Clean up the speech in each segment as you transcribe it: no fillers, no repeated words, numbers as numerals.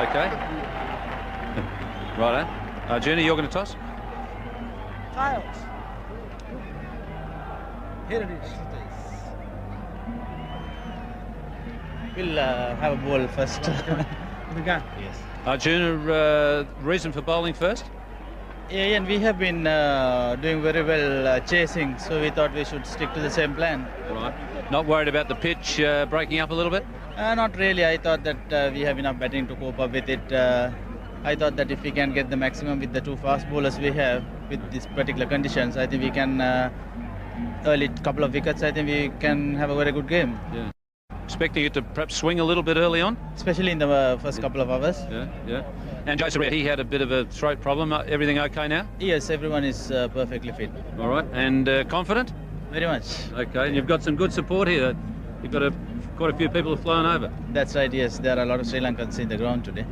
Okay. Righto. Arjuna, you're going to toss? Tails. Here it is. We'll have a ball first. We can. Yes. Arjuna, reason for bowling first? Yeah, and we have been doing very well chasing, so we thought we should stick to the same plan. Right. Not worried about the pitch breaking up a little bit? Not really. I thought that we have enough batting to cope up with it. I thought that if we can get the maximum with the 2 fast bowlers we have with these particular conditions, I think we can early couple of wickets. I think we can have a very good game. Yeah. Expecting it to perhaps swing a little bit early on? Especially in the first couple of hours. Yeah. And Joseph, he had a bit of a throat problem. Everything okay now? Yes, everyone is perfectly fit. All right. And confident? Very much. Okay. And you've got some good support here. You've got quite a few people have flown over. That's right, yes. There are a lot of Sri Lankans in the ground today.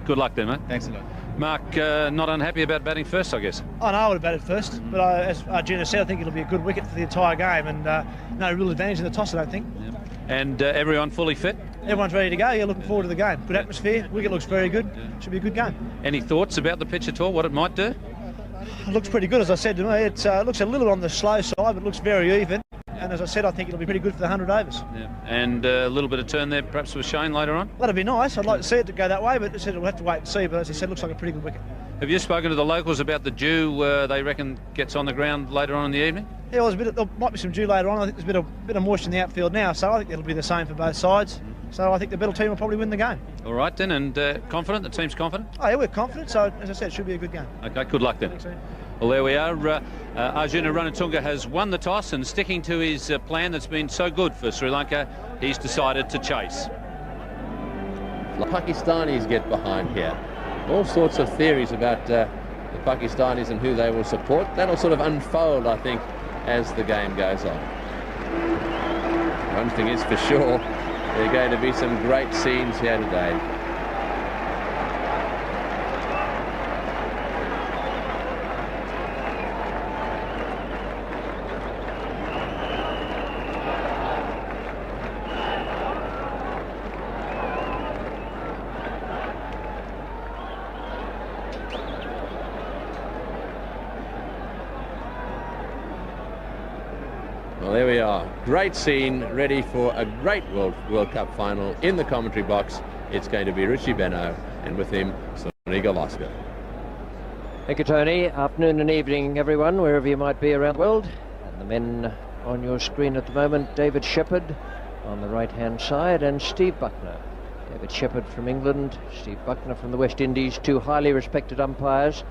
Good luck then, mate. Thanks a lot. Mark, not unhappy about batting first, I guess? Oh, no, I would have batted first. But as Arjuna said, I think it'll be a good wicket for the entire game. And no real advantage in the toss, I don't think. Yeah. And everyone fully fit? Everyone's ready to go. Yeah, looking forward to the game. Good atmosphere. Wicket looks very good. Yeah. Should be a good game. Any thoughts about the pitch at all, what it might do? It looks pretty good, as I said to me. It looks a little on the slow side, but it looks very even. And as I said, I think it'll be pretty good for the 100 overs. Yeah. And a little bit of turn there, perhaps with Shane later on? That'd be nice. I'd like to see it to go that way, but I said we'll have to wait and see. But as I said, it looks like a pretty good wicket. Have you spoken to the locals about the dew they reckon gets on the ground later on in the evening? Yeah, well, there might be some dew later on. I think there's a bit of moisture in the outfield now, so I think it'll be the same for both sides. So I think the better team will probably win the game. All right then, and confident? The team's confident? Oh yeah, we're confident. So as I said, it should be a good game. Okay, good luck then. Thanks, Ian. Well, there we are. Arjuna Ranatunga has won the toss, and sticking to his plan that's been so good for Sri Lanka, he's decided to chase. The Pakistanis get behind here. All sorts of theories about the Pakistanis and who they will support. That'll sort of unfold, I think, as the game goes on. One thing is for sure, there are going to be some great scenes here today. Well, there we are. Great scene, ready for a great World Cup final. In the commentary box, it's going to be Richie Benno, and with him, Sonny Gavaskar. Thank you, Tony. Afternoon and evening, everyone, wherever you might be around the world. And the men on your screen at the moment, David Shepherd on the right-hand side, and Steve Buckner. David Shepherd from England, Steve Buckner from the West Indies, 2 highly respected umpires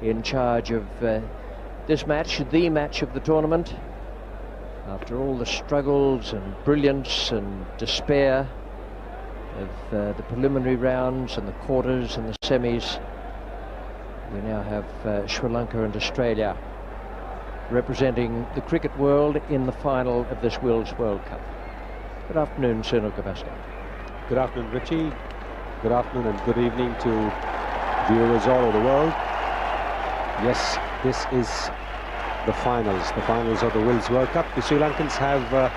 in charge of this match, the match of the tournament. After all the struggles and brilliance and despair of the preliminary rounds and the quarters and the semis, we now have Sri Lanka and Australia representing the cricket world in the final of this World Cup. Good afternoon, Sunil Gavaskar. Good afternoon, Richie. Good afternoon and good evening to viewers all over the world. Yes, this is the finals of the World Cup. The Sri Lankans have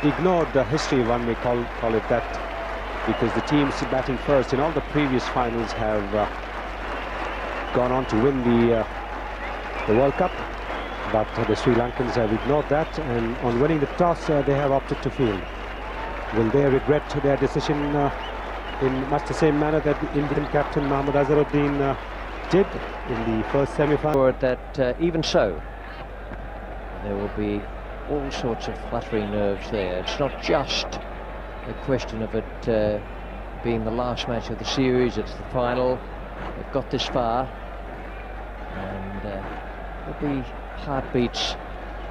ignored the history, one may call it that, because the teams batting first in all the previous finals have gone on to win the World Cup, but the Sri Lankans have ignored that, and on winning the toss they have opted to field. Will they regret their decision in much the same manner that the Indian captain Mohammad Azharuddin did in the first semi-final? That even so, there will be all sorts of fluttering nerves there. It's not just a question of it being the last match of the series, it's the final. They've got this far, and there'll be heartbeats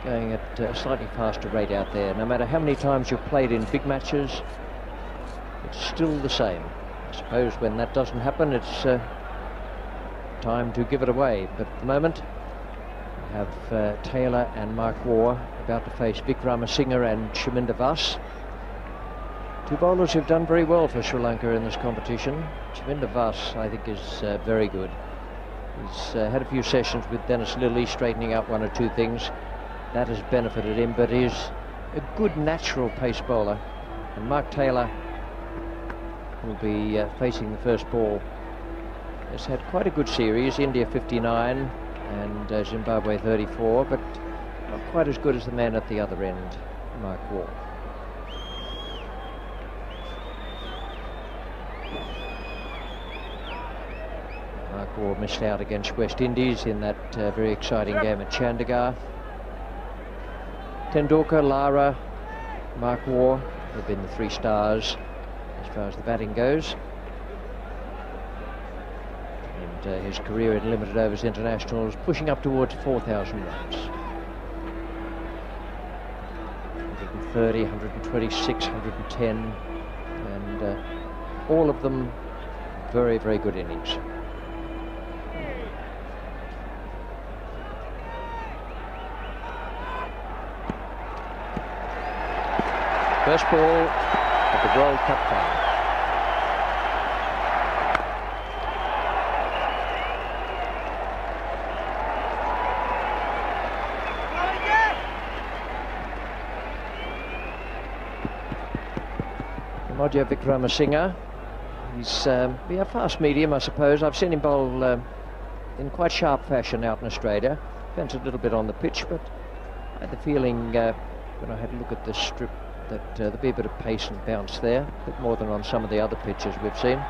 going at a slightly faster rate out there. No matter how many times you've played in big matches, it's still the same. I suppose when that doesn't happen, it's time to give it away. But at the moment, we have Taylor and Mark Waugh about to face Vikramasinghe and Chaminda Vas. 2 bowlers who've done very well for Sri Lanka in this competition. Chaminda Vas, I think, is very good. He's had a few sessions with Dennis Lillee, straightening out 1 or 2 things. That has benefited him, but he's a good natural pace bowler. And Mark Taylor will be facing the first ball. Has had quite a good series, India 59 and Zimbabwe 34, but not quite as good as the man at the other end, Mark Waugh. Mark Waugh missed out against West Indies in that very exciting game at Chandigarh. Tendulkar, Lara, Mark Waugh have been the three stars as far as the batting goes. And his career in limited overs internationals pushing up towards 4,000 runs. 130, 126, 110, and all of them very, very good innings. First ball of the World Cup final. Roger Vikramasinghe. He's a fast medium, I suppose. I've seen him bowl in quite sharp fashion out in Australia. Depends a little bit on the pitch, but I had the feeling when I had a look at this strip that there'd be a bit of pace and bounce there, a bit more than on some of the other pitches we've seen.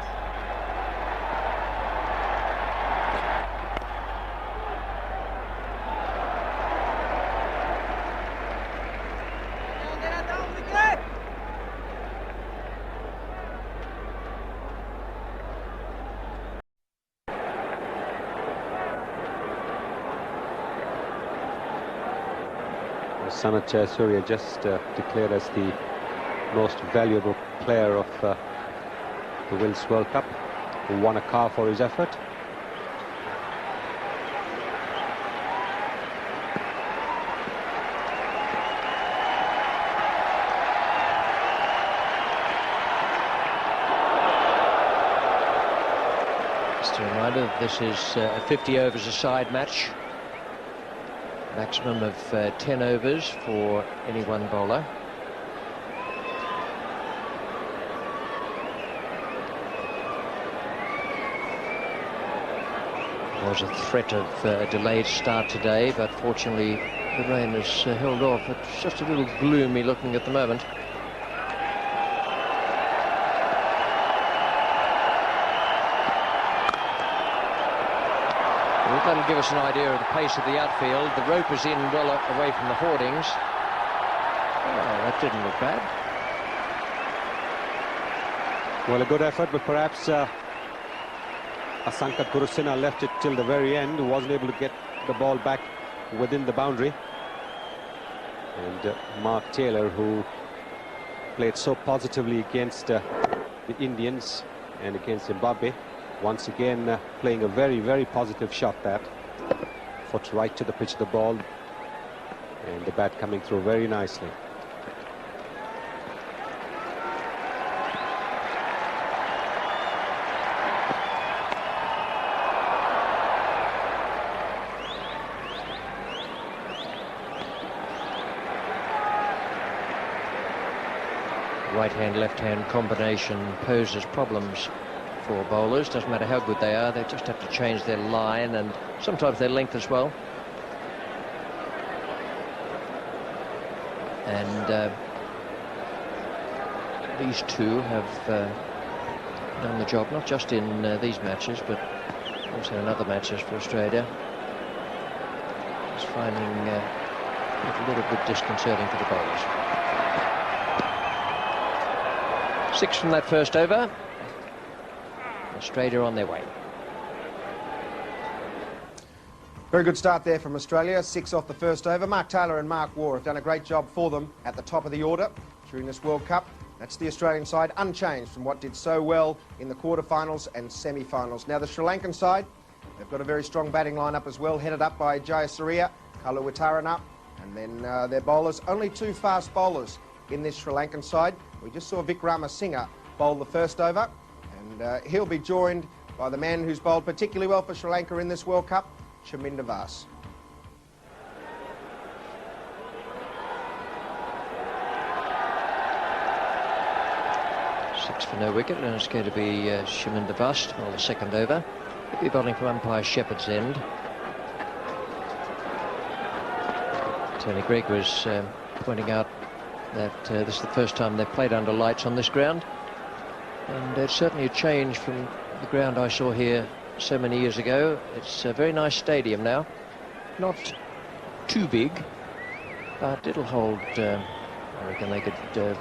Sanat Jayasuriya just declared as the most valuable player of the Wills World Cup, who won a car for his effort. Just a reminder, this is a 50 overs a side match. Maximum of 10 overs for any one bowler. There was a threat of a delayed start today, but fortunately the rain has held off. It's just a little gloomy looking at the moment. That'll give us an idea of the pace of the outfield. The rope is in well away from the hoardings. Oh, that didn't look bad. Well, a good effort, but perhaps Asanka Gurusinha left it till the very end, wasn't able to get the ball back within the boundary. And Mark Taylor, who played so positively against the Indians and against Zimbabwe, once again playing a very, very positive shot. That foot right to the pitch of the ball, and the bat coming through very nicely. Right-hand, left-hand combination poses problems for bowlers. Doesn't matter how good they are, they just have to change their line and sometimes their length as well. And these two have done the job, not just in these matches, but also in other matches for Australia. It's finding it a little bit disconcerting for the bowlers. 6 from that first over. Australia on their way. Very good start there from Australia. 6 off the first over. Mark Taylor and Mark Waugh have done a great job for them at the top of the order during this World Cup. That's the Australian side, unchanged from what did so well in the quarterfinals and semi-finals. Now the Sri Lankan side, they've got a very strong batting lineup as well, headed up by Jayasuriya, Kaluwitharana, and then their bowlers. Only 2 fast bowlers in this Sri Lankan side. We just saw Vikramasinghe bowl the first over, and he'll be joined by the man who's bowled particularly well for Sri Lanka in this World Cup, Chaminda Vaas. 6 for no wicket, and it's going to be Shaminder Vast on the second over. He'll be bowling from umpire Shepherd's end. Tony Gregg was pointing out that this is the first time they've played under lights on this ground, and it's certainly a change from the ground I saw here so many years ago. It's a very nice stadium now, not too big, but it'll hold, I reckon they could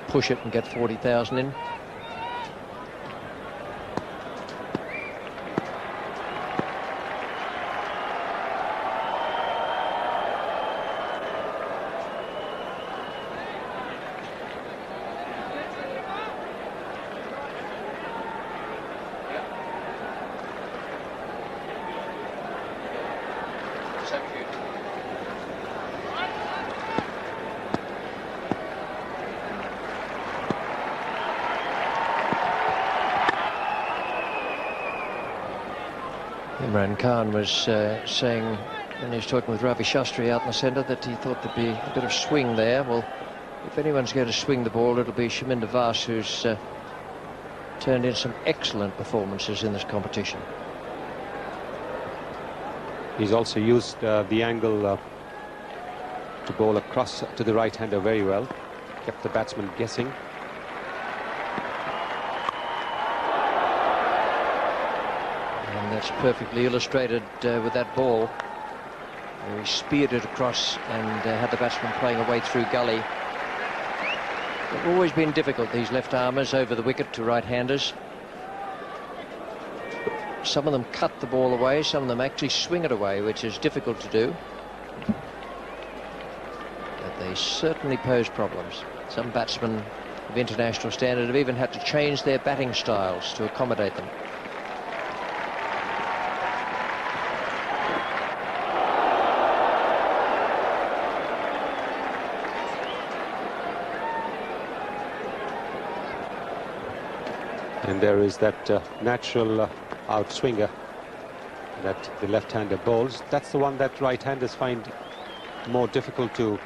push it and get 40,000 in. Imran Khan was saying when he was talking with Ravi Shastri out in the centre that he thought there'd be a bit of swing there. Well, if anyone's going to swing the ball, it'll be Shaminder Vast, who's turned in some excellent performances in this competition. He's also used the angle to bowl across to the right-hander very well, kept the batsman guessing. And that's perfectly illustrated with that ball. He speared it across and had the batsman playing away through gully. They've always been difficult, these left-armers, over the wicket to right-handers. Some of them cut the ball away, some of them actually swing it away, which is difficult to do. But they certainly pose problems. Some batsmen of international standard have even had to change their batting styles to accommodate them. And there is that natural outswinger that the left-hander bowls. That's the one that right-handers find more difficult to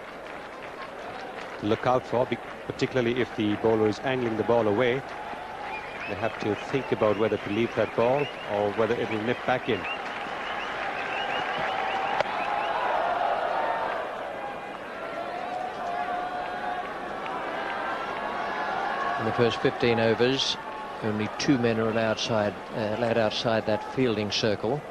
look out for, particularly if the bowler is angling the ball away. They have to think about whether to leave that ball or whether it will nip back in. In the first 15 overs, only 2 men are allowed outside that fielding circle.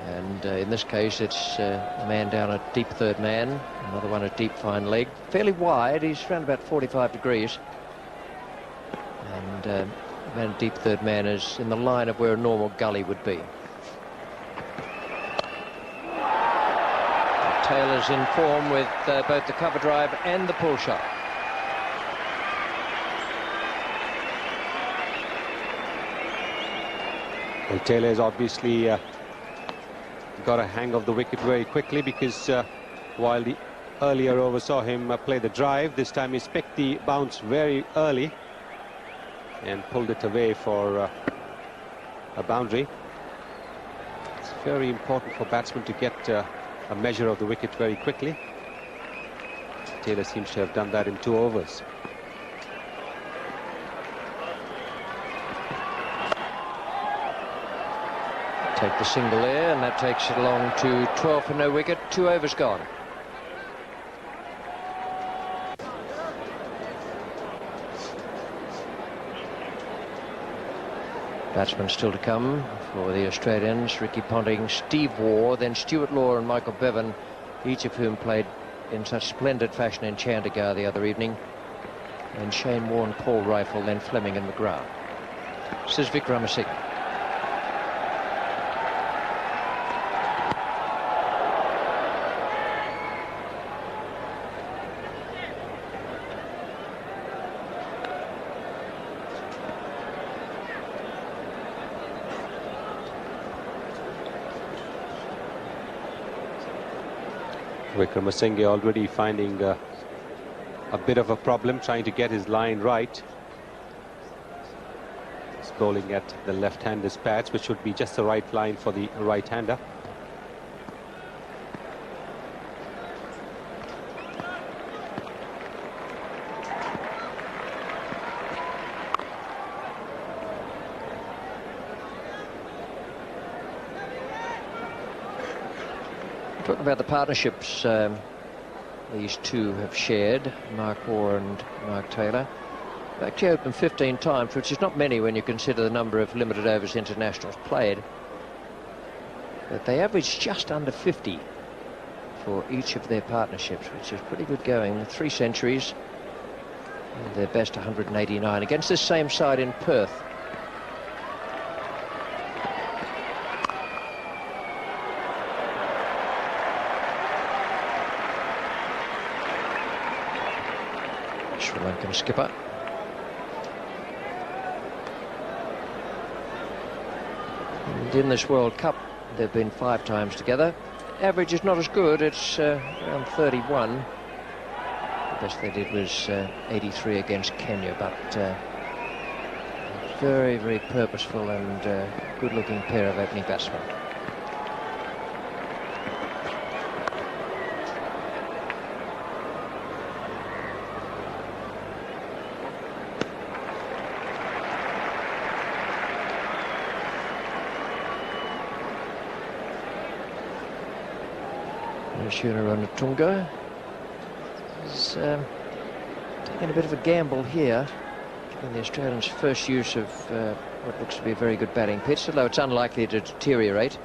And in this case, it's a man down at deep third man, another one at deep fine leg. Fairly wide, he's around about 45 degrees. And the man at deep third man is in the line of where a normal gully would be. Taylor's in form with both the cover drive and the pull shot. Well, Taylor's obviously got a hang of the wicket very quickly, because while the earlier over saw him play the drive, this time he's picked the bounce very early and pulled it away for a boundary. It's very important for batsmen to get a measure of the wicket very quickly. Taylor seems to have done that in 2 overs. Take the single there, and that takes it along to 12 for no wicket, 2 overs gone. Batsmen still to come for the Australians: Ricky Ponting, Steve Waugh, then Stuart Law and Michael Bevan, each of whom played in such splendid fashion in Chandigarh the other evening, and Shane Warne, Paul Rifle, then Fleming and McGrath. This is Vikramasinghe. Vikramasinghe already finding a bit of a problem trying to get his line right. He's bowling at the left-hander's pads, which would be just the right line for the right-hander. Talking about the partnerships these two have shared, Mark Waugh and Mark Taylor. They actually opened 15 times, which is not many when you consider the number of limited overs internationals played. But they averaged just under 50 for each of their partnerships, which is pretty good going. 3 centuries, and their best 189 against this same side in Perth. Sri Lankan skipper. And in this World Cup, they've been 5 times together. Average is not as good, it's around 31. The best they did was 83 against Kenya, but very, very purposeful and good-looking pair of opening batsmen. Sri Lanka is taking a bit of a gamble here, given the Australians' first use of what looks to be a very good batting pitch, although it's unlikely to deteriorate.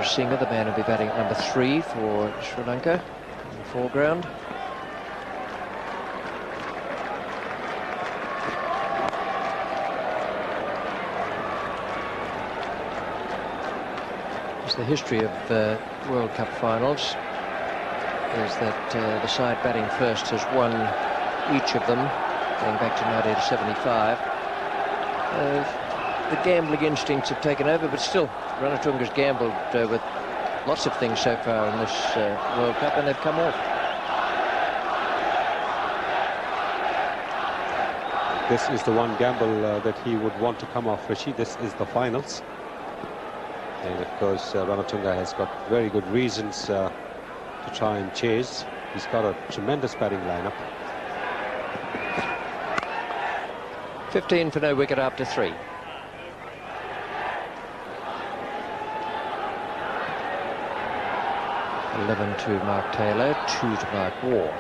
Singh, the man will be batting at number 3 for Sri Lanka in the foreground. The history of World Cup finals is that the side batting first has won each of them, going back to 1975. The gambling instincts have taken over, but still, Ranatunga's gambled with lots of things so far in this World Cup, and they've come off. This is the one gamble that he would want to come off, Rishi. This is the finals. And of course, Ranatunga has got very good reasons to try and chase. He's got a tremendous batting lineup. 15 for no wicket after 3. (11 to Mark Taylor, 2 to Mark Waugh.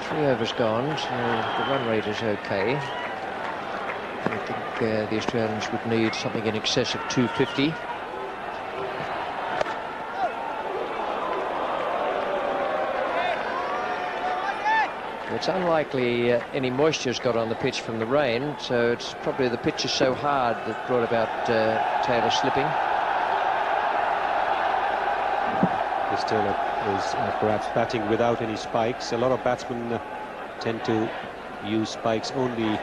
3 overs gone, so the run rate is okay. I think the Australians would need something in excess of 250. It's unlikely any moisture's got on the pitch from the rain, so it's probably the pitch is so hard that brought about Taylor slipping. This Taylor is perhaps batting without any spikes. A lot of batsmen tend to use spikes only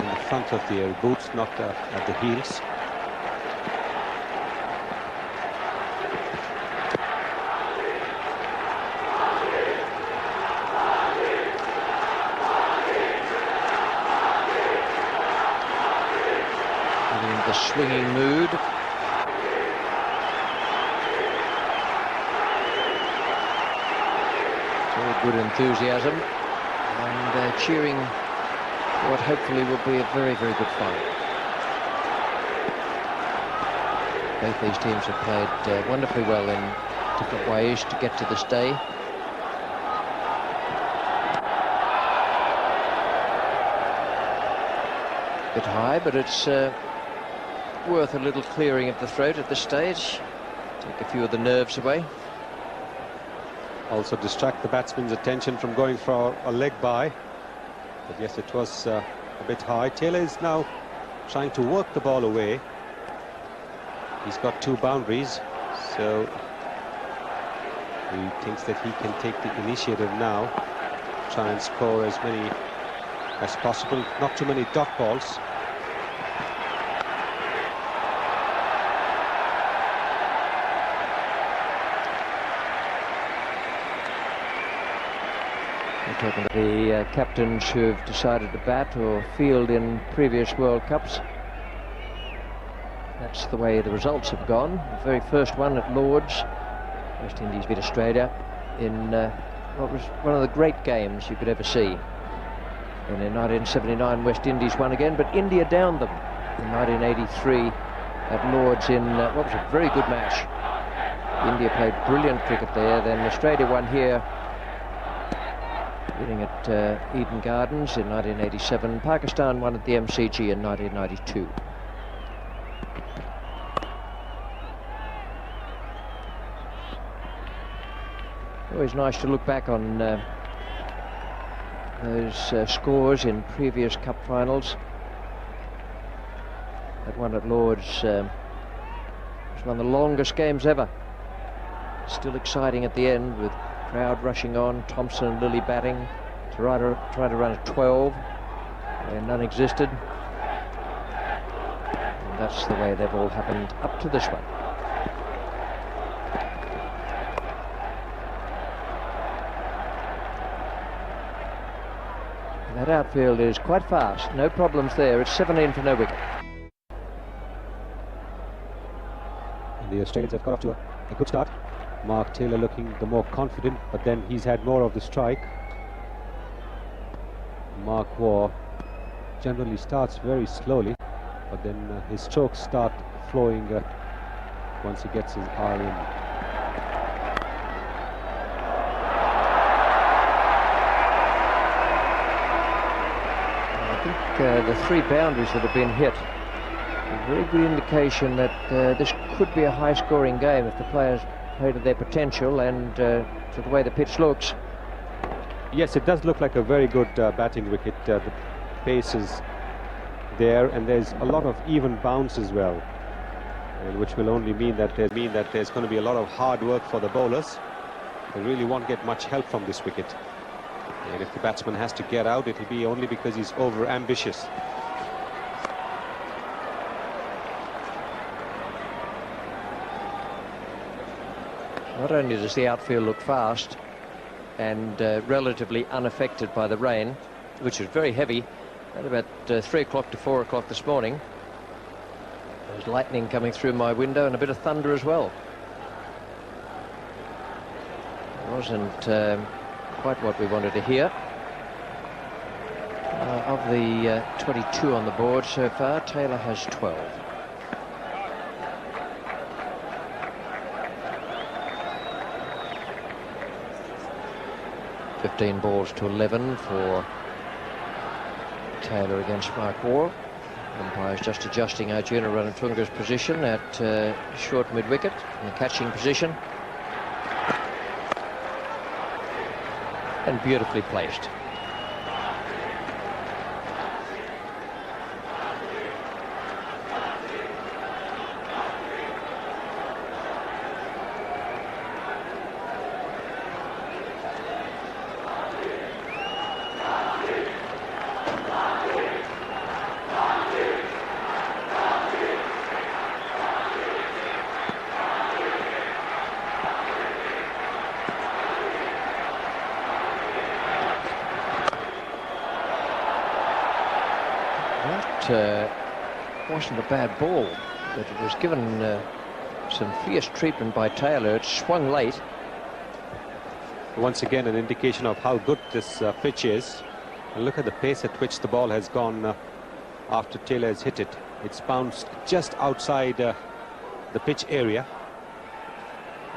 in the front of their boots, not at the heels. Swinging mood. All good enthusiasm and cheering what hopefully will be a very, very good fight. Both these teams have played wonderfully well in different ways to get to this day. A bit high, but it's worth a little clearing of the throat at this stage. Take a few of the nerves away. Also distract the batsman's attention from going for a leg by. But yes, it was a bit high. Taylor is now trying to work the ball away. He's got 2 boundaries, so he thinks that he can take the initiative now, try and score as many as possible. Not too many dot balls. Talking to the captains who have decided to bat or field in previous World Cups. That's the way the results have gone. The very first one at Lord's, West Indies beat Australia in what was one of the great games you could ever see. And in 1979, West Indies won again, but India downed them. In 1983, at Lord's in what was a very good match. India played brilliant cricket there. Then Australia won here, winning at Eden Gardens in 1987. Pakistan won at the MCG in 1992. Always nice to look back on those scores in previous Cup finals. That one at Lord's was one of the longest games ever. Still exciting at the end, with crowd rushing on. Thompson and Lilly batting to try to run a 12 where none existed. And that's the way they've all happened up to this one. That outfield is quite fast, no problems there. It's 17 for no wicket. And the Australians have got off to a good start. Mark Taylor looking the more confident, but then he's had more of the strike. Mark Waugh generally starts very slowly, but then his strokes start flowing once he gets his eye in. The three boundaries that have been hit, a very good indication that this could be a high-scoring game if the players play to their potential and to the way the pitch looks. Yes, it does look like a very good batting wicket. The pace is there, and there's a lot of even bounce as well, and which will only mean that there's going to be a lot of hard work for the bowlers. They really won't get much help from this wicket. And if the batsman has to get out, it'll be only because he's over-ambitious. Not only does the outfield look fast and relatively unaffected by the rain, which was very heavy at about 3 o'clock to 4 o'clock this morning. There's lightning coming through my window and a bit of thunder as well. It wasn't quite what we wanted to hear. Of the 22 on the board so far, Taylor has 12. (15 balls to 11 for Taylor against Mark Waugh. Umpire's just adjusting Arjuna Ranatunga's position at short mid-wicket in the catching position. And beautifully placed. Wasn't a bad ball, but it was given some fierce treatment by Taylor. It swung late. Once again, an indication of how good this pitch is. And look at the pace at which the ball has gone after Taylor has hit it. It's bounced just outside the pitch area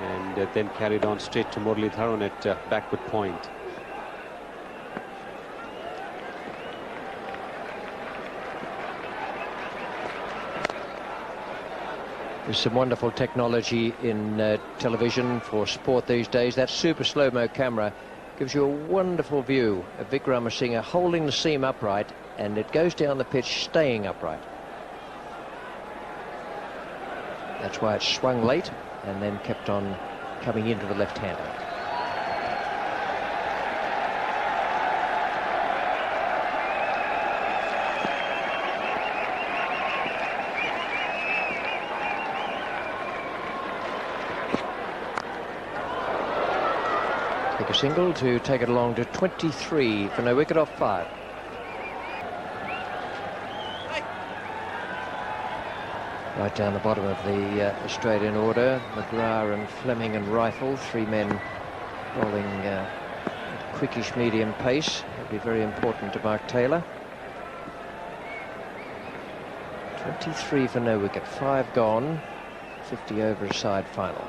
and then carried on straight to Muralidharan at backward point. There's some wonderful technology in television for sport these days. That super slow-mo camera gives you a wonderful view of Vikramasinghe holding the seam upright, and it goes down the pitch staying upright. That's why it swung late and then kept on coming into the left-hander. A single to take it along to 23 for no wicket off 5. Right down the bottom of the Australian order, McGrath and Fleming and Rifle, 3 men bowling at quickish medium pace. That'll be very important to Mark Taylor. 23 for no wicket, 5 gone, 50 over a side final.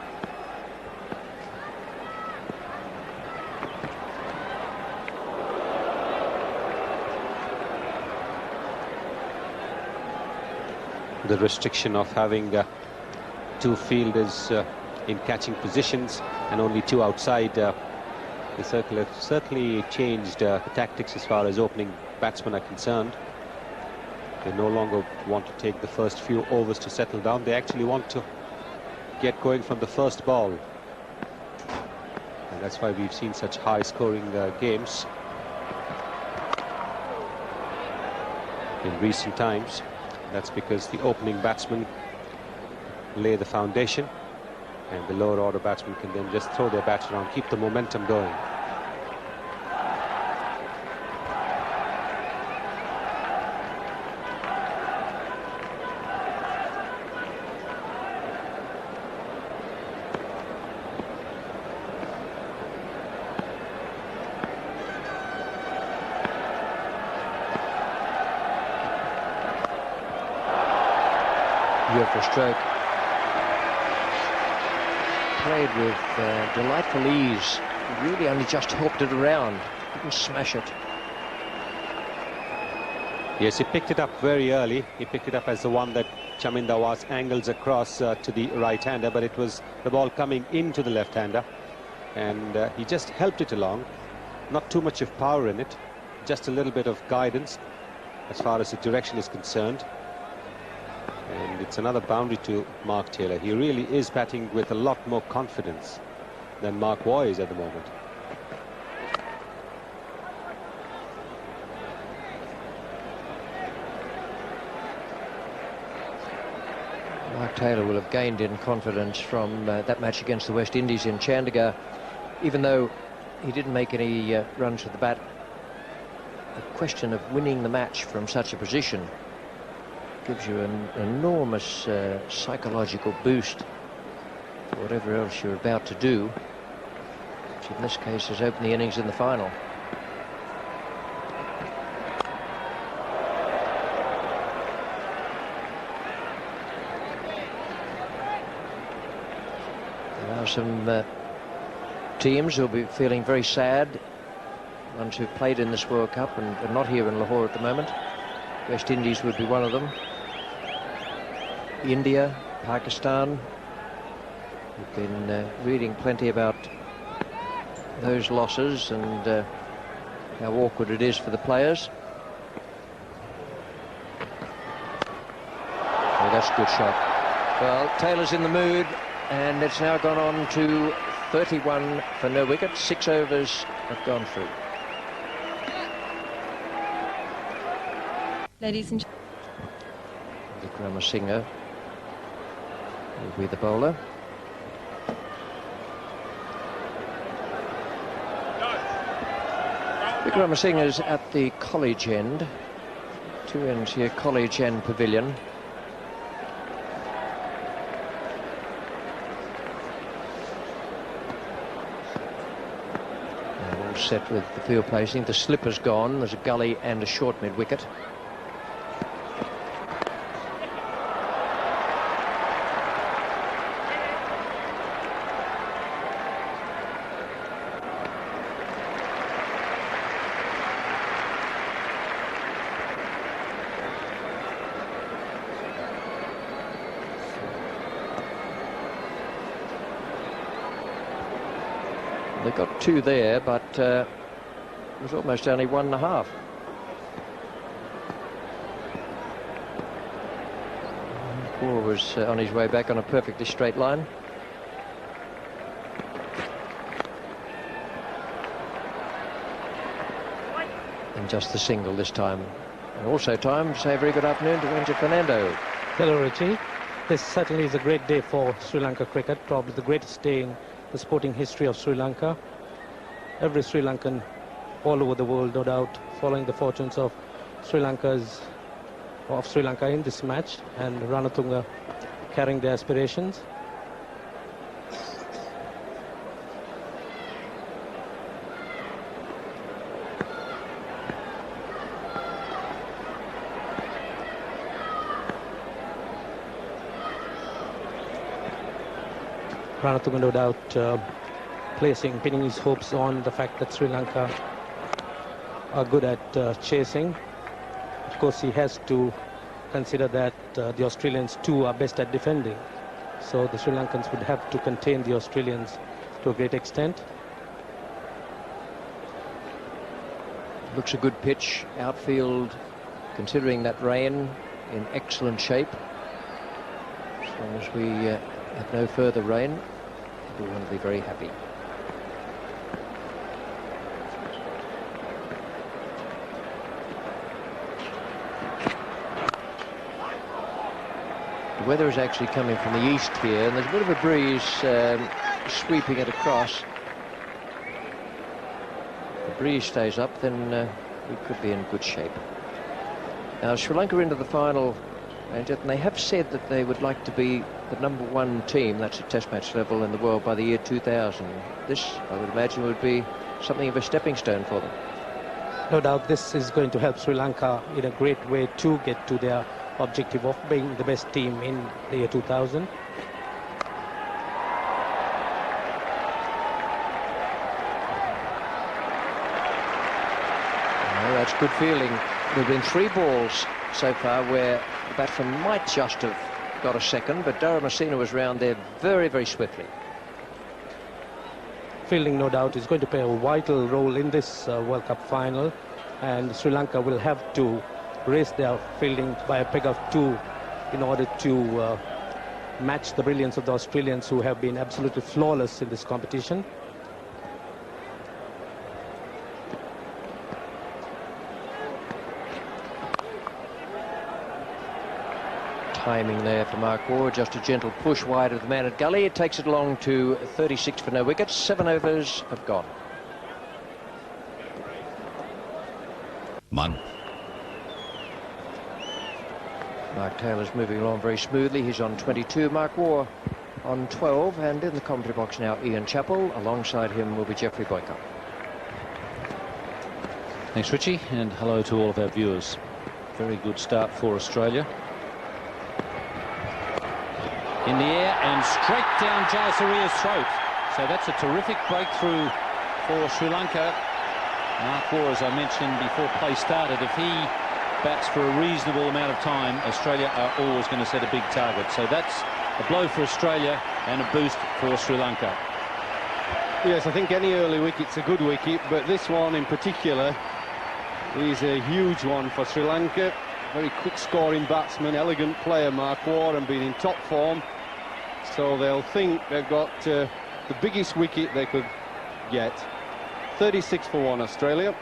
The restriction of having 2 fielders in catching positions and only 2 outside the circle have certainly changed the tactics as far as opening batsmen are concerned. They no longer want to take the first few overs to settle down. They actually want to get going from the first ball. And that's why we've seen such high scoring games in recent times. That's because the opening batsmen lay the foundation and the lower order batsmen can then just throw their bats around, keep the momentum going. Beautiful stroke. Played with delightful ease. He really only just helped it around. Didn't smash it. Yes, he picked it up very early. He picked it up as the one that Chaminda was angles across to the right-hander, but it was the ball coming into the left-hander. And he just helped it along. Not too much of power in it. Just a little bit of guidance as far as the direction is concerned. And it's another boundary to Mark Taylor. He really is batting with a lot more confidence than Mark Waugh is at the moment. Mark Taylor will have gained in confidence from that match against the West Indies in Chandigarh, even though he didn't make any runs with the bat. The question of winning the match from such a position gives you an enormous psychological boost for whatever else you're about to do, which in this case has opened the innings in the final. There are some teams who'll be feeling very sad, ones who've played in this World Cup and are not here in Lahore at the moment. West Indies would be one of them. India, Pakistan. We've been reading plenty about those losses and how awkward it is for the players. Oh, that's a good shot. Well, Taylor's in the mood, and it's now gone on to 31 for no wicket. 6 overs have gone through. Ladies and Vikramasinghe will be the bowler. Vikramasinghe is at the college end. 2 ends here, college end pavilion. All set with the field placing. The slipper's gone. There's a gully and a short mid-wicket. They got 2 there, but it was almost only 1.5. Waugh was on his way back on a perfectly straight line. And just the single this time. And also time to say a very good afternoon to Ranger Fernando. Hello, Richie. This certainly is a great day for Sri Lanka cricket, probably the greatest day in the sporting history of Sri Lanka. Every Sri Lankan all over the world, no doubt, following the fortunes of Sri Lanka in this match, and Ranatunga carrying their aspirations. Ranatunga no doubt pinning his hopes on the fact that Sri Lanka are good at chasing. Of course, he has to consider that the Australians too are best at defending. So the Sri Lankans would have to contain the Australians to a great extent. Looks a good pitch. Outfield, considering that rain, in excellent shape. As long as we have no further rain, everyone will be very happy. The weather is actually coming from the east here, and there's a bit of a breeze sweeping it across. If the breeze stays up, then we could be in good shape. Now, Sri Lanka into the final, and they have said that they would like to be the #1 team, that's at test match level in the world, by the year 2000. This, I would imagine, would be something of a stepping stone for them. No doubt this is going to help Sri Lanka in a great way to get to their objective of being the best team in the year 2000. Well, that's good feeling. There have been 3 balls so far where the batsman might just have got a second, but Dharamasena was round there very, very swiftly. Fielding, no doubt, is going to play a vital role in this World Cup final, and Sri Lanka will have to raise their fielding by a peg of 2 in order to match the brilliance of the Australians, who have been absolutely flawless in this competition. Timing there for Mark Waugh, just a gentle push wide of the man at gully. It takes it along to 36 for no wickets. 7 overs have gone. One. Mark Taylor's moving along very smoothly. He's on 22. Mark Waugh on 12. And in the commentary box now, Ian Chappell. Alongside him will be Jeffrey Boyka. Thanks, Richie, and hello to all of our viewers. Very good start for Australia. In the air and straight down Jayasuriya's throat. So that's a terrific breakthrough for Sri Lanka. Mark Waugh, as I mentioned before play started, if he bats for a reasonable amount of time, Australia are always going to set a big target. So that's a blow for Australia and a boost for Sri Lanka. Yes, I think any early wicket's a good wicket, but this one in particular is a huge one for Sri Lanka. Very quick scoring batsman, elegant player Mark Waugh, and being in top form. So they'll think they've got the biggest wicket they could get. 36 for 1 Australia.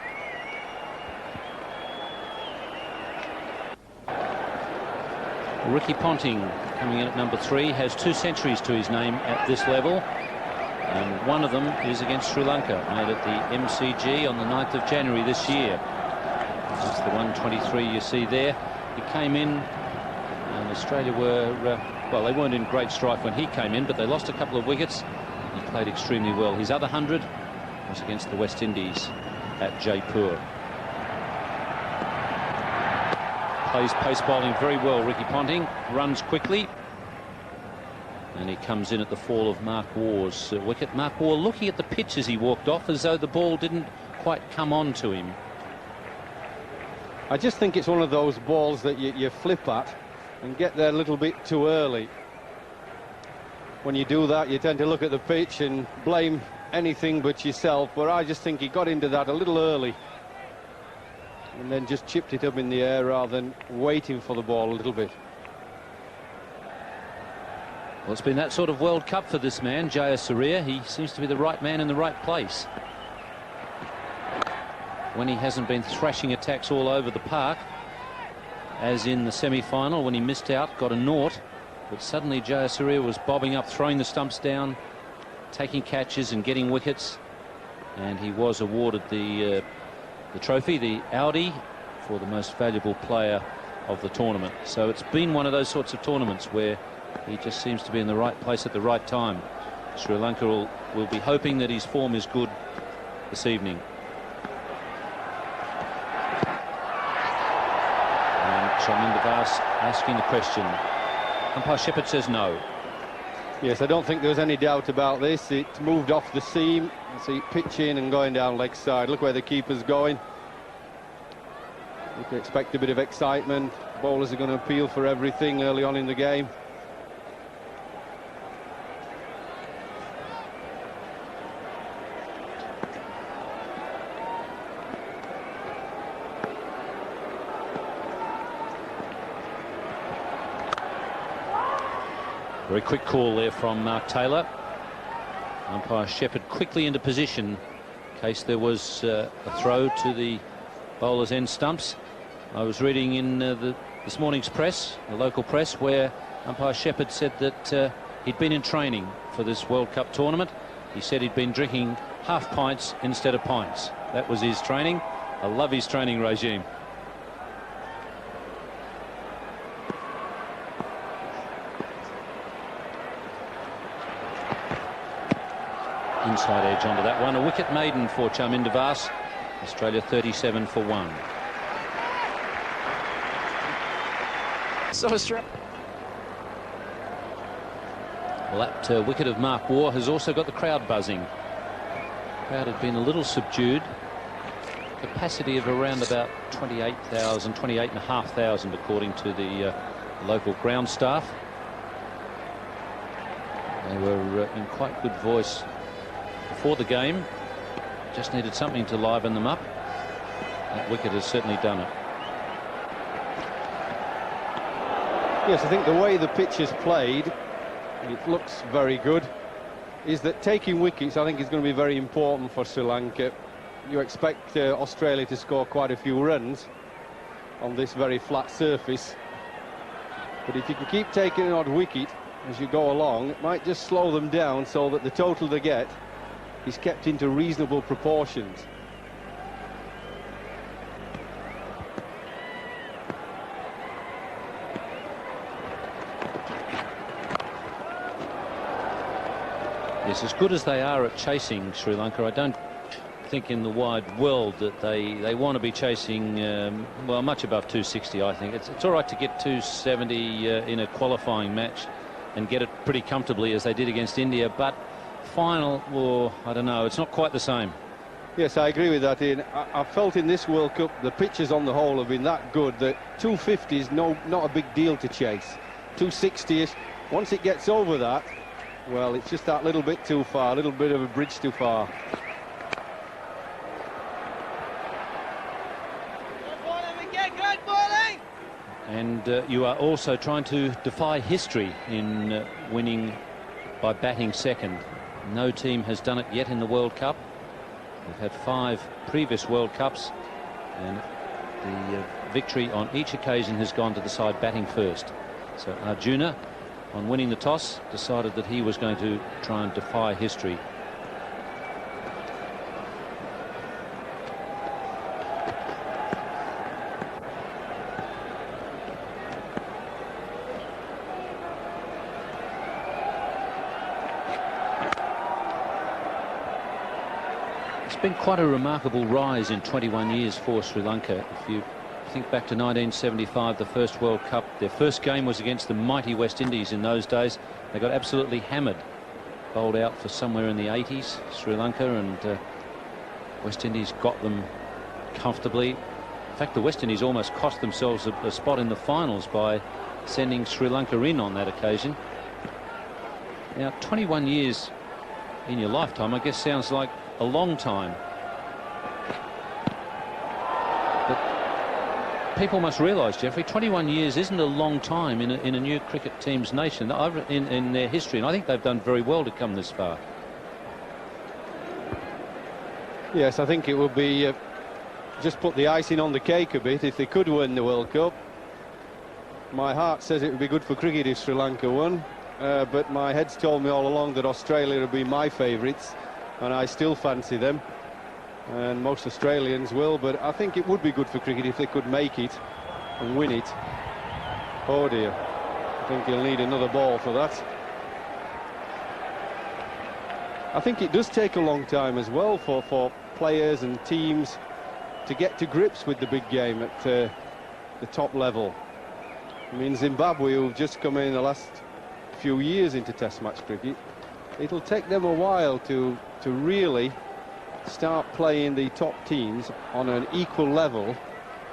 Ricky Ponting coming in at number 3 has 2 centuries to his name at this level, and one of them is against Sri Lanka, made at the MCG on the 9th of January this year. This is the 123 you see there. He came in and Australia were well, they weren't in great strife when he came in, but they lost a couple of wickets. He played extremely well. His other 100 was against the West Indies at Jaipur. Plays pace bowling very well, Ricky Ponting. Runs quickly. And he comes in at the fall of Mark Waugh's wicket. Mark Waugh looking at the pitch as he walked off, as though the ball didn't quite come on to him. I just think it's one of those balls that you flip at and get there a little bit too early. When you do that, you tend to look at the pitch and blame anything but yourself, but I just think he got into that a little early and then just chipped it up in the air rather than waiting for the ball a little bit. Well, it's been that sort of World Cup for this man, Jayasuriya. He seems to be the right man in the right place. When he hasn't been thrashing attacks all over the park, as in the semi-final when he missed out, got a naught, but suddenly Jayasuriya was bobbing up, throwing the stumps down, taking catches and getting wickets, and he was awarded the trophy, the Audi, for the most valuable player of the tournament. So it's been one of those sorts of tournaments where he just seems to be in the right place at the right time. Sri Lanka will be hoping that his form is good this evening. And Charminder Das asking the question. Umpire Shepherd says no. Yes, I don't think there was any doubt about this. It moved off the seam. See it pitching and going down leg side. Look where the keeper's going. You can expect a bit of excitement. Bowlers are going to appeal for everything early on in the game. Very quick call there from Mark Taylor. Umpire Shepherd quickly into position in case there was a throw to the bowler's end stumps. I was reading in this morning's press, the local press, where umpire Shepherd said that he'd been in training for this World Cup tournament. He said he'd been drinking half pints instead of pints. That was his training. I love his training regime. Inside edge onto that one. A wicket maiden for Charminder Vas. Australia 37 for 1. So Australia. Well, that wicket of Mark Waugh has also got the crowd buzzing. The crowd had been a little subdued. Capacity of around about 28,000, 28,500 according to the local ground staff. They were in quite good voice before the game. Just needed something to liven them up. That wicket has certainly done it. Yes, I think the way the pitch is played, it looks very good, is that taking wickets I think is going to be very important for Sri Lanka. You expect Australia to score quite a few runs on this very flat surface, but if you can keep taking an odd wicket as you go along, it might just slow them down so that the total they get is kept into reasonable proportions. Yes, as good as they are at chasing Sri Lanka, I don't think in the wide world that they want to be chasing well, much above 260. I think it's all right to get 270 in a qualifying match and get it pretty comfortably as they did against India, but final, or I don't know, it's not quite the same. Yes, I agree with that, Ian. I felt in this World Cup the pitches on the whole have been that good that 250 is not a big deal to chase. 260ish, once it gets over that, well, it's just that little bit too far, a little bit of a bridge too far. And you are also trying to defy history in winning by batting second. No team has done it yet in the World Cup. We've had 5 previous World Cups, and the victory on each occasion has gone to the side batting first. So Arjuna, on winning the toss, decided that he was going to try and defy history. It's been quite a remarkable rise in 21 years for Sri Lanka. If you think back to 1975, the first World Cup, their first game was against the mighty West Indies in those days. They got absolutely hammered, bowled out for somewhere in the 80s, Sri Lanka, and West Indies got them comfortably. In fact, the West Indies almost cost themselves a spot in the finals by sending Sri Lanka in on that occasion. Now, 21 years in your lifetime, I guess, sounds like a long time. But people must realise, Jeffrey, 21 years isn't a long time in a new cricket team's nation, in their history, and I think they've done very well to come this far. Yes, I think it would be just put the icing on the cake a bit if they could win the World Cup. My heart says it would be good for cricket if Sri Lanka won, but my head's told me all along that Australia would be my favourites, and I still fancy them, and most Australians will, but I think it would be good for cricket if they could make it and win it. Oh dear, I think he'll need another ball for that. I think it does take a long time as well for players and teams to get to grips with the big game at the top level. I mean, Zimbabwe, who've just come in the last few years into Test match cricket. It'll take them a while to really start playing the top teams on an equal level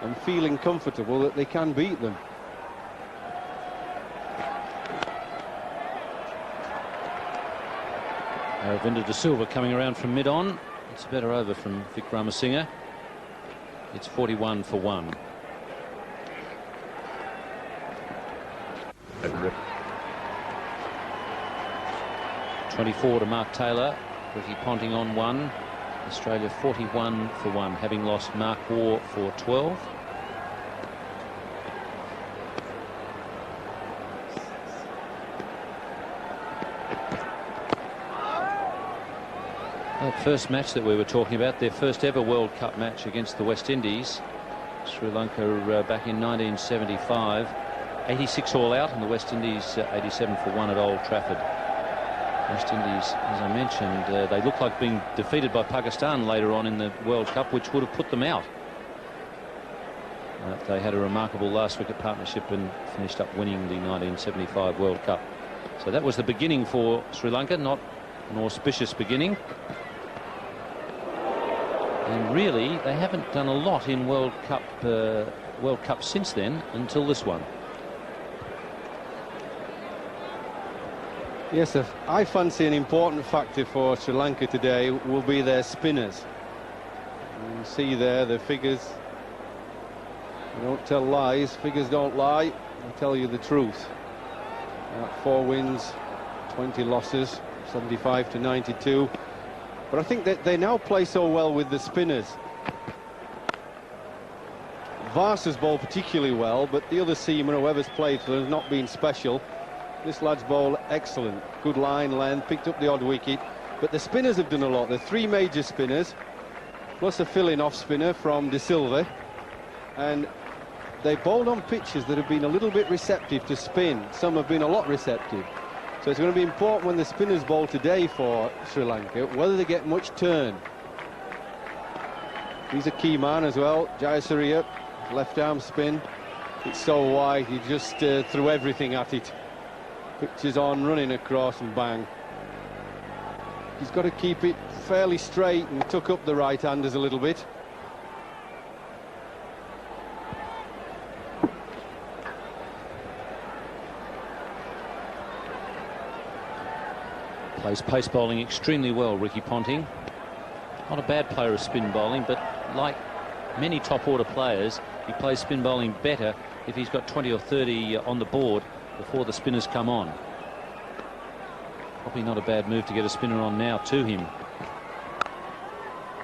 and feeling comfortable that they can beat them. Ravinder De Silva coming around from mid-on. It's a better over from Vic Ramasinghe. It's 41 for 1. 24 to Mark Taylor. Ricky Ponting on 1. Australia 41 for 1, having lost Mark Waugh for 12. That first match that we were talking about, their first ever World Cup match against the West Indies, Sri Lanka back in 1975, 86 all out, and the West Indies 87 for 1 at Old Trafford. West Indies, as I mentioned, they looked like being defeated by Pakistan later on in the World Cup, which would have put them out. They had a remarkable last wicket partnership and finished up winning the 1975 World Cup. So that was the beginning for Sri Lanka, not an auspicious beginning. And really, they haven't done a lot in World Cup since then, until this one. Yes, I fancy an important factor for Sri Lanka today will be their spinners. You see there the figures. You don't tell lies, figures don't lie, I tell you the truth. 4 wins, 20 losses, 75 to 92. But I think that they now play so well with the spinners. Vars has bowled particularly well, but the other seaman, whoever's played for them, has not been special. This lad's bowled excellent. Good line length, picked up the odd wicket. But the spinners have done a lot. There are 3 major spinners, plus a fill-in off spinner from De Silva. And they bowled on pitches that have been a little bit receptive to spin. Some have been a lot receptive. So it's going to be important when the spinners bowl today for Sri Lanka, whether they get much turn. He's a key man as well. Jayasuriya, left arm spin. It's so wide, he just threw everything at it. Pitches on, running across and bang. He's got to keep it fairly straight and tuck up the right-handers a little bit. Plays pace bowling extremely well, Ricky Ponting. Not a bad player of spin bowling, but like many top order players, he plays spin bowling better if he's got 20 or 30 on the board before the spinners come on. Probably not a bad move to get a spinner on now to him.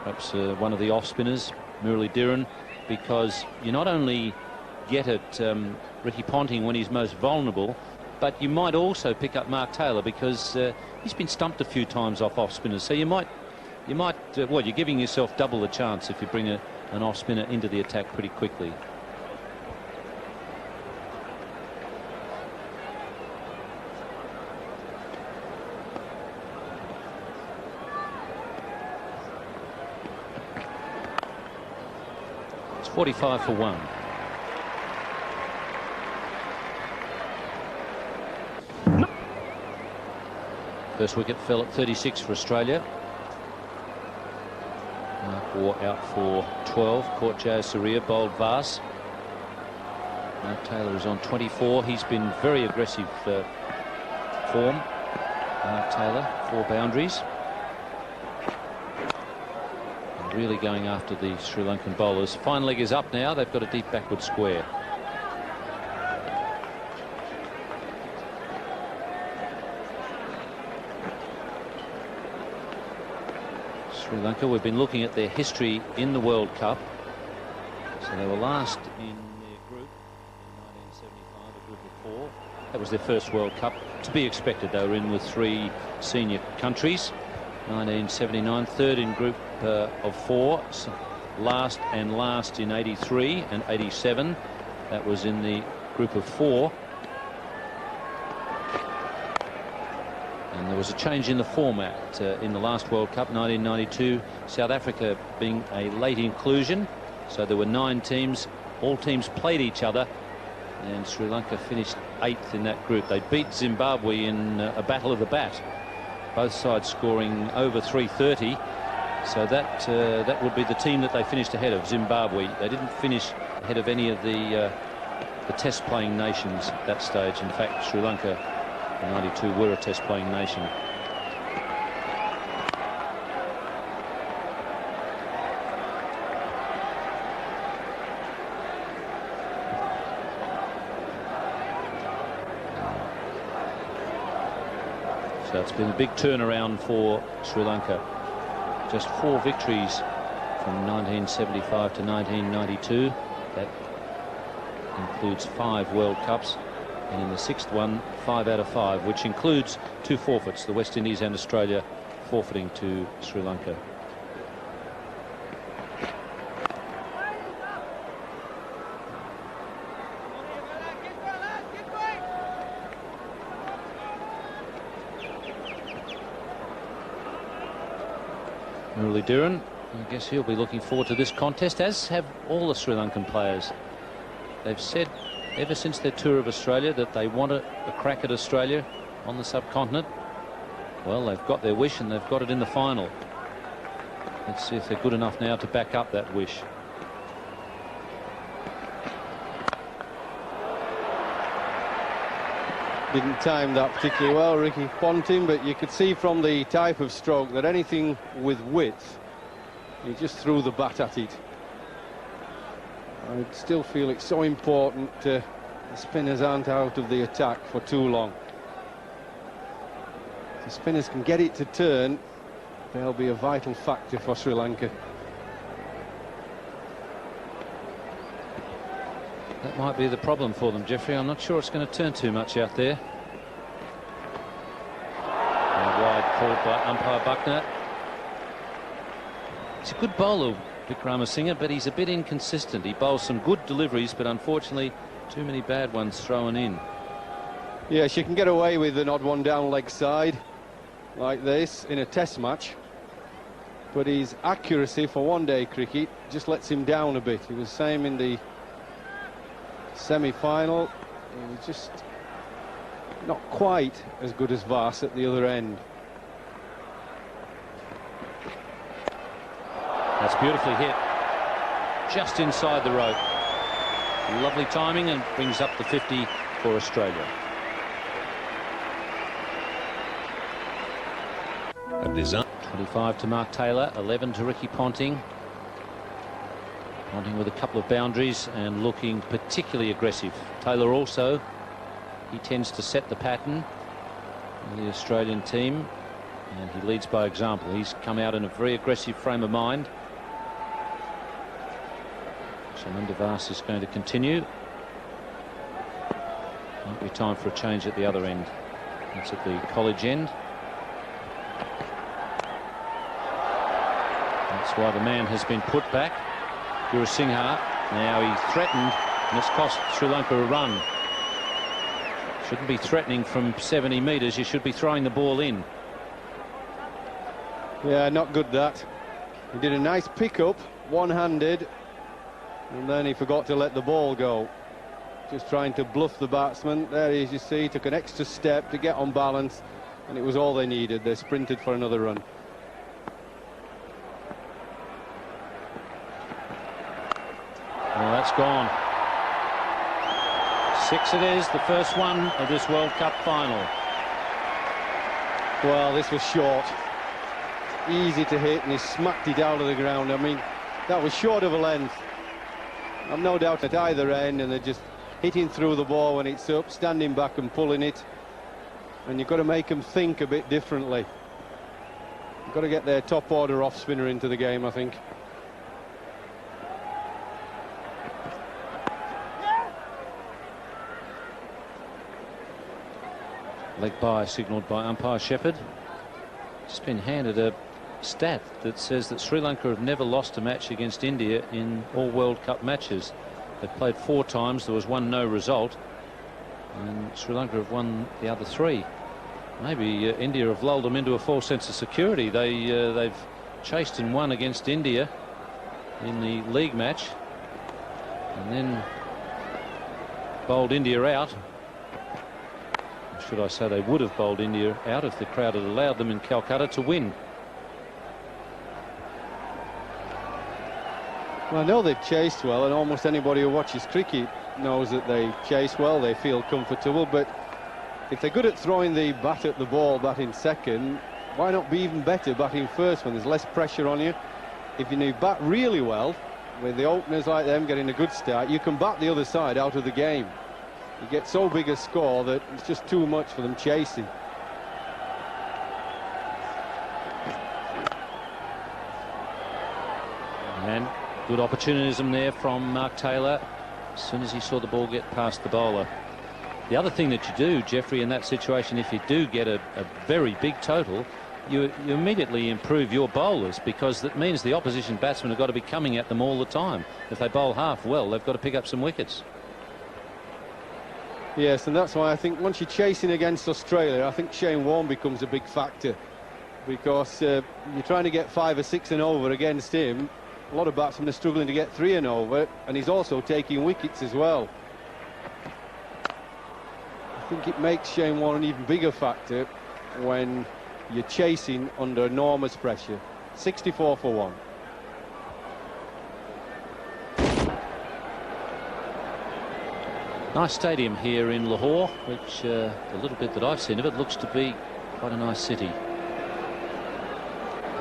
Perhaps one of the off spinners, Murali because you not only get at Ricky Ponting when he's most vulnerable, but you might also pick up Mark Taylor because he's been stumped a few times off spinners. So you might, well, you're giving yourself double the chance if you bring an off spinner into the attack pretty quickly. It's 45 for 1. First wicket fell at 36 for Australia. Mark Waugh out for 12. Caught Jayasuriya, bowled Vars. Mark Taylor is on 24. He's been very aggressive form. Mark Taylor, 4 boundaries. And really going after the Sri Lankan bowlers. Fine leg is up now. They've got a deep backward square. Sri Lanka, we've been looking at their history in the World Cup. So they were last in their group in 1975, a group of 4. That was their first World Cup. To be expected, they were in with 3 senior countries. 1979, third in group of 4. So last in 83 and 87. That was in the group of 4. And there was a change in the format in the last World Cup, 1992, South Africa being a late inclusion. So there were 9 teams. All teams played each other and Sri Lanka finished 8th in that group. They beat Zimbabwe in a battle of the bat, both sides scoring over 330. So that would be the team that they finished ahead of, Zimbabwe. They didn't finish ahead of any of the test playing nations at that stage. In fact, Sri Lanka in '92 were a test playing nation. So it's been a big turnaround for Sri Lanka. Just 4 victories from 1975 to 1992. That includes 5 World Cups, and in the 6th one, 5 out of 5, which includes 2 forfeits, the West Indies and Australia forfeiting to Sri Lanka. Muralidharan, I guess he'll be looking forward to this contest, as have all the Sri Lankan players. They've said ever since their tour of Australia that they want a crack at Australia on the subcontinent. Well, they've got their wish and they've got it in the final. Let's see if they're good enough now to back up that wish. Didn't time that particularly well, Ricky Ponting, but you could see from the type of stroke that anything with width, he just threw the bat at it. I still feel it's so important the spinners aren't out of the attack for too long. If the spinners can get it to turn, they'll be a vital factor for Sri Lanka. That might be the problem for them, Jeffrey. I'm not sure it's going to turn too much out there. And wide called by umpire Buckner. He's a good bowler, Wickramasinghe, but he's a bit inconsistent. He bowls some good deliveries, but unfortunately too many bad ones thrown in. Yes, you can get away with an odd one down leg side like this in a test match, but his accuracy for one-day cricket just lets him down a bit. He was the same in the semi-final. He was just not quite as good as Vass at the other end. That's beautifully hit, just inside the rope. Lovely timing, and brings up the 50 for Australia. A design. 25 to Mark Taylor, 11 to Ricky Ponting. Ponting with a couple of boundaries and looking particularly aggressive. Taylor also, he tends to set the pattern in the Australian team, and he leads by example. He's come out in a very aggressive frame of mind. Shaman Vass is going to continue. Might be time for a change at the other end. That's at the college end. That's why the man has been put back. Gurusingha, now he threatened, and it's cost Sri Lanka a run. Shouldn't be threatening from 70 metres, you should be throwing the ball in. Yeah, not good that. He did a nice pick-up, one-handed, and then he forgot to let the ball go. Just trying to bluff the batsman. There he is, you see, took an extra step to get on balance, and it was all they needed. They sprinted for another run. Well, that's gone. 6 it is, the first one of this World Cup final. Well, this was short. Easy to hit, and he smacked it out of the ground. I mean, that was short of a length. I've no doubt at either end, and they're just hitting through the ball when it's up, standing back and pulling it. And you've got to make them think a bit differently. You've got to get their top order off spinner into the game, I think. Leg bye signalled by umpire Shepherd. Just been handed a stat that says that Sri Lanka have never lost a match against India in all World Cup matches. They've played 4 times, there was 1 no result, and Sri Lanka have won the other 3. Maybe India have lulled them into a false sense of security. They've chased and won against India in the league match, and then bowled India out. Or should I say they would have bowled India out if the crowd had allowed them in Calcutta to win. Well, I know they've chased well, and almost anybody who watches cricket knows that they chase well, they feel comfortable, but if they're good at throwing the bat at the ball, batting second, why not be even better batting first when there's less pressure on you? If you bat really well, with the openers like them getting a good start, you can bat the other side out of the game. You get so big a score that it's just too much for them chasing. And good opportunism there from Mark Taylor as soon as he saw the ball get past the bowler. The other thing that you do, Jeffrey, in that situation, if you do get a very big total, you immediately improve your bowlers, because that means the opposition batsmen have got to be coming at them all the time. If they bowl half well, they've got to pick up some wickets. Yes, and that's why I think once you're chasing against Australia, I think Shane Warne becomes a big factor, because you're trying to get 5 or 6 and over against him. A lot of batsmen are struggling to get 3 and over, and he's also taking wickets as well. I think it makes Shane Warne an even bigger factor when you're chasing under enormous pressure. 64 for 1. Nice stadium here in Lahore, which the little bit that I've seen of it looks to be quite a nice city.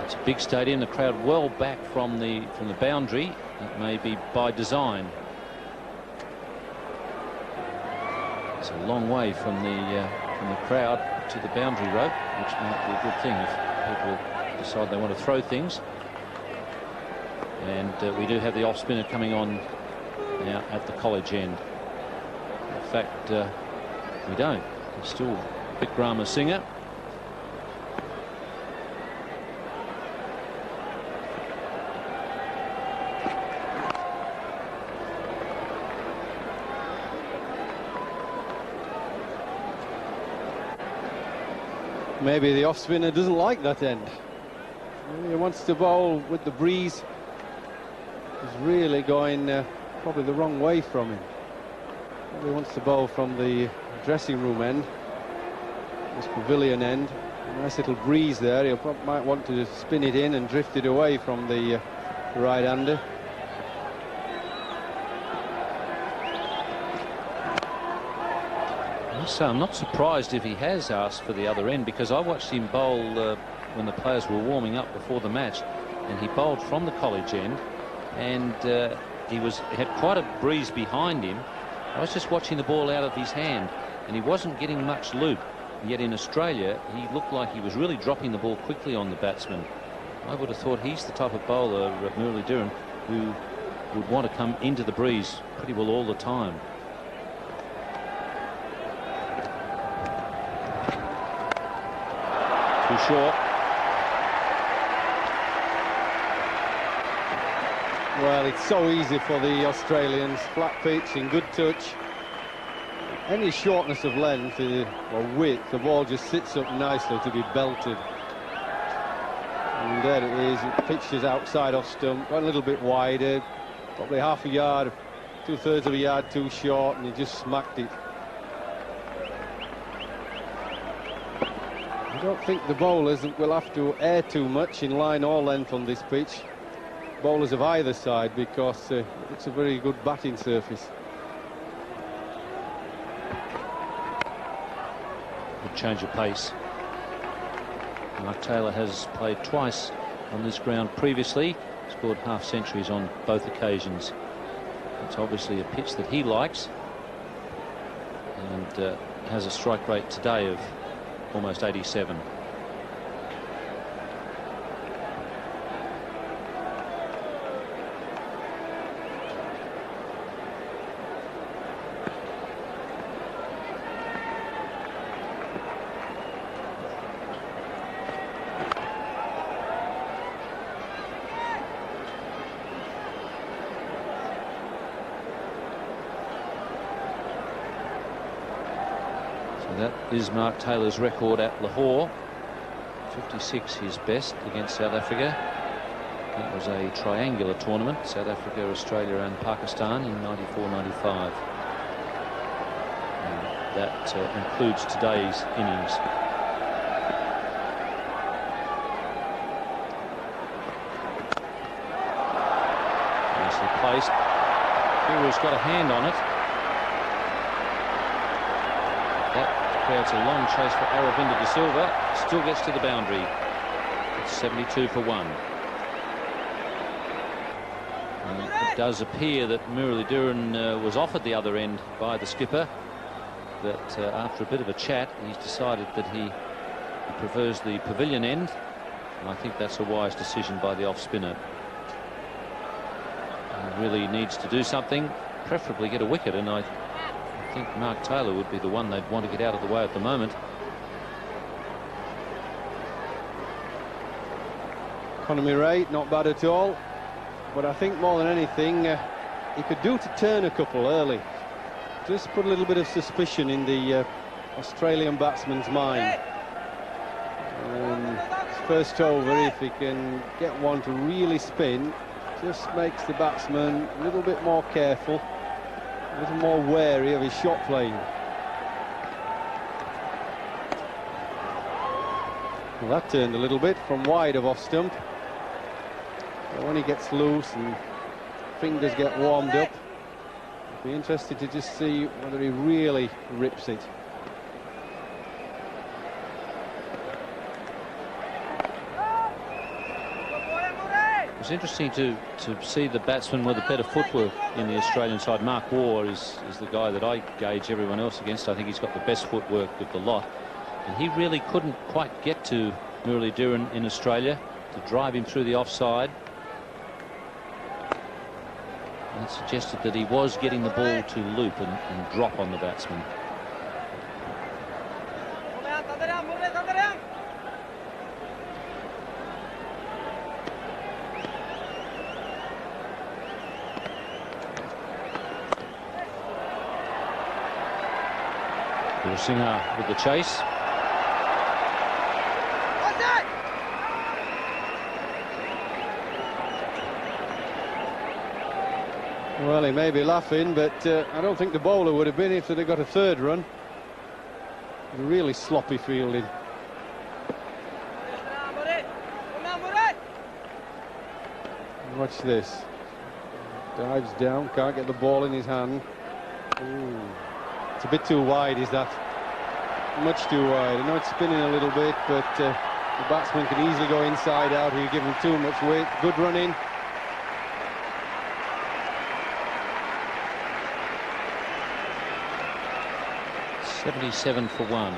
It's a big stadium, the crowd well back from the boundary. That may be by design. It's a long way from the crowd to the boundary rope, which might be a good thing if people decide they want to throw things. And we do have the off spinner coming on now at the college end. In fact, we don't. It's still Vikrama Singh. Maybe the off-spinner doesn't like that end. He wants to bowl with the breeze. He's really going probably the wrong way from him. He wants to bowl from the dressing room end, this pavilion end. A nice little breeze there. He might want to spin it in and drift it away from the right-hander. So I'm not surprised if he has asked for the other end, because I watched him bowl when the players were warming up before the match, and he bowled from the college end, and he had quite a breeze behind him. I was just watching the ball out of his hand, and he wasn't getting much loop. Yet in Australia, he looked like he was really dropping the ball quickly on the batsman. I would have thought he's the type of bowler, Murali Dhuran, who would want to come into the breeze pretty well all the time. Too short. Well, it's so easy for the Australians. Flat pitch in good touch. Any shortness of length or width, the ball just sits up nicely to be belted. And there it is. It pitches outside off stump, got a little bit wider, probably half a yard, 2/3 of a yard too short, and he just smacked it. I don't think the bowlers will have to air too much in line or length on this pitch. Bowlers of either side, because it's a very good batting surface. Good change of pace. Mark Taylor has played twice on this ground previously, scored half centuries on both occasions. It's obviously a pitch that he likes, and has a strike rate today of almost 87. That is Mark Taylor's record at Lahore. 56 his best against South Africa. That was a triangular tournament, South Africa, Australia and Pakistan in 94-95. And that includes today's innings. Nicely placed. Hero's got a hand on it. That creates a long chase for Aravinda de Silva. Still gets to the boundary. It's 72 for 1. And it does appear that Muralidharan was off at the other end by the skipper, but after a bit of a chat he's decided that he prefers the pavilion end, and I think that's a wise decision by the off spinner. He really needs to do something, preferably get a wicket, and I think Mark Taylor would be the one they'd want to get out of the way at the moment. Economy rate, not bad at all. But I think more than anything, he could do to turn a couple early. Just put a little bit of suspicion in the Australian batsman's mind. His first over, if he can get one to really spin, just makes the batsman a little bit more careful, a little more wary of his shot playing. Well, that turned a little bit from wide of off stump. But when he gets loose and fingers get warmed up, I'd be interested to just see whether he really rips it. It was interesting to see the batsman with a better footwork in the Australian side. Mark Waugh is the guy that I gauge everyone else against. I think he's got the best footwork of the lot, and he really couldn't quite get to Muralidharan in Australia to drive him through the offside. That suggested that he was getting the ball to loop and drop on the batsman. Singh with the chase. Well, he may be laughing, but I don't think the bowler would have been if they'd got a third run. Really sloppy fielding. Watch this. Dives down, can't get the ball in his hand. Ooh. It's a bit too wide, is that? Much too wide. I know it's spinning a little bit, but the batsman can easily go inside out. He'll give him too much weight. Good run in. .77 for 1.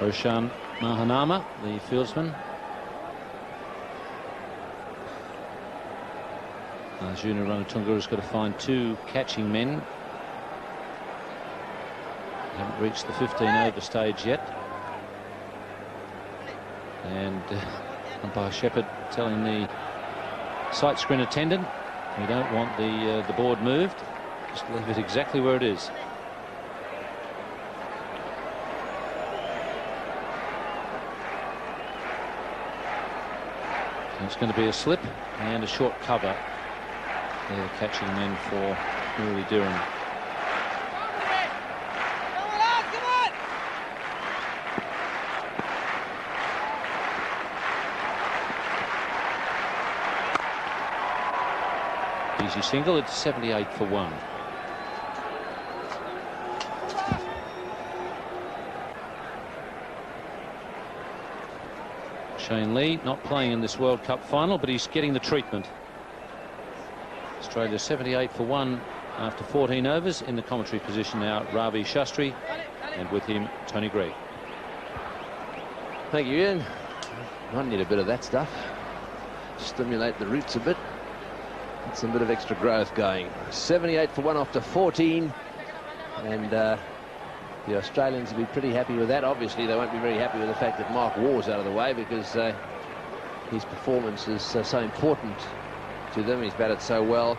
Roshan Mahanama, the fieldsman. Arjuna Ranatunga has got to find 2 catching men. Haven't reached the 15 over stage yet. And umpire Shepherd telling the sight screen attendant, we don't want the board moved, just leave it exactly where it is. It's going to be a slip and a short cover. They're catching men for Muralidharan. Easy single. It's 78 for 1. Shane Lee not playing in this World Cup final, but he's getting the treatment. Australia 78 for 1 after 14 overs. In the commentary position now, Ravi Shastri, and with him, Tony Greig. Thank you, Ian. Might need a bit of that stuff. Stimulate the roots a bit. Get some bit of extra growth going. 78 for 1 after 14. And the Australians will be pretty happy with that. Obviously, they won't be very happy with the fact that Mark Waugh's out of the way, because his performance is so important to them. He's batted so well.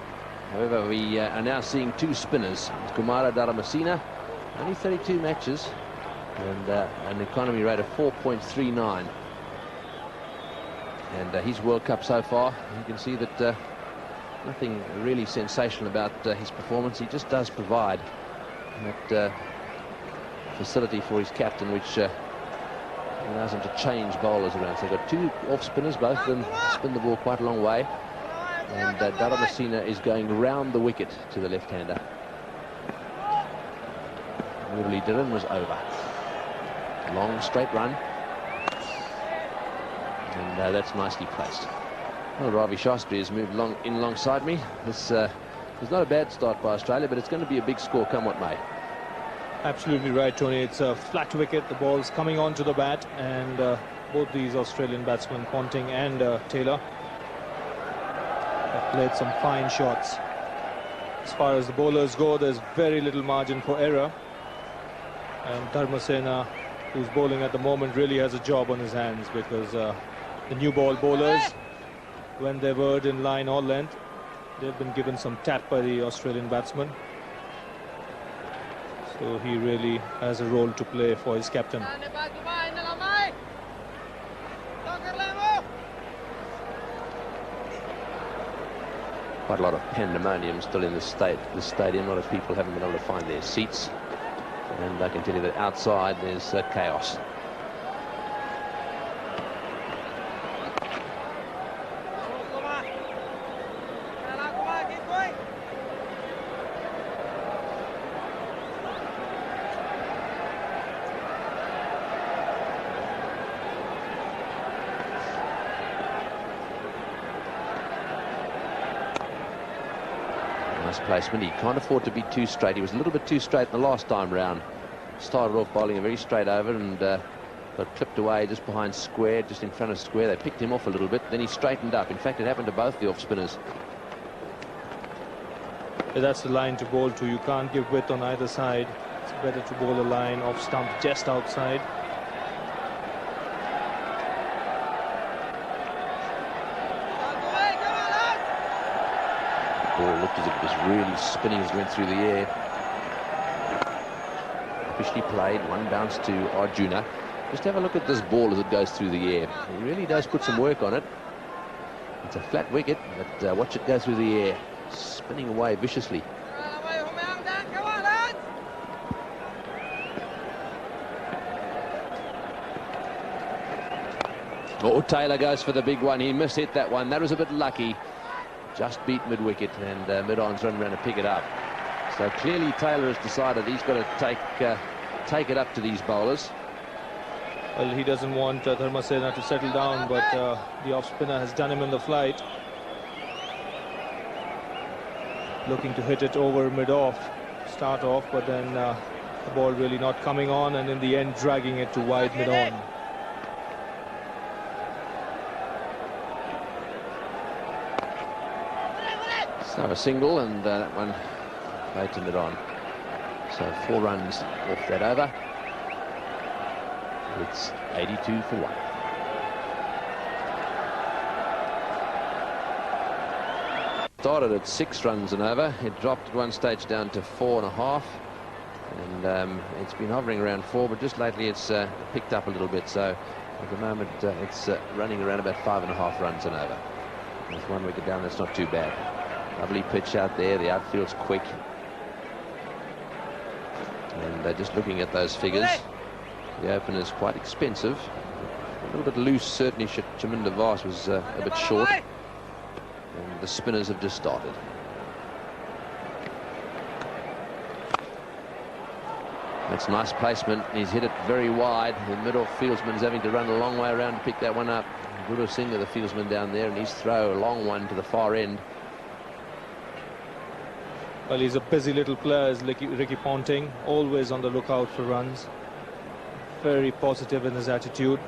However, we are now seeing 2 spinners, Kumara Dharamasena Only 32 matches and an economy rate of 4.39. And his World Cup so far, you can see that nothing really sensational about his performance. He just does provide that facility for his captain, which allows him to change bowlers around. So they've got two off-spinners, both of them spin the ball quite a long way. And Dharmasena is going round the wicket to the left-hander. Murali Dhiran was over. Long straight run. And that's nicely placed. Well, Ravi Shastri has moved in alongside me. This is not a bad start by Australia, but it's going to be a big score come what may. Absolutely right, Tony. It's a flat wicket. The ball's coming onto the bat, and both these Australian batsmen, Ponting and Taylor, have played some fine shots. As far as the bowlers go, there's very little margin for error. And Dharmasena, who's bowling at the moment, really has a job on his hands, because the new ball bowlers, when they're word in line or length, they've been given some tap by the Australian batsman. So he really has a role to play for his captain. Quite a lot of pandemonium still in the stadium. A lot of people haven't been able to find their seats. And I can tell you that outside there's chaos. Placement. He can't afford to be too straight. He was a little bit too straight the last time round. Started off bowling a very straight over and got clipped away just behind square, just in front of square. They picked him off a little bit, then he straightened up. In fact, it happened to both the off-spinners. That's the line to bowl to. You can't give width on either side. It's better to bowl a line off stump just outside. Ball looked as if it was really spinning as it went through the air. Officially played, one bounce to Arjuna. Just have a look at this ball as it goes through the air. He really does put some work on it. It's a flat wicket, but watch it go through the air, spinning away viciously. Oh, Taylor goes for the big one. He mishit that one. That was a bit lucky. Just beat mid-wicket, and mid-on's run around to pick it up. So clearly Taylor has decided he's got to take it up to these bowlers. Well, he doesn't want Dharmasena to settle down, but the off-spinner has done him in the flight. Looking to hit it over mid-off, start off, but then the ball really not coming on, and in the end dragging it to wide mid-on. So a single, and that one faded it on. So 4 runs off that over. It's 82 for 1. Started at 6 runs and over. It dropped at one stage down to 4.5, and it's been hovering around 4, but just lately it's picked up a little bit. So at the moment it's running around about 5.5 runs and over. There's 1 wicket down. That's not too bad. Lovely pitch out there. The outfield's quick. And just looking at those figures, the opener's quite expensive. A little bit loose, certainly. Chaminda Vaas was a bit short. And the spinners have just started. That's nice placement. He's hit it very wide. The middle fieldsman's having to run a long way around to pick that one up. Guru Singh, the fieldsman down there, and he's throw a long one to the far end. Well, he's a busy little player, is Ricky Ponting, always on the lookout for runs. Very positive in his attitude.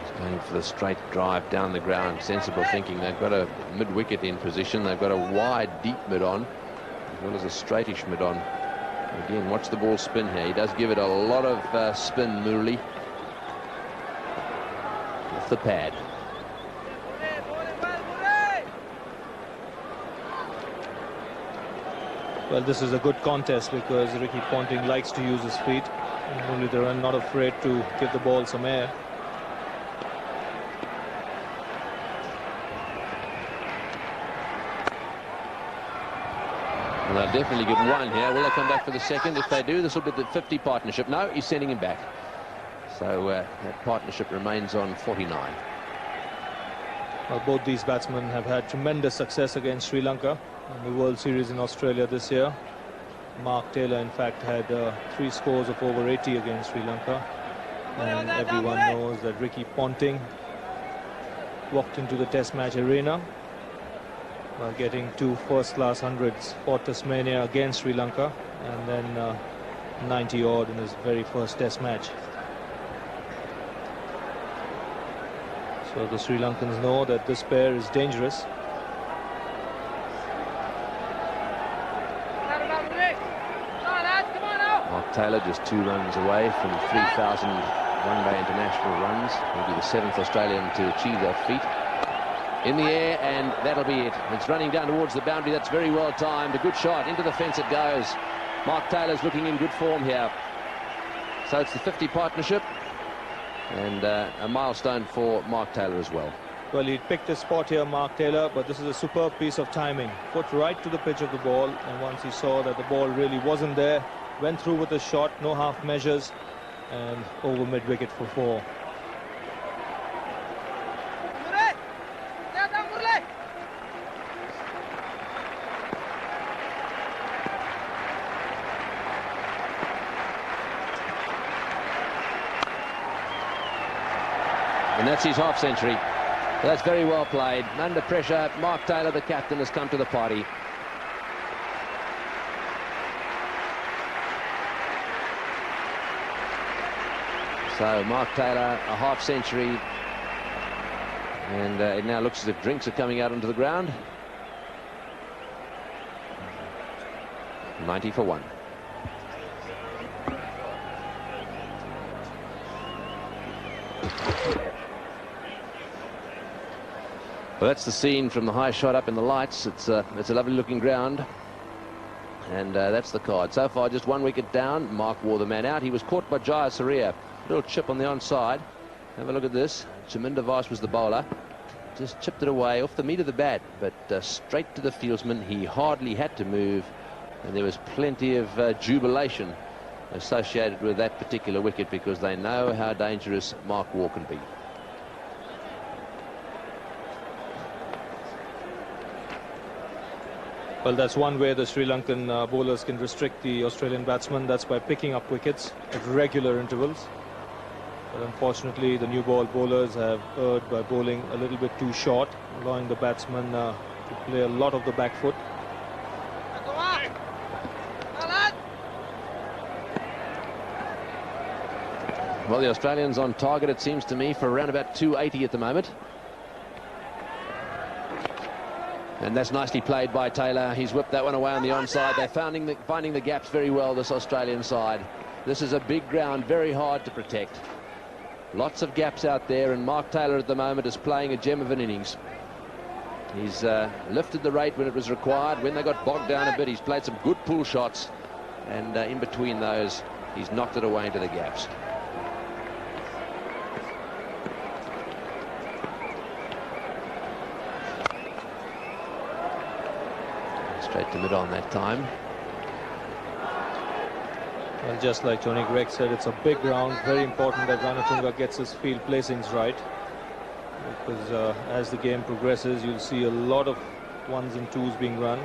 He's going for the straight drive down the ground. Sensible thinking. They've got a mid-wicket in position. They've got a wide, deep mid-on, as well as a straightish mid-on. Again, watch the ball spin here. He does give it a lot of spin, Murali. The pad. Well, this is a good contest because Ricky Ponting likes to use his feet. Only they're not afraid to give the ball some air. Well, they'll definitely get one here. Will they come back for the second? If they do, this will be the 50 partnership. No, he's sending him back. So that partnership remains on 49. Well, both these batsmen have had tremendous success against Sri Lanka in the World Series in Australia this year. Mark Taylor, in fact, had 3 scores of over 80 against Sri Lanka. And everyone knows that Ricky Ponting walked into the Test match arena by getting 2 first-class hundreds for Tasmania against Sri Lanka, and then 90-odd in his very first Test match. So the Sri Lankans know that this pair is dangerous. Mark Taylor just 2 runs away from 3,000 one-day international runs. He'll be the 7th Australian to achieve that feat. In the air, and that'll be it. It's running down towards the boundary. That's very well timed. A good shot. Into the fence it goes. Mark Taylor's looking in good form here. So it's the 50 partnership, and a milestone for Mark Taylor as well. Well, he picked his spot here, Mark Taylor, but this is a superb piece of timing. Put right to the pitch of the ball, and once he saw that the ball really wasn't there, went through with a shot, no half measures, and over mid-wicket for 4. And that's his half century. So that's very well played. Under pressure, Mark Taylor, the captain, has come to the party. So Mark Taylor, a half century, and it now looks as if drinks are coming out onto the ground. 90 for 1. Well, that's the scene from the high shot up in the lights. It's a lovely looking ground, and that's the card. So far, just 1 wicket down. Mark wore the man out. He was caught by Jaya Surya. Little chip on the onside. Have a look at this. Chaminda Vice was the bowler. Just chipped it away off the meat of the bat, but straight to the fieldsman. He hardly had to move, and there was plenty of jubilation associated with that particular wicket because they know how dangerous Mark Waugh can be. Well, that's one way the Sri Lankan bowlers can restrict the Australian batsmen. That's by picking up wickets at regular intervals. But unfortunately, the new ball bowlers have erred by bowling a little bit too short, allowing the batsmen to play a lot of the back foot. Well, the Australians on target, it seems to me, for around about 280 at the moment. And that's nicely played by Taylor. He's whipped that one away on the onside. They're finding the gaps very well, this Australian side. This is a big ground, very hard to protect. Lots of gaps out there, and Mark Taylor at the moment is playing a gem of an innings. He's lifted the rate when it was required. When they got bogged down a bit, he's played some good pull shots, and in between those, he's knocked it away into the gaps. Straight to mid-on that time. Well, just like Tony Gregg said, it's a big ground. Very important that Ranatunga gets his field placings right. Because as the game progresses, you'll see a lot of 1s and 2s being run.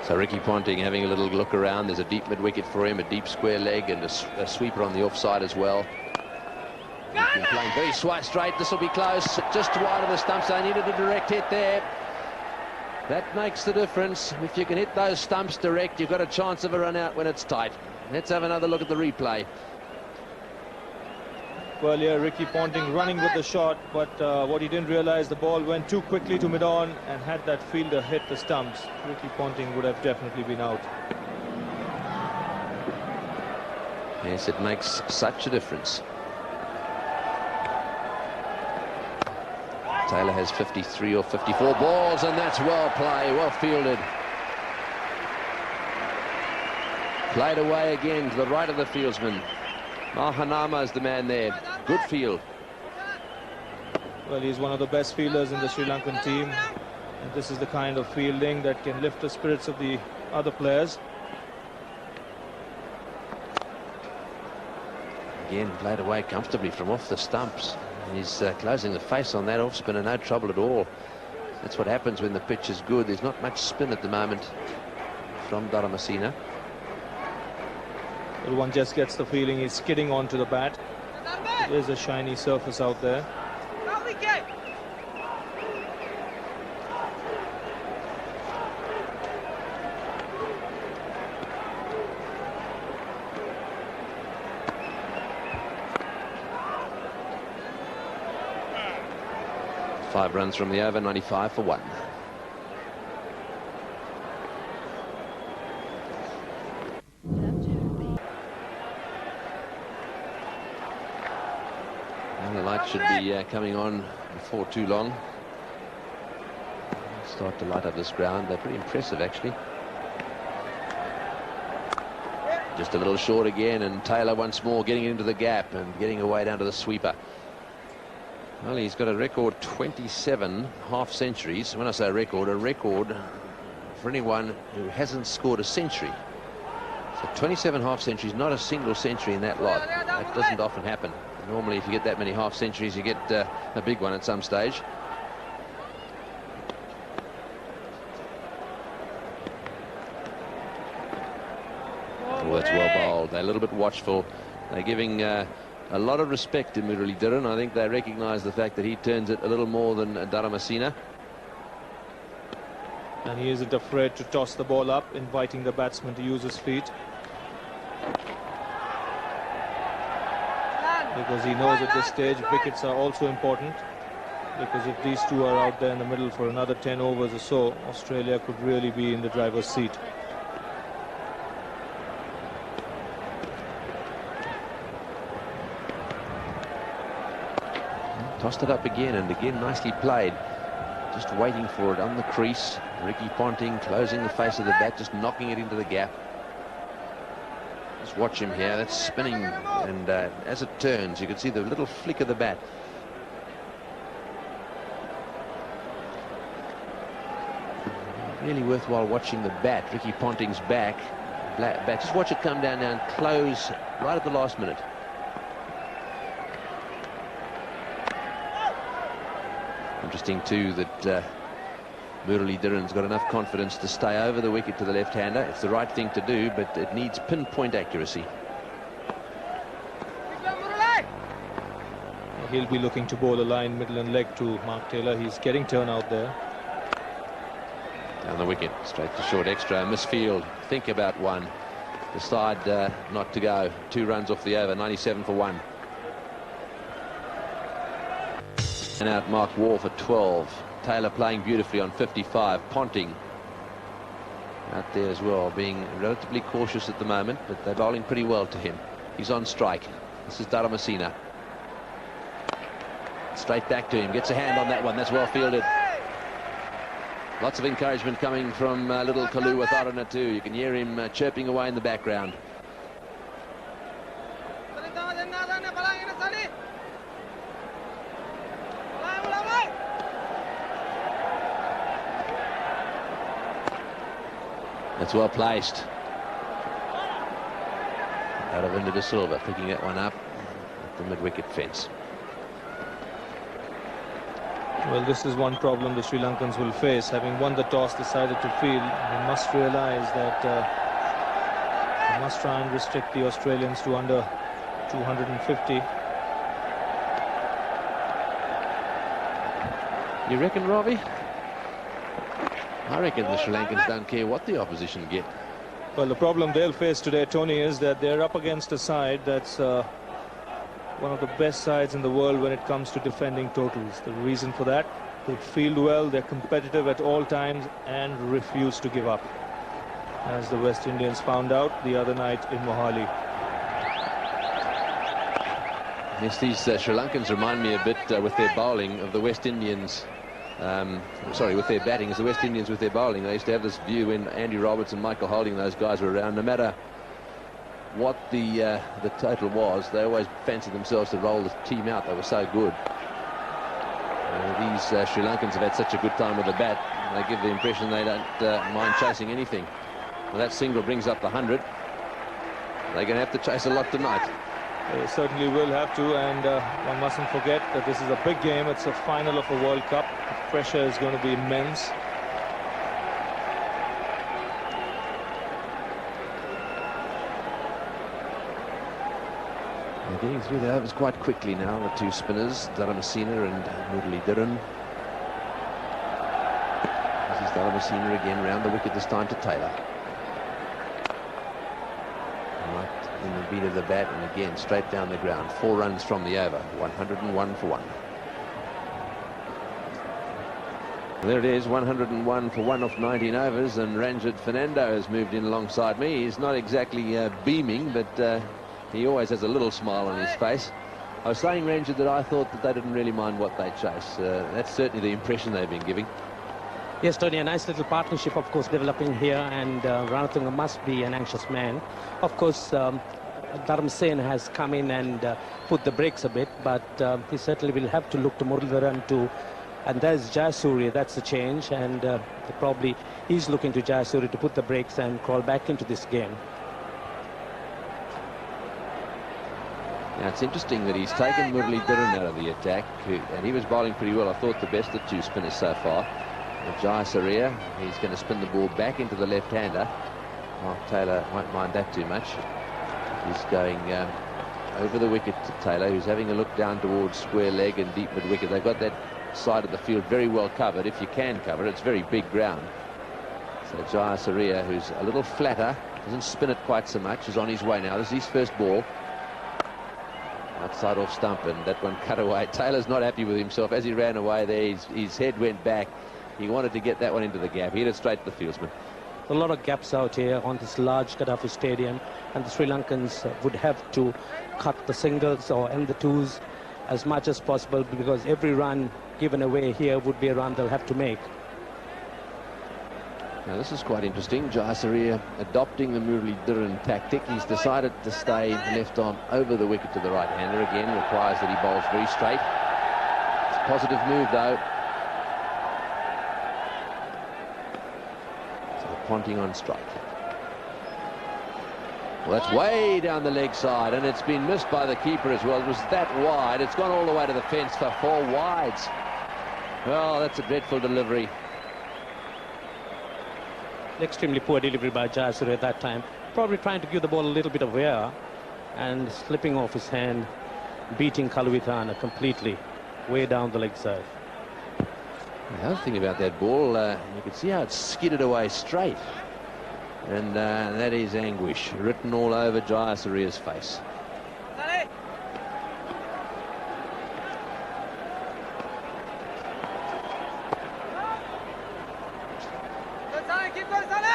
So Ricky Ponting having a little look around. There's a deep mid-wicket for him, a deep square leg, and a sweeper on the offside as well. He's been playing very straight. This will be close, just wide of the stumps. They needed a direct hit there. That makes the difference. If you can hit those stumps direct, you've got a chance of a run out when it's tight. Let's have another look at the replay. Well, yeah, Ricky Ponting running with the shot, but what he didn't realize, the ball went too quickly to mid-on, and had that fielder hit the stumps, Ricky Ponting would have definitely been out. Yes, it makes such a difference. Taylor has 53 or 54 balls, and that's well played, well fielded. Played away again to the right of the fieldsman. Mahanama is the man there. Good field. Well, he's one of the best fielders in the Sri Lankan team. And this is the kind of fielding that can lift the spirits of the other players. Again, played away comfortably from off the stumps. He's closing the face on that off spinner, no trouble at all. That's what happens when the pitch is good. There's not much spin at the moment from Dharamasena. But one just gets the feeling he's skidding onto the bat. There's a shiny surface out there. 5 runs from the over, 95 for 1. And the light should be coming on before too long. Start to light up this ground. They're pretty impressive, actually. Just a little short again, and Taylor once more getting into the gap and getting away down to the sweeper. Well, he's got a record 27 half-centuries. When I say a record for anyone who hasn't scored a century. So 27 half-centuries, not a single century in that lot. That doesn't often happen. Normally, if you get that many half-centuries, you get a big one at some stage. Oh, that's well bowled. They're a little bit watchful. They're giving a lot of respect to Muralidharan. I think they recognise the fact that he turns it a little more than Dharamasena. And he isn't afraid to toss the ball up, inviting the batsman to use his feet. Because he knows at this stage wickets are also important. Because if these two are out there in the middle for another 10 overs or so, Australia could really be in the driver's seat. Tossed it up again, and again nicely played. Just waiting for it on the crease. Ricky Ponting closing the face of the bat, just knocking it into the gap. Just watch him here. That's spinning, and as it turns, you can see the little flick of the bat. Really worthwhile watching the bat. Ricky Ponting's back. Just watch it come down now and close right at the last minute. Interesting too that Muralidharan's got enough confidence to stay over the wicket to the left-hander. It's the right thing to do, but it needs pinpoint accuracy. He'll be looking to bowl a line, middle and leg to Mark Taylor. He's getting turn out there. Down the wicket, straight to short extra, misfield. Think about one. Decide not to go. 2 runs off the over, 97 for 1. And out Mark Waugh for 12. Taylor playing beautifully on 55. Ponting out there as well, being relatively cautious at the moment, but they're bowling pretty well to him. He's on strike. This is Dharamasena. Straight back to him. Gets a hand on that one. That's well fielded. Lots of encouragement coming from little Kalu Watharana too. You can hear him chirping away in the background. That's well placed. Out of India Silva, picking that one up at the mid-wicket fence. Well, this is one problem the Sri Lankans will face. Having won the toss, decided to field, they must realise that they must try and restrict the Australians to under 250. You reckon, Robbie? I reckon the Sri Lankans don't care what the opposition get. Well, the problem they'll face today, Tony, is that they're up against a side that's one of the best sides in the world when it comes to defending totals. The reason for that, they field well, they're competitive at all times and refuse to give up, as the West Indians found out the other night in Mohali. Yes, these Sri Lankans remind me a bit with their bowling of the West Indians. Sorry, with their batting as the West Indians with their bowling. They used to have this view when Andy Roberts and Michael Holding, those guys, were around. No matter what the total was, they always fancied themselves to roll the team out. They were so good. These Sri Lankans have had such a good time with the bat. They give the impression they don't mind chasing anything. Well, that single brings up the 100. They're going to have to chase a lot tonight. They certainly will have to, and one mustn't forget that this is a big game. It's a final of a World Cup. The pressure is going to be immense. They're getting through the overs quite quickly now, the two spinners, Dharamasena and Muralidharan. This is Dharamasena again, round the wicket this time to Taylor. Right in the beat of the bat, and again straight down the ground. 4 runs from the over, 101 for 1. There it is, 101 for 1 off 19 overs, and Ranjit Fernando has moved in alongside me. He's not exactly beaming, but he always has a little smile on his face. I was saying, Ranjit, that I thought that they didn't really mind what they chase. That's certainly the impression they've been giving. Yes, Tony, a nice little partnership, of course, developing here, and Ranattunga must be an anxious man. Of course, Dharamsena has come in and put the brakes a bit, but he certainly will have to look to Muralidharan too. And there's Jayasuriya, that's the change, and probably he's looking to Jayasuriya to put the brakes and crawl back into this game. Now, it's interesting that he's taken Muralidharan out of the attack, and he was bowling pretty well. I thought the best of two spinners so far. Jayasuriya, he's going to spin the ball back into the left-hander. Oh, Taylor won't mind that too much. He's going over the wicket to Taylor, who's having a look down towards square leg and deep mid-wicket. They've got that side of the field very well covered, if you can cover it. It's very big ground. So Jayasuriya, who's a little flatter, doesn't spin it quite so much, is on his way now. This is his first ball. Outside off stump, and that one cut away. Taylor's not happy with himself. As he ran away there, his head went back. He wanted to get that one into the gap. He hit it straight to the fieldsman. A lot of gaps out here on this large Gaddafi stadium, and the Sri Lankans would have to cut the singles or end the twos as much as possible, because every run given away here would be a run they'll have to make. Now this is quite interesting. Jayasuriya adopting the Muralidharan tactic. He's decided to stay left arm over the wicket to the right hander. Again, requires that he bowls very straight. It's a positive move though. So Ponting on strike. Well, that's way down the leg side, and it's been missed by the keeper as well. It was that wide. It's gone all the way to the fence for 4 wides. Well, that's a dreadful delivery. Extremely poor delivery by Jayasuriya at that time. Probably trying to give the ball a little bit of air and slipping off his hand, beating Kaluwithana completely way down the leg side. The other thing about that ball, you can see how it's skidded away straight. And that is anguish written all over Jayasuriya's face.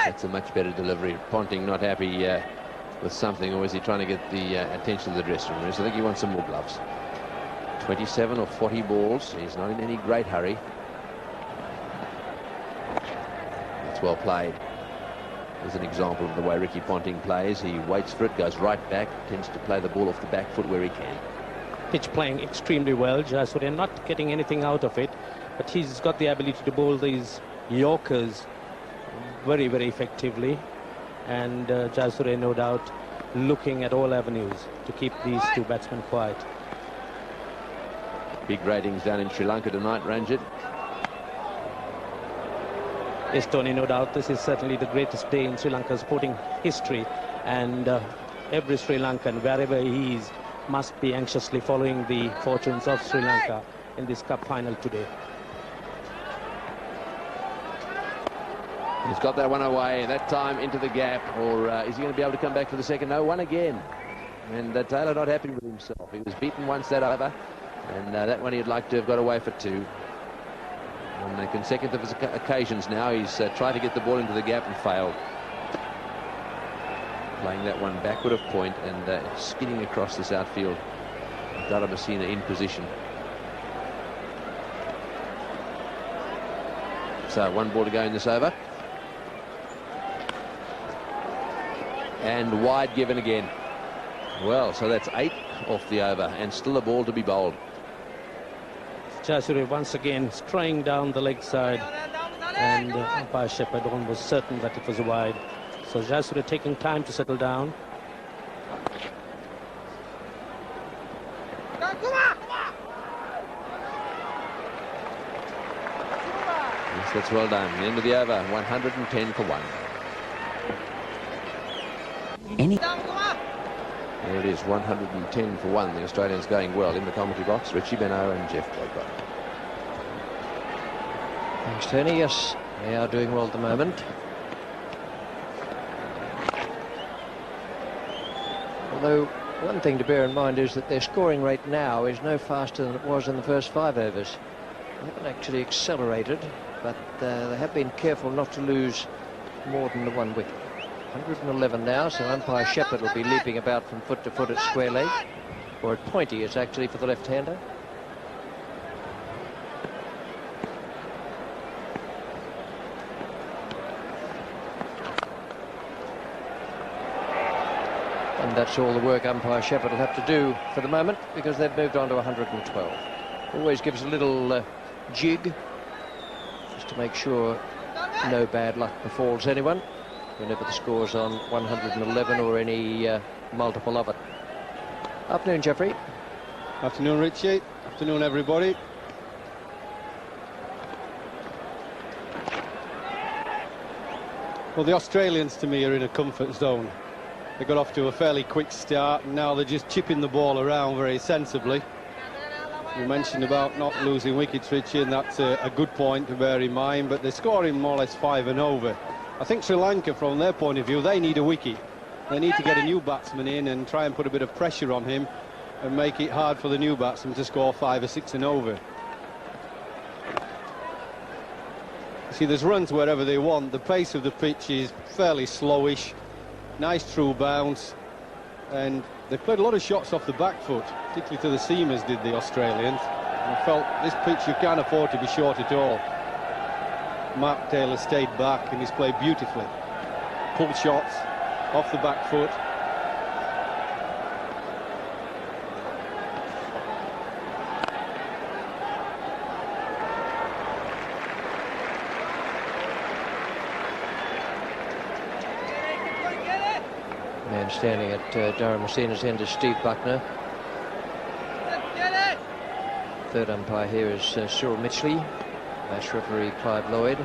That's a much better delivery. Ponting not happy with something, or is he trying to get the attention of the dressing room? So I think he wants some more gloves. 27 or 40 balls. He's not in any great hurry. That's well played. There's an example of the way Ricky Ponting plays. He waits for it, goes right back, tends to play the ball off the back foot where he can. Pitch playing extremely well. Jayasuriya not getting anything out of it, but he's got the ability to bowl these Yorkers very, very effectively, and Jayasuriya, no doubt, looking at all avenues to keep these two batsmen quiet. Big ratings down in Sri Lanka tonight, Ranjit. Yes, Tony, no doubt. This is certainly the greatest day in Sri Lanka's sporting history, and every Sri Lankan, wherever he is, must be anxiously following the fortunes of Sri Lanka in this cup final today. He's got that one away, that time into the gap, or is he going to be able to come back for the second? No, one again. And Taylor not happy with himself. He was beaten once that over, and that one he'd like to have got away for 2. On consecutive occasions now, he's tried to get the ball into the gap and failed. Playing that one backward of point and skidding across this outfield Dharmasena in position. So 1 ball to go in this over. And wide given again. Well, so that's 8 off the over and still a ball to be bowled. Jayasuriya once again straying down the leg side, and umpire Shepherd was certain that it was a wide. So Jayasuriya taking time to settle down. Yes, that's well done. The end of the over, 110 for 1. There it is, 110 for 1. The Australians going well in the commentary box. Richie Benaud and Jeff Boycott. Thanks, Tony. Yes, they are doing well at the moment. Although one thing to bear in mind is that their scoring rate now is no faster than it was in the first 5 overs. They haven't actually accelerated, but they have been careful not to lose more than the 1 wicket. 111 now, so umpire Shepherd will be leaping about from foot to foot at square leg, or at pointy, it's actually for the left-hander. And that's all the work umpire Shepherd will have to do for the moment, because they've moved on to 112. Always gives a little jig, just to make sure no bad luck befalls anyone whenever the score's on 111 or any multiple of it. Afternoon, Jeffrey. Afternoon, Richie. Afternoon, everybody. Well, the Australians, to me, are in a comfort zone. They got off to a fairly quick start, and now they're just chipping the ball around very sensibly. You mentioned about not losing wickets, Richie, and that's a good point to bear in mind, but they're scoring more or less 5 and over. I think Sri Lanka, from their point of view, they need a wicket. They need to get a new batsman in and try and put a bit of pressure on him and make it hard for the new batsman to score 5 or 6 and over. See, there's runs wherever they want. The pace of the pitch is fairly slowish. Nice true bounce. And they played a lot of shots off the back foot, particularly to the seamers, did the Australians. And I felt this pitch you can't afford to be short at all. Mark Taylor stayed back and he's played beautifully. Pulled shots off the back foot. Man standing at Dharmasena's end is Steve Buckner. Third umpire here is Cyril Mitchley. Match referee Clive Lloyd.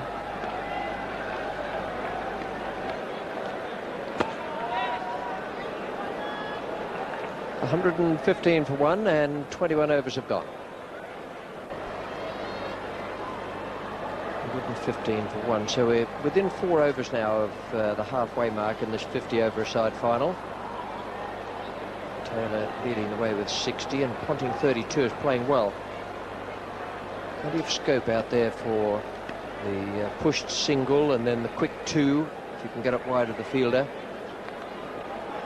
$115 for 1 and 21 overs have gone. 115 for 1, so we're within 4 overs now of the halfway mark in this 50-over-a-side final. Taylor leading the way with 60 and Ponting 32 is playing well. Plenty of scope out there for the pushed single and then the quick 2 if you can get up wide of the fielder.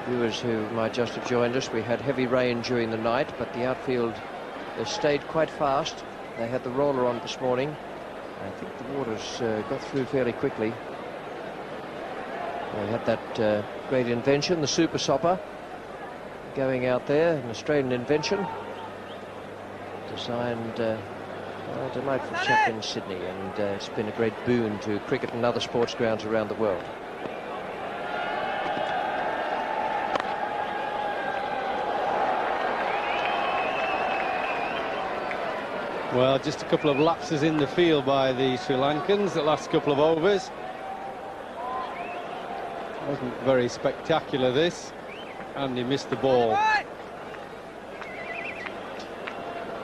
Viewers who might just have joined us, we had heavy rain during the night, but the outfield stayed quite fast. They had the roller on this morning. I think the waters got through fairly quickly. They had that great invention, the Super Sopper, going out there, an Australian invention, designed a delightful chap in Sydney, and it's been a great boon to cricket and other sports grounds around the world. Well, just a couple of lapses in the field by the Sri Lankans the last couple of overs. Wasn't very spectacular, this, and he missed the ball.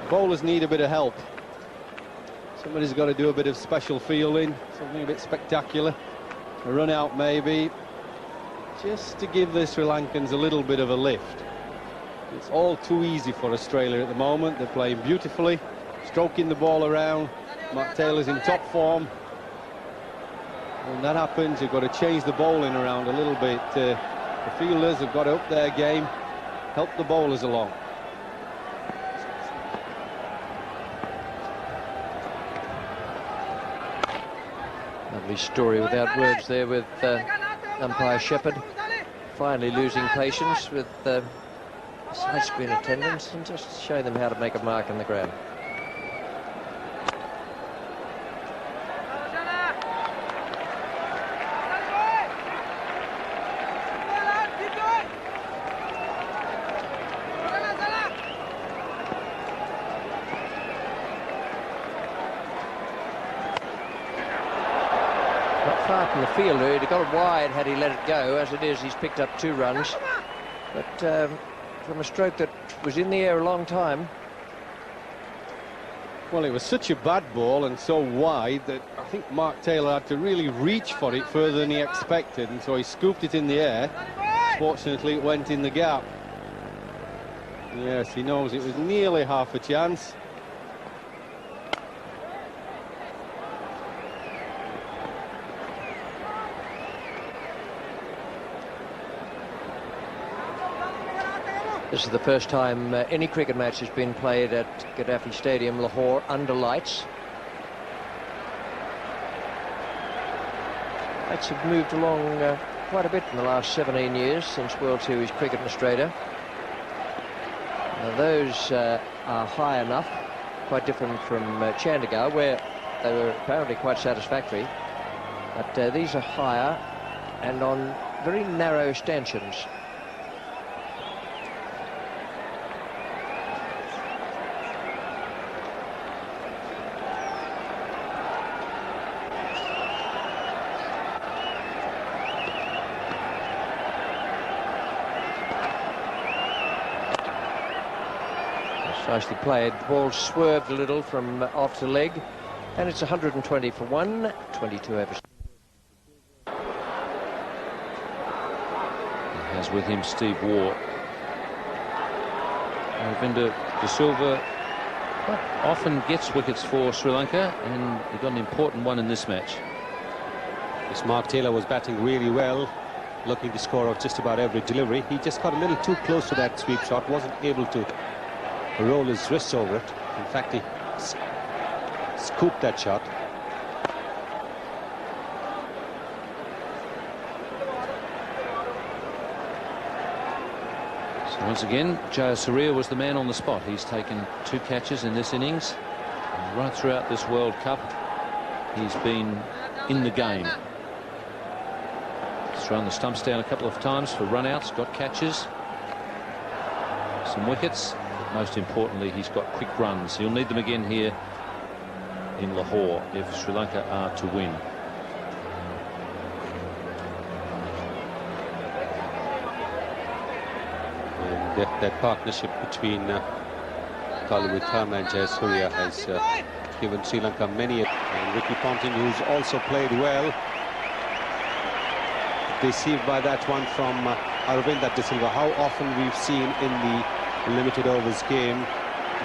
Bowlers need a bit of help. Somebody's got to do a bit of special fielding, something a bit spectacular, a run out maybe, just to give the Sri Lankans a little bit of a lift. It's all too easy for Australia at the moment. They're playing beautifully, stroking the ball around. Mark Taylor's in top form. When that happens, you've got to change the bowling around a little bit. The fielders have got to up their game, help the bowlers along. Lovely story without words there with umpire Shepherd finally losing patience with side screen attendants and just show them how to make a mark in the ground. Far from the fielder, he'd have got it wide had he let it go. As it is, he's picked up 2 runs, but from a stroke that was in the air a long time. Well, it was such a bad ball and so wide that I think Mark Taylor had to really reach for it further than he expected, and so he scooped it in the air. Fortunately, it went in the gap. Yes, he knows it was nearly half a chance. This is the first time any cricket match has been played at Gaddafi Stadium, Lahore, under lights. Lights have moved along quite a bit in the last 17 years since World Series cricket in Australia. Now those are high enough, quite different from Chandigarh, where they were apparently quite satisfactory. But these are higher and on very narrow stanchions. Nicely played. The ball swerved a little from off to leg, and it's 120 for 1, 22 overs. He has with him Steve Waugh. Ravinder De Silva often gets wickets for Sri Lanka, and he got an important one in this match. Yes, Mark Taylor was batting really well, looking to score out just about every delivery. He just got a little too close to that sweep shot, wasn't able to roll his wrists over it. In fact, he scooped that shot. So once again, Jayasuriya was the man on the spot. He's taken 2 catches in this innings. And right throughout this World Cup, he's been in the game. He's thrown the stumps down a couple of times for run-outs, got catches, some wickets. Most importantly, he's got quick runs. He'll need them again here in Lahore if Sri Lanka are to win. And that partnership between Collingwood Tharma and Jayasuriya has given Sri Lanka many. And Ricky Ponting, who's also played well, deceived by that one from Aravinda De Silva. How often we've seen in the limited overs game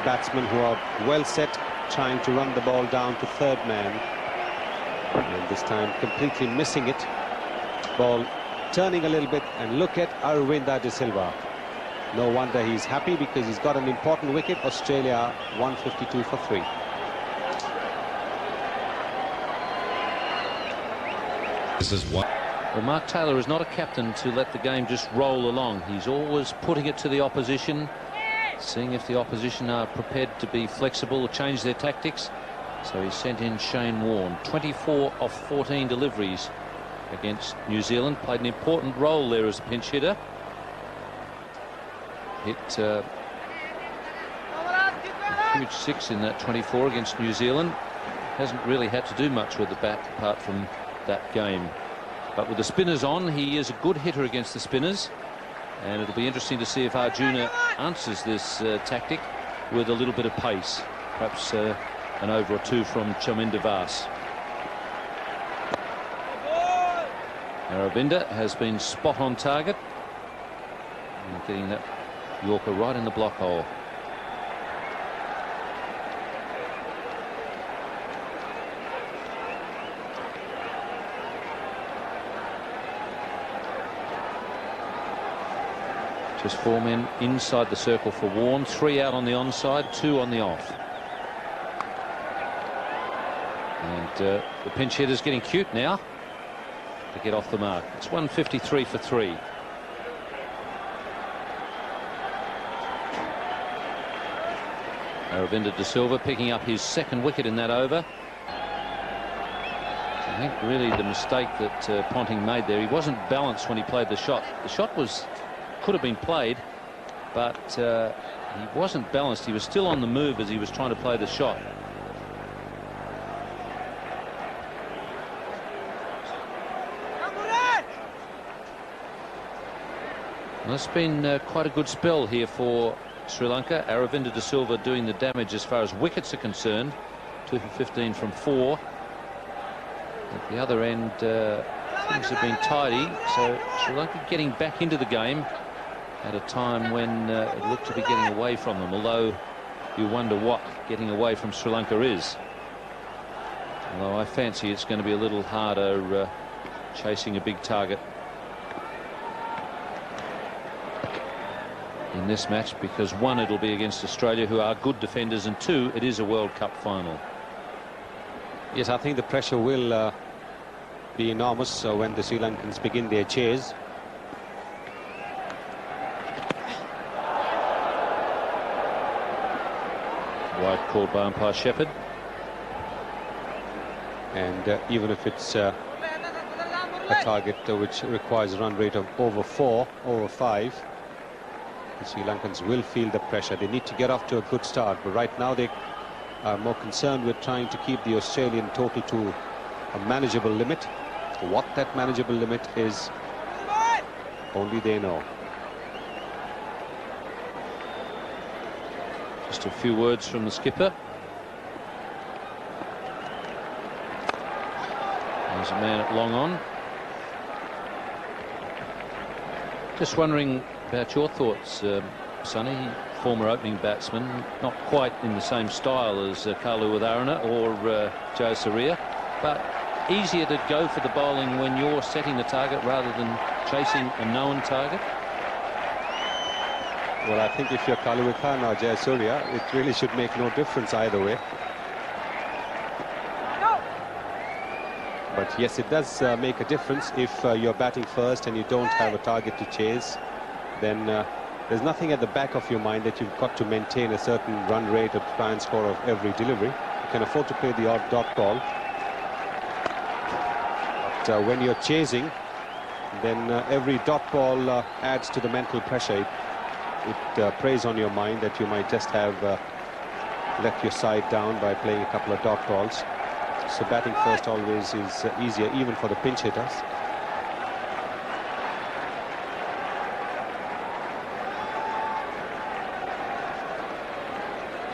batsmen who are well set trying to run the ball down to 3rd man, and this time completely missing it. Ball turning a little bit, and look at Aravinda De Silva. No wonder he's happy, because he's got an important wicket. Australia 152 for 3. This is what. Well, Mark Taylor is not a captain to let the game just roll along. He's always putting it to the opposition, seeing if the opposition are prepared to be flexible or change their tactics. So he sent in Shane Warne. 24 of 14 deliveries against New Zealand. Played an important role there as a pinch hitter. Hit a huge 6 in that 24 against New Zealand. Hasn't really had to do much with the bat apart from that game. But with the spinners on, he is a good hitter against the spinners. And it'll be interesting to see if Arjuna answers this tactic with a little bit of pace. Perhaps an over or 2 from Chaminda Vas. Aravinda has been spot on target. And getting that Yorker right in the block hole. Just 4 men inside the circle for Warne. 3 out on the onside, 2 on the off. And the pinch hitter's getting cute now to get off the mark. It's 153 for 3. Aravinda De Silva picking up his second wicket in that over. I think really the mistake that Ponting made there, he wasn't balanced when he played the shot. The shot could have been played, but he wasn't balanced. He was still on the move as he was trying to play the shot. Well, it's been quite a good spell here for Sri Lanka. Aravinda De Silva doing the damage as far as wickets are concerned. 2 for 15 from 4. At the other end, things have been tidy. So Sri Lanka getting back into the game at a time when it looked to be getting away from them. Although you wonder what getting away from Sri Lanka is. Although I fancy it's going to be a little harder chasing a big target in this match, because 1, it'll be against Australia, who are good defenders, and 2, it is a World Cup final. Yes, I think the pressure will be enormous when the Sri Lankans begin their chase. Wide called by umpire Shepherd. And even if it's a target which requires a run rate of over 4, over 5, the Sri Lankans will feel the pressure. They need to get off to a good start, but right now they are more concerned with trying to keep the Australian total to a manageable limit. What that manageable limit is, only they know. Just a few words from the skipper. There's a man at long on. Just wondering about your thoughts, Sonny, former opening batsman, not quite in the same style as Kaluwitharana or Jayasuriya, but easier to go for the bowling when you're setting the target rather than chasing a known target? Well, I think if you're Kaluwitharana or Jayasuriya, it really should make no difference either way. But yes, it does make a difference if you're batting first and you don't have a target to chase. Then there's nothing at the back of your mind that you've got to maintain a certain run rate or try and score of every delivery. You can afford to play the odd dot ball. But when you're chasing, then every dot ball adds to the mental pressure. It preys on your mind that you might just have left your side down by playing a couple of dot balls. So batting first always is easier, even for the pinch hitters.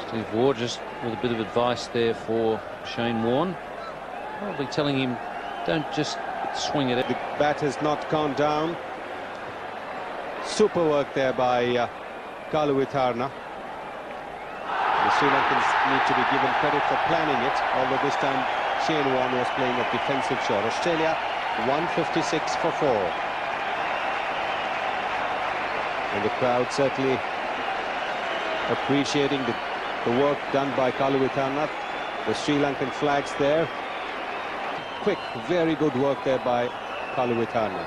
Steve Ward just with a bit of advice there for Shane Warne, probably telling him don't just swing it. The bat has not gone down. Super work there by Kaluwitharana. The Sri Lankans need to be given credit for planning it, although this time Shane Warne was playing a defensive shot. Australia 156 for 4. And the crowd certainly appreciating the work done by Kaluwitharana. The Sri Lankan flags there. Quick, very good work there by Kaluwitharana.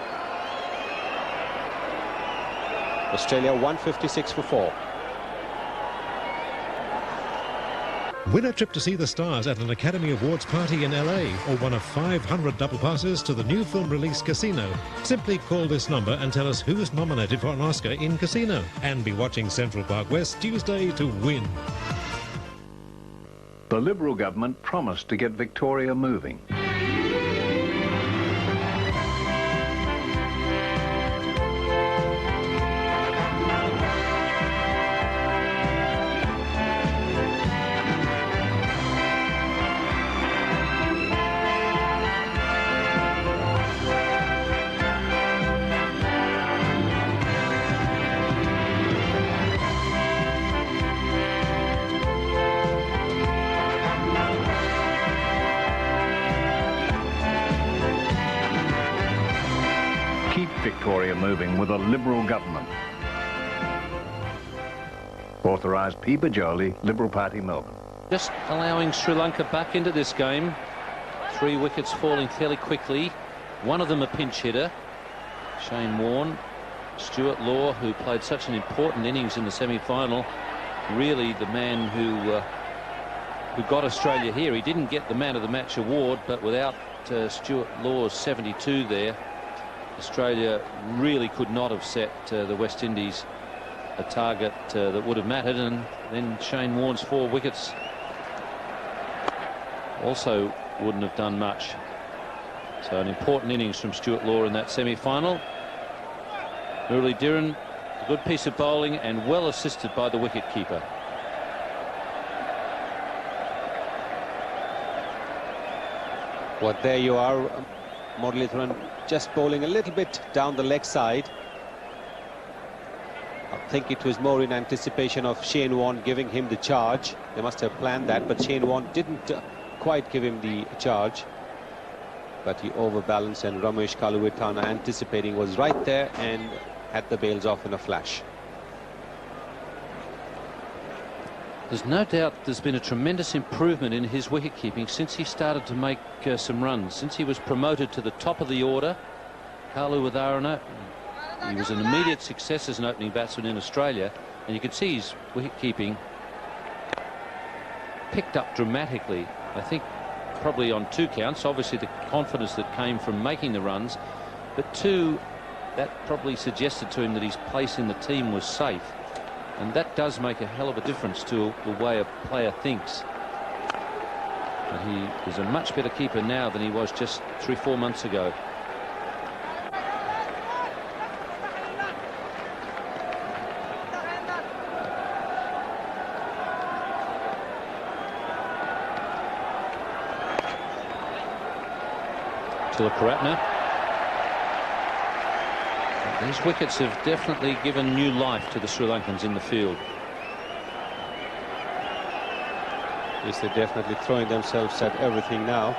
Australia 156 for 4. Win a trip to see the stars at an Academy Awards party in LA, or one of 500 double passes to the new film release Casino. Simply call this number and tell us who's nominated for an Oscar in Casino, and be watching Central Park West Tuesday to win. The Liberal government promised to get Victoria moving. Victoria moving with a Liberal government. Authorised P. Bajoli, Liberal Party, Melbourne. Just allowing Sri Lanka back into this game 3 wickets falling fairly quickly. One of them a pinch hitter, Shane Warne. Stuart Law, who played such an important innings in the semi-final, really the man who got Australia here. He didn't get the man of the match award, but without Stuart Law's 72 there, Australia really could not have set the West Indies a target that would have mattered. And then Shane Warne's 4 wickets also wouldn't have done much. So an important innings from Stuart Law in that semi-final. Murali Dhiran, a good piece of bowling and well assisted by the wicket-keeper. Well, there you are, Murali Dhiran, just bowling a little bit down the leg side. I think it was more in anticipation of Shane Warne giving him the charge. They must have planned that, but Shane Warne didn't quite give him the charge. But he overbalanced, and Ramesh Kaluwitana, anticipating, was right there and had the bails off in a flash. There's no doubt there's been a tremendous improvement in his wicket-keeping since he started to make some runs. Since he was promoted to the top of the order, Kaluwitana, he was an immediate success as an opening batsman in Australia, and you can see his wicket-keeping picked up dramatically. I think probably on 2 counts. Obviously the confidence that came from making the runs, but 2, that probably suggested to him that his place in the team was safe, and that does make a hell of a difference to the way a player thinks. But he is a much better keeper now than he was just 3-4 months ago. Tilakaratne. These wickets have definitely given new life to the Sri Lankans in the field. Yes, they're definitely throwing themselves at everything now.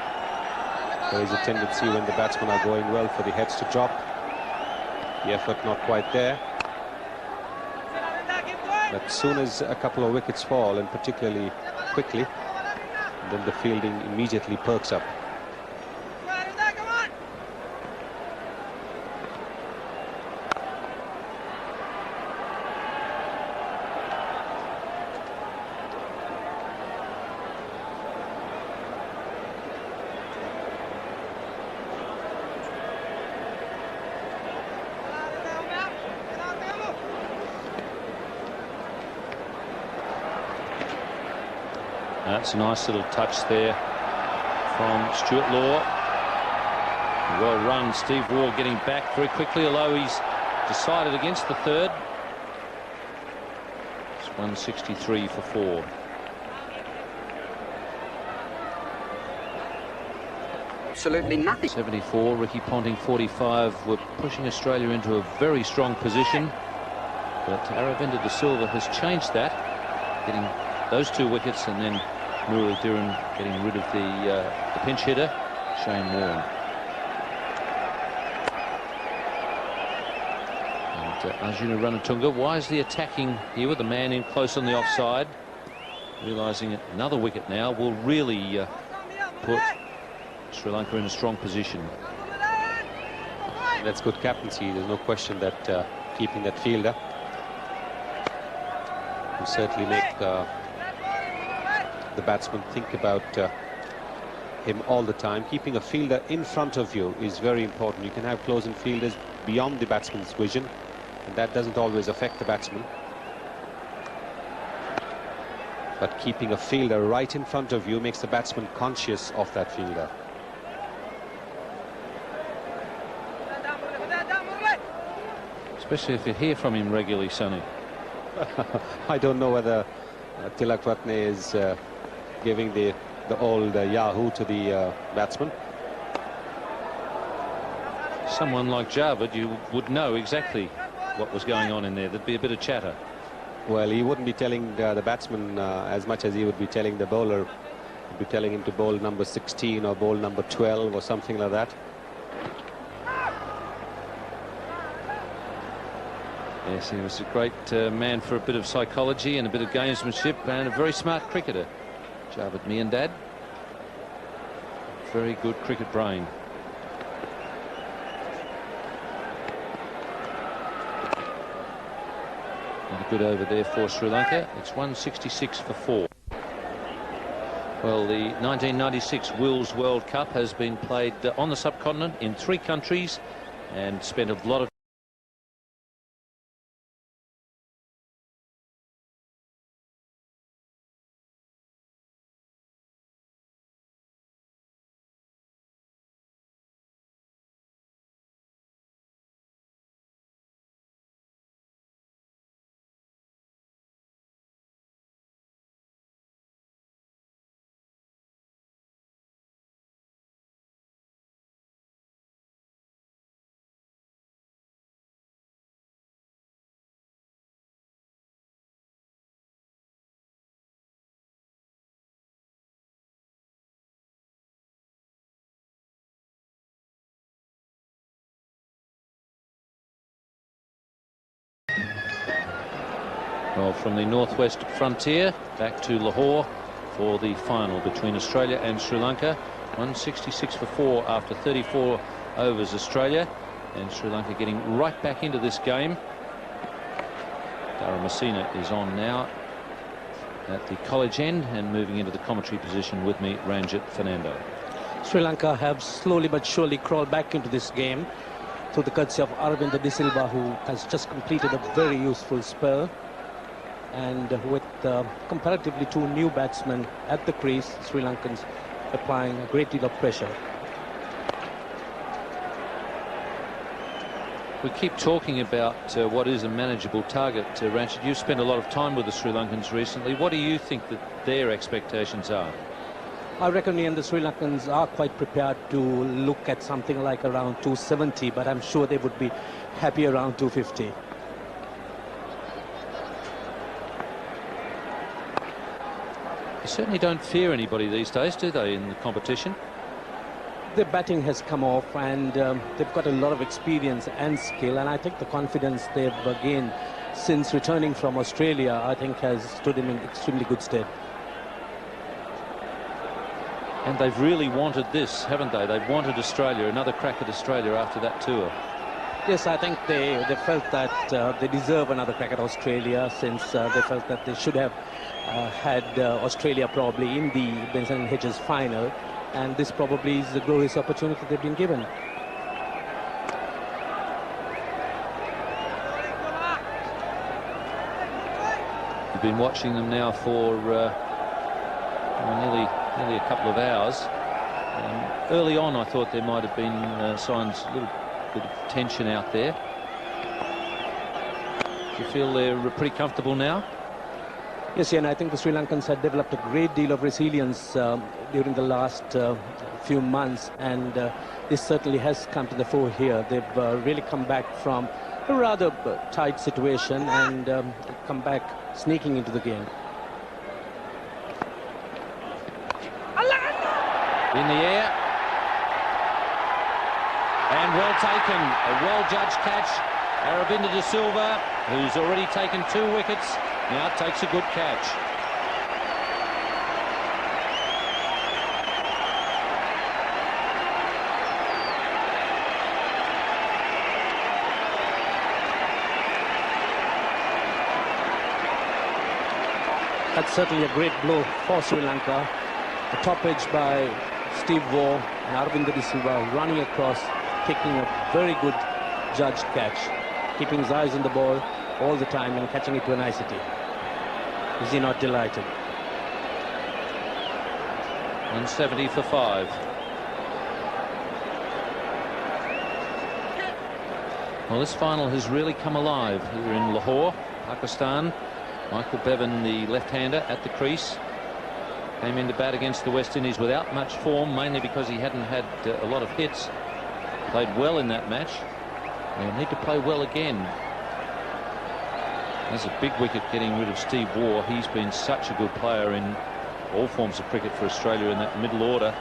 There is a tendency when the batsmen are going well for the heads to drop. The effort not quite there. But as soon as a couple of wickets fall, and particularly quickly, then the fielding immediately perks up. That's a nice little touch there from Stuart Law. Well run, Steve Waugh getting back very quickly, although he's decided against the 3rd. It's 163 for 4. Absolutely nothing. 74, Ricky Ponting 45 were pushing Australia into a very strong position, but Aravinda de Silva has changed that, getting those 2 wickets, and then Murali Dhiran getting rid of the pinch hitter, Shane Warne. And Arjuna Ranatunga wisely attacking here with the man in close on the offside, realising another wicket now will really put Sri Lanka in a strong position. That's good captaincy. There's no question that keeping that fielder will certainly make the batsman think about him all the time. Keeping a fielder in front of you is very important. You can have close-in fielders beyond the batsman's vision, and that doesn't always affect the batsman. But keeping a fielder right in front of you makes the batsman conscious of that fielder. Especially if you hear from him regularly, Sonny. I don't know whether Tilakaratne is giving the old Yahoo to the batsman. Someone like Javed, you would know exactly what was going on in there. There'd be a bit of chatter. Well, he wouldn't be telling the batsman as much as he would be telling the bowler. He'd be telling him to bowl number 16 or bowl number 12 or something like that. Yes, he was a great man for a bit of psychology and a bit of gamesmanship, and a very smart cricketer, Javed Miandad. very good cricket brain. Not a good over there for Sri Lanka. It's 166 for 4. Well, the 1996 Wills World Cup has been played on the subcontinent in 3 countries and spent a lot of well, from the northwest frontier back to Lahore for the final between Australia and Sri Lanka. 166 for 4 after 34 overs Australia, and Sri Lanka getting right back into this game. Dharamasena is on now at the college end and moving into the commentary position with me, Ranjit Fernando. Sri Lanka have slowly but surely crawled back into this game through the courtesy of Aravinda De Silva, who has just completed a very useful spell. And with comparatively 2 new batsmen at the crease, Sri Lankans applying a great deal of pressure. We keep talking about what is a manageable target. Ranjit, you've spent a lot of time with the Sri Lankans recently. What do you think that their expectations are? I reckon the Sri Lankans are quite prepared to look at something like around 270, but I'm sure they would be happy around 250. They certainly don't fear anybody these days, do they, in the competition? Their batting has come off, and they've got a lot of experience and skill, and I think the confidence they've gained since returning from Australia, I think, has stood them in extremely good stead. And they've really wanted this, haven't they? They've wanted Australia, another crack at Australia after that tour. Yes, I think they felt that they deserve another crack at Australia, since they felt that they should have had Australia probably in the Benson and Hedges final, and this probably is the glorious opportunity they've been given. You've been watching them now for nearly a couple of hours. Early on, I thought there might have been signs, a little bit of tension out there. Do you feel they're pretty comfortable now? Yes, and I think the Sri Lankans had developed a great deal of resilience during the last few months, and this certainly has come to the fore here. They've really come back from a rather tight situation and come back sneaking into the game. In the air. And well taken. A well-judged catch. Aravinda De Silva, who's already taken 2 wickets, now takes a good catch. That's certainly a great blow for Sri Lanka. The top edge by Steve Waugh and Aravinda De Silva running across, taking a very good judged catch, keeping his eyes on the ball all the time and catching it to a nicety. Is he not delighted? 170 for 5. Well, this final has really come alive here in Lahore, Pakistan. Michael Bevan, the left-hander, at the crease. Came in to bat against the West Indies without much form, mainly because he hadn't had a lot of hits. Played well in that match. They'll need to play well again. There's a big wicket getting rid of Steve Waugh. He's been such a good player in all forms of cricket for Australia in that middle order.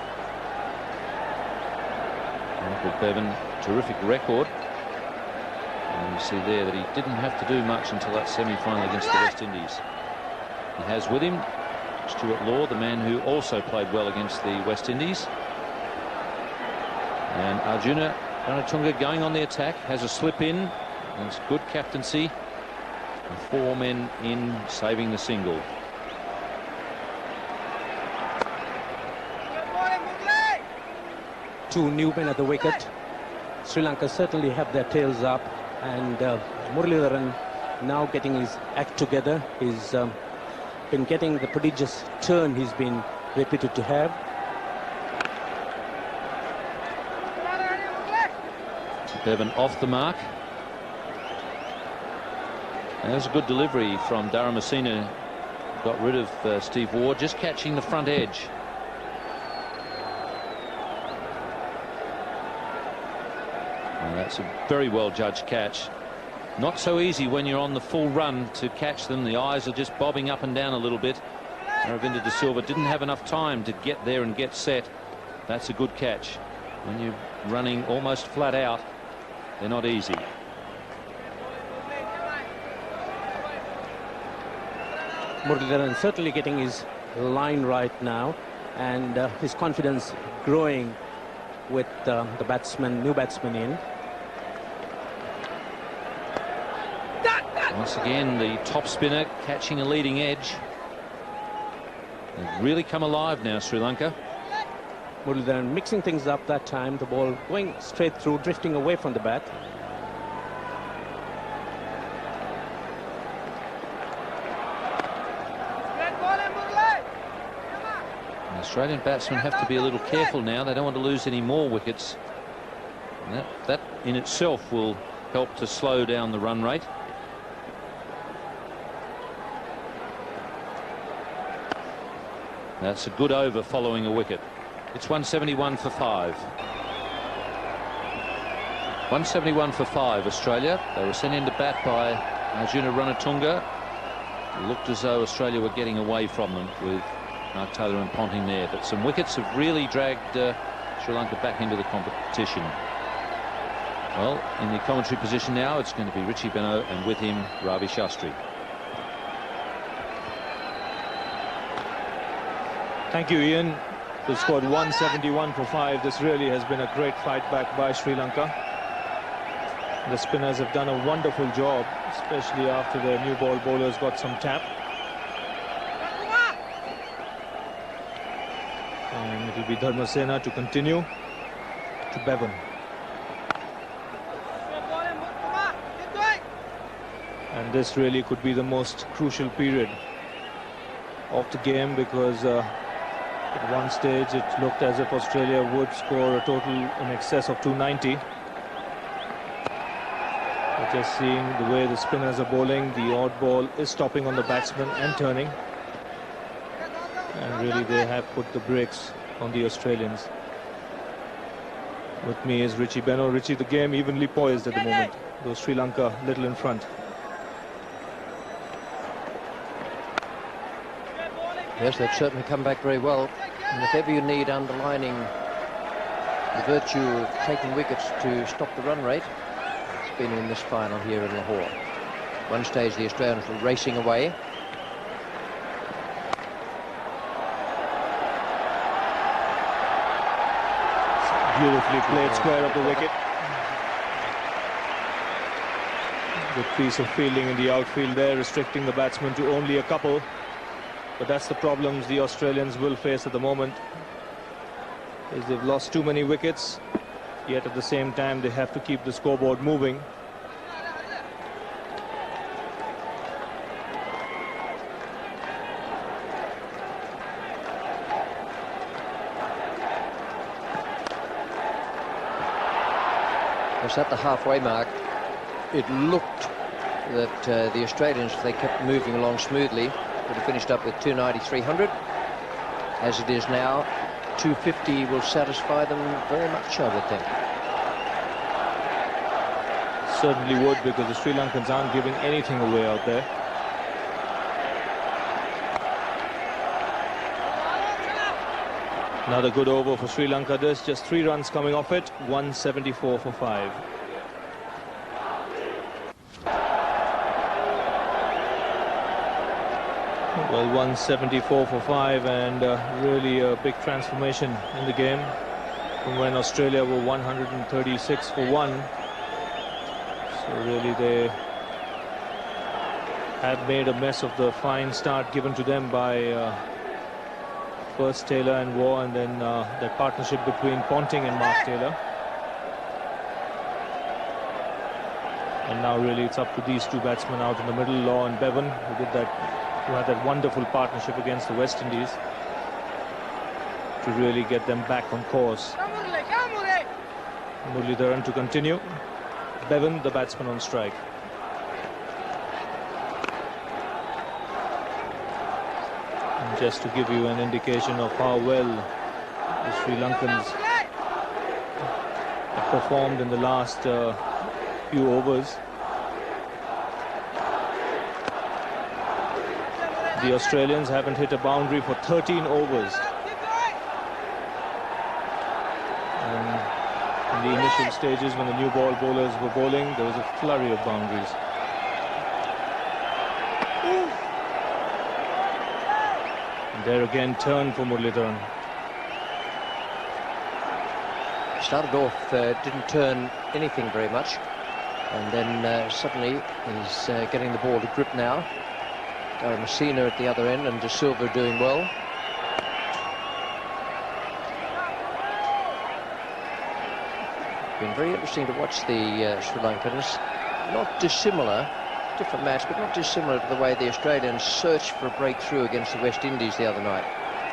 Michael Bevan, terrific record. And you see there that he didn't have to do much until that semi-final against the West Indies. He has with him Stuart Law, the man who also played well against the West Indies. And Arjuna Ranatunga going on the attack, has a slip in, and it's good captaincy. And 4 men in, saving the single. Two new men at the wicket. Sri Lanka certainly have their tails up, and Muralidharan now getting his act together. He's been getting the prodigious turn he's been reputed to have. Bevan off the mark. And there's a good delivery from Dharamasena. Got rid of Steve Ward, just catching the front edge. And that's a very well judged catch. Not so easy when you're on the full run to catch them. The eyes are just bobbing up and down a little bit. Aravinda De Silva didn't have enough time to get there and get set. That's a good catch. When you're running almost flat out, they're not easy. Muralidharan certainly getting his line right now, and his confidence growing with the new batsman in. Once again, the top spinner catching a leading edge. They've really come alive now, Sri Lanka. Muralidharan mixing things up that time. The ball going straight through, drifting away from the bat. The Australian batsmen have to be a little careful now. They don't want to lose any more wickets. And that in itself will help to slow down the run rate. That's a good over following a wicket. It's 171 for 5. 171 for 5, Australia. They were sent into bat by Arjuna Ranatunga. It looked as though Australia were getting away from them with Mark Taylor and Ponting there. But some wickets have really dragged Sri Lanka back into the competition. Well, in the commentary position now, it's going to be Richie Benaud, and with him, Ravi Shastri. Thank you, Ian. They scored 171 for 5. This really has been a great fight back by Sri Lanka. The spinners have done a wonderful job, especially after the new ball bowlers got some tap. And it will be Dharmasena to continue to Bevan. And this really could be the most crucial period of the game, because at one stage it looked as if Australia would score a total in excess of 290. But just seeing the way the spinners are bowling, the odd ball is stopping on the batsman and turning. And really they have put the brakes on the Australians. With me is Richie Benaud. Richie, the game evenly poised at the moment, though Sri Lanka little in front. Yes, they've certainly come back very well. And if ever you need underlining the virtue of taking wickets to stop the run rate, it's been in this final here in Lahore. One stage the Australians were racing away. Beautifully played square of the wicket. Good piece of fielding in the outfield there, restricting the batsman to only a couple. But that's the problems the Australians will face at the moment, is they've lost too many wickets, yet at the same time they have to keep the scoreboard moving. It's at the halfway mark. It looked that the Australians, if they kept moving along smoothly, would have finished up with 290, 300. As it is now, 250 will satisfy them very much, I would think. Certainly would, because the Sri Lankans aren't giving anything away out there. Another good over for Sri Lanka. There's just 3 runs coming off it. 174 for 5. Well, 174 for 5, and really a big transformation in the game. from when Australia were 136 for 1. So really they had made a mess of the fine start given to them by first Taylor and Waugh, and then that partnership between Ponting and Mark Taylor. And now really it's up to these two batsmen out in the middle, Law and Bevan, who had that wonderful partnership against the West Indies, to really get them back on course. Muralidharan to continue. Bevan, the batsman, on strike. And just to give you an indication of how well the Sri Lankans have performed in the last few overs. The Australians haven't hit a boundary for 13 overs. And in the initial stages, when the new ball bowlers were bowling, there was a flurry of boundaries. And there again, turn for Muralidharan. Started off, didn't turn anything very much, and then suddenly he's getting the ball to grip now. Messina at the other end, and De Silva doing well. Been very interesting to watch the Sri Lankans. Not dissimilar, different match, but not dissimilar to the way the Australians searched for a breakthrough against the West Indies the other night.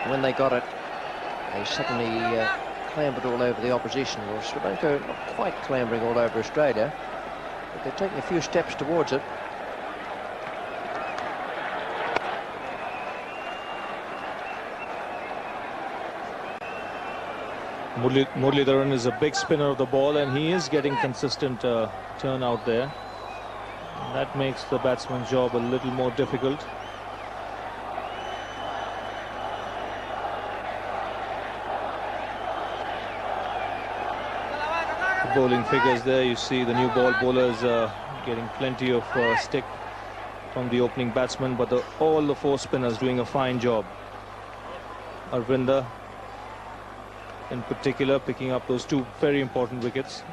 And when they got it, they suddenly clambered all over the opposition. Well, Sri Lanka not quite clambering all over Australia, but they're taking a few steps towards it. Muralidharan is a big spinner of the ball, and he is getting consistent turn out there. And that makes the batsman's job a little more difficult. The bowling figures there, you see the new ball bowlers getting plenty of stick from the opening batsman, but all the four spinners doing a fine job. Arvinder in particular picking up those two very important wickets.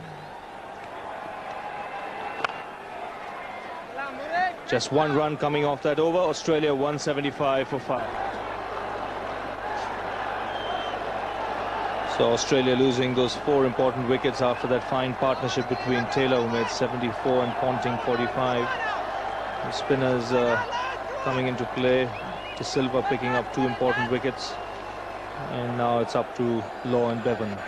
Just one run coming off that over. Australia 175 for 5. So Australia losing those 4 important wickets after that fine partnership between Taylor, who made 74, and Ponting 45. The spinners coming into play. De Silva picking up 2 important wickets. And now it's up to Law and Bevan.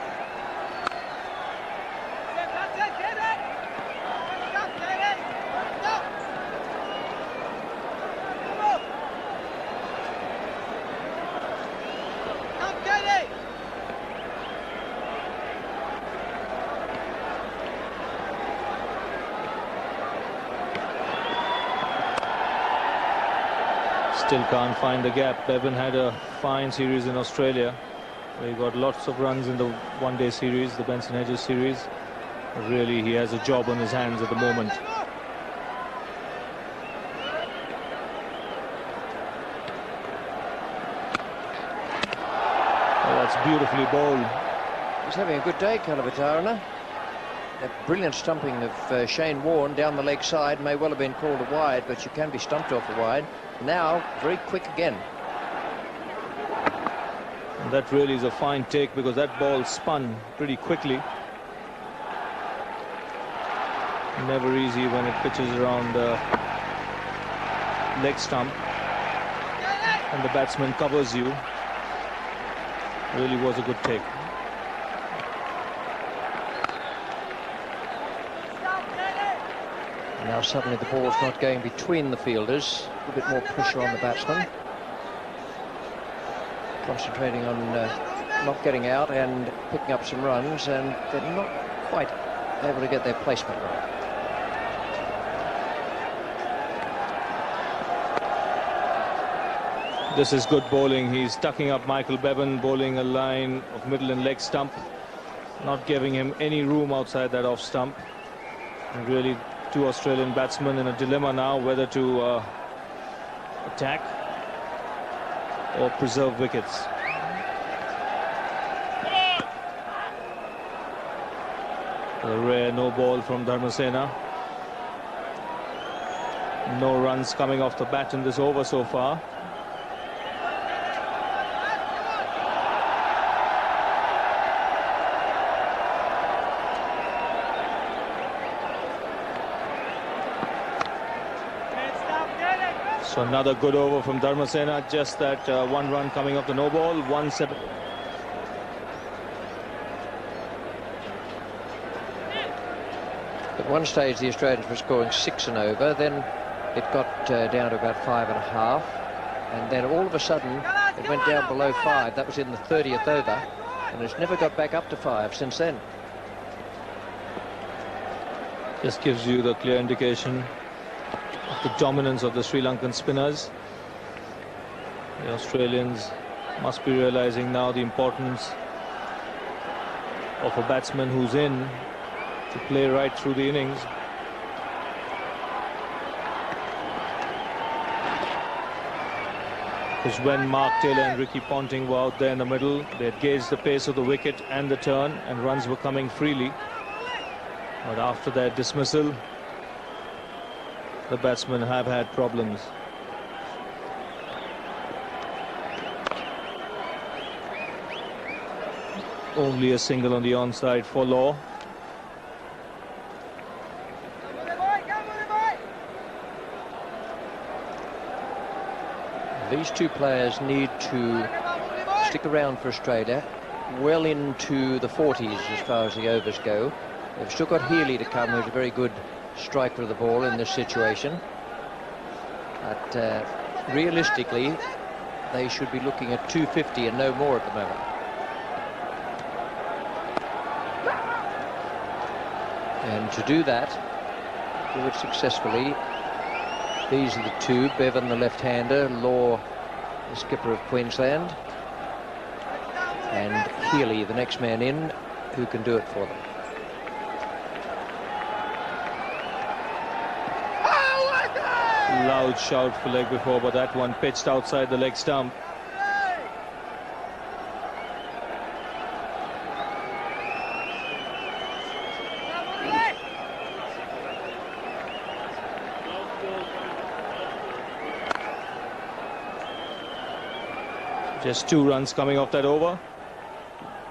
Still can't find the gap. Bevan had a fine series in Australia. He got lots of runs in the one-day series, the Benson Hedges series. But really, he has a job on his hands at the moment. Oh, that's beautifully bowled. He's having a good day, Kalavatarana. That brilliant stumping of Shane Warne down the leg side may well have been called a wide, but you can be stumped off a wide. Now, very quick again. And that really is a fine take, because that ball spun pretty quickly. Never easy when it pitches around the leg stump and the batsman covers you. Really was a good take. Now suddenly the ball's not going between the fielders. A bit more pressure on the batsman. Concentrating on not getting out and picking up some runs, and they're not quite able to get their placement right. This is good bowling. He's tucking up Michael Bevan, bowling a line of middle and leg stump, not giving him any room outside that off stump. And really, 2 Australian batsmen in a dilemma now whether to attack or preserve wickets. A rare no ball from Dharmasena. No runs coming off the bat in this over so far. So another good over from Dharmasena, just that one run coming off the no ball, 1-7. At one stage the Australians were scoring 6 and over, then it got down to about 5.5, and then all of a sudden it went down below 5. That was in the 30th over, and it's never got back up to 5 since then. Just gives you the clear indication of the dominance of the Sri Lankan spinners. The Australians must be realizing now the importance of a batsman who's in to play right through the innings. Because when Mark Taylor and Ricky Ponting were out there in the middle, they had gauged the pace of the wicket and the turn, and runs were coming freely. But after that dismissal, the batsmen have had problems. Only a single on the onside for Law. These two players need to stick around for Australia well into the 40s as far as the overs go. They've still got Healy to come, who's a very good striker of the ball in this situation. But realistically, they should be looking at 250 and no more at the moment. And to do that, do it successfully, these are the two, Bevan the left-hander, Law the skipper of Queensland, and Healy the next man in, who can do it for them. Loud shout for leg before, but that one pitched outside the leg stump. Just 2 runs coming off that over.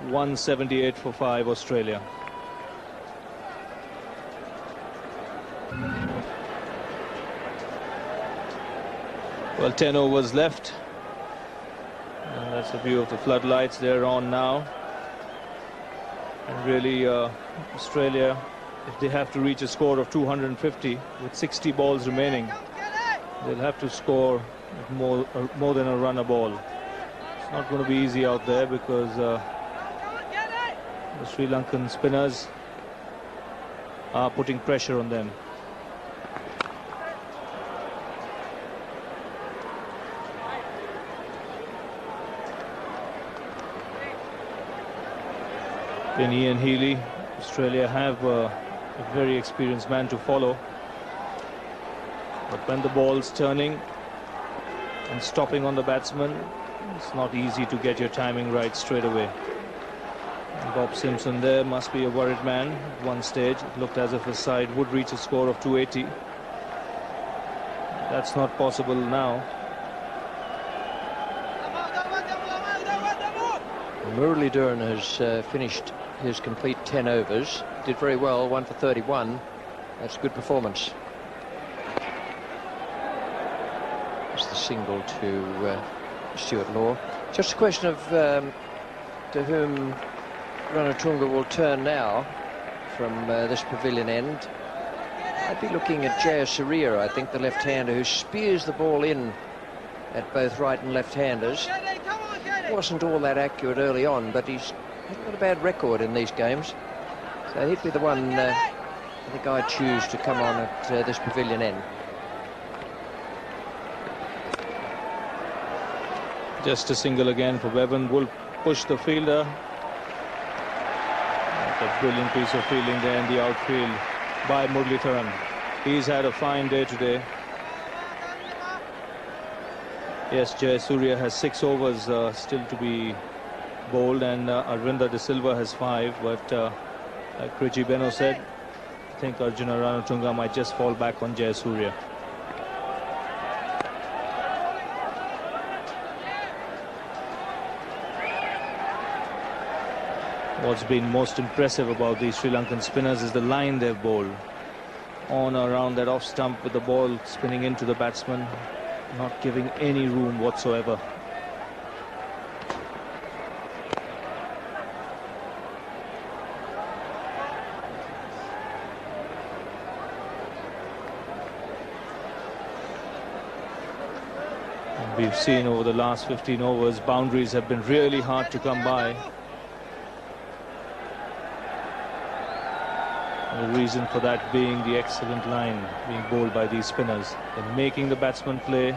178 for 5 Australia. Well, 10 overs left. And that's a view of the floodlights. They're on now. And really, Australia, if they have to reach a score of 250 with 60 balls remaining, they'll have to score more than a run a ball. It's not going to be easy out there because the Sri Lankan spinners are putting pressure on them. Penny and Healy, Australia have a very experienced man to follow. But when the ball's turning and stopping on the batsman, it's not easy to get your timing right straight away. And Bob Simpson there must be a worried man. At one stage it looked as if his side would reach a score of 280. That's not possible now. Muralidharan has finished his complete 10 overs. Did very well, 1 for 31. That's a good performance. It's the single to Stuart Law. Just a question of to whom Ranatunga will turn now from this pavilion end. I'd be looking at Jayasuriya, I think, the left-hander, who spears the ball in at both right and left-handers. Wasn't all that accurate early on, but he's got a bad record in these games. So he'd be the one I think I'd choose to come on at this pavilion end. Just a single again for Bevan. Will push the fielder. A brilliant piece of fielding there in the outfield by Muralidharan. He's had a fine day today. Yes, Jayasuriya has 6 overs still to be bowled, and Arvinder De Silva has 5, but Like Richie Beno said, I think Arjuna Ranatunga might just fall back on Jayasuriya. What's been most impressive about these Sri Lankan spinners is the line they've bowled. On or around that off stump with the ball spinning into the batsman, not giving any room whatsoever. And we've seen over the last 15 overs, boundaries have been really hard to come by. The reason for that being the excellent line being bowled by these spinners. They're making the batsman play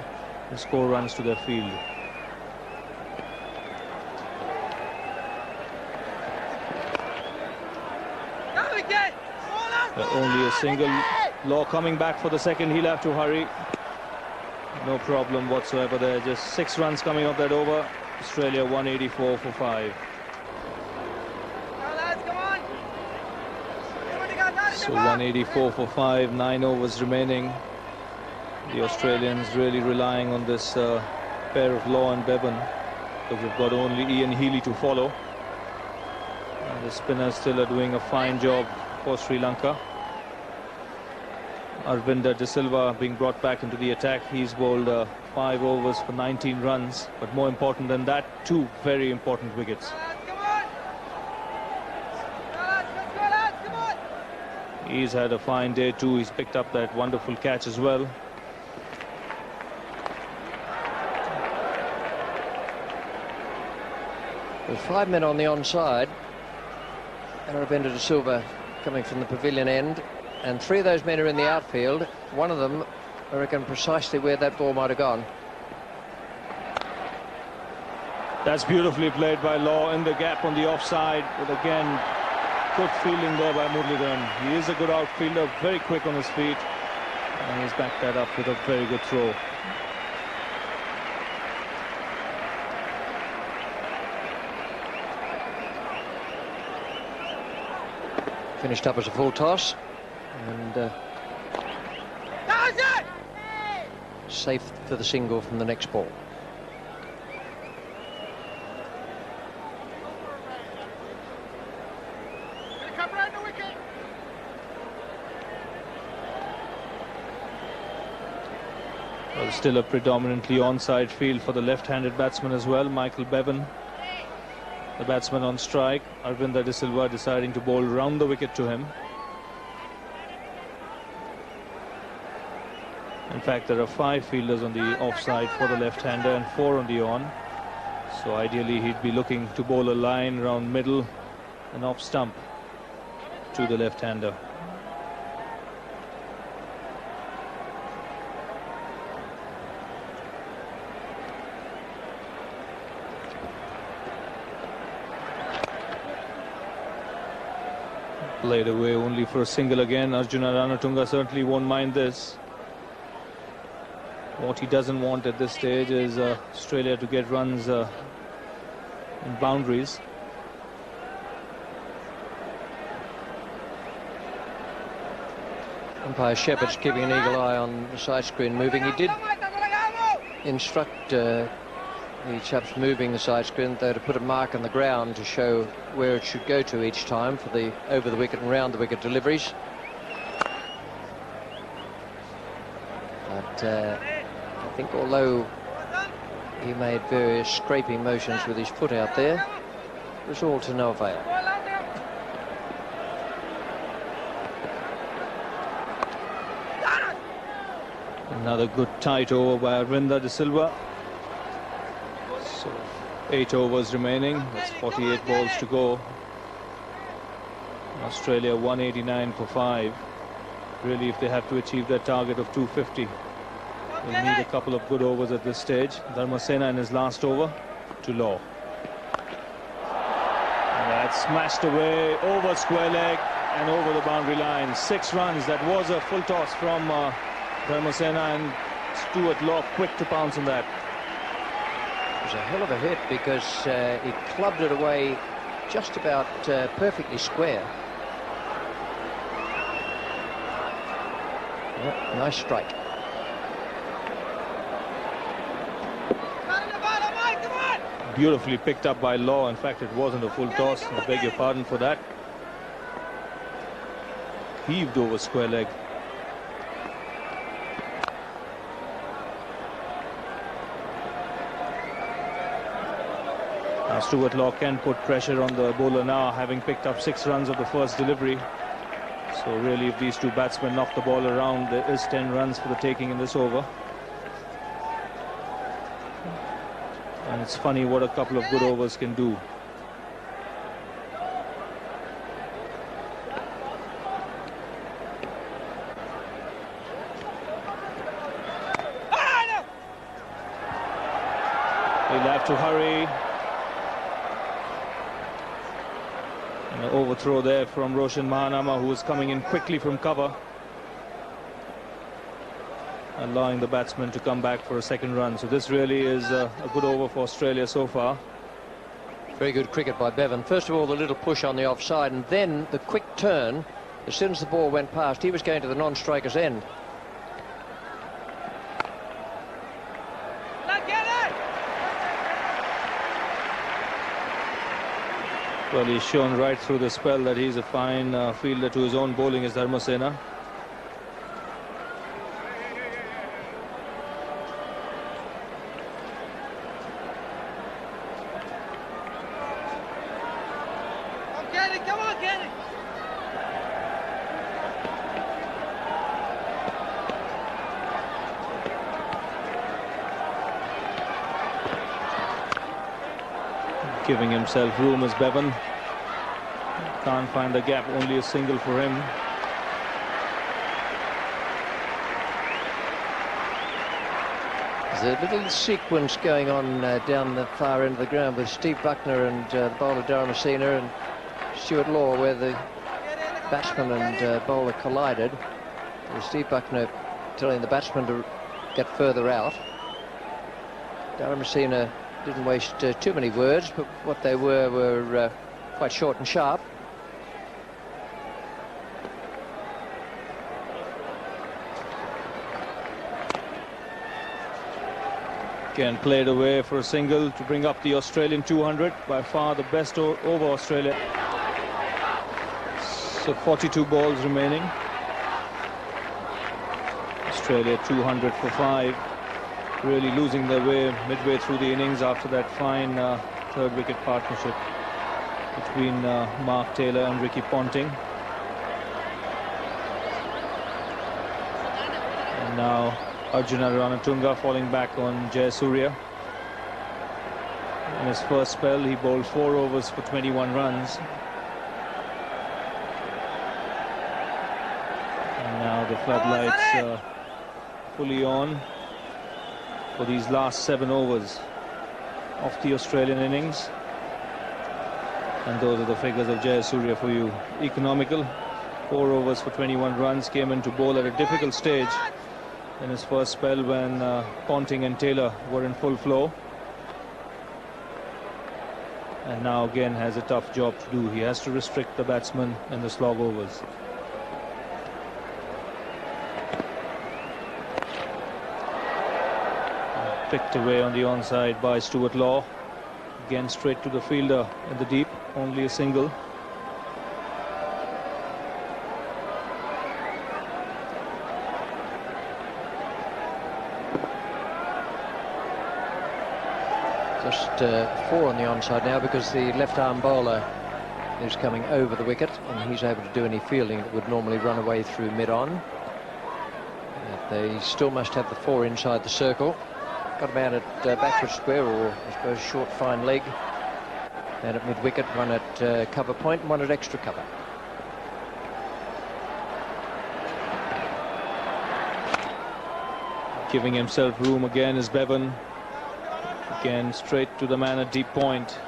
and score runs to their field. Only a single. Law coming back for the second. He'll have to hurry. No problem whatsoever there. Just 6 runs coming off that over. Australia 184 for 5. So 184 for 5, 9 overs remaining. The Australians really relying on this pair of Law and Bevan, because they've got only Ian Healy to follow. And the spinners still are doing a fine job for Sri Lanka. Arvinder De Silva being brought back into the attack. He's bowled 5 overs for 19 runs, but more important than that, 2 very important wickets. He's had a fine day too. He's picked up that wonderful catch as well. With 5 men on the onside, Aravinda De Silva coming from the pavilion end, and 3 of those men are in the outfield. One of them, I reckon, precisely where that ball might have gone. That's beautifully played by Law in the gap on the offside, but again, good fielding there by Muralidharan. He is a good outfielder, very quick on his feet, and he's backed that up with a very good throw. Finished up as a full toss, and safe for the single from the next ball. Well, still a predominantly onside field for the left-handed batsman as well, Michael Bevan, the batsman on strike. Arvinder De Silva deciding to bowl round the wicket to him. In fact, there are 5 fielders on the offside for the left-hander and 4 on the on. So ideally he'd be looking to bowl a line round middle and off stump to the left-hander. Played away only for a single again. Arjuna Ranatunga certainly won't mind this. What he doesn't want at this stage is Australia to get runs in boundaries. Umpire Shepherd's keeping an eagle eye on the side screen moving. He did instruct the chaps moving the side screen, though, to put a mark on the ground to show where it should go to each time for the over the wicket and round the wicket deliveries. But I think although he made various scraping motions with his foot out there, it was all to no avail. Another good tight over by Arvinder De Silva. So 8 overs remaining. That's 48 balls to go. Australia 189 for 5. Really, if they have to achieve their target of 250, they'll need a couple of good overs at this stage. Dharmasena in his last over to Law. And that's smashed away over square leg and over the boundary line. 6 runs. That was a full toss from Dharmasena, and Stuart Law quick to pounce on that. It was a hell of a hit because he clubbed it away just about perfectly square. Yep, nice strike. Beautifully picked up by Law. In fact, it wasn't a full toss. I beg your pardon for that. Heaved over square leg. Now Stuart Law can put pressure on the bowler now, having picked up 6 runs of the first delivery. So really, if these two batsmen knock the ball around, there is 10 runs for the taking in this over. And it's funny what a couple of good overs can do. He'll have to hurry. An overthrow there from Roshan Mahanama, who is coming in quickly from cover, allowing the batsman to come back for a second run. So this really is a good over for Australia so far. Very good cricket by Bevan. First of all, the little push on the offside, and then the quick turn. As soon as the ball went past, he was going to the non-striker's end. Well, he's shown right through the spell that he's a fine fielder to his own bowling as Dharmasena. Come on, Kenny! Giving himself room as Bevan. Can't find the gap, only a single for him. There's a little sequence going on down the far end of the ground with Steve Buckner and the bowler Dharmasena and Stuart Law, where the batsman and bowler collided. With Steve Buckner telling the batsman to get further out. Dharmasena didn't waste too many words, but what they were quite short and sharp. Again, played away for a single to bring up the Australian 200, by far the best over Australia. So 42 balls remaining. Australia 200 for 5. Really losing their way midway through the innings after that fine third wicket partnership between Mark Taylor and Ricky Ponting. And now Arjuna Ranatunga falling back on Jayasuriya. In his first spell, he bowled 4 overs for 21 runs. And now the floodlights fully on for these last 7 overs of the Australian innings. And those are the figures of Jayasuriya for you. Economical, 4 overs for 21 runs, came in to bowl at a difficult stage in his first spell when Ponting and Taylor were in full flow. And now again has a tough job to do. He has to restrict the batsman in the slog overs. Picked away on the onside by Stuart Law. Again straight to the fielder in the deep, only a single. Just 4 on the onside now because the left-arm bowler is coming over the wicket and he's able to do any fielding that would normally run away through mid-on. They still must have the 4 inside the circle. Got a man at backward square, or I suppose short fine leg. And at mid-wicket, one at cover point and one at extra cover. Giving himself room again is Bevan. Again straight to the man at deep point.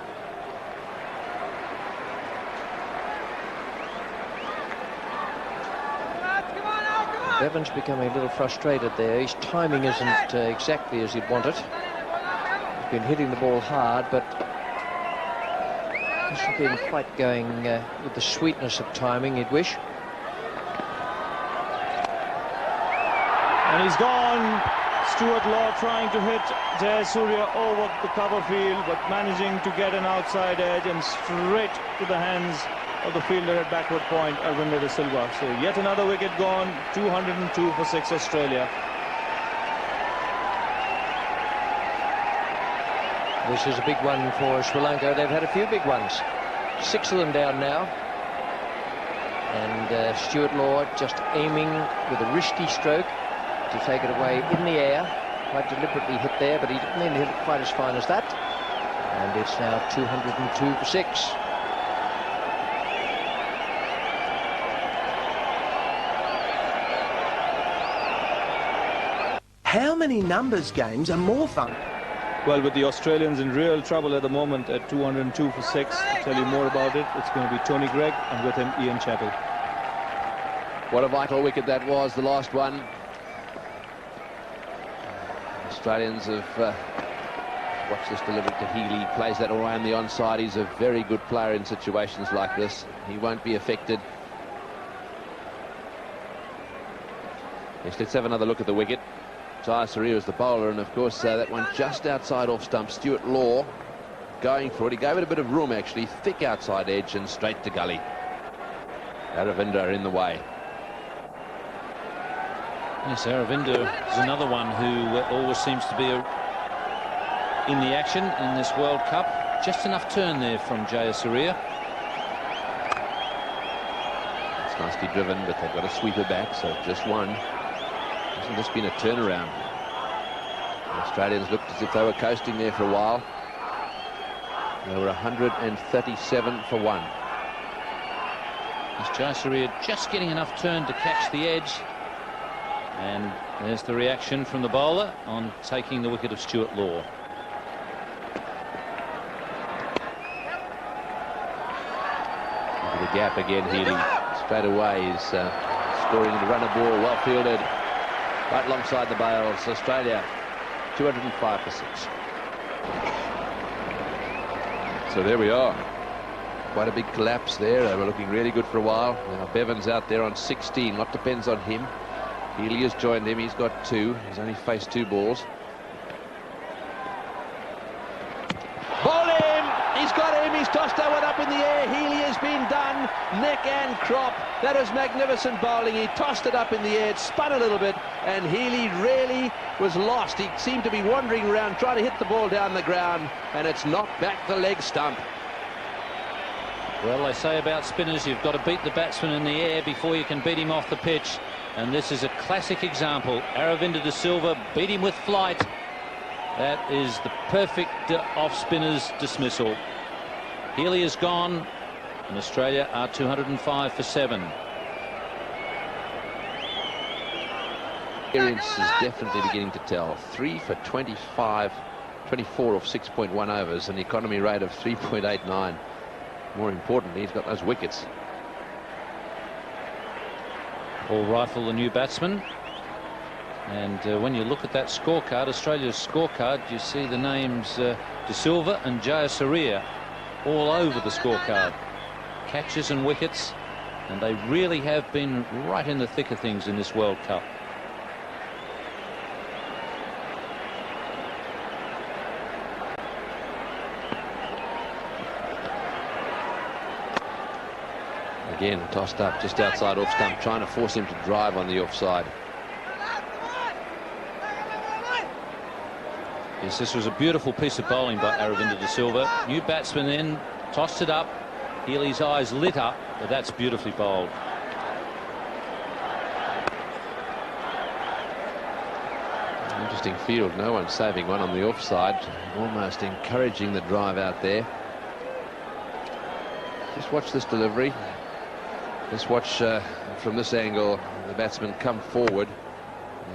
Bevan's becoming a little frustrated there. His timing isn't exactly as he'd want it. He's been hitting the ball hard, but hasn't been quite going with the sweetness of timing he'd wish. And he's gone. Stuart Law trying to hit Jayasuriya over the cover field, but managing to get an outside edge and straight to the hands of the fielder at backward point, Aravinda de Silva. So yet another wicket gone, 202 for 6 Australia. This is a big one for Sri Lanka. They've had a few big ones. 6 of them down now. And Stuart Law just aiming with a wristy stroke to take it away in the air. Quite deliberately hit there, but he didn't mean to hit it quite as fine as that. And it's now 202 for 6. How many numbers games are more fun? Well, with the Australians in real trouble at the moment at 202 for 6, to tell you more about it, it's going to be Tony Greig and with him Ian Chappell. What a vital wicket that was, the last one. Australians have watched this delivery to Healy, plays that around the onside. He's a very good player in situations like this. He won't be affected. Yes, let's have another look at the wicket. Jayasuriya is the bowler, and of course that one just outside off stump. Stuart Law going for it. He gave it a bit of room, actually. Thick outside edge and straight to gully. Aravinda in the way. Yes, Aravinda is another one who always seems to be in the action in this World Cup. Just enough turn there from Jayasuriya. It's nicely driven, but they've got a sweeper back, so just one. Hasn't this been a turnaround? The Australians looked as if they were coasting there for a while. They were 137 for 1. Is Jayasuriya just getting enough turn to catch the edge? And there's the reaction from the bowler on taking the wicket of Stuart Law. Into the gap again, Healy. Straight away he's scoring the runner ball, well fielded. Right alongside the bails. Australia 205 for 6. So there we are. Quite a big collapse there. They were looking really good for a while. Now Bevan's out there on 16. Lot depends on him. Healy has joined him. He's got 2. He's only faced 2 balls. Ball him! He's got him. He's tossed that one up in the air. Healy has been done. Neck and crop. That was magnificent bowling. He tossed it up in the air. It spun a little bit. And Healy really was lost. He seemed to be wandering around trying to hit the ball down the ground. And it's knocked back the leg stump. Well, they say about spinners, you've got to beat the batsman in the air before you can beat him off the pitch. And this is a classic example. Aravinda de Silva beat him with flight. That is the perfect off-spinner's dismissal. Healy is gone, and Australia are 205 for 7. Experience is definitely beginning to tell. 3 for 25, 24 off 6.1 overs, an economy rate of 3.89. More importantly, he's got those wickets. Paul Rifle, the new batsman. And when you look at that scorecard, Australia's scorecard, you see the names De Silva and Jayasuriya all over the scorecard. Catches and wickets, and they really have been right in the thick of things in this World Cup. Again, tossed up just outside off stump, trying to force him to drive on the offside. Yes, this was a beautiful piece of bowling by Aravinda de Silva. New batsman in, tossed it up. Healy's eyes lit up, but that's beautifully bowled. Interesting field, no one saving one on the offside, almost encouraging the drive out there. Just watch this delivery. Just watch from this angle the batsman come forward,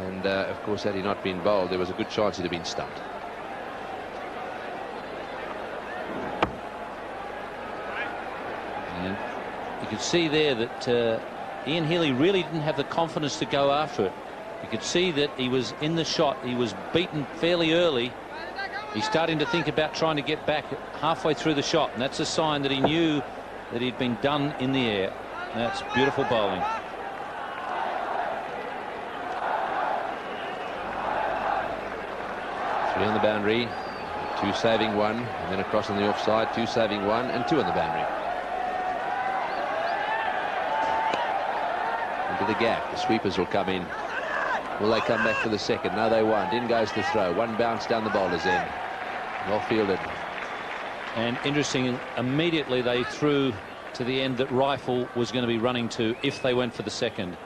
and of course had he not been bowled there was a good chance he'd have been stumped. And you could see there that Ian Healy really didn't have the confidence to go after it. You could see that he was in the shot. He was beaten fairly early. He's starting to think about trying to get back halfway through the shot, and that's a sign that he knew that he'd been done in the air. That's beautiful bowling. Three on the boundary, two saving one, and then across on the offside, two saving one, and two on the boundary. Into the gap, the sweepers will come in. Will they come back for the second? No, they won't. In goes the throw. One bounce down the bowler's end. Well fielded. And interesting, immediately they threw to the end that Rifle was going to be running to if they went for the second.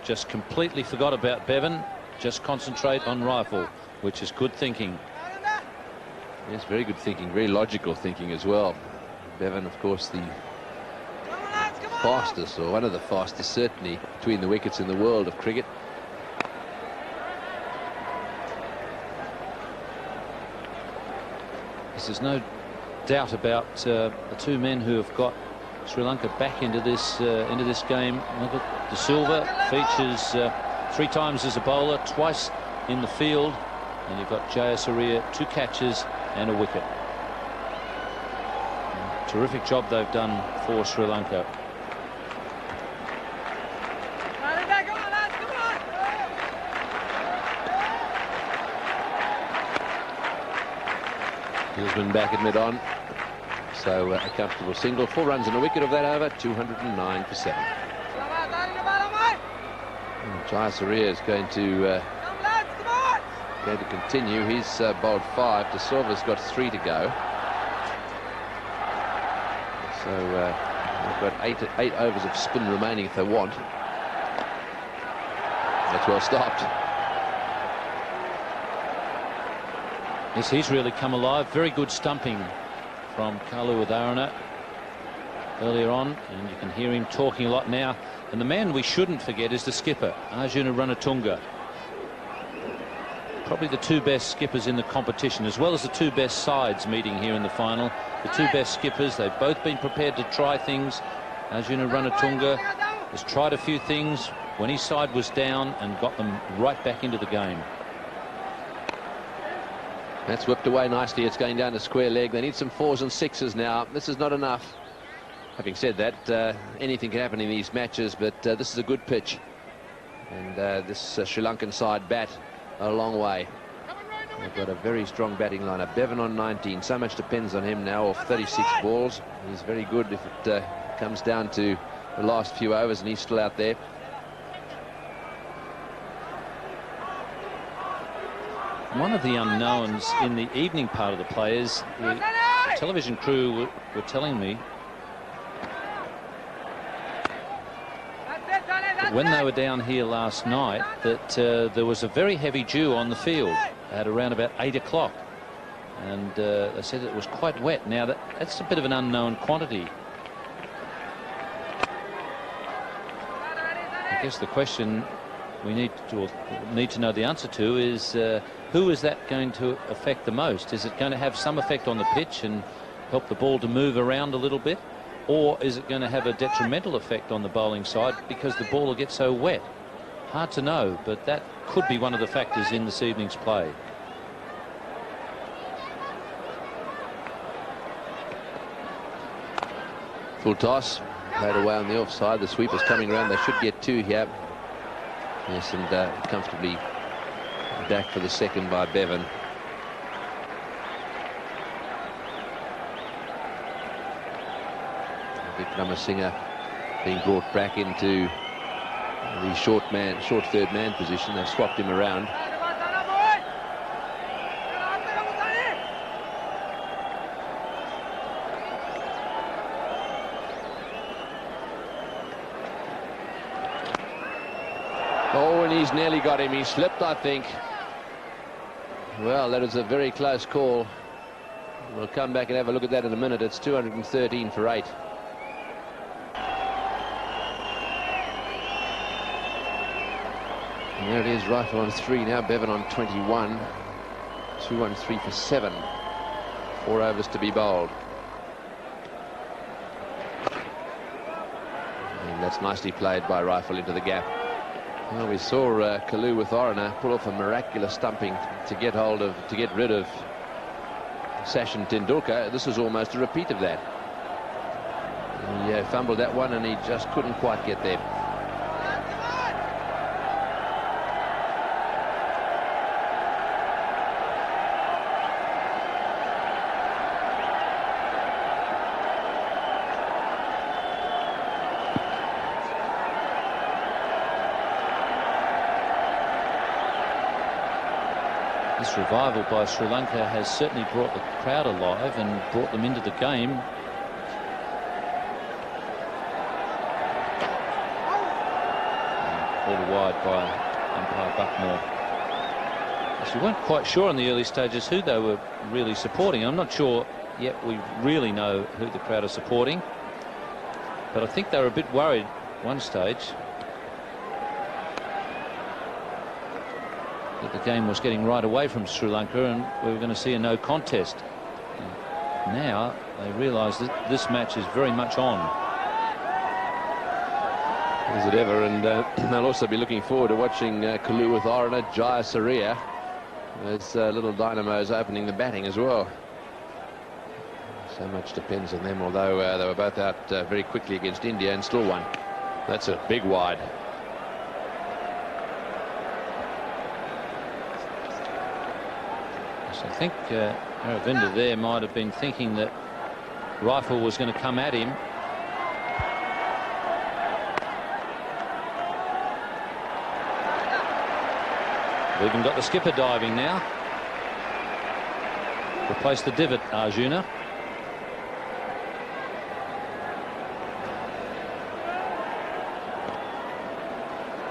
Just completely forgot about Bevan. Just concentrate on Rifle, which is good thinking. Yes, very good thinking, very logical thinking as well. Bevan, of course, the fastest, or one of the fastest, certainly, between the wickets in the world of cricket. There's no doubt about the two men who have got Sri Lanka back into this game. Look at De Silva, features 3 times as a bowler, twice in the field, and you've got Jayasuriya, 2 catches and a wicket. Terrific job they've done for Sri Lanka. Hillsman back at mid-on, so a comfortable single. 4 runs and a wicket of that over, 209 for 7. Jayasuriya is going to continue. He's bowled 5. De Silva's got 3 to go. So they've got 8 overs of spin remaining if they want. That's well stopped. Yes, he's really come alive. Very good stumping from Kalu Udharana earlier on, and you can hear him talking a lot now. And the man we shouldn't forget is the skipper, Arjuna Ranatunga. Probably the 2 best skippers in the competition, as well as the 2 best sides meeting here in the final. The 2 best skippers, they've both been prepared to try things. Arjuna Ranatunga has tried a few things when his side was down and got them right back into the game. That's whipped away nicely. It's going down to square leg. They need some 4s and 6s now. This is not enough. Having said that, anything can happen in these matches, but this is a good pitch. And this Sri Lankan side bat a long way. They've got a very strong batting lineup. Bevan on 19. So much depends on him now off 36 balls. He's very good if it comes down to the last few overs and he's still out there. One of the unknowns in the evening part of the players, the television crew were telling me that when they were down here last night that there was a very heavy dew on the field at around about 8 o'clock, and they said it was quite wet. Now that's a bit of an unknown quantity. I guess the question we need to know the answer to is who is that going to affect the most? Is it going to have some effect on the pitch and help the ball to move around a little bit, or is it going to have a detrimental effect on the bowling side because the ball will get so wet? Hard to know, but that could be one of the factors in this evening's play. Full toss, played away on the offside. The sweeper's coming around. They should get 2 here. Yes, and comfortably back for the second by Bevan. Vikramasinghe being brought back into the short third man position. They've swapped him around. Oh, and he's nearly got him. He slipped, I think. Well, that is a very close call. We'll come back and have a look at that in a minute. It's 213 for 8. And there it is, Rifle on 3 now, Bevan on 21. 213 for 7. 4 overs to be bowled. And that's nicely played by Rifle into the gap. Well, we saw Kalu Udharana pull off a miraculous stumping to get rid of Sachin Tendulkar. This was almost a repeat of that. He fumbled that one and he just couldn't quite get there. This revival by Sri Lanka has certainly brought the crowd alive and brought them into the game. Called wide by umpire Buckmore. So we weren't quite sure in the early stages who they were really supporting. I'm not sure yet we really know who the crowd are supporting, but I think they were a bit worried at one stage that the game was getting right away from Sri Lanka and we were going to see a no contest. And now they realise that this match is very much on. Is it ever? And they'll also be looking forward to watching Kaluwitharana, Jayasuriya. Those little dynamos opening the batting as well. So much depends on them, although they were both out very quickly against India and still won. That's a big wide. So I think Aravinda there might have been thinking that Rifle was going to come at him. We've even got the skipper diving now. Replace the divot, Arjuna.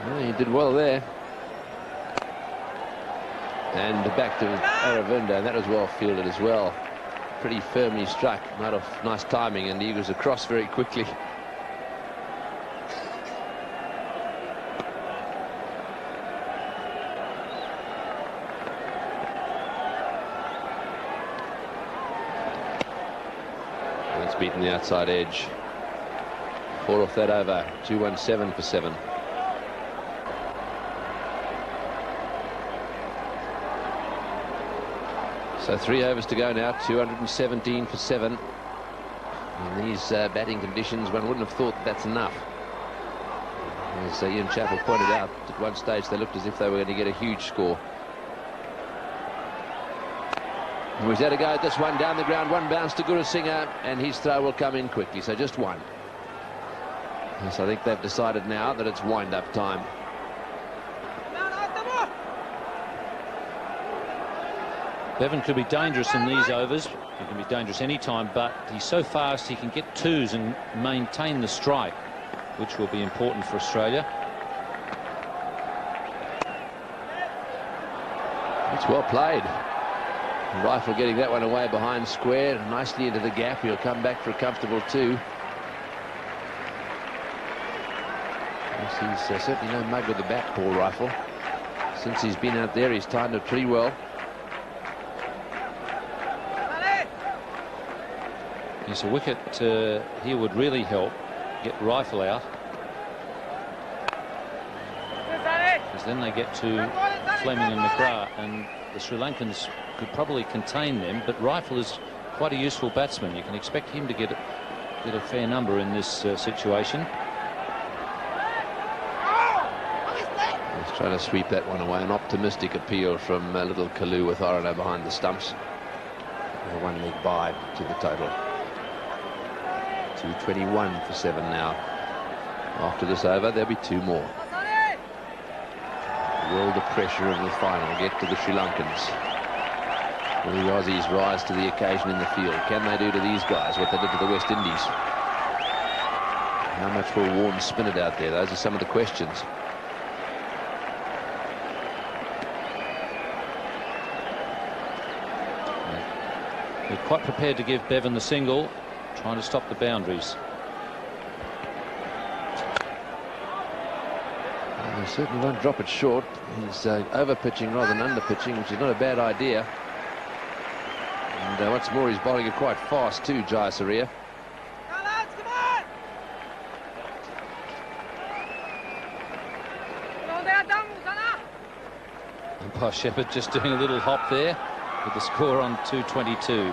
Well, he did well there. And back to Aravinda, and that was well fielded as well. Pretty firmly struck, nice timing, and he was across very quickly. That's beaten the outside edge. 4 off that over, 217 for 7. So 3 overs to go now, 217 for 7. In these batting conditions, one wouldn't have thought that's enough. As Ian Chappell pointed out, at one stage they looked as if they were going to get a huge score. And we've had to go at this one down the ground, one bounce to Gurusingha, and his throw will come in quickly, so just one. So I think they've decided now that it's wind-up time. Bevan could be dangerous in these overs. He can be dangerous anytime, but he's so fast he can get twos and maintain the strike, which will be important for Australia. It's well played. Rifle getting that one away behind square, nicely into the gap. He'll come back for a comfortable 2. He's certainly no mug with the bat, Paul Rifle. Since he's been out there, he's timed it pretty well. Yes, a wicket here would really help get Rifle out, because then they get to Fleming and McGrath, and the Sri Lankans could probably contain them, but Rifle is quite a useful batsman. You can expect him to get a fair number in this situation. He's trying to sweep that one away. An optimistic appeal from little Kaluwitharana behind the stumps. A 1 leg bye to the total. 221 for 7 now. After this over, there'll be 2 more. Will the pressure of the final get to the Sri Lankans? Will the Aussies rise to the occasion in the field? Can they do to these guys what they did to the West Indies? How much will Warne spin it out there? Those are some of the questions. They're quite prepared to give Bevan the single, trying to stop the boundaries. He certainly won't drop it short. He's over-pitching rather than under-pitching, which is not a bad idea. And what's more, he's bowling it quite fast too, Jayasuriya. Umpire Shepherd just doing a little hop there with the score on 222.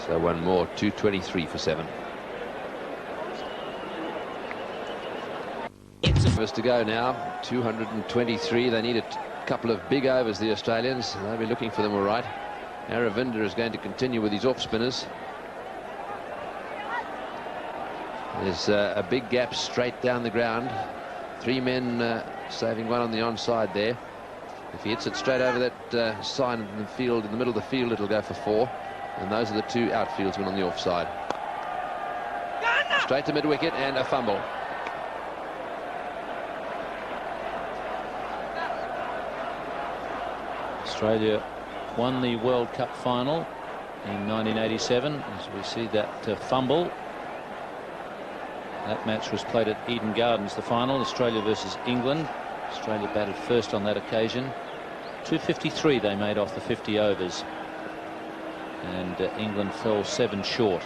So 1 more, 223 for 7. Overs to go now, 223. They need a couple of big overs, the Australians. They'll be looking for them all right. Aravinda is going to continue with his off spinners. There's a big gap straight down the ground. 3 men saving one on the onside there. If he hits it straight over that sign in the field, in the middle of the field, it'll go for 4. And those are the 2 outfieldsmen on the offside. Straight to mid-wicket and a fumble. Australia won the World Cup final in 1987, as we see that fumble. That match was played at Eden Gardens, the final, Australia versus England. Australia batted first on that occasion. 253 they made off the 50 overs. And England fell 7 short.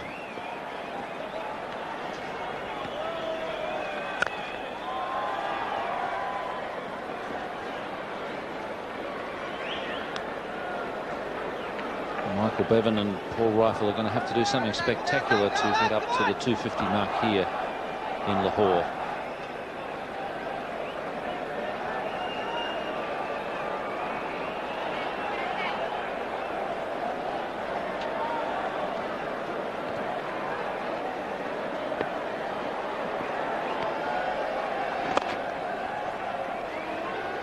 Michael Bevan and Paul Rifle are going to have to do something spectacular to get up to the 250 mark here in Lahore.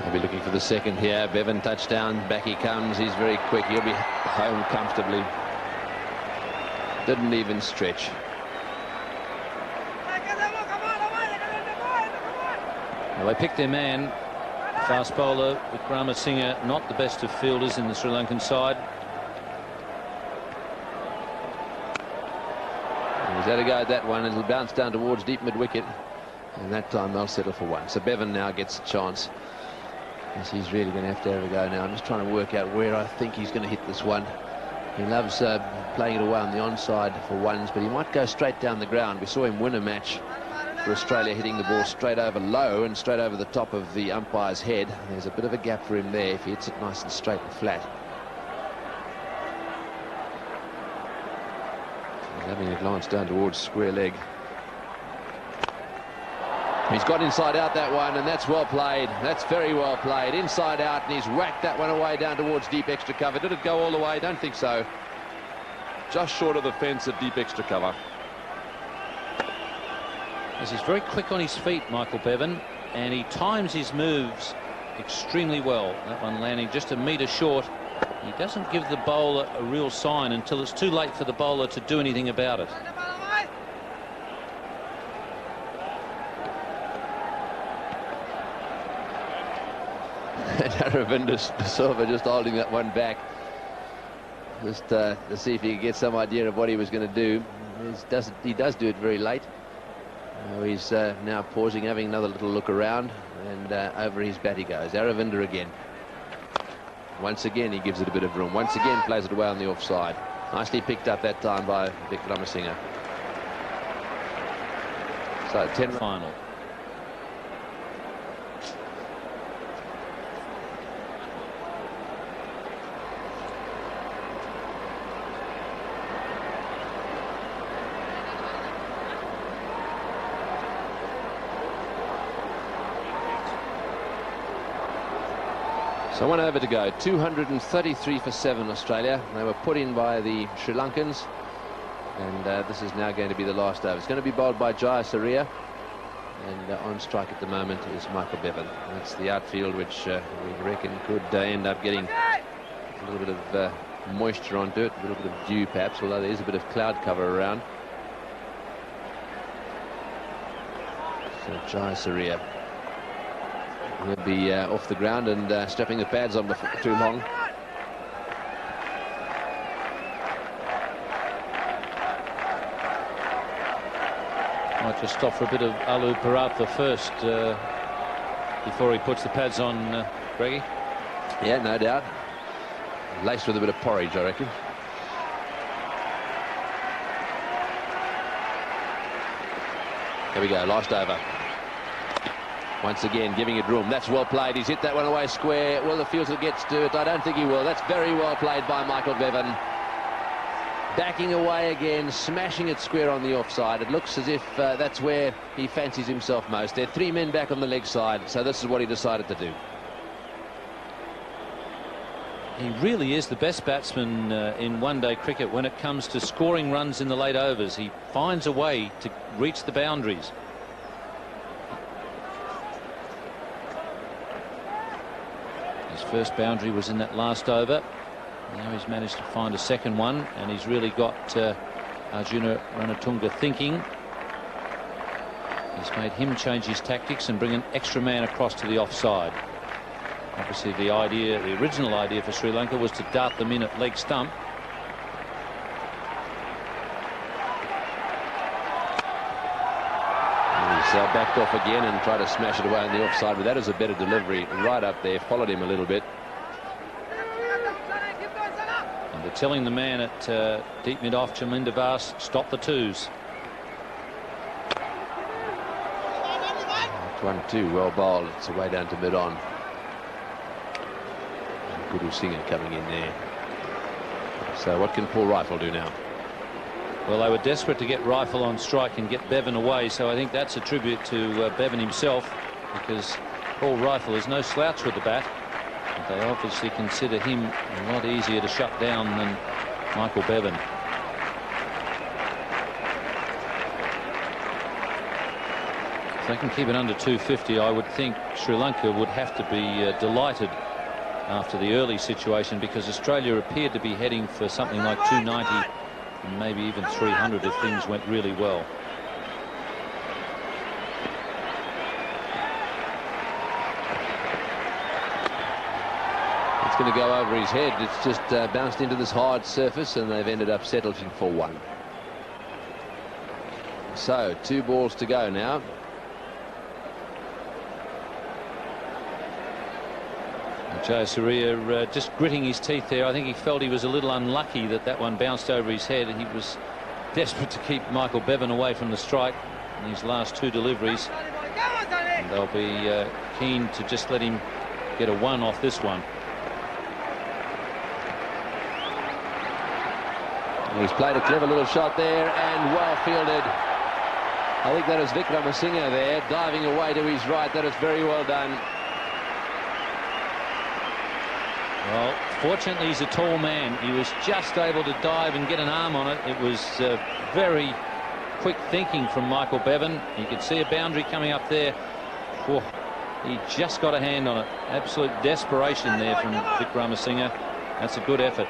They'll be looking for the second here. Bevan touchdown, back he comes. He's very quick. He'll be home comfortably. Didn't even stretch. Well, they picked their man, fast bowler Wickramasinghe, not the best of fielders in the Sri Lankan side. He's had a go at that one. It'll bounce down towards deep mid-wicket, and that time they'll settle for 1. So Bevan now gets a chance. Yes, he's really going to have a go now. I'm just trying to work out where I think he's going to hit this one. He loves playing it away on the onside for 1s, but he might go straight down the ground. We saw him win a match for Australia, hitting the ball straight over low and straight over the top of the umpire's head. There's a bit of a gap for him there if he hits it nice and straight and flat. He's having a glance down towards square leg. He's got inside out that one, and that's well played. That's very well played. Inside out, and he's whacked that one away down towards deep extra cover. Did it go all the way? Don't think so. Just short of the fence at deep extra cover. As he's very quick on his feet, Michael Bevan, and he times his moves extremely well. That one landing just a metre short. He doesn't give the bowler a real sign until it's too late for the bowler to do anything about it. Aravinda Silva just holding that one back, just to see if he could get some idea of what he was going to do. He does do it very late. He's now pausing, having another little look around, and over his bat he goes. Aravinda again. Once again he gives it a bit of room. Once again plays it away on the offside. Nicely picked up that time by Wickramasinghe. So 10 final. So 1 over to go. 233 for 7 Australia. They were put in by the Sri Lankans, and this is now going to be the last over. It's going to be bowled by Jayasuriya, and on strike at the moment is Michael Bevan. That's the outfield, which we reckon could end up getting a little bit of moisture onto it, a little bit of dew perhaps, although there is a bit of cloud cover around. So Jayasuriya will be off the ground and strapping the pads on before too long. Might just stop for a bit of Alu Paratha first before he puts the pads on, Greggy. Yeah, no doubt. Laced with a bit of porridge, I reckon. Here we go, last over. Once again, giving it room. That's well played. He's hit that one away square. Will the fielder gets to it? I don't think he will. That's very well played by Michael Bevan. Backing away again, smashing it square on the offside. It looks as if that's where he fancies himself most. There are 3 men back on the leg side, so this is what he decided to do. He really is the best batsman in one-day cricket when it comes to scoring runs in the late overs. He finds a way to reach the boundaries. His first boundary was in that last over. Now he's managed to find a second one, and he's really got Arjuna Ranatunga thinking. He's made him change his tactics and bring an extra man across to the offside. Obviously the original idea for Sri Lanka was to dart them in at leg stump. He's backed off again and tried to smash it away on the offside, but that is a better delivery right up there, followed him a little bit. And they're telling the man at deep mid-off, Chaminda Vas, stop the twos. 1-2, well bowled. It's away down to mid-on. Guru Singh coming in there. So what can Paul Rifle do now? Well, they were desperate to get Rifle on strike and get Bevan away, so I think that's a tribute to Bevan himself, because Paul Rifle is no slouch with the bat. But they obviously consider him a lot easier to shut down than Michael Bevan. If they can keep it under 250, I would think Sri Lanka would have to be delighted after the early situation, because Australia appeared to be heading for something like 290 and maybe even 300 if things went really well. It's going to go over his head. It's just bounced into this hard surface, and they've ended up settling for one. So 2 balls to go now. Jayasuriya just gritting his teeth there. I think he felt he was a little unlucky that one bounced over his head. He was desperate to keep Michael Bevan away from the strike in his last 2 deliveries. And they'll be keen to just let him get a 1 off this one. He's played a clever little shot there and well fielded. I think that is Vikramasinghe there diving away to his right. That is very well done. Well, fortunately he's a tall man. He was just able to dive and get an arm on it. It was very quick thinking from Michael Bevan. You could see a boundary coming up there. Whoa, he just got a hand on it. Absolute desperation there from Vikramasinghe. That's a good effort.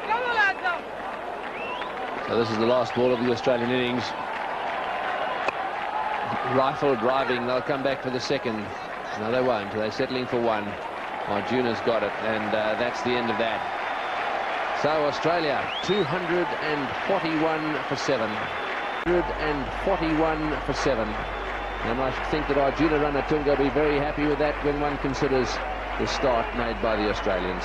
So this is the last ball of the Australian innings. Rifle driving. They'll come back for the second. No, they won't. They're settling for 1. Arjuna's got it, and that's the end of that. So Australia 241 for 7. 241 for 7. And I think that Arjuna Ranatunga will be very happy with that when one considers the start made by the Australians.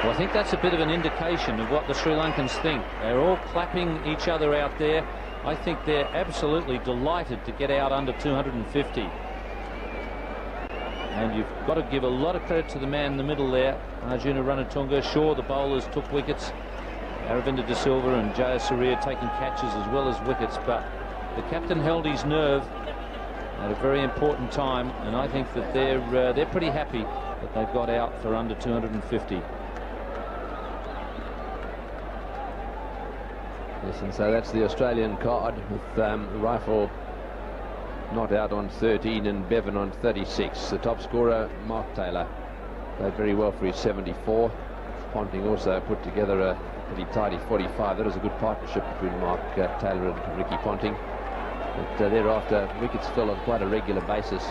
Well, I think that's a bit of an indication of what the Sri Lankans think. They're all clapping each other out there. I think they're absolutely delighted to get out under 250. And you've got to give a lot of credit to the man in the middle there, Arjuna Ranatunga. Sure, the bowlers took wickets. Aravinda De Silva and Jayasuriya taking catches as well as wickets, but the captain held his nerve at a very important time, and I think that they're pretty happy that they've got out for under 250. Yes, and so that's the Australian card, with Rifle not out on 13 and Bevan on 36. The top scorer, Mark Taylor, played very well for his 74. Ponting also put together a pretty tidy 45. That was a good partnership between Mark Taylor and Ricky Ponting. But thereafter, wickets fell on quite a regular basis,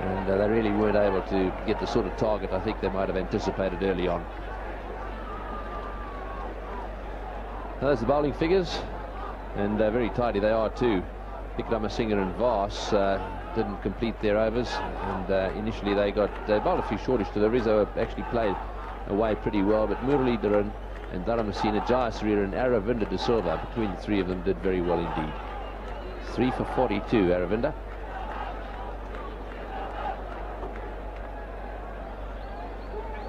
and they really weren't able to get the sort of target I think they might have anticipated early on. Those are the bowling figures, and very tidy they are too. Vikramasinghe and Vas didn't complete their overs, and initially they bowled a few shortish deliveries. They were actually played away pretty well, but Muralidharan and Dharamasena, Jayasuriya and Aravinda De Silva, between the 3 of them, did very well indeed. 3 for 42, Aravinda.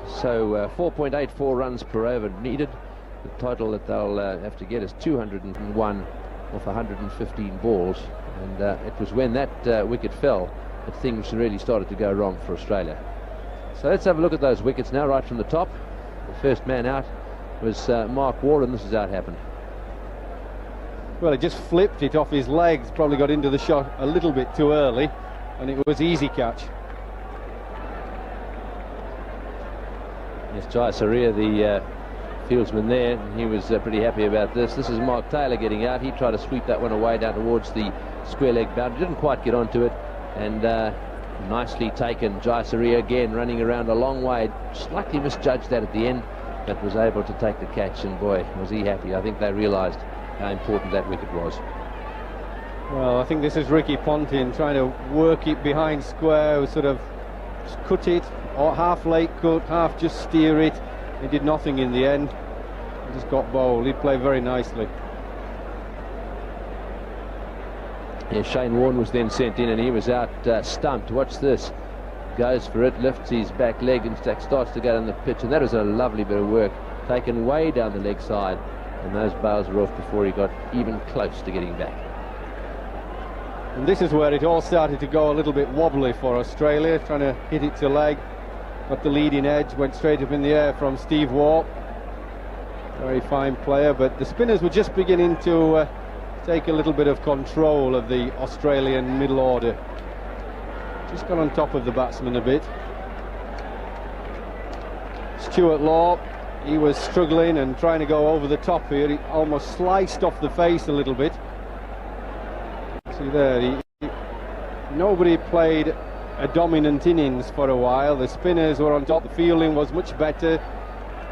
So 4.84 runs per over needed. The total that they'll have to get is 201 off 115 balls, and it was when that wicket fell that things really started to go wrong for Australia. So let's have a look at those wickets now, right from the top. The first man out was Mark Waugh, and this is how it happened. Well, he just flipped it off his legs, probably got into the shot a little bit too early, and it was easy catch. Yes, Jayasuriya, the fieldsman there, he was pretty happy about this. This is Mark Taylor getting out. He tried to sweep that one away down towards the square leg boundary, didn't quite get onto it, and nicely taken. Jayasuriya again running around a long way, slightly misjudged that at the end, but was able to take the catch, and boy, was he happy. I think they realised how important that wicket was. Well, I think this is Ricky Ponting trying to work it behind square, sort of cut it, or half late cut, half just steer it. He did nothing in the end. He just got bowled. He played very nicely. Yeah, Shane Warne was then sent in, and he was out stumped. Watch this. Goes for it, lifts his back leg and starts to go down the pitch, and that was a lovely bit of work, taken way down the leg side, and those bails were off before he got even close to getting back. And this is where it all started to go a little bit wobbly for Australia, trying to hit it to leg. Got the leading edge, went straight up in the air from Steve Waugh. Very fine player, but the spinners were just beginning to take a little bit of control of the Australian middle order. Just got on top of the batsman a bit. Stuart Law, he was struggling and trying to go over the top here. He almost sliced off the face a little bit. See there, nobody played a dominant innings for a while. The spinners were on top, the fielding was much better,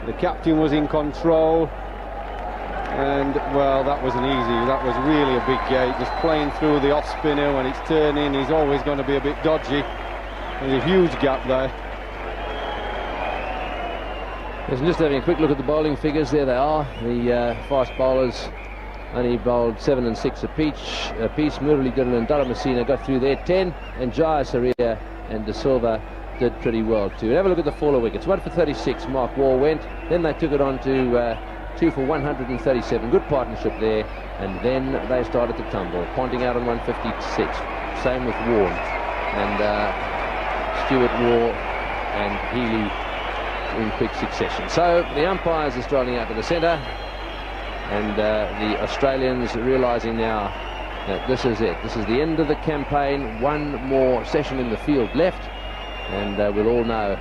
the captain was in control, and well, that wasn't easy. That was really a big gate, just playing through the off spinner. When it's turning, he's always going to be a bit dodgy. There's a huge gap there. Yes, just having a quick look at the bowling figures. There they are. The fast bowlers only bowled 7 and 6 apiece. Muralidharan and Dharamasena got through there 10, and Jayasuriya and De Silva did pretty well too. And have a look at the faller wickets. 1 for 36, Mark Waugh went. Then they took it on to 2 for 137. Good partnership there. And then they started to tumble. Ponting out on 156. Same with Warne. And Stuart Waugh and Healy in quick succession. So the umpires are strolling out to the centre. And the Australians realising now that this is it. This is the end of the campaign. One more session in the field left, and we'll all know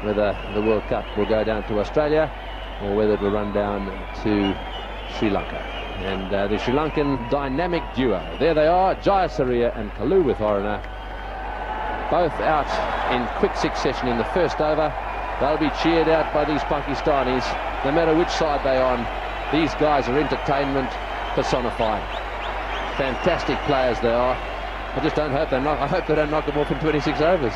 whether the World Cup will go down to Australia or whether it will run down to Sri Lanka. And the Sri Lankan dynamic duo, there they are, Jayasuriya and Kalu with Horner, both out in quick succession in the first over. They'll be cheered out by these Pakistanis, no matter which side they're on. These guys are entertainment personified. Fantastic players they are. I just don't hope I hope they don't knock them off in 26 overs.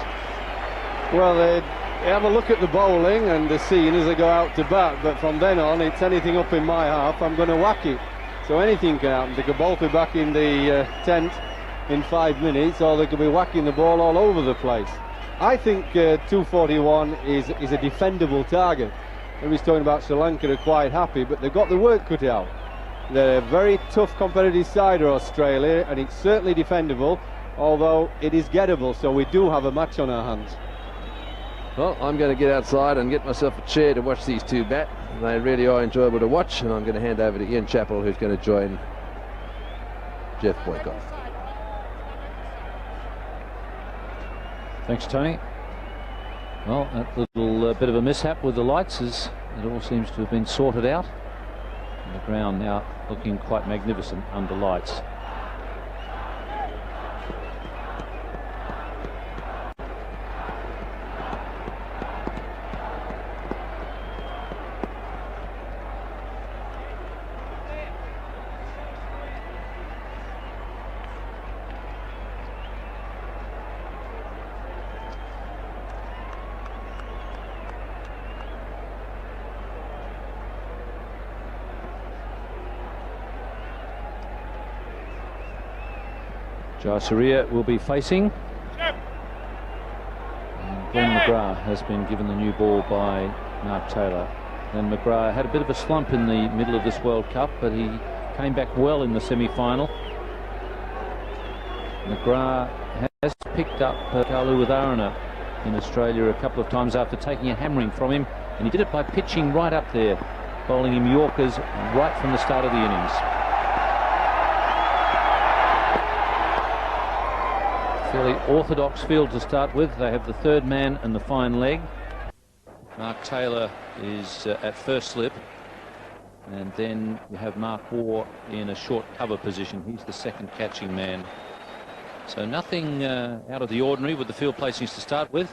Well, they have a look at the bowling and the scene as they go out to bat, but from then on, it's anything up in my half, I'm going to whack it. So anything can happen. They could both be back in the tent in 5 minutes, or they could be whacking the ball all over the place. I think 241 is a defendable target. Everybody's talking about Sri Lanka are quite happy, but they've got the work cut out. They're a very tough competitive side of Australia, and it's certainly defendable, although it is gettable, so we do have a match on our hands. Well, I'm going to get outside and get myself a chair to watch these two bat. They really are enjoyable to watch, and I'm going to hand over to Ian Chappell, who's going to join Jeff Boycott. Thanks, Tony. Well, that little bit of a mishap with the lights is it all seems to have been sorted out. And the ground now looking quite magnificent under lights. Jayasuriya will be facing. And Glenn McGrath has been given the new ball by Mark Taylor. Glenn McGrath had a bit of a slump in the middle of this World Cup, but he came back well in the semi-final. McGrath has picked up Kalu with Aruna in Australia a couple of times after taking a hammering from him, and he did it by pitching right up there, bowling him Yorkers right from the start of the innings. Fairly orthodox field to start with. They have the third man and the fine leg. Mark Taylor is at first slip, and then you have Mark Waugh in a short cover position. He's the second catching man. So nothing out of the ordinary with the field placings to start with.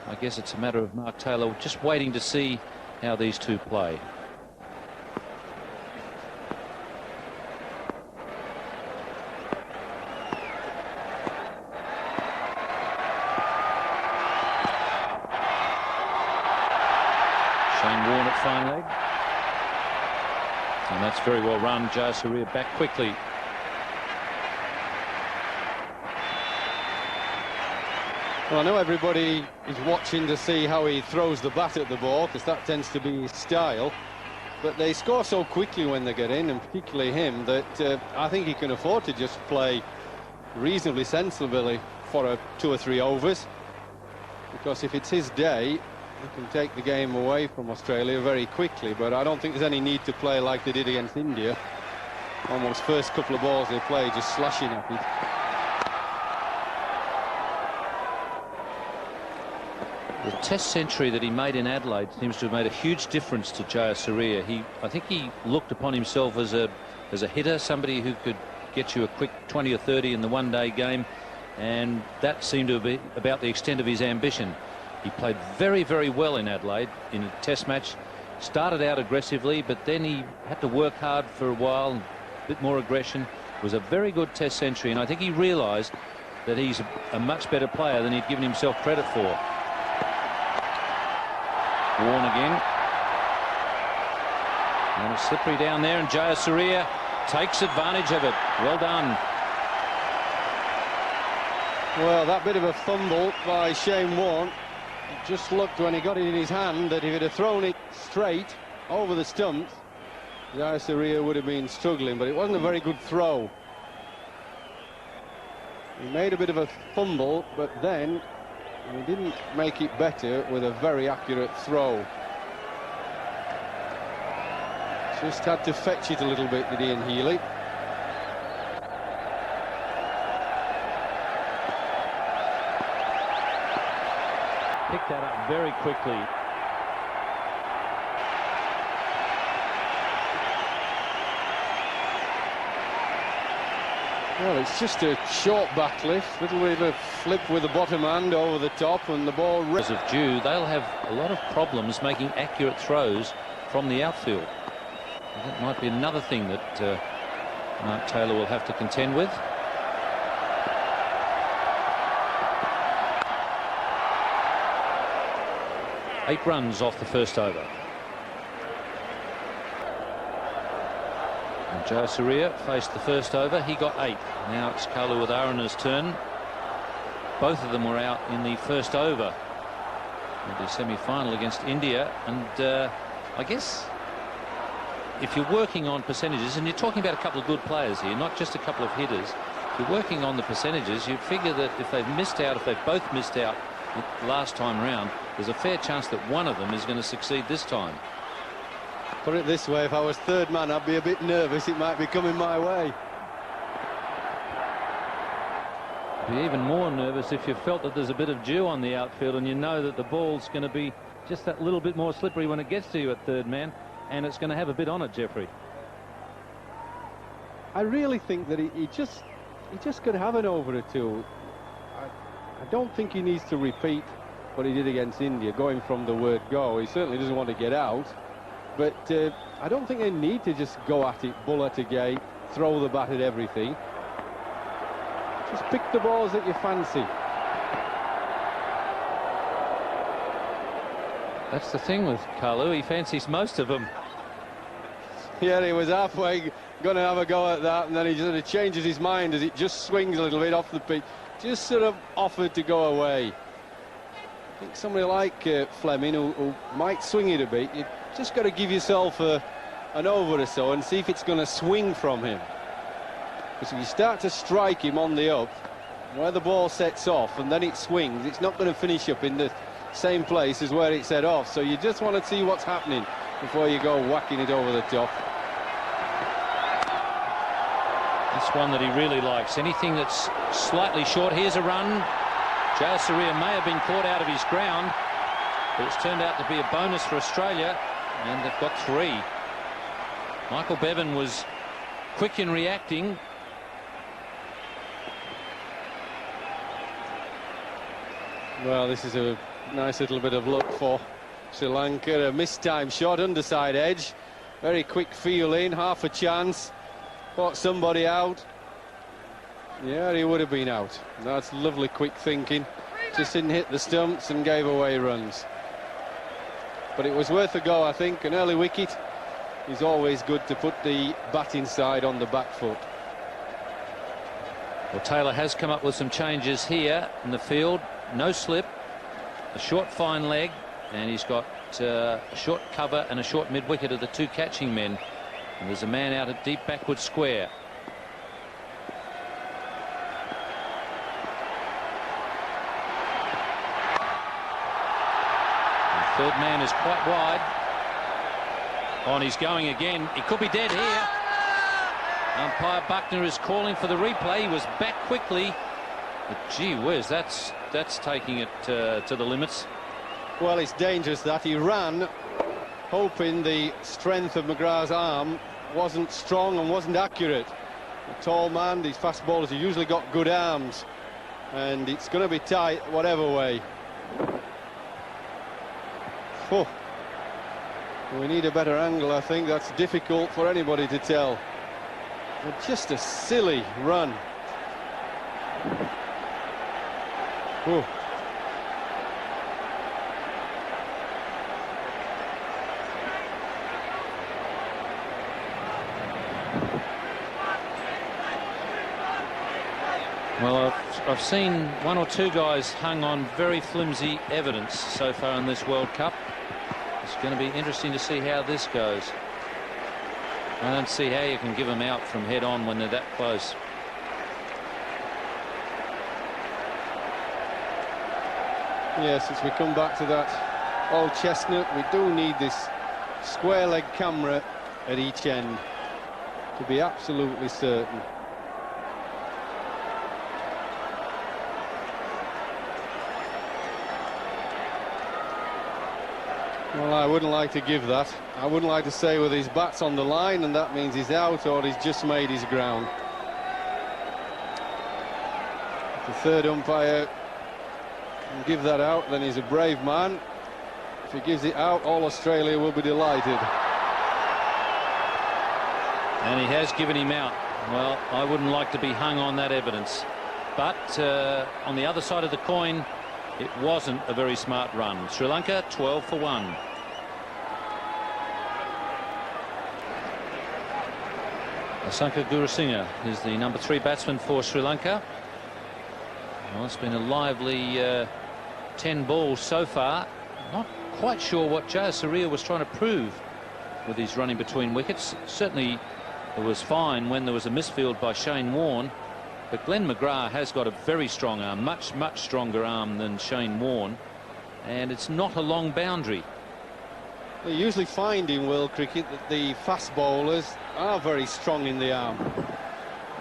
I guess it's a matter of Mark Taylor just waiting to see how these two play. Shane Warne at fine leg. And that's very well run. Jayasuriya back quickly. Well, I know everybody is watching to see how he throws the bat at the ball, because that tends to be his style. But they score so quickly when they get in, and particularly him, that I think he can afford to just play reasonably sensibly for 2 or 3 overs. Because if it's his day, he can take the game away from Australia very quickly. But I don't think there's any need to play like they did against India. Almost first couple of balls they play, just slashing at it. The Test century that he made in Adelaide seems to have made a huge difference to Jayasuriya. I think he looked upon himself as a hitter, somebody who could get you a quick 20 or 30 in the one-day game, and that seemed to be about the extent of his ambition. He played very, very well in Adelaide in a Test match. Started out aggressively, but then he had to work hard for a while, a bit more aggression. It was a very good Test century, and I think he realised that he's a much better player than he'd given himself credit for. Warne again. And it's slippery down there, and Jayasuriya takes advantage of it. Well done. Well, that bit of a fumble by Shane Warne. It just looked when he got it in his hand that if he'd have thrown it straight over the stumps, Jayasuriya would have been struggling, but it wasn't a very good throw. He made a bit of a fumble, but then he didn't make it better with a very accurate throw. Just had to fetch it a little bit, did Ian Healy. Picked that up very quickly. Well, it's just a short back lift, little bit of a flip with the bottom hand over the top, and the ball... Because of Dew, they'll have a lot of problems making accurate throws from the outfield. And that might be another thing that Mark Taylor will have to contend with. Eight runs off the first over. And Jayasuriya faced the first over. He got 8. Now it's Kalu Witharana's turn. Both of them were out in the first over of the semi-final against India. And I guess if you're working on percentages, and you're talking about a couple of good players here, not just a couple of hitters, if you're working on the percentages, you figure that if they've missed out, if they've both missed out last time round, there's a fair chance that one of them is going to succeed this time. Put it this way, if I was third man, I'd be a bit nervous. It might be coming my way. Be even more nervous if you felt that there's a bit of dew on the outfield and you know that the ball's going to be just that little bit more slippery when it gets to you at third man, and it's going to have a bit on it, Jeffrey. I really think that he just could have an over or two. I don't think he needs to repeat what he did against India, going from the word go. He certainly doesn't want to get out. But I don't think they need to just go at it, bull at a gate, throw the bat at everything. Just pick the balls that you fancy. That's the thing with Kalu, he fancies most of them. Yeah, he was halfway going to have a go at that, and then he sort of changes his mind as it just swings a little bit off the pitch. Just sort of offered to go away. I think somebody like Fleming, who might swing it a bit, you just got to give yourself an over or so and see if it's going to swing from him. Because if you start to strike him on the up, where the ball sets off and then it swings, it's not going to finish up in the same place as where it set off. So you just want to see what's happening before you go whacking it over the top. That's one that he really likes. Anything that's slightly short. Here's a run. Jayasuriya may have been caught out of his ground, but it's turned out to be a bonus for Australia, and they've got 3. Michael Bevan was quick in reacting. Well, this is a nice little bit of luck for Sri Lanka. A mistime shot, underside edge. Very quick feel in, half a chance. Caught somebody out. Yeah, he would have been out. That's lovely quick thinking. Just didn't hit the stumps and gave away runs. But it was worth a go, I think. An early wicket is always good to put the batting side on the back foot. Well, Taylor has come up with some changes here in the field. No slip, a short fine leg, and he's got a short cover and a short mid-wicket of the 2 catching men. And there's a man out at deep backward square. The third man is quite wide. Oh, and he's going again. He could be dead here. Umpire Buckner is calling for the replay. He was back quickly. But gee whiz, that's taking it to the limits. Well, it's dangerous that he ran, hoping the strength of McGrath's arm wasn't strong and wasn't accurate. A tall man, these fast bowlers have usually got good arms, and it's going to be tight whatever way. Oh. We need a better angle, I think. That's difficult for anybody to tell. But just a silly run. Oh. Well, I've seen 1 or 2 guys hung on very flimsy evidence so far in this World Cup. It's going to be interesting to see how this goes. I don't see how you can give them out from head on when they're that close. Yes, as we come back to that old chestnut, we do need this square leg camera at each end to be absolutely certain. Well, I wouldn't like to give that. I wouldn't like to say whether his bat's on the line and that means he's out, or he's just made his ground. If the third umpire can give that out, then he's a brave man. If he gives it out, all Australia will be delighted. And he has given him out. Well, I wouldn't like to be hung on that evidence. But on the other side of the coin, it wasn't a very smart run. Sri Lanka 12 for 1. Asanka Gurusinghe is the number 3 batsman for Sri Lanka. Well, it's been a lively 10 balls so far. Not quite sure what Jayasuriya was trying to prove with his running between wickets. Certainly it was fine when there was a misfield by Shane Warne. But Glenn McGrath has got a very strong arm, much stronger arm than Shane Warne, and it's not a long boundary. You usually find in world cricket that the fast bowlers are very strong in the arm,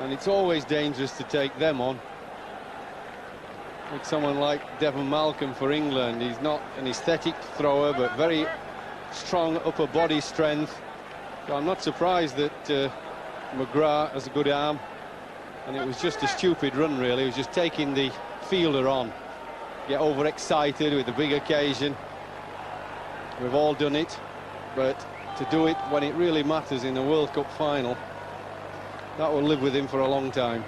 and it's always dangerous to take them on. Like someone like Devon Malcolm for England, he's not an aesthetic thrower, but very strong upper body strength. So I'm not surprised that McGrath has a good arm. And it was just a stupid run, really. He was just taking the fielder on. Get overexcited with the big occasion. We've all done it. But to do it when it really matters in a World Cup final, that will live with him for a long time.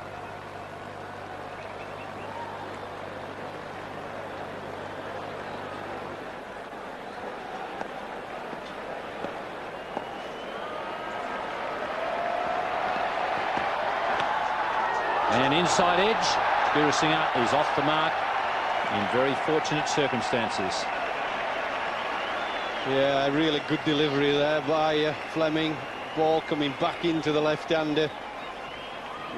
And inside edge, Gurusinghe is off the mark in very fortunate circumstances. Yeah, a really good delivery there by Fleming. Ball coming back into the left-hander.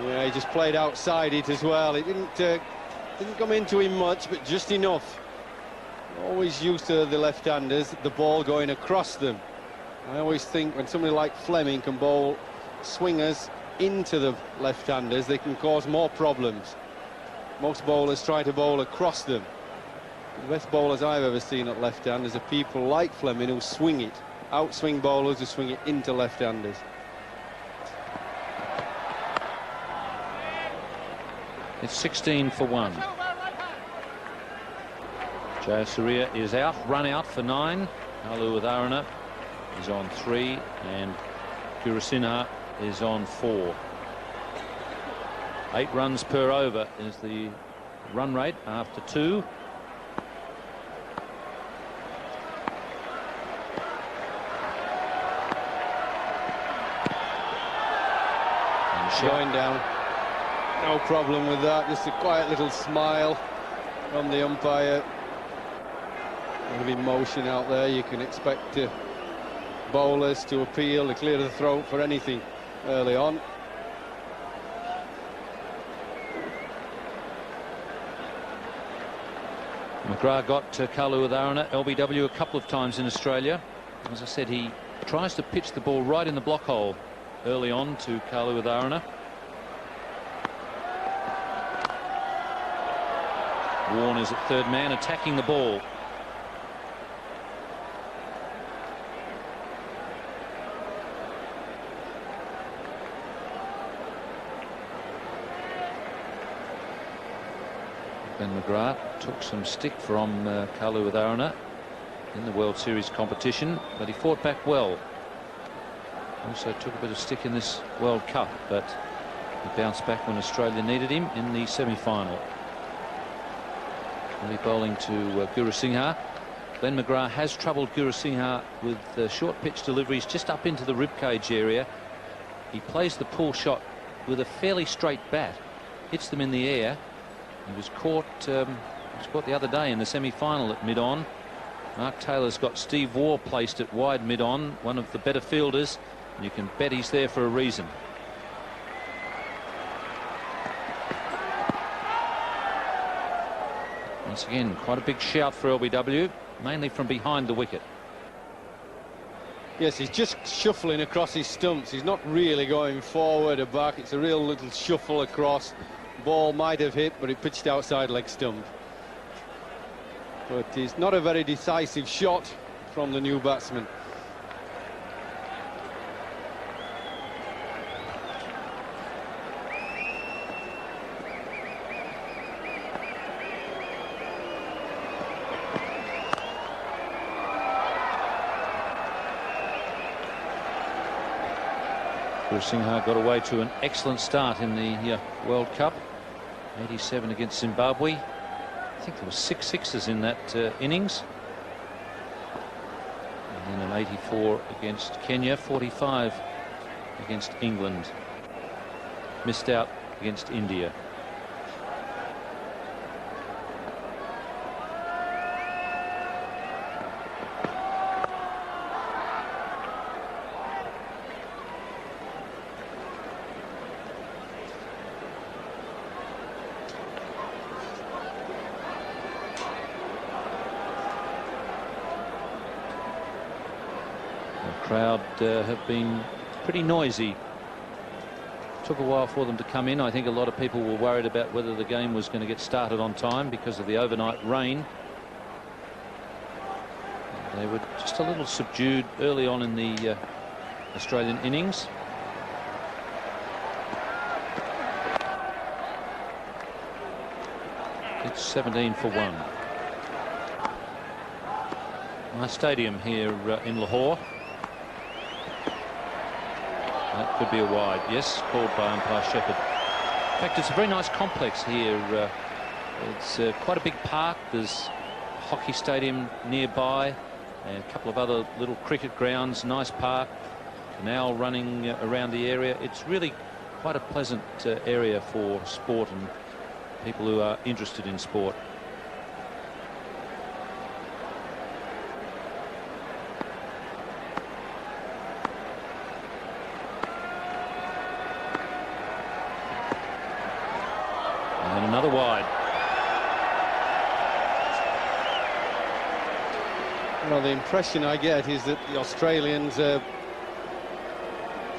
Yeah, he just played outside it as well. It didn't come into him much, but just enough. Always used to the left-handers, the ball going across them. I always think when somebody like Fleming can bowl swingers into the left-handers, they can cause more problems. Most bowlers try to bowl across them. The best bowlers I've ever seen at left-handers are people like Fleming who swing it. Outswing bowlers who swing it into left-handers. It's 16 for 1. Jayasuriya is out, run out for 9. Kalu Udharana is on 3, and Gurisinha is on 4. 8 runs per over is the run rate after 2. Going down. No problem with that, just a quiet little smile from the umpire. A lot of emotion out there. You can expect bowlers to appeal, to clear the throat for anything early on. McGrath got Kalu Udharana, LBW, a couple of times in Australia. As I said, he tries to pitch the ball right in the block hole early on to Kalu Udharana. Warne is at third man, attacking the ball. Ben McGrath took some stick from Kalu Udharana in the World Series competition, but he fought back well. Also took a bit of stick in this World Cup, but he bounced back when Australia needed him in the semi-final. He'll be bowling to Gurusingha. Glenn McGrath has troubled Gurusingha with short pitch deliveries just up into the ribcage area. He plays the pull shot with a fairly straight bat, hits them in the air. He was caught the other day in the semi-final at mid-on. Mark Taylor's got Steve Waugh placed at wide mid-on, one of the better fielders, and you can bet he's there for a reason. Once again, quite a big shout for LBW, mainly from behind the wicket. Yes, he's just shuffling across his stumps. He's not really going forward or back. It's a real little shuffle across. Ball might have hit, but it pitched outside leg stump. But it's not a very decisive shot from the new batsman. Gurusingha got away to an excellent start in the World Cup. 87 against Zimbabwe. I think there were 6 sixes in that innings. And then an 84 against Kenya, 45 against England. Missed out against India. Crowd have been pretty noisy. Took a while for them to come in. I think a lot of people were worried about whether the game was going to get started on time because of the overnight rain. They were just a little subdued early on in the Australian innings. It's 17 for 1. Nice stadium here in Lahore. That could be a wide, yes, called by umpire Shepherd. In fact, it's a very nice complex here. It's quite a big park. There's a hockey stadium nearby and a couple of other little cricket grounds, nice park, canal running around the area. It's really quite a pleasant area for sport and people who are interested in sport. Another wide. Well, the impression I get is that the Australians are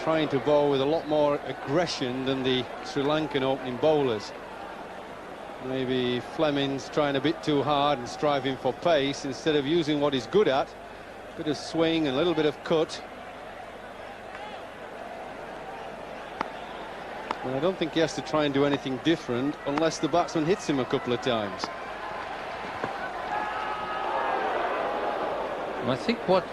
trying to bowl with a lot more aggression than the Sri Lankan opening bowlers. Maybe Fleming's trying a bit too hard and striving for pace instead of using what he's good at. A bit of swing and a little bit of cut. And I don't think he has to try and do anything different unless the batsman hits him a couple of times. And I think what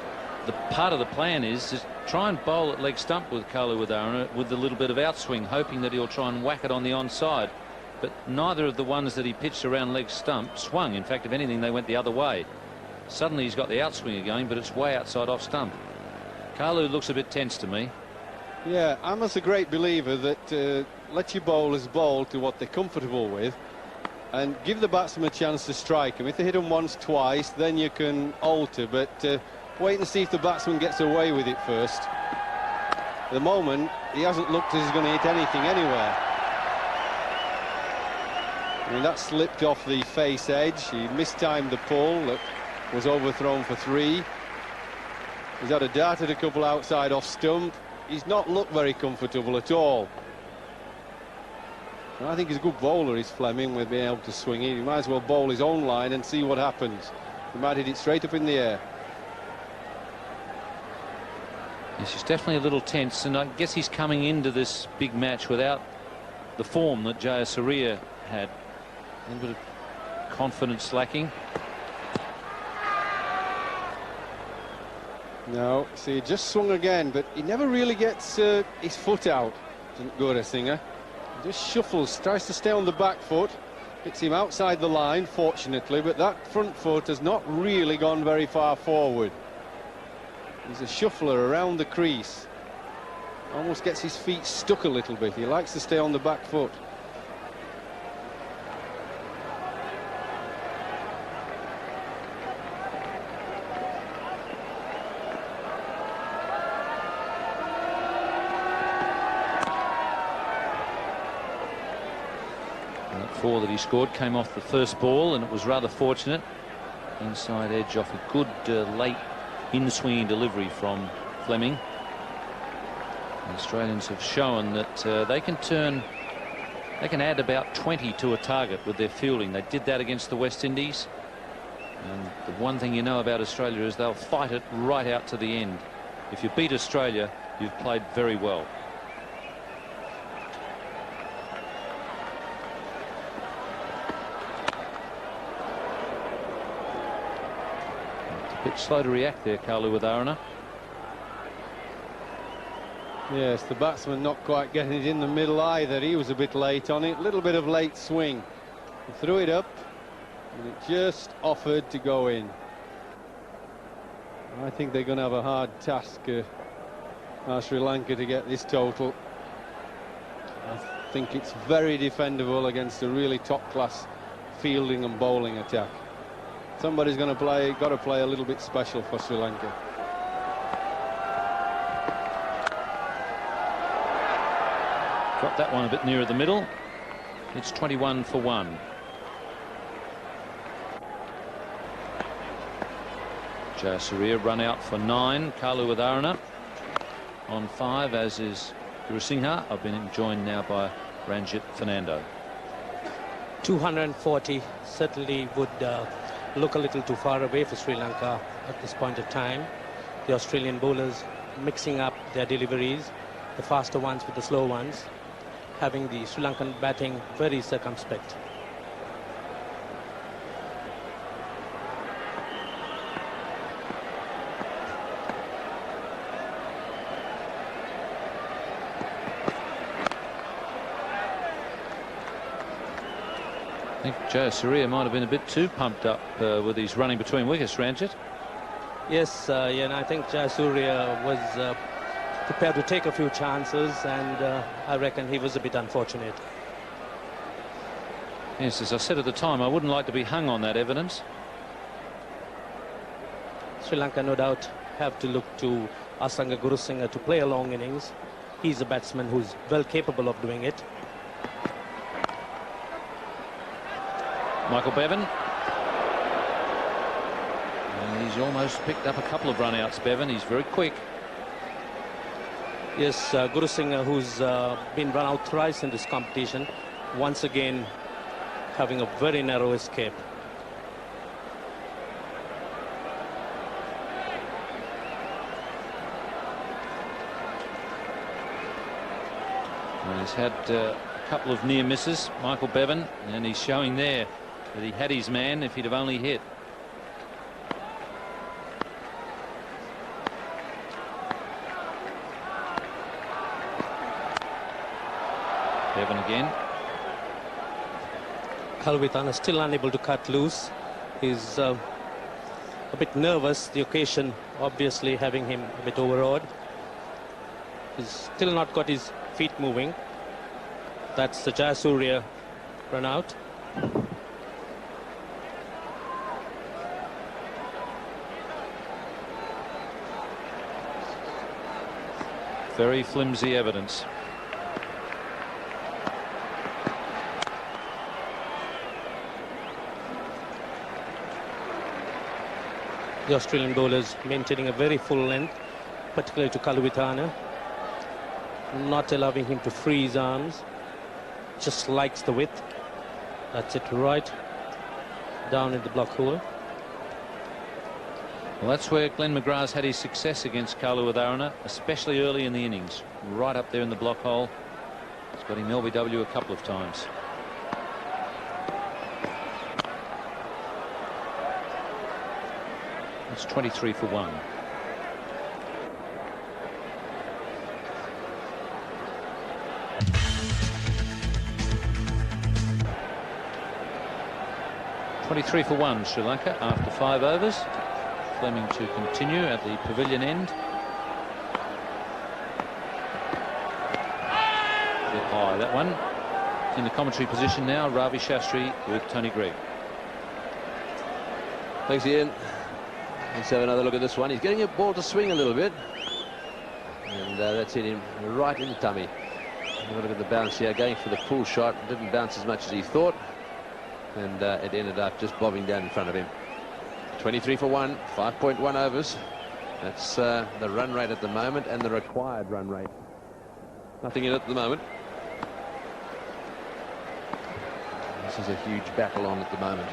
the part of the plan is try and bowl at leg stump with Kaluwitharana with a little bit of outswing, hoping that he'll try and whack it on the onside. But neither of the ones that he pitched around leg stump swung. In fact, if anything, they went the other way. Suddenly he's got the outswing again, but it's way outside off stump. Kalu looks a bit tense to me. Yeah, I'm a great believer that let your bowlers bowl to what they're comfortable with and give the batsman a chance to strike them. If they hit them once, twice, then you can alter, but wait and see if the batsman gets away with it first. At the moment, he hasn't looked as he's going to hit anything anywhere. I mean, that slipped off the face edge. He mistimed the pull that was overthrown for 3. He's had a dart at a couple outside off stump. He's not looked very comfortable at all. And I think he's a good bowler, is Fleming, with being able to swing it. He might as well bowl his own line and see what happens. He might hit it straight up in the air. Yes, he's definitely a little tense, and I guess he's coming into this big match without the form that Jayasuriya had. A little bit of confidence lacking. No, see, he just swung again, but he never really gets his foot out. Doesn't go to Singer. He just shuffles, tries to stay on the back foot. Hits him outside the line, fortunately, but that front foot has not really gone very far forward. He's a shuffler around the crease. Almost gets his feet stuck a little bit. He likes to stay on the back foot. That 4 that he scored came off the first ball, and it was rather fortunate. Inside edge off a good late in-swinging delivery from Fleming. The Australians have shown that they can add about 20 to a target with their fielding. They did that against the West Indies, and the one thing you know about Australia is they'll fight it right out to the end. If you beat Australia, you've played very well. A bit slow to react there, Kaluwitharana. Yes, the batsman not quite getting it in the middle either. He was a bit late on it. A little bit of late swing. He threw it up, and it just offered to go in. I think they're going to have a hard task, Sri Lanka, to get this total. I think it's very defendable against a really top-class fielding and bowling attack. Somebody's got to play a little bit special for Sri Lanka. Got that one a bit nearer the middle. It's 21 for 1. Jayasuriya run out for 9. Kaluwitharana on 5, as is Gurusingha. I've been joined now by Ranjit Fernando. 240 certainly would look a little too far away for Sri Lanka at this point of time. The Australian bowlers mixing up their deliveries, the faster ones with the slow ones, having the Sri Lankan batting very circumspect. I think Jayasuriya might have been a bit too pumped up with his running between wickets, Ranjit. Yes, yeah, and I think Jayasuriya was prepared to take a few chances, and I reckon he was a bit unfortunate. Yes, as I said at the time, I wouldn't like to be hung on that evidence. Sri Lanka no doubt have to look to Asanga Gurusingha to play a long innings. He's a batsman who's well capable of doing it. Michael Bevan. And he's almost picked up a couple of run-outs, Bevan. He's very quick. Yes, Guru Singh, who's been run out thrice in this competition, once again having a very narrow escape. Well, he's had a couple of near misses, Michael Bevan, and he's showing there that he had his man if he'd have only hit. Bevan again. Kaluwitana still unable to cut loose. He's a bit nervous. The occasion obviously having him a bit overawed. He's still not got his feet moving. That's the Jayasuriya run out. Very flimsy evidence. The Australian bowlers maintaining a very full length, particularly to Kaluwitana, not allowing him to free his arms, just likes the width. That's it, right down in the block hole. Well, that's where Glenn McGrath's had his success against Kaluwitana, especially early in the innings, right up there in the block hole. He's got him LBW a couple of times. It's 23 for 1. (23 for 1) Sri Lanka after 5 overs. Fleming to continue at the pavilion end. A bit high, that one. In the commentary position now, Ravi Shastri with Tony Gregg. Thanks, Ian. Let's have another look at this one. He's getting a ball to swing a little bit. And that's hit him right in the tummy. Have a look at the bounce here. Going for the full shot. Didn't bounce as much as he thought. And it ended up just bobbing down in front of him. 23 for 1, 5.1 overs. That's the run rate at the moment and the required run rate. Nothing in it at the moment. This is a huge battle on at the moment.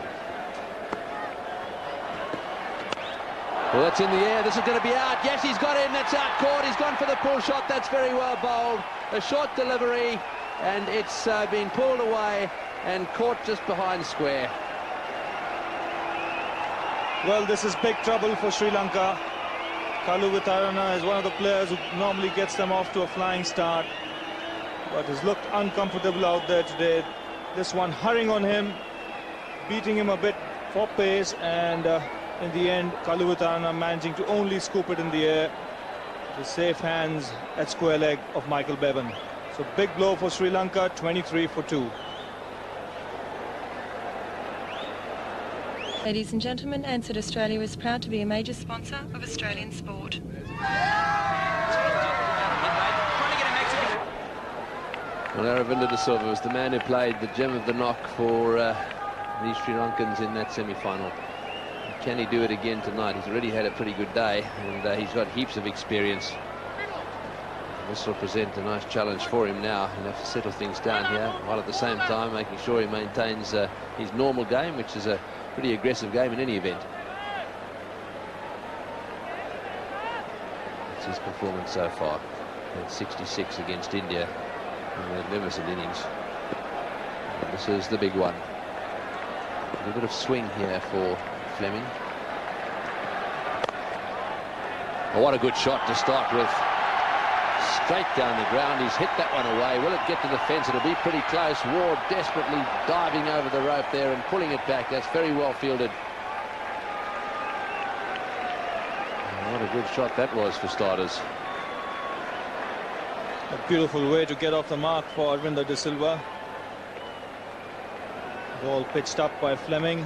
Well, that's in the air. This is going to be out. Yes, he's got him. That's out caught. He's gone for the pull shot. That's very well bowled. A short delivery, and it's been pulled away and caught just behind square. Well, this is big trouble for Sri Lanka. Kaluwitana is one of the players who normally gets them off to a flying start, but has looked uncomfortable out there today. This one hurrying on him, beating him a bit for pace, and in the end, Kaluwitana managing to only scoop it in the air. The safe hands at square leg of Michael Bevan. So big blow for Sri Lanka, 23 for 2. Ladies and gentlemen, Ansett Australia is proud to be a major sponsor of Australian sport. Well, Aravinda De Silva was the man who played the gem of the knock for these Sri Lankans in that semi-final. Can he do it again tonight? He's already had a pretty good day, and he's got heaps of experience. This will present a nice challenge for him now. He'll have to settle things down here, while at the same time making sure he maintains his normal game, which is a pretty aggressive game in any event. That's his performance so far. At 66 against India. A magnificent innings. And this is the big one. A bit of swing here for Fleming. Oh, what a good shot to start with. Straight down the ground. He's hit that one away. Will it get to the fence? It'll be pretty close. Ward desperately diving over the rope there and pulling it back. That's very well fielded. And what a good shot that was for starters. A beautiful way to get off the mark for Aravinda De Silva. Ball pitched up by Fleming.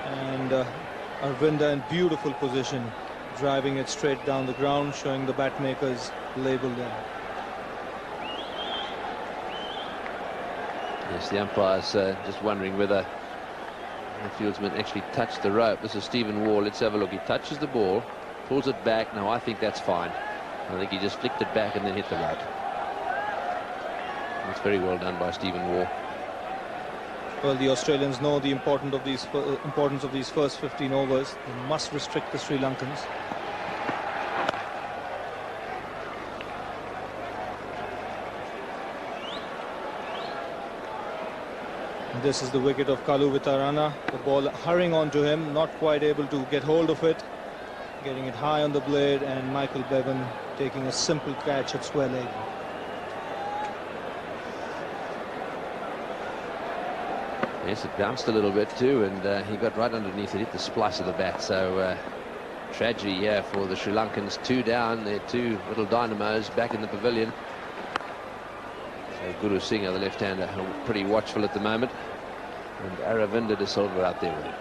And Aravinda in beautiful position, driving it straight down the ground, showing the bat makers label there. Yes, the umpire's just wondering whether the fieldsman actually touched the rope. This is Stephen Waugh. Let's have a look. He touches the ball, pulls it back. No, I think that's fine. I think he just flicked it back and then hit the rope. That's very well done by Stephen Waugh. Well, the Australians know the importance of these first 15 overs. They must restrict the Sri Lankans. And this is the wicket of Kalu Vitarana. The ball hurrying onto him, not quite able to get hold of it, getting it high on the blade, and Michael Bevan taking a simple catch at square leg. Yes, it bounced a little bit too, and he got right underneath it, hit the splice of the bat. So tragedy here for the Sri Lankans. 2 down, their 2 little dynamos back in the pavilion. So Guru Singh, the left-hander, pretty watchful at the moment, and Aravinda De Silva out there with him.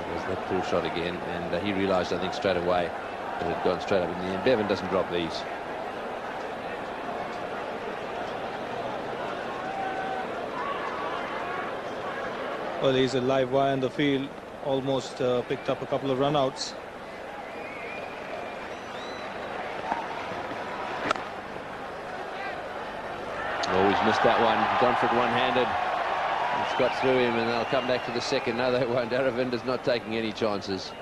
There's that pull shot again, and he realised, I think, straight away that it had gone straight up in the end. Bevan doesn't drop these. Well, he's a live wire in the field, almost picked up a couple of runouts. Always missed that one. Gone for it one-handed. It's got through him, and they'll come back to the second. No, they won't. Aravinda's not taking any chances.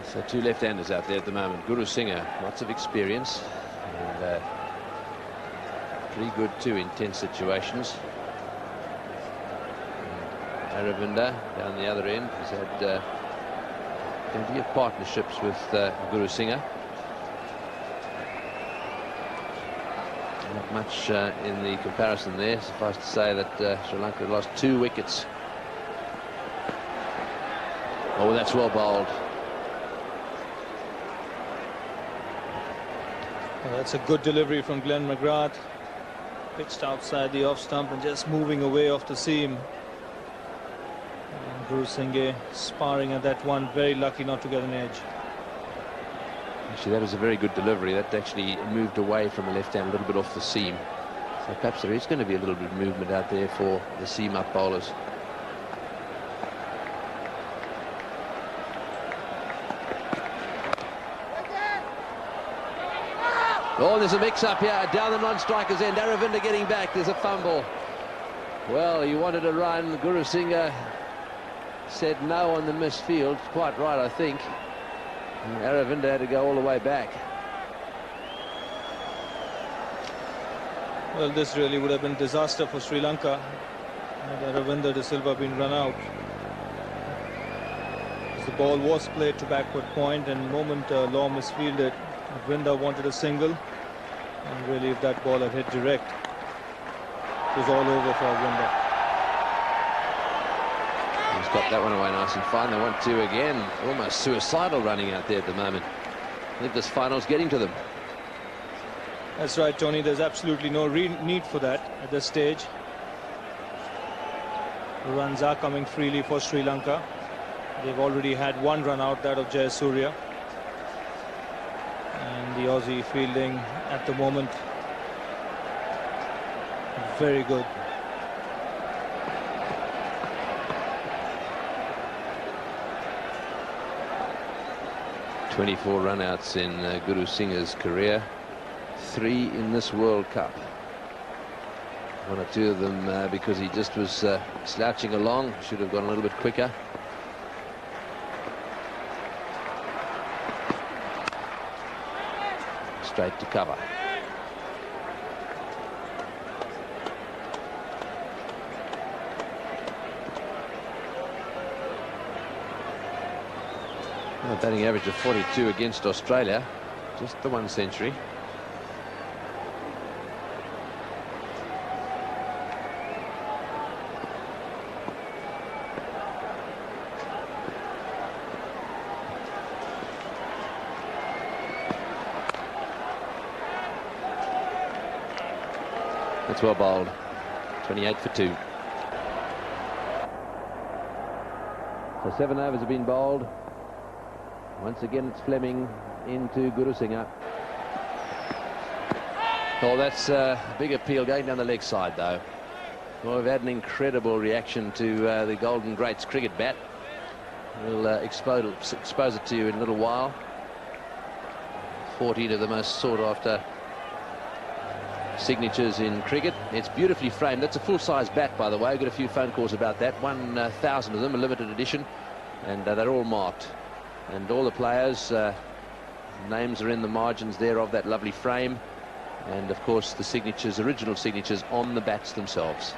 So 2 left-handers out there at the moment. Guru Singh, lots of experience, and pretty good too in tense situations. And Aravinda down the other end has had plenty of partnerships with Guru Singh. Not much in the comparison there. Suffice to say that Sri Lanka lost 2 wickets. Oh, that's well bowled. Well, that's a good delivery from Glenn McGrath. Pitched outside the off stump and just moving away off the seam. And Guru Singh sparring at that one, very lucky not to get an edge. Actually, that was a very good delivery. That actually moved away from the left hand a little bit off the seam. So perhaps there is going to be a little bit of movement out there for the seam up bowlers. Oh, there's a mix-up here down the non-striker's end. Aravinda getting back. There's a fumble. Well, he wanted a run. Guru Singh said no on the missed field. Quite right, I think. And Aravinda had to go all the way back. Well, this really would have been disaster for Sri Lanka had Aravinda De Silva been run out. As the ball was played to backward point, and the moment Law misfielded, Aravinda wanted a single, and really if that ball had hit direct, it was all over for Aravinda. He's got that one away nice and fine. They want 2 again. Almost suicidal running out there at the moment. I think this final's getting to them. That's right, Tony. There's absolutely no need for that at this stage. The runs are coming freely for Sri Lanka. They've already had 1 run out, that of Jayasuriya. And the Aussie fielding at the moment, very good. "24 run-outs in Guru Singh's career, 3 in this World Cup. 1 or 2 of them because he just was slouching along, should have gone a little bit quicker. Straight to cover. A batting average of 42 against Australia, just the 1 century. That's well bowled. 28 for 2. So 7 overs have been bowled. Once again, it's Fleming into Gurusinha. Oh, that's a big appeal going down the leg side, though. Well, we've had an incredible reaction to the Golden Greats cricket bat. We'll expose it to you in a little while. 14 of the most sought-after signatures in cricket. It's beautifully framed. That's a full-size bat, by the way. I've got a few phone calls about that. 1,000 of them, a limited edition, and they're all marked. And all the players' names are in the margins there of that lovely frame. And, of course, the signatures, original signatures on the bats themselves.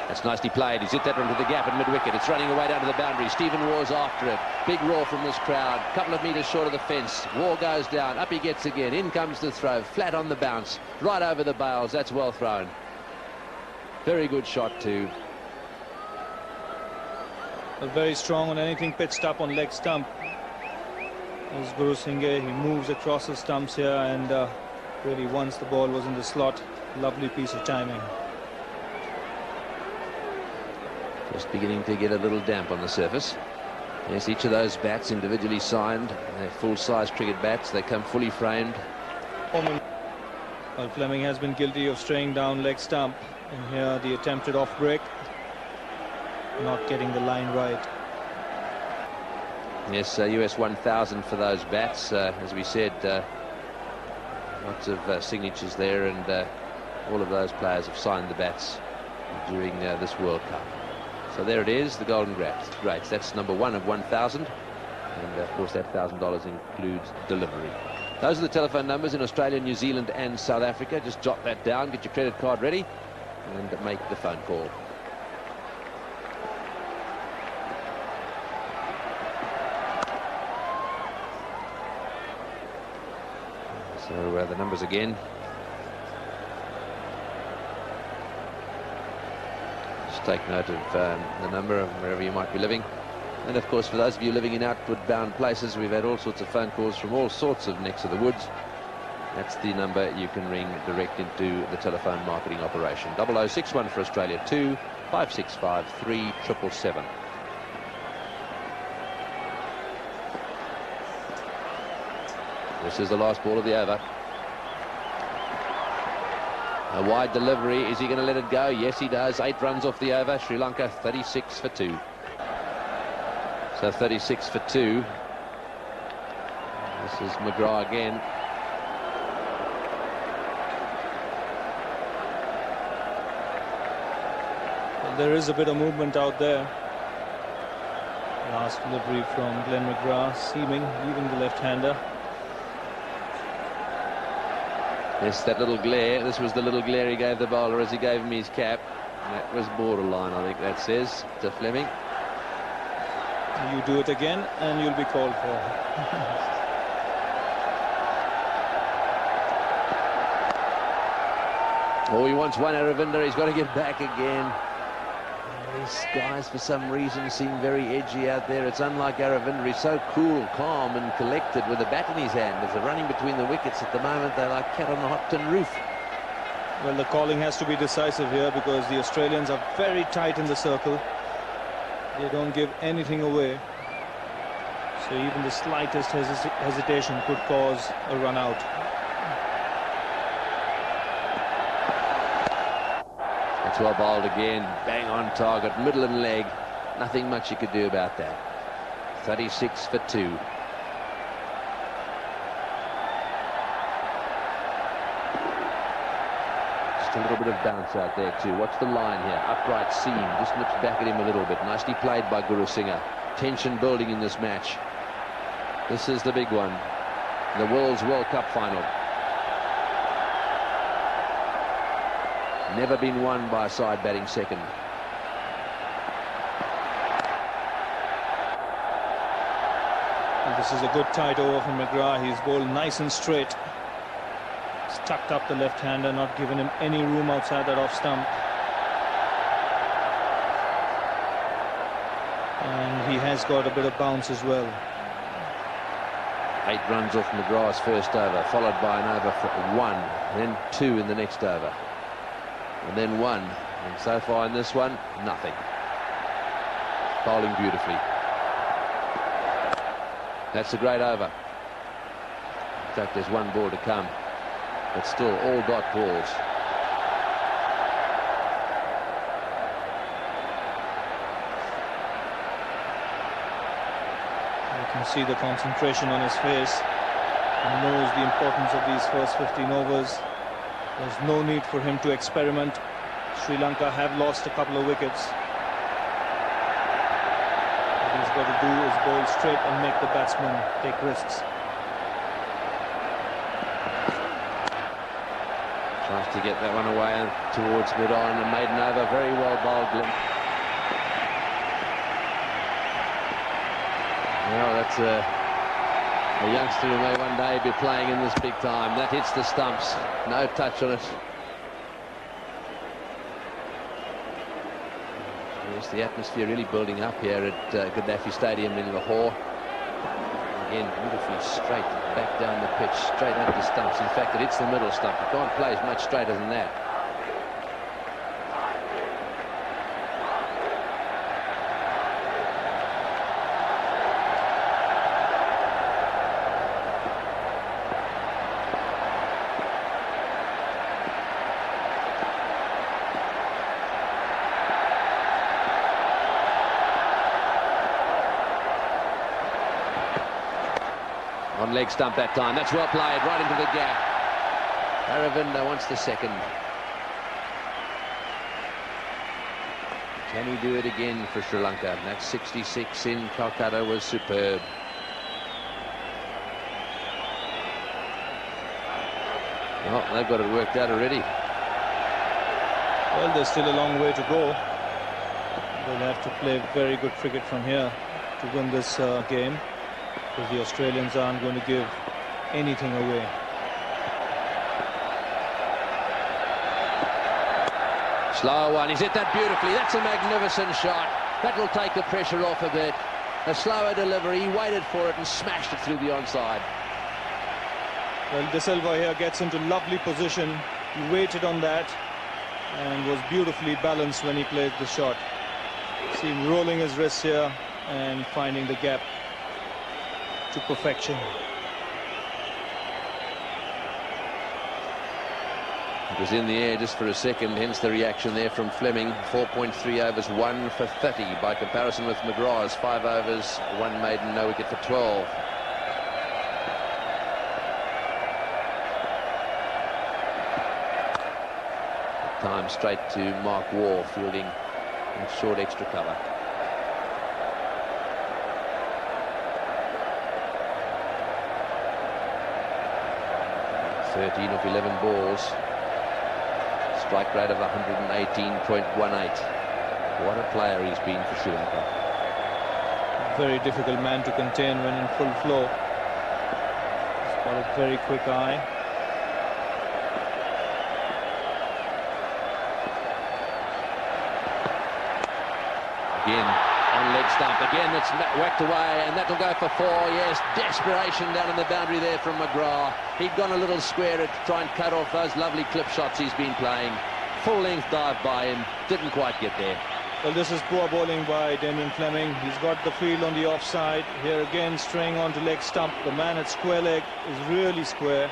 That's nicely played. He's hit that one to the gap at mid-wicket. It's running away down to the boundary. Stephen Waugh's after it. Big roar from this crowd. Couple of metres short of the fence. Waugh goes down. Up he gets again. In comes the throw. Flat on the bounce. Right over the bails. That's well thrown. Very good shot too. Very strong on anything pitched up on leg stump. As Gurusinha, he moves across the stumps here, and really once the ball was in the slot, lovely piece of timing. Just beginning to get a little damp on the surface. Yes, each of those bats individually signed. They're full-size cricket bats. They come fully framed. Well, Fleming has been guilty of straying down leg stump, and here the attempted off break, not getting the line right. Yes, US 1,000 for those bats. As we said, lots of signatures there, and all of those players have signed the bats during this World Cup. So there it is, the Golden Greats. That's number 1 of 1,000, and of course that $1,000 includes delivery. Those are the telephone numbers in Australia, New Zealand and South Africa. Just jot that down, get your credit card ready, and make the phone call. So the numbers again. Just take note of the number of wherever you might be living. And of course, for those of you living in outward bound places, we've had all sorts of phone calls from all sorts of necks of the woods. That's the number you can ring direct into the telephone marketing operation. 0061 for Australia, 2 565 3777. This is the last ball of the over. A wide delivery. Is he going to let it go? Yes, he does. 8 runs off the over. Sri Lanka 36 for 2. So 36 for 2. This is McGrath again. Well, there is a bit of movement out there. Last delivery from Glenn McGrath, seaming, leaving the left-hander. Yes, that little glare. This was the little glare he gave the bowler as he gave him his cap. That was borderline, I think that says, to Fleming. You do it again and you'll be called for. Oh, he wants one, Aravinda. He's got to get back again. These guys, for some reason, seem very edgy out there. It's unlike Aravinda. He's so cool, calm and collected with a bat in his hand. As they're running between the wickets at the moment, they're like cat on the hot tin roof. Well, the calling has to be decisive here because the Australians are very tight in the circle. They don't give anything away. So even the slightest hesitation could cause a run out. That's well bowled again. Bang on target, middle and leg. Nothing much you could do about that. 36 for 2. Just a little bit of bounce out there too. Watch the line here. Upright seam. Just nips back at him a little bit. Nicely played by Gurusinha. Tension building in this match. This is the big one. The World Cup final. Never been won by a side batting second. And this is a good tight over from McGrath. He's bowled nice and straight. He's tucked up the left-hander, not giving him any room outside that off stump. And he has got a bit of bounce as well. 8 runs off McGrath's first over, followed by an over for 1, then 2 in the next over. And then 1 And so far in this one, nothing. Bowling beautifully. That's a great over. In fact, there's one ball to come, but still all dot balls. You can see the concentration on his face. He knows the importance of these first 15 overs. There's no need for him to experiment. Sri Lanka have lost a couple of wickets. What he's got to do is bowl straight and make the batsman take risks. Tries to get that one away towards mid-on, and maiden over, very well bowled. Well, that's a youngster who may one day be playing in this big time. That hits the stumps, no touch on it. Yes, the atmosphere really building up here at Gaddafi Stadium in Lahore. Again, beautifully straight back down the pitch, straight at the stumps. In fact, it hits the middle stump. You can't play much straighter than that. On leg stump that time. That's well played, right into the gap. Aravinda wants the second. Can he do it again for Sri Lanka? That 66 in Calcutta was superb. Well, they've got it worked out already. Well, there's still a long way to go. They'll have to play very good cricket from here to win this game, because the Australians aren't going to give anything away. Slow one. He's hit that beautifully. That's a magnificent shot. That will take the pressure off a bit. A slower delivery. He waited for it and smashed it through the onside. Well, De Silva here gets into lovely position. He waited on that and was beautifully balanced when he played the shot. See him rolling his wrists here and finding the gap to perfection. It was in the air just for a second, hence the reaction there from Fleming. 4.3 overs, 1 for 30 by comparison with McGraw's 5 overs, 1 maiden, no wicket for 12. Time straight to Mark Waugh, fielding in short extra cover. 13 of 11 balls. Strike rate of 118.18. What a player he's been for Sri Lanka. Very difficult man to contain when in full flow. He's got a very quick eye. Again, on leg stump. Again, that's whacked away, and that'll go for 4. Yes, desperation down in the boundary there from McGraw. He'd gone a little square to try and cut off those lovely clip shots he's been playing. Full-length dive by him. Didn't quite get there. Well, this is poor bowling by Damien Fleming. He's got the field on the offside. Here again, straying onto leg stump. The man at square leg is really square.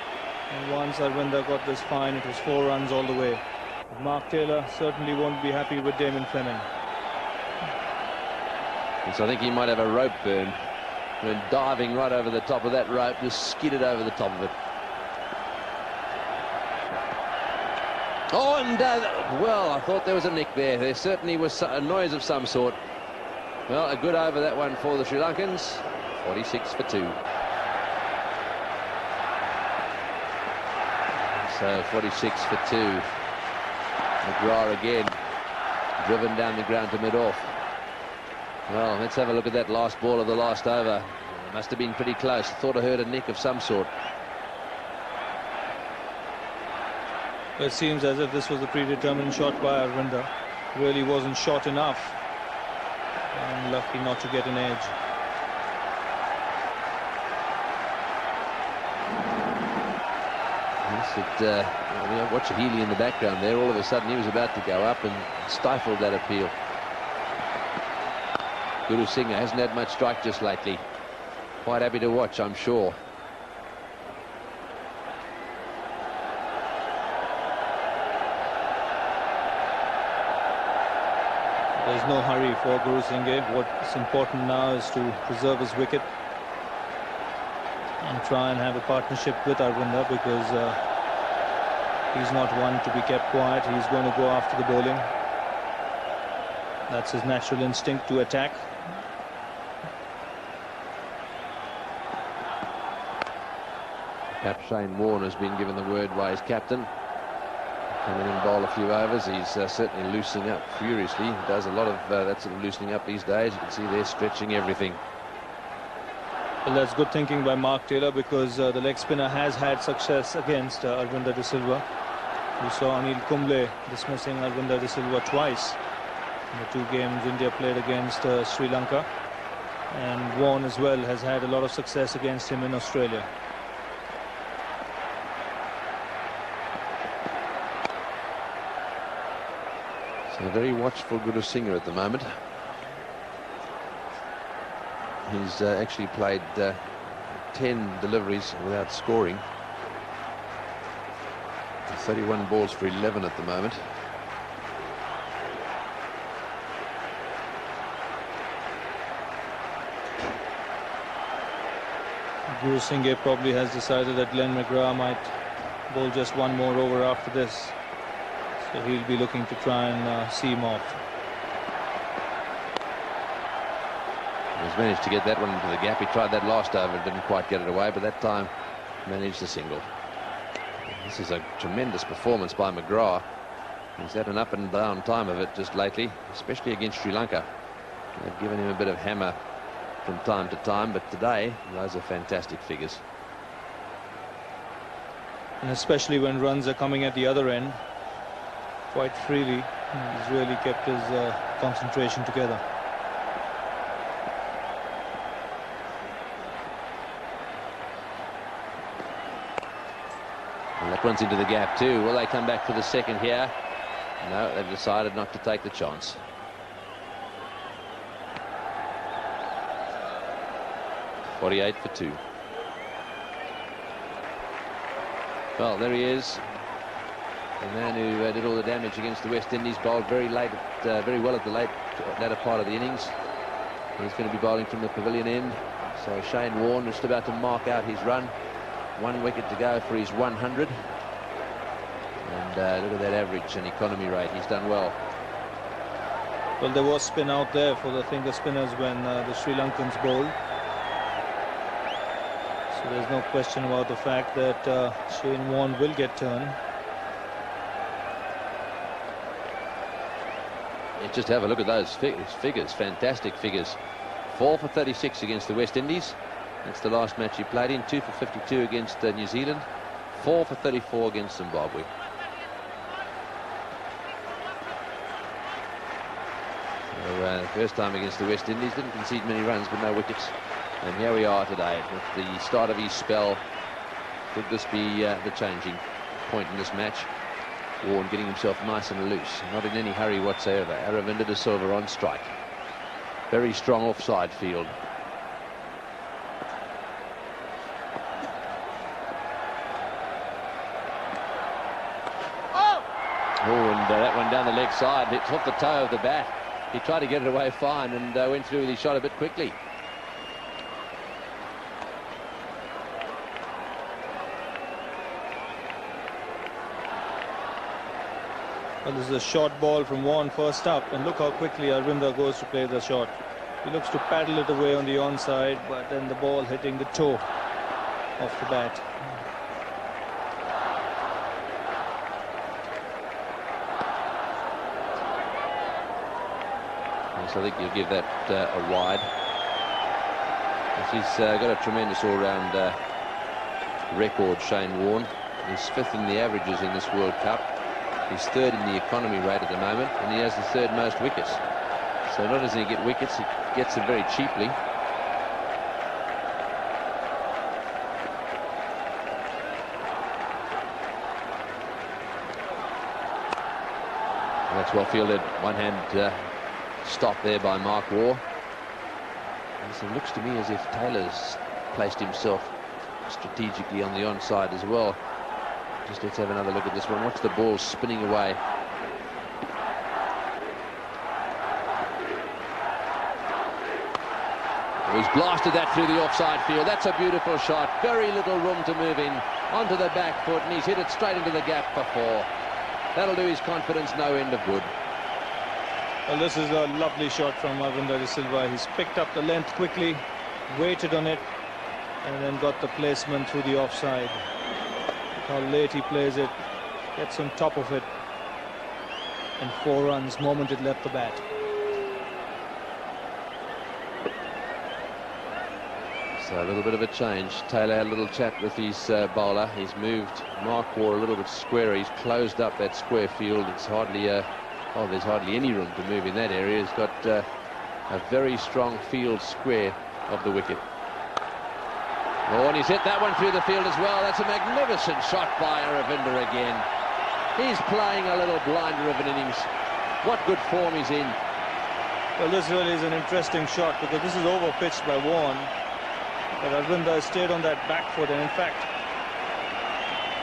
And once Arvinder got this fine, it was 4 runs all the way. But Mark Taylor certainly won't be happy with Damien Fleming. So I think he might have a rope burn when diving right over the top of that rope, just skidded over the top of it. Oh, and well, I thought there was a nick there. There certainly was a noise of some sort. Well, a good over that one for the Sri Lankans. 46 for 2. So 46 for 2. McGraw again, driven down the ground to mid-off. Well, let's have a look at that last ball of the last over. Must have been pretty close. Thought I heard a nick of some sort. It seems as if this was a predetermined shot by Arvinder. Really wasn't shot enough. And lucky not to get an edge. Watch Healy in the background there. All of a sudden he was about to go up and stifled that appeal. Guru Singh hasn't had much strike just lately. Quite happy to watch, I'm sure. There's no hurry for Guru Singh. What's important now is to preserve his wicket and try and have a partnership with Arvinder, because he's not one to be kept quiet. He's going to go after the bowling. That's his natural instinct, to attack. Perhaps Shane Warne has been given the word by his captain. Come in and bowl a few overs. He's certainly loosening up furiously. He does a lot of that sort of loosening up these days. You can see they're stretching everything. Well, that's good thinking by Mark Taylor, because the leg spinner has had success against Arvinder De Silva. We saw Anil Kumble dismissing Arvinder De Silva twice in the 2 games India played against Sri Lanka. And Warne as well has had a lot of success against him in Australia. So very watchful Guru Singh at the moment. He's actually played 10 deliveries without scoring. 31 balls for 11 at the moment. Guru Singh probably has decided that Glenn McGrath might bowl just 1 more over after this. So he'll be looking to try and see him off. He's managed to get that one into the gap. He tried that last over, didn't quite get it away, but that time managed a single. This is a tremendous performance by McGrath. He's had an up and down time of it just lately, especially against Sri Lanka. They've given him a bit of hammer from time to time, but today those are fantastic figures. And especially when runs are coming at the other end quite freely, he's really kept his concentration together. And that one's into the gap too. Will they come back for the second here? No, they've decided not to take the chance. .48 for 2. Well, there he is. The man who did all the damage against the West Indies, bowled very late, very well at the latter part of the innings. He's going to be bowling from the pavilion end. So Shane Warne just about to mark out his run. 1 wicket to go for his 100. And look at that average and economy rate. He's done well. Well, there was spin out there for the finger spinners when the Sri Lankans bowled. So there's no question about the fact that Shane Warne will get turned. Just have a look at those figures, fantastic figures. 4 for 36 against the West Indies. That's the last match he played in. 2 for 52 against New Zealand. 4 for 34 against Zimbabwe. So, the first time against the West Indies, didn't concede many runs, but no wickets. And here we are today at the start of his spell. Could this be the changing point in this match? Warne getting himself nice and loose, not in any hurry whatsoever. Aravinda De Silva on strike. Very strong offside field. And that one down the leg side. It's off the toe of the bat. He tried to get it away fine and went through with his shot a bit quickly. Well, this is a short ball from Warne first up, and look how quickly Arvinder goes to play the shot. He looks to paddle it away on the onside, but then the ball hitting the toe of the bat. So I think you'll give that a wide. He's got a tremendous all-round record, Shane Warne. He's 5th in the averages in this World Cup. He's 3rd in the economy rate at the moment, and he has the 3rd most wickets. So not only does he get wickets, he gets them very cheaply. That's well fielded. One hand stop there by Mark Waugh. It looks to me as if Taylor's placed himself strategically on the onside as well. Just let's have another look at this one. Watch the ball spinning away. He's blasted that through the offside field. That's a beautiful shot. Very little room to move in. Onto the back foot, and he's hit it straight into the gap for 4. That'll do his confidence no end of good. Well, this is a lovely shot from Arvinder De Silva. He's picked up the length quickly, waited on it, and then got the placement through the offside. Look how late he plays it, gets on top of it, and 4 runs moment it left the bat. So a little bit of a change. Taylor had a little chat with his bowler. He's moved Mark Waugh a little bit squarer. He's closed up that square field. It's hardly there's hardly any room to move in that area. He's got a very strong field square of the wicket. Oh, and he's hit that one through the field as well. That's a magnificent shot by Ravinder again. He's playing a little blinder of an innings. What good form he's in. Well, this really is an interesting shot because this is over pitched by Vaughan. But Arvinder stayed on that back foot, and in fact,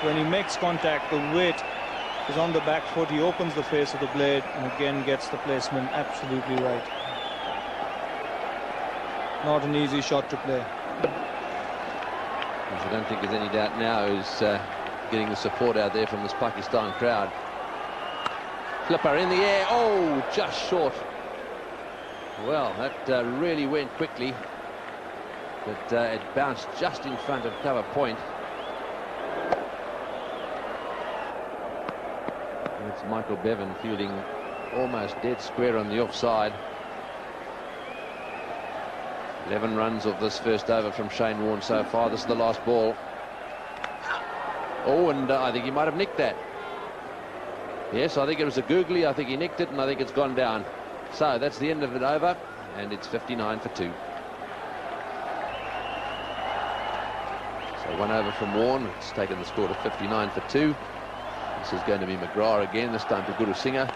when he makes contact, the weight is on the back foot. He opens the face of the blade and again gets the placement absolutely right. Not an easy shot to play. I don't think there's any doubt now who's getting the support out there from this Pakistan crowd. Flipper in the air. Oh, just short. Well, that really went quickly. But it bounced just in front of cover point. And it's Michael Bevan fielding almost dead square on the offside. 11 runs of this first over from Shane Warne so far. This is the last ball. Oh, and I think he might have nicked that. Yes, I think it was a googly. I think he nicked it, and I think it's gone down. So that's the end of it over, and it's 59 for 2. So 1 over from Warne. It's taken the score to 59 for 2. This is going to be McGrath again, this time to Guru Singha.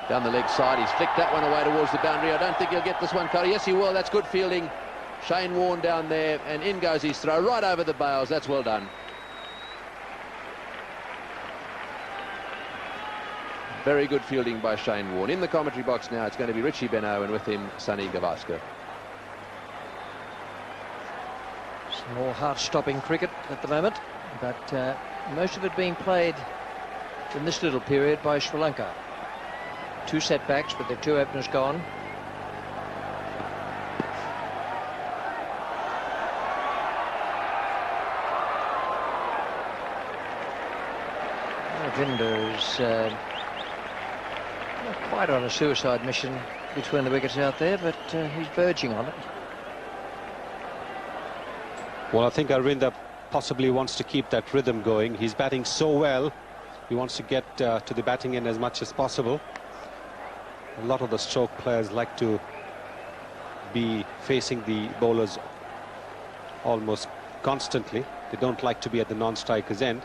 Down the leg side, he's flicked that one away towards the boundary. I don't think he'll get this one, Cody. Yes, he will. That's good fielding. Shane Warne down there, and in goes his throw right over the bails. That's well done. Very good fielding by Shane Warne. In the commentary box now, it's going to be Richie Benaud, and with him, Sunny Gavaskar. Some more heart-stopping cricket at the moment, but most of it being played in this little period by Sri Lanka. 2 setbacks, but their 2 openers gone. Ravinder's not quite on a suicide mission between the wickets out there, but he's verging on it. Well, I think Arvinder possibly wants to keep that rhythm going. He's batting so well. He wants to get to the batting end as much as possible. A lot of the stroke players like to be facing the bowlers almost constantly. They don't like to be at the non-striker's end.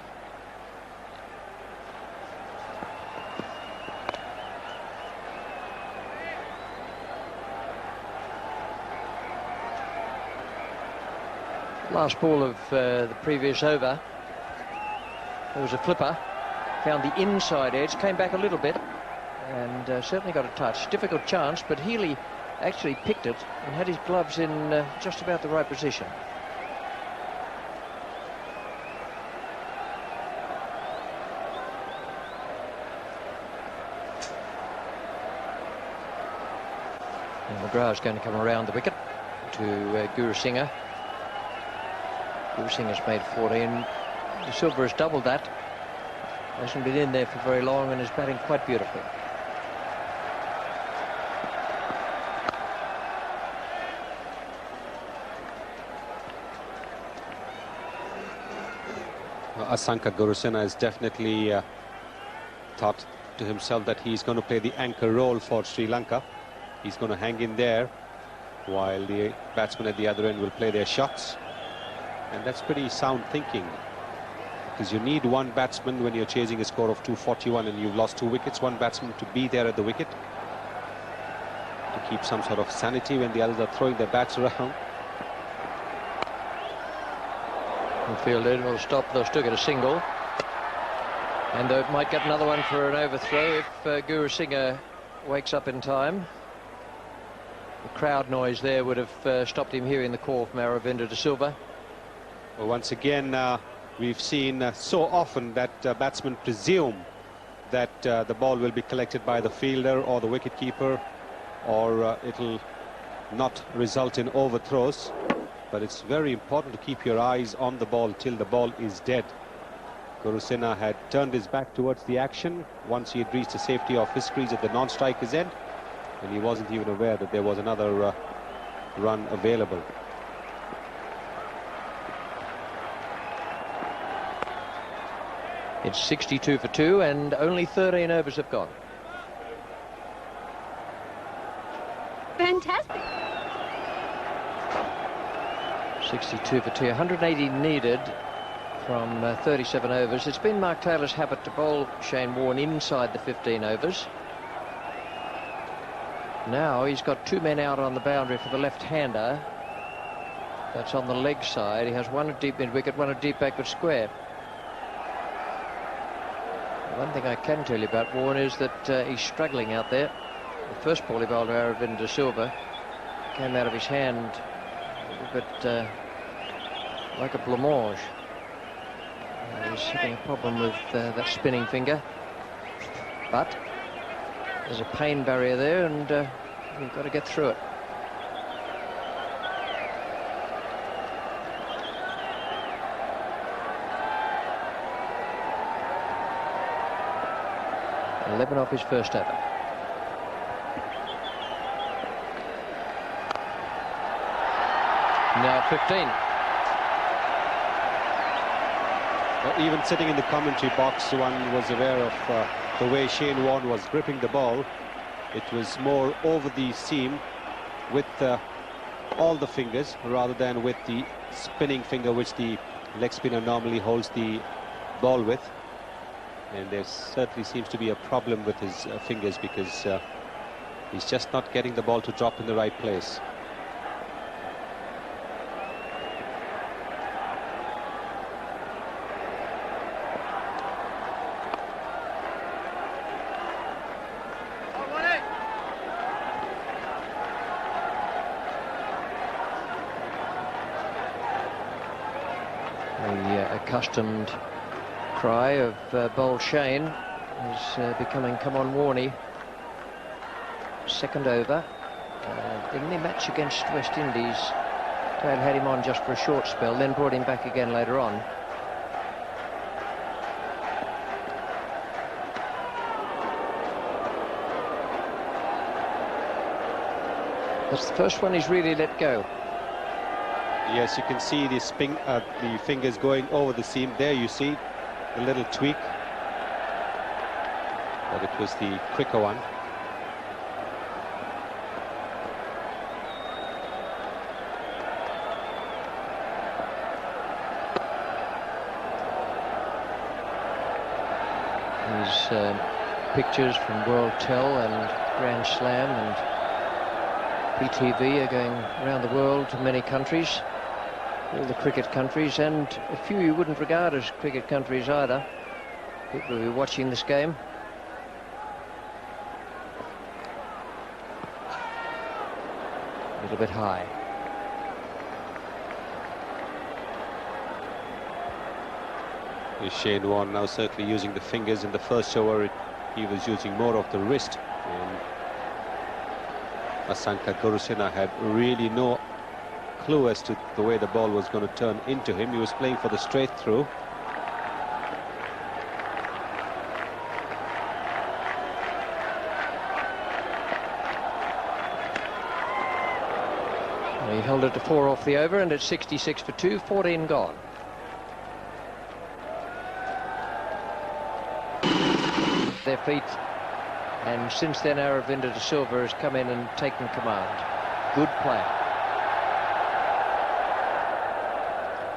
Last ball of the previous over, there was a flipper, found the inside edge, came back a little bit, and certainly got a touch. Difficult chance, but Healy actually picked it and had his gloves in just about the right position. And McGrath's going to come around the wicket to Guru Singha. Guru Singha's made 14. De Silva has doubled that. Hasn't been in there for very long and is batting quite beautifully. Asanka Gurusena has definitely thought to himself that he's going to play the anchor role for Sri Lanka. He's going to hang in there while the batsmen at the other end will play their shots. And that's pretty sound thinking. because you need one batsman when you're chasing a score of 241 and you've lost 2 wickets, one batsman to be there at the wicket to keep some sort of sanity when the others are throwing their bats around. The fielder will stop. They'll still get a single, and they might get another one for an overthrow if Guru Singh wakes up in time. The crowd noise there would have stopped him hearing the call from Aravinda de Silva. Well, once again, we've seen so often that batsmen presume that the ball will be collected by the fielder or the wicketkeeper, or it'll not result in overthrows. But it's very important to keep your eyes on the ball till the ball is dead. Guru Singh had turned his back towards the action once he had reached the safety of his crease at the non-striker's end, and he wasn't even aware that there was another run available. It's 62 for 2 and only 13 overs have gone. Fantastic. 62 for 2, 180 needed from 37 overs. It's been Mark Taylor's habit to bowl Shane Warne inside the 15 overs. Now he's got 2 men out on the boundary for the left-hander. That's on the leg side. He has one at deep mid-wicket, one at deep backward square. One thing I can tell you about Warne is that he's struggling out there. The first ball he bowled to Aravinda de Silva came out of his hand a bit like a blancmange. He's having a problem with that spinning finger, but there's a pain barrier there, and you've got to get through it. Eleven off his first over. Now 15. Well, even sitting in the commentary box, one was aware of the way Shane Warne was gripping the ball. It was more over the seam with all the fingers rather than with the spinning finger which the leg spinner normally holds the ball with. And there certainly seems to be a problem with his fingers, because he's just not getting the ball to drop in the right place. The accustomed cry of Bold Shane is becoming "Come on, Warnie." Second over. In the match against West Indies, Dale had him on just for a short spell, then brought him back again later on. That's the first one he's really let go. Yes, you can see the fingers going over the seam. There you see a little tweak, but it was the quicker one. These pictures from World Tel and Grand Slam and PTV are going around the world to many countries, all the cricket countries, and a few you wouldn't regard as cricket countries either. People will be watching this game. A little bit high. Shane Warne now certainly using the fingers. In the first over he was using more of the wrist, and Asanka Guru Singh had really no clue as to the way the ball was going to turn into him. He was playing for the straight through. He held it to 4 off the over, and it's 66 for 2, 14 gone. Their feet, and since then Aravinda de Silva has come in and taken command. Good player.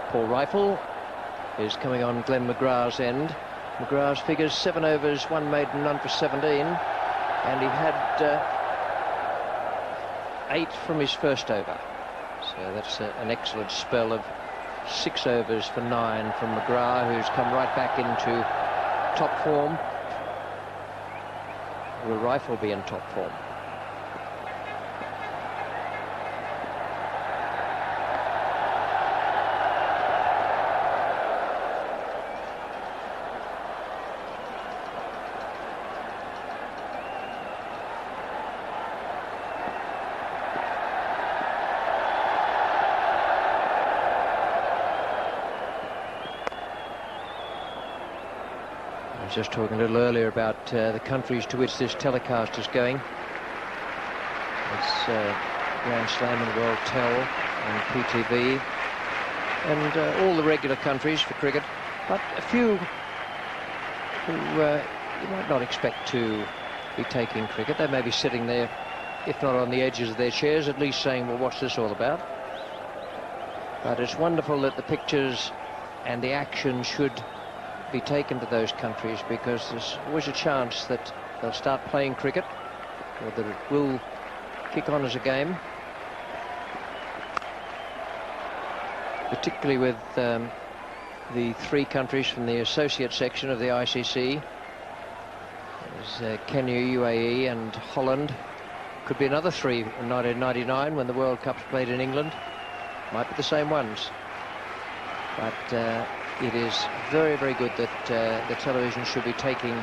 Paul Rifle is coming on Glenn McGrath's end. McGrath's figures 7 overs, 1 maiden, none for 17, and he had 8 from his first over. So that's an excellent spell of 6 overs for 9 from McGrath, who's come right back into top form. Will Rifle be in top form? I was just talking a little earlier about the countries to which this telecast is going. It's Grand Slam and World Tel and PTV and all the regular countries for cricket, but a few who you might not expect to be taking cricket. They may be sitting there, if not on the edges of their chairs, at least saying, well, what's this all about? But it's wonderful that the pictures and the action should be taken to those countries, because there's always a chance that they'll start playing cricket, or that it will kick on as a game, particularly with the 3 countries from the associate section of the ICC. There's Kenya, UAE and Holland. Could be another 3 in 1999 when the World Cup's played in England. Might be the same ones, but it is very, very good that the television should be taking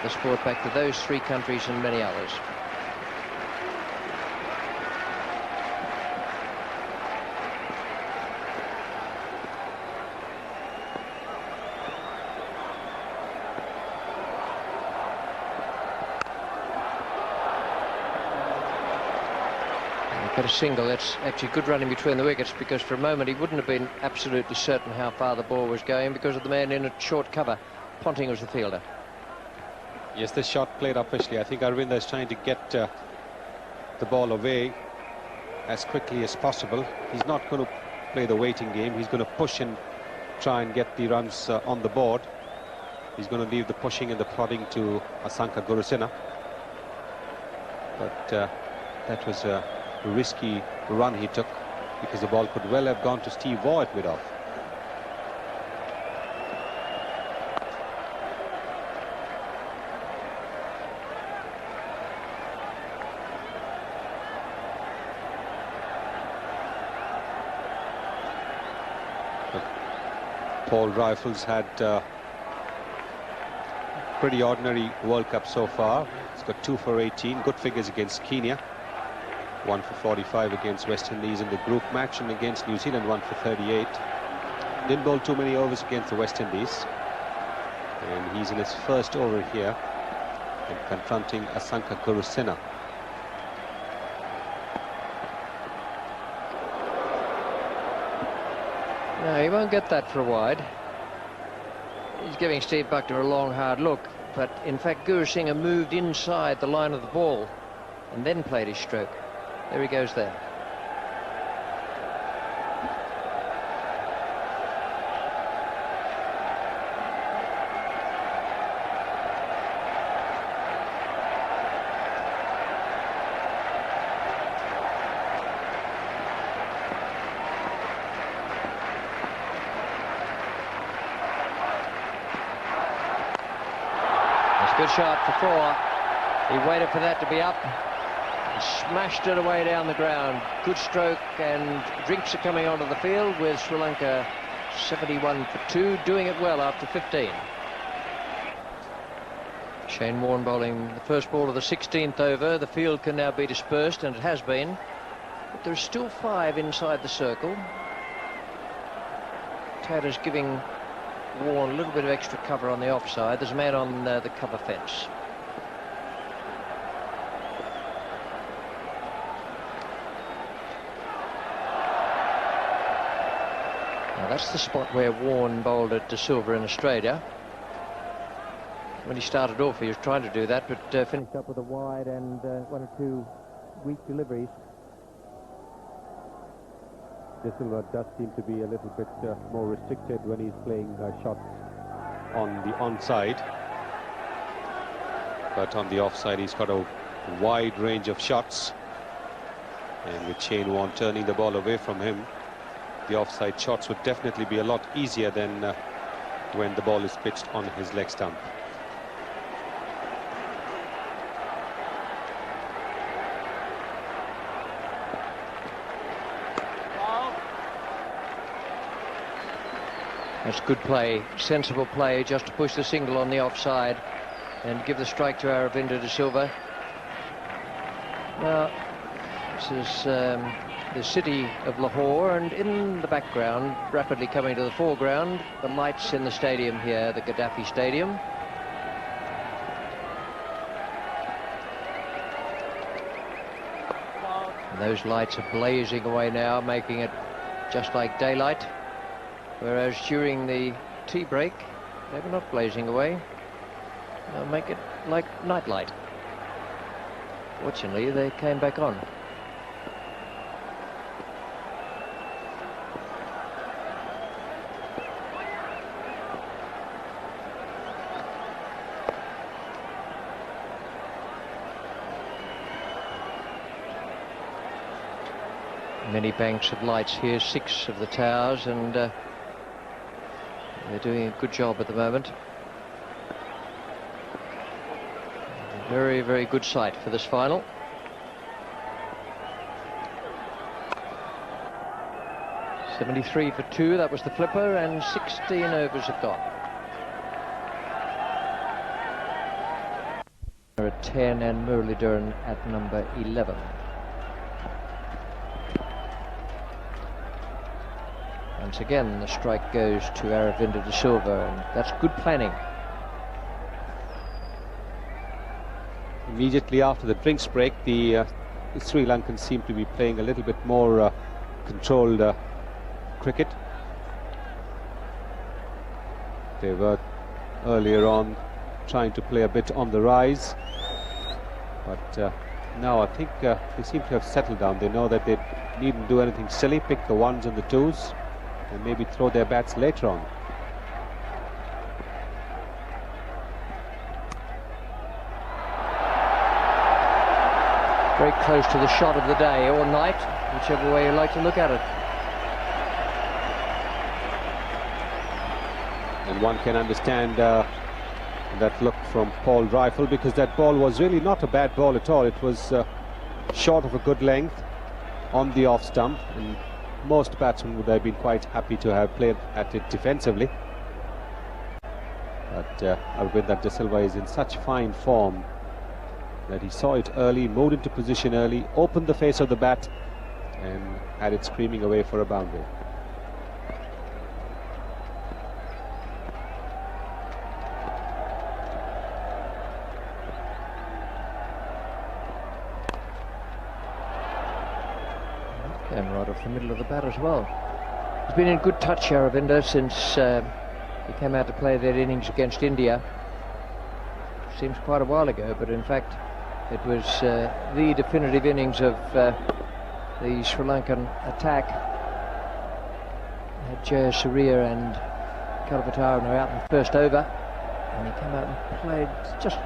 the sport back to those 3 countries and many others. Get a single. That's actually good running between the wickets, because for a moment he wouldn't have been absolutely certain how far the ball was going because of the man in a short cover. Ponting was the fielder. Yes, this shot played officially. I think Arvinder is trying to get the ball away as quickly as possible. He's not going to play the waiting game. He's going to push and try and get the runs on the board. He's going to leave the pushing and the prodding to Asanka Gurusena. But that was a risky run he took, because the ball could well have gone to Steve Waugh at mid-off. Paul Rifles had pretty ordinary World Cup so far. He's got 2 for 18, good figures against Kenya, 1 for 45 against West Indies in the group match, and against New Zealand 1 for 38. Didn't bowl too many overs against the West Indies, and he's in his first over here and confronting Asanka Gurusena. No, he won't get that for a wide. He's giving Steve Buckner a long, hard look, but in fact Gurusena moved inside the line of the ball and then played his stroke. There he goes there. Good shot for 4. He waited for that to be up. He smashed it away down the ground. Good stroke, and drinks are coming onto the field with Sri Lanka 71 for 2, doing it well after 15. Shane Warne bowling the first ball of the 16th over. The field can now be dispersed, and it has been. But there's still 5 inside the circle. Tad is giving Warne a little bit of extra cover on the offside. There's a man on the cover fence. Now that's the spot where Warne bowled at De Silva in Australia. When he started off, he was trying to do that, but finished up with a wide and 1 or 2 weak deliveries. De Silva does seem to be a little bit more restricted when he's playing shots on the onside. But on the offside, he's got a wide range of shots. And with Shane Warne turning the ball away from him, the offside shots would definitely be a lot easier than when the ball is pitched on his leg stump. That's good play, sensible play, just to push the single on the offside and give the strike to Aravinda de Silva. Now, this is the city of Lahore, and in the background, rapidly coming to the foreground, the lights in the stadium here, the Gaddafi Stadium. And those lights are blazing away now, making it just like daylight. Whereas during the tea break, they were not blazing away. They'll make it like nightlight. Fortunately, they came back on. Many banks of lights here, 6 of the towers, and they're doing a good job at the moment. Very, very good sight for this final. .73 for 2, that was the flipper, and 16 overs have gone. They're at 10 and Muralidharan at number 11. Once again, the strike goes to Aravinda de Silva, and that's good planning. Immediately after the drinks break, the Sri Lankans seem to be playing a little bit more controlled cricket. They were earlier on trying to play a bit on the rise, but now I think they seem to have settled down. They know that they needn't do anything silly, pick the 1s and the 2s, and maybe throw their bats later on. Very close to the shot of the day or night, whichever way you like to look at it. And one can understand that look from Paul Rifle, because that ball was really not a bad ball at all. It was short of a good length on the off stump, and most batsmen would have been quite happy to have played at it defensively. But Aravinda de Silva is in such fine form that he saw it early, moved into position early, opened the face of the bat, and had it screaming away for a boundary. And right off the middle of the bat as well. He's been in good touch, Aravinda, since he came out to play that innings against India. Seems quite a while ago, but in fact it was the definitive innings of the Sri Lankan attack. Jayasuriya and Kalavattaran are out in the first over, and he came out and played just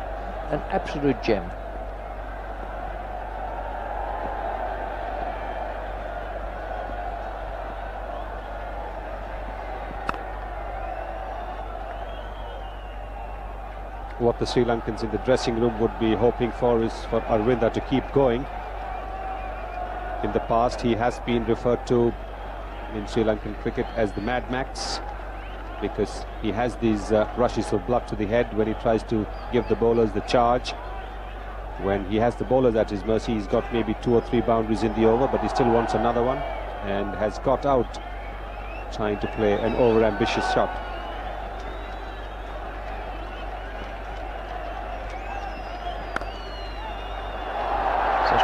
an absolute gem. What the Sri Lankans in the dressing room would be hoping for is for Aravinda to keep going. In the past, he has been referred to in Sri Lankan cricket as the Mad Max, because he has these rushes of blood to the head when he tries to give the bowlers the charge. When he has the bowlers at his mercy, he's got maybe 2 or 3 boundaries in the over, but he still wants another one, and has got out trying to play an over-ambitious shot.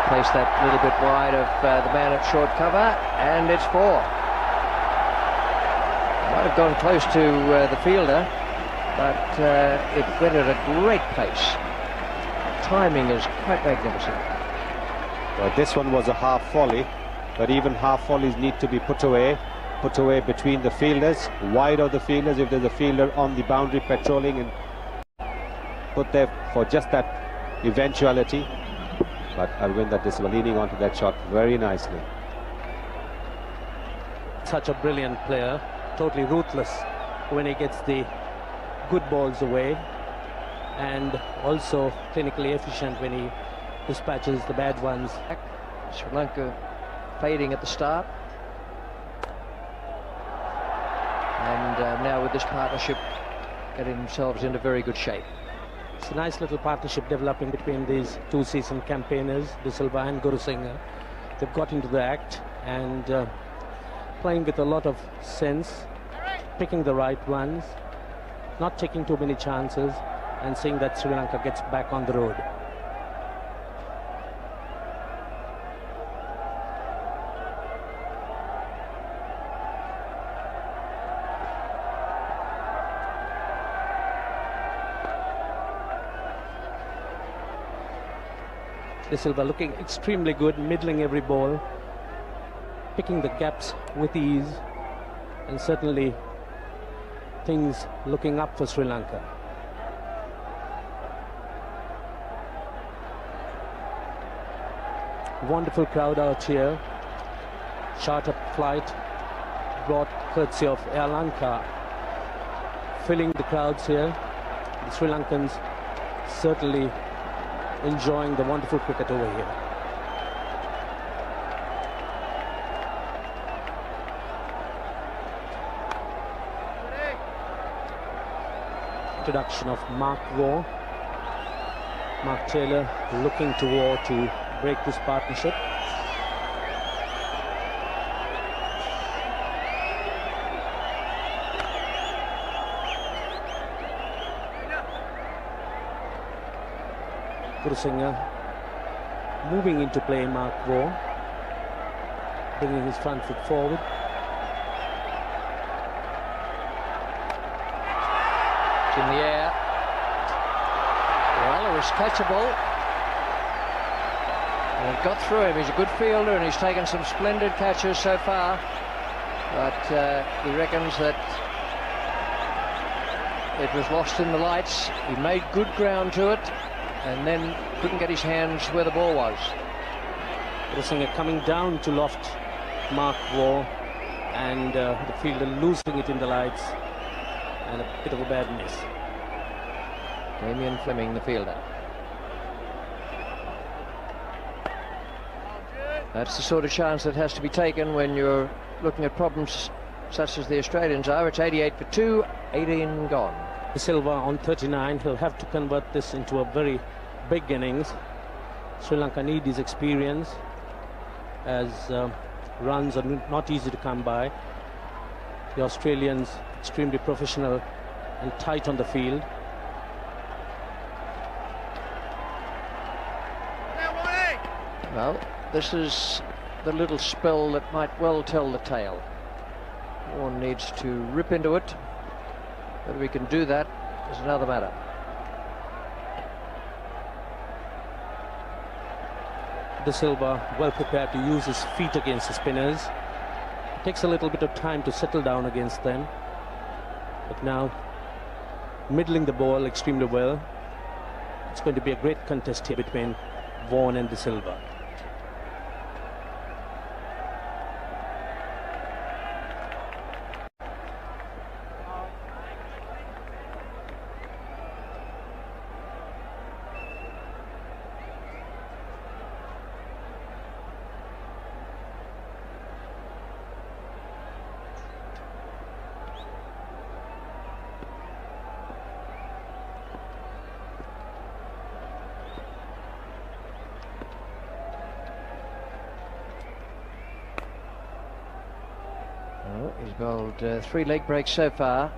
Place that little bit wide of the man at short cover, and it's 4. Might have gone close to the fielder, but it went at a great pace. Timing is quite magnificent. Well, this one was a half volley, but even half volleys need to be put away between the fielders, wide of the fielders. If there's a fielder on the boundary patrolling, and put there for just that eventuality. But Arvinder De Silva leaning onto that shot very nicely. Such a brilliant player, totally ruthless when he gets the good balls away, and also clinically efficient when he dispatches the bad ones. Sri Lanka fading at the start, and now with this partnership getting themselves into very good shape. It's a nice little partnership developing between these two seasoned campaigners, De Silva and Guru Singh. They've got into the act and playing with a lot of sense, picking the right ones, not taking too many chances, and seeing that Sri Lanka gets back on the road. De Silva looking extremely good, middling every ball, picking the gaps with ease, and certainly things looking up for Sri Lanka. Wonderful crowd out here. Charter flight brought courtesy of Sri Lanka, filling the crowds here. The Sri Lankans certainly enjoying the wonderful cricket over here. Introduction of Mark Waugh. Mark Taylor looking to Waugh to break this partnership. Guru Singh moving into play, Mark Waugh, bringing his front foot forward. It's in the air. Well, it was catchable. And it got through him. He's a good fielder and he's taken some splendid catches so far. But he reckons that it was lost in the lights. He made good ground to it, and then couldn't get his hands where the ball was. Guru Singh coming down to loft Mark Waugh, and the fielder losing it in the lights, and a bit of a bad miss. Damien Fleming, the fielder. That's the sort of chance that has to be taken when you're looking at problems such as the Australians are. It's 88 for 2, 18 gone. De Silva on 39, he'll have to convert this into a very big innings. Sri Lanka need his experience, as runs are not easy to come by. The Australians extremely professional and tight on the field. Well, this is the little spell that might well tell the tale. One needs to rip into it. Whether we can do that is another matter. De Silva well prepared to use his feet against the spinners. It takes a little bit of time to settle down against them, but now middling the ball extremely well. It's going to be a great contest here between Vaughan and De Silva. He's bowled 3 leg breaks so far,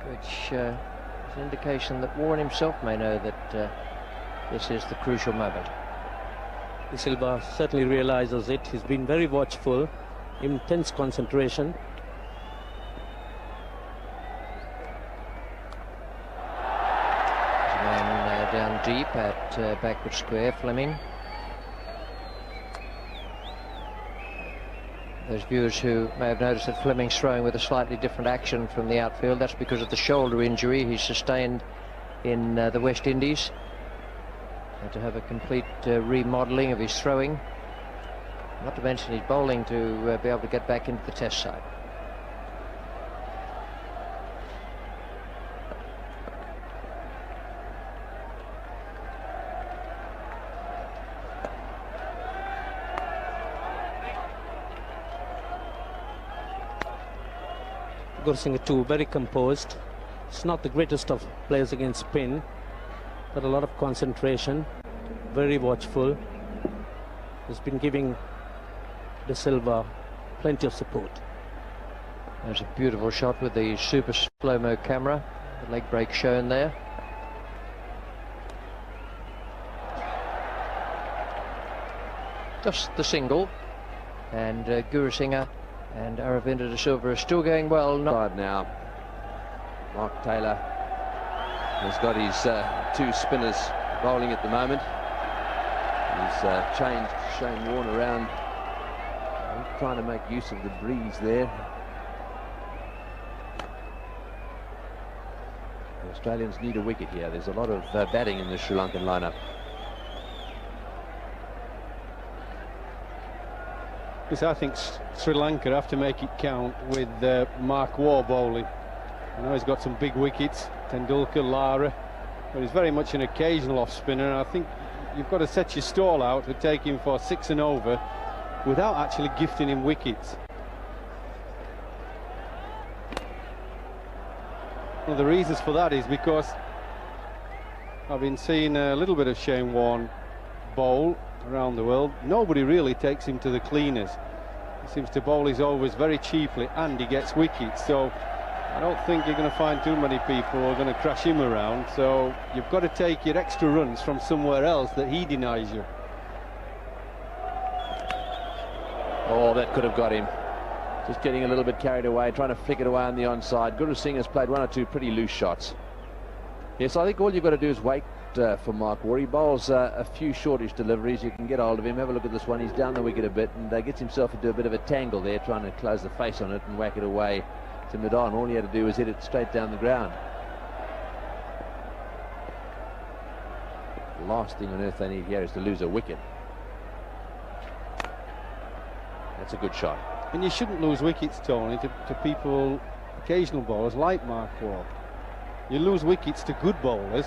which is an indication that Warren himself may know that this is the crucial moment. De Silva certainly realizes it. He's been very watchful, intense concentration. There's a man down deep at backward square, Fleming. Those viewers who may have noticed that Fleming's throwing with a slightly different action from the outfield. That's because of the shoulder injury he sustained in the West Indies. And to have a complete remodelling of his throwing, not to mention his bowling, to be able to get back into the Test side. Gurusingh too, very composed. It's not the greatest of players against spin, but a lot of concentration, very watchful. He's been giving De Silva plenty of support. There's a beautiful shot with the super slow-mo camera, the leg break shown there. Just the single, and Gurusingh and Aravinda De Silva are still going well. Now, Mark Taylor has got his two spinners bowling at the moment. He's changed Shane Warne around. He's trying to make use of the breeze there. The Australians need a wicket here. There's a lot of batting in the Sri Lankan lineup. Because I think Sri Lanka have to make it count with Mark Waugh bowling. I know he's got some big wickets, Tendulkar, Lara, but he's very much an occasional off spinner, and I think you've got to set your stall out to take him for 6 and over without actually gifting him wickets. One of the reasons for that is because I've been seeing a little bit of Shane Warne bowl around the world. Nobody really takes him to the cleaners. He seems to bowl his overs very cheaply, and he gets wickets, so I don't think you're going to find too many people who are going to crash him around. So you've got to take your extra runs from somewhere else that he denies you. Oh, that could have got him. Just getting a little bit carried away, trying to flick it away on the onside. Gurusingh has played 1 or 2 pretty loose shots. Yes, I think all you've got to do is wait for Mark Waugh. He bowls a few shortish deliveries. You can get hold of him. Have a look at this one. He's down the wicket a bit and gets himself into a bit of a tangle there, trying to close the face on it and whack it away to mid-on. All he had to do was hit it straight down the ground. The last thing on earth they need here is to lose a wicket. That's a good shot. And you shouldn't lose wickets, Tony, to people, occasional bowlers like Mark Waugh. You lose wickets to good bowlers,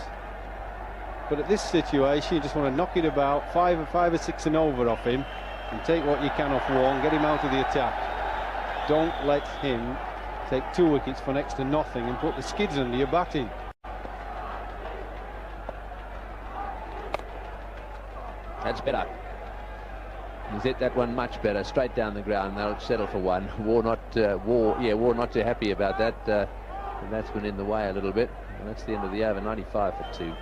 but at this situation you just want to knock it about, 5 or 6 and over off him, and take what you can off Waugh and get him out of the attack. Don't let him take 2 wickets for next to nothing and put the skids under your batting. That's better. He's hit that one much better, straight down the ground. They'll settle for 1. Waugh not too happy about that. The batsman in the way a little bit, and that's the end of the over. 95 for 2.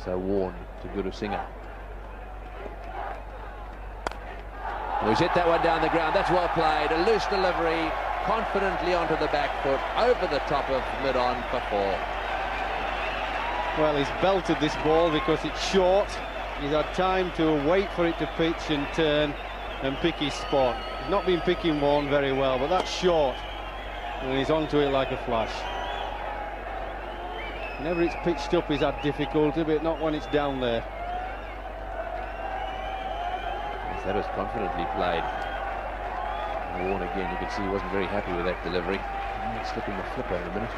So Warne to Gurusingh. He's hit that one down the ground. That's well played. A loose delivery, confidently onto the back foot, over the top of mid-on for 4. Well, he's belted this ball because it's short. He's had time to wait for it to pitch and turn and pick his spot. He's not been picking Warne very well, but that's short, and he's onto it like a flash. Whenever it's pitched up, he's had difficulty, but not when it's down there. Yes, that was confidently played. Warne again, you can see he wasn't very happy with that delivery. Slipping the flipper in a minute.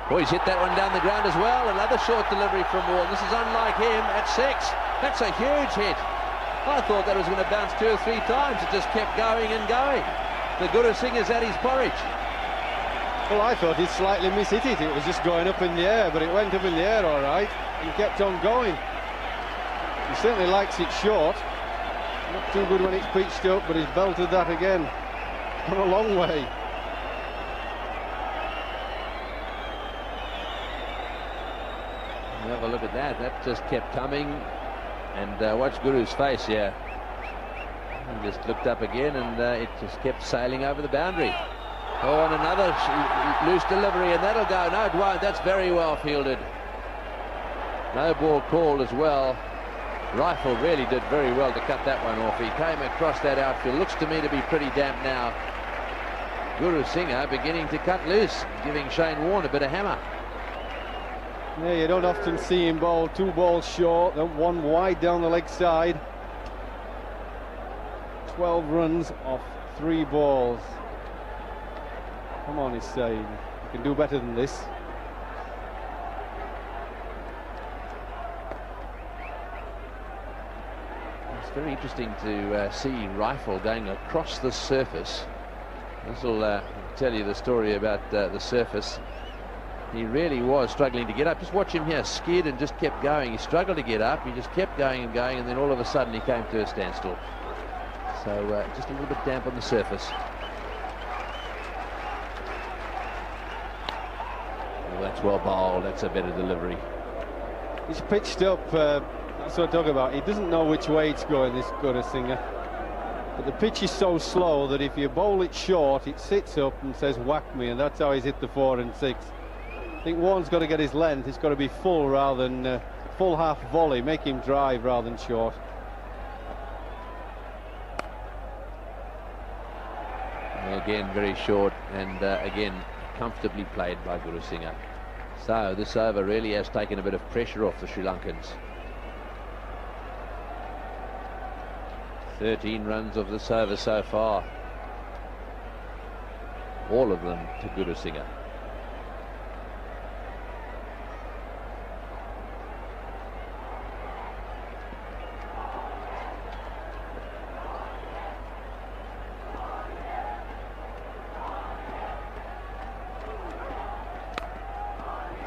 Oh, he's hit that one down the ground as well. Another short delivery from Warne. This is unlike him at 6. That's a huge hit. I thought that was going to bounce 2 or 3 times. It just kept going and going. The Gurusingh is at his porridge. Well, I thought he'd slightly mishit it. It was just going up in the air, but it went up in the air all right and kept on going. He certainly likes it short. Not too good when it's pitched up, but he's belted that again. Gone a long way. Have a look at that. That just kept coming. And watch Guru's face here. He just looked up again, and it just kept sailing over the boundary. Oh, and another loose delivery, and that'll go. No, it won't. That's very well fielded. No ball called as well. Rifle really did very well to cut that one off. He came across that outfield. Looks to me to be pretty damp now. Guru Singh beginning to cut loose, giving Shane Warne a bit of hammer. Yeah, you don't often see him bowl 2 balls short, then 1 wide down the leg side. 12 runs off 3 balls. Come on, he's saying. You can do better than this. It's very interesting to see Rifle going across the surface. This will tell you the story about the surface. He really was struggling to get up. Just watch him here, skid and just kept going. He struggled to get up. He just kept going and going, and then all of a sudden he came to a standstill. So just a little bit damp on the surface. Well, that's well bowled. That's a better delivery. He's pitched up. That's what I'm talking about. He doesn't know which way it's going, this Guru Singh. But the pitch is so slow that if you bowl it short, it sits up and says whack me, and that's how he's hit the 4 and 6. I think Warne's got to get his length. It's got to be full rather than full half volley. Make him drive rather than short. Again, very short, and again, comfortably played by Guru Singh. So this over really has taken a bit of pressure off the Sri Lankans. 13 runs of this over so far. All of them to Guru Singh.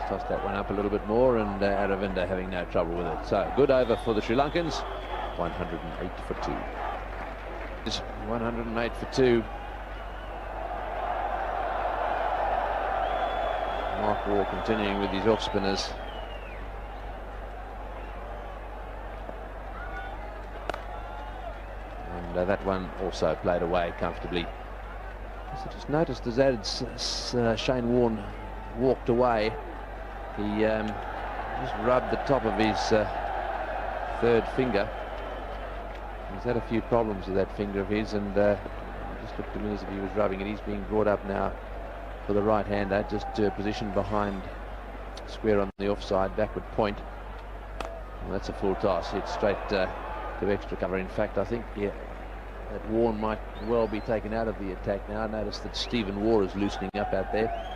Toss that one up a little bit more, and Aravinda having no trouble with it. So good over for the Sri Lankans. 108 for 2. 108 for 2. Mark Waugh continuing with his off spinners. And that one also played away comfortably. So just noticed as Shane Warne walked away, he just rubbed the top of his 3rd finger. He's had a few problems with that finger of his, and it just looked to me as if he was rubbing it. He's being brought up now for the right-hander, just positioned behind square on the offside, backward point. Well, that's a full toss. Hit straight to extra cover. In fact, I think that Warne might well be taken out of the attack now. I noticed that Stephen Waugh is loosening up out there.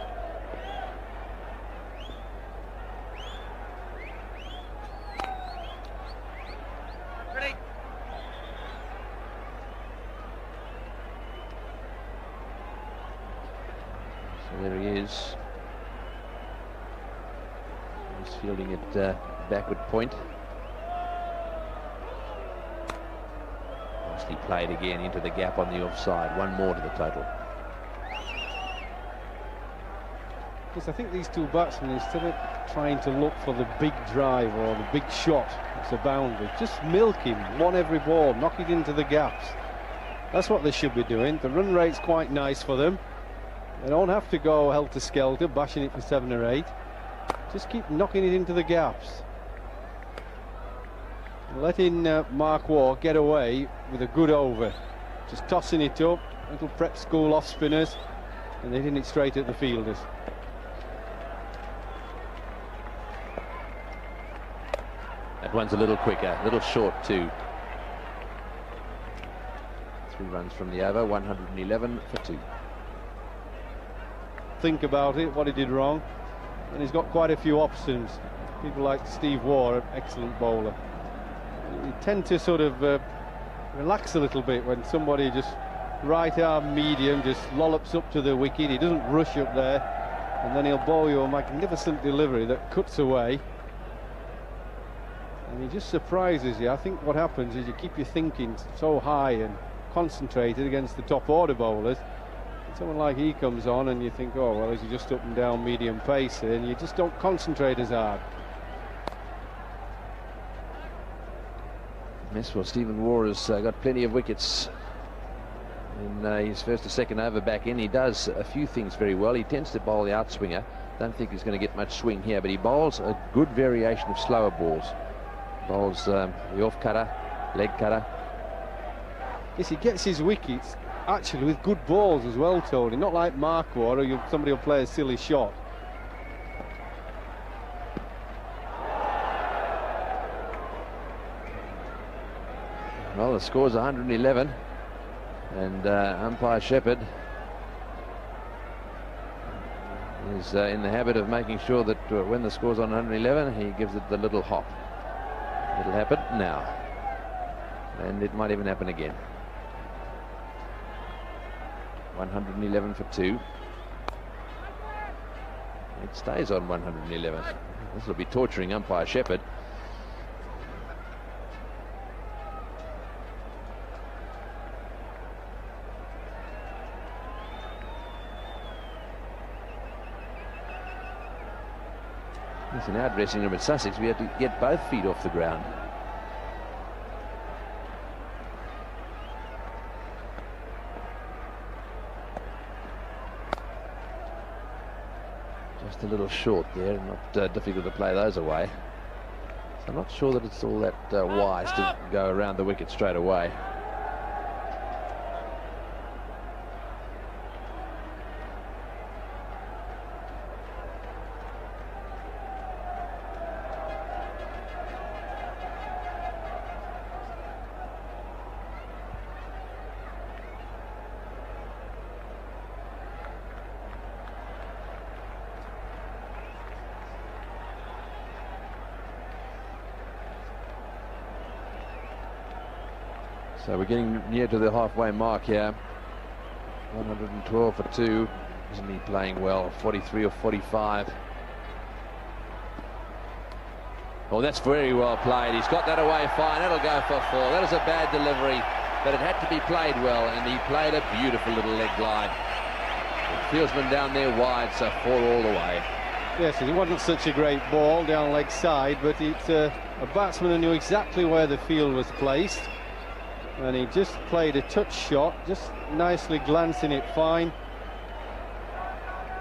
There he is. He's fielding it backward point. Nicely played again into the gap on the offside. 1 more to the total. Because I think these 2 batsmen, instead of trying to look for the big drive or the big shot, it's a boundary, just milk him 1 every ball, knock it into the gaps. That's what they should be doing. The run rate's quite nice for them. They don't have to go helter-skelter, bashing it for 7 or 8. Just keep knocking it into the gaps. Letting Mark Waugh get away with a good over. Just tossing it up, little prep school off spinners, and hitting it straight at the fielders. That one's a little quicker, a little short too. 3 runs from the over, 111 for 2. Think about it, what he did wrong, and he's got quite a few options. People like Steve Waugh, an excellent bowler. You tend to sort of relax a little bit when somebody just right arm medium just lollops up to the wicket. He doesn't rush up there, and then he'll bowl you a magnificent delivery that cuts away, and he just surprises you. I think what happens is you keep your thinking so high and concentrated against the top order bowlers. Someone like he comes on and you think, oh well, is he just up and down medium pace, and you just don't concentrate as hard. Yes, well, Stephen Waugh has got plenty of wickets in his first or second over back in. He does a few things very well. He tends to bowl the outswinger. Don't think he's going to get much swing here, but he bowls a good variation of slower balls. Bowls the off cutter, leg cutter. Yes, he gets his wickets actually with good balls as well, Tony. Not like Mark Ward, or somebody will play a silly shot. Well, the score's 111, and umpire Shepherd is in the habit of making sure that when the score's on 111, he gives it the little hop. It'll happen now, and it might even happen again. 111 for 2. It stays on 111. This will be torturing umpire Shepherd. It's in our dressing room at Sussex. We had to get both feet off the ground. Just a little short there, not difficult to play those away. So I'm not sure that it's all that wise to go around the wicket straight away. So we're getting near to the halfway mark here. 112 for 2. Isn't he playing well? 43 or 45. Oh, that's very well played. He's got that away fine. That'll go for 4. That was a bad delivery, but it had to be played well, and he played a beautiful little leg glide. The fieldsman down there wide, so 4 all the way. Yes, it wasn't such a great ball down leg side, but it's a batsman who knew exactly where the field was placed. And he just played a touch shot, just nicely glancing it fine,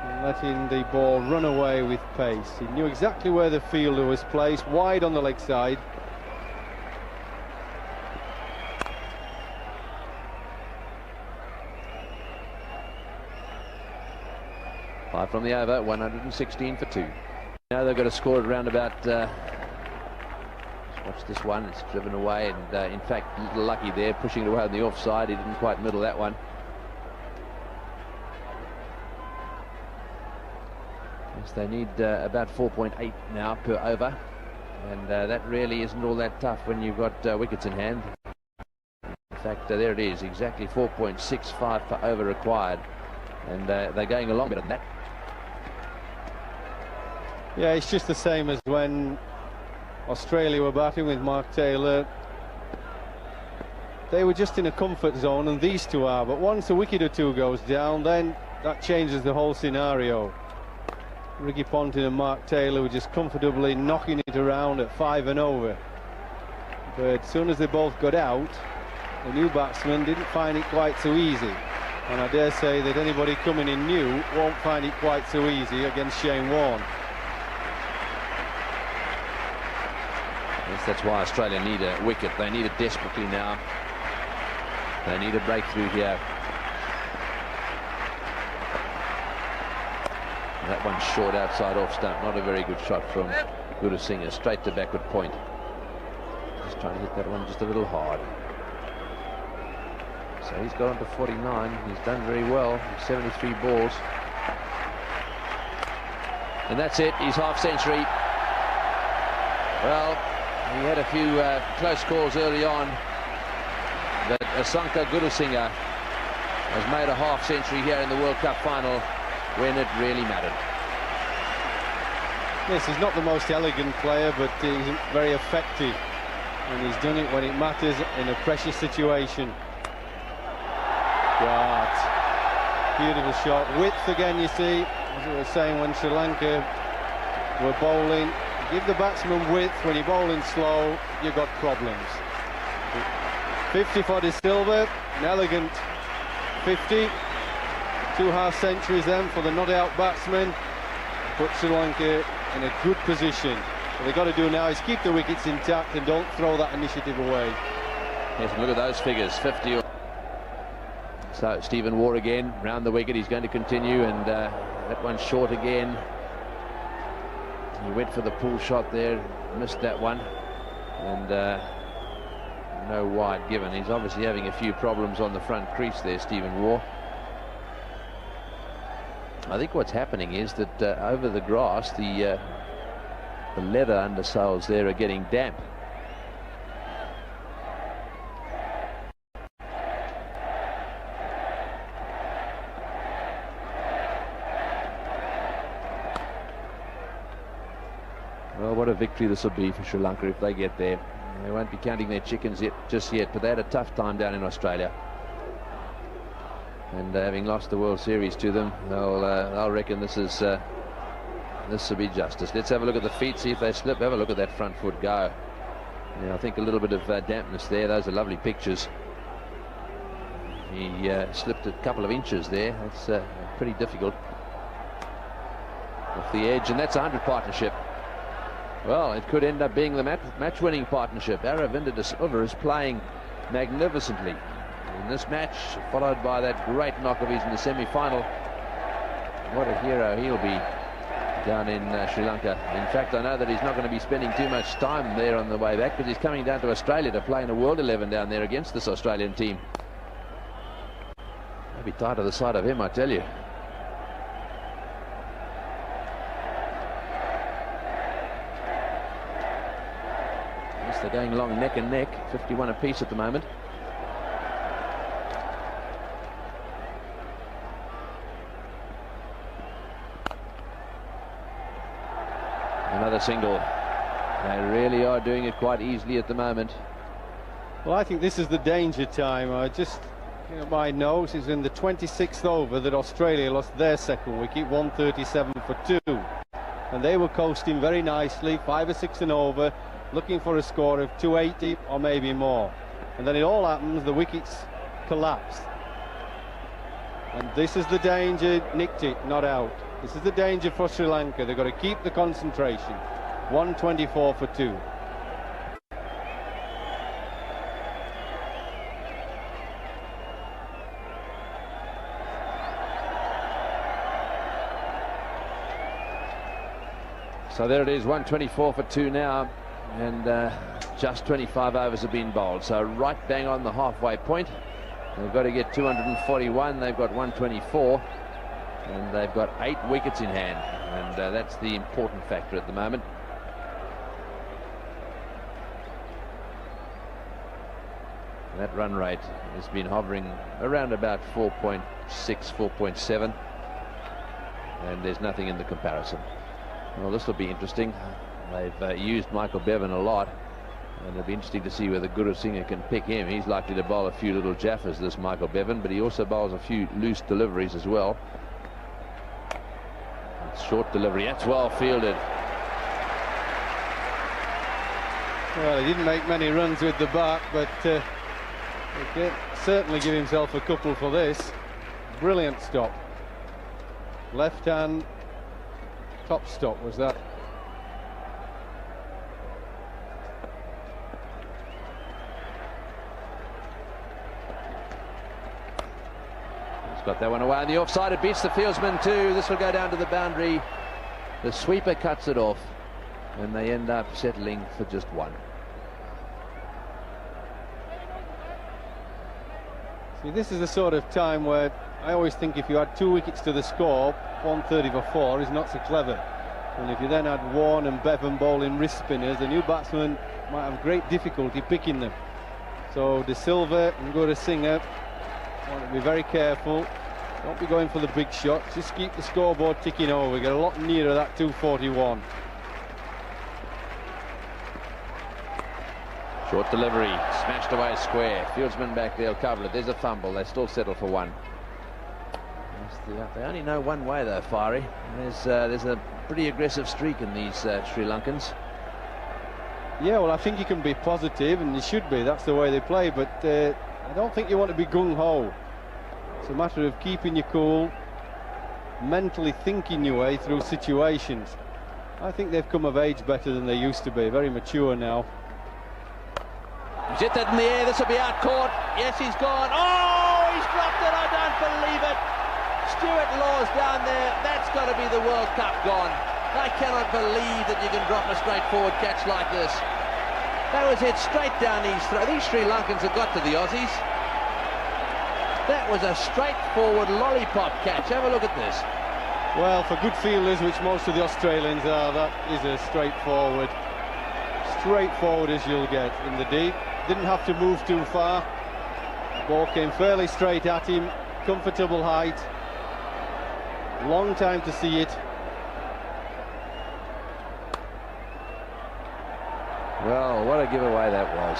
and letting the ball run away with pace. He knew exactly where the fielder was placed, wide on the leg side. Five from the over, 116 for 2. Now they've got to score it around about. Watch this one, it's driven away, and in fact, a little lucky there, pushing it away on the offside. He didn't quite middle that one. Yes, they need about 4.8 now per over, and that really isn't all that tough when you've got wickets in hand. In fact, there it is, exactly 4.65 per over required, and they're going a long bit of that. Yeah, it's just the same as when Australia were batting with Mark Taylor. They were just in a comfort zone, and these two are, but once a wicket or two goes down, then that changes the whole scenario. Ricky Ponting and Mark Taylor were just comfortably knocking it around at 5 and over, but as soon as they both got out, the new batsman didn't find it quite so easy, and I dare say that anybody coming in new won't find it quite so easy against Shane Warne. Yes, that's why Australia need a wicket. They need it desperately now. They need a breakthrough here. That one's short outside off stump. Not a very good shot from Gurusingha. Straight to backward point. Just trying to hit that one just a little hard. So he's got on to 49. He's done very well. 73 balls. And that's it. He's half century. Well, he had a few close calls early on, but Asanka Gurusingha has made a half century here in the World Cup final when it really mattered. Yes, he's not the most elegant player, but he's very effective, and he's done it when it matters in a pressure situation. God, beautiful shot. Width again, you see, as we were saying when Sri Lanka were bowling. Give the batsman width. When you're bowling slow, you've got problems. 50 for De Silva, an elegant 50. 2 half centuries then for the not out batsman. Put Sri Lanka in a good position What they've got to do now is keep the wickets intact and don't throw that initiative away. Yes, look at those figures, 50. So Stephen Waugh again, round the wicket, he's going to continue, and that one's short again. He went for the pull shot there, missed that one, and no wide given. He's obviously having a few problems on the front crease there, Stephen Waugh. I think what's happening is that over the grass, the leather undersoles there are getting damp. Well, what a victory this will be for Sri Lanka if they get there. They won't be counting their chickens just yet, but they had a tough time down in Australia. And having lost the World Series to them, I'll reckon this will be justice. Let's have a look at the feet, see if they slip. Have a look at that front foot go. Yeah, I think a little bit of dampness there. Those are lovely pictures. He slipped a couple of inches there. That's pretty difficult. Off the edge, and that's a 100 partnership. Well, it could end up being the match-winning partnership. Aravinda de Silva is playing magnificently in this match, followed by that great knock of his in the semi-final. What a hero he'll be down in Sri Lanka. In fact, I know that he's not going to be spending too much time there on the way back, because he's coming down to Australia to play in a World 11 down there against this Australian team. I'll be tired of the sight of him, I tell you. They're going along neck and neck, 51 apiece at the moment. Another single. They really are doing it quite easily at the moment. Well, I think this is the danger time. I just, my nose is in the 26th over that Australia lost their second wicket, 137 for 2. And they were coasting very nicely, 5 or 6 and over, looking for a score of 280 or maybe more. And then it all happens, the wickets collapse. And this is the danger. Nicked it, not out. This is the danger for Sri Lanka. They've got to keep the concentration. 124 for 2. So there it is, 124 for 2 now. And just 25 overs have been bowled, so right bang on the halfway point. They've got to get 241. They've got 124, and they've got 8 wickets in hand, and that's the important factor at the moment. That run rate has been hovering around about 4.6, 4.7, and there's nothing in the comparison. Well, this will be interesting. They've used Michael Bevan a lot, and it'll be interesting to see whether Guru Singh can pick him. He's likely to bowl a few little jaffers, this Michael Bevan, but he also bowls a few loose deliveries as well. Short delivery, that's well fielded. Well, he didn't make many runs with the bat, but he can certainly give himself a couple for this. Brilliant stop. Left hand top stop was that. Got that one away on the offside. It beats the fieldsman too. This will go down to the boundary. The sweeper cuts it off, and they end up settling for just 1. See, this is the sort of time where I always think if you had 2 wickets to the score, 130 for 4 is not so clever. And if you then had Warne and Bevan bowling wrist spinners, the new batsman might have great difficulty picking them. So De Silva and Guru Singh want to be very careful. Don't be going for the big shots. Just keep the scoreboard ticking over. We get a lot nearer that 241. Short delivery, smashed away square. Fieldsman back there will cover it. There's a fumble. They still settle for 1. They only know one way though, Fiery. There's a pretty aggressive streak in these Sri Lankans. Yeah, well, I think you can be positive, and you should be. That's the way they play. But I don't think you want to be gung-ho. It's a matter of keeping your cool, mentally thinking your way through situations. I think they've come of age better than they used to be. Very mature now. He's hit that in the air. This will be out caught. Yes, he's gone. Oh, he's dropped it. I don't believe it. Stuart Law's down there. That's got to be the World Cup gone. I cannot believe that you can drop a straightforward catch like this. That was hit straight down his throat. These Sri Lankans have got to the Aussies. That was a straightforward lollipop catch. Have a look at this. Well, for good fielders, which most of the Australians are, that is as straightforward as you'll get in the deep. Didn't have to move too far. The ball came fairly straight at him. Comfortable height. Long time to see it. Well, what a giveaway that was.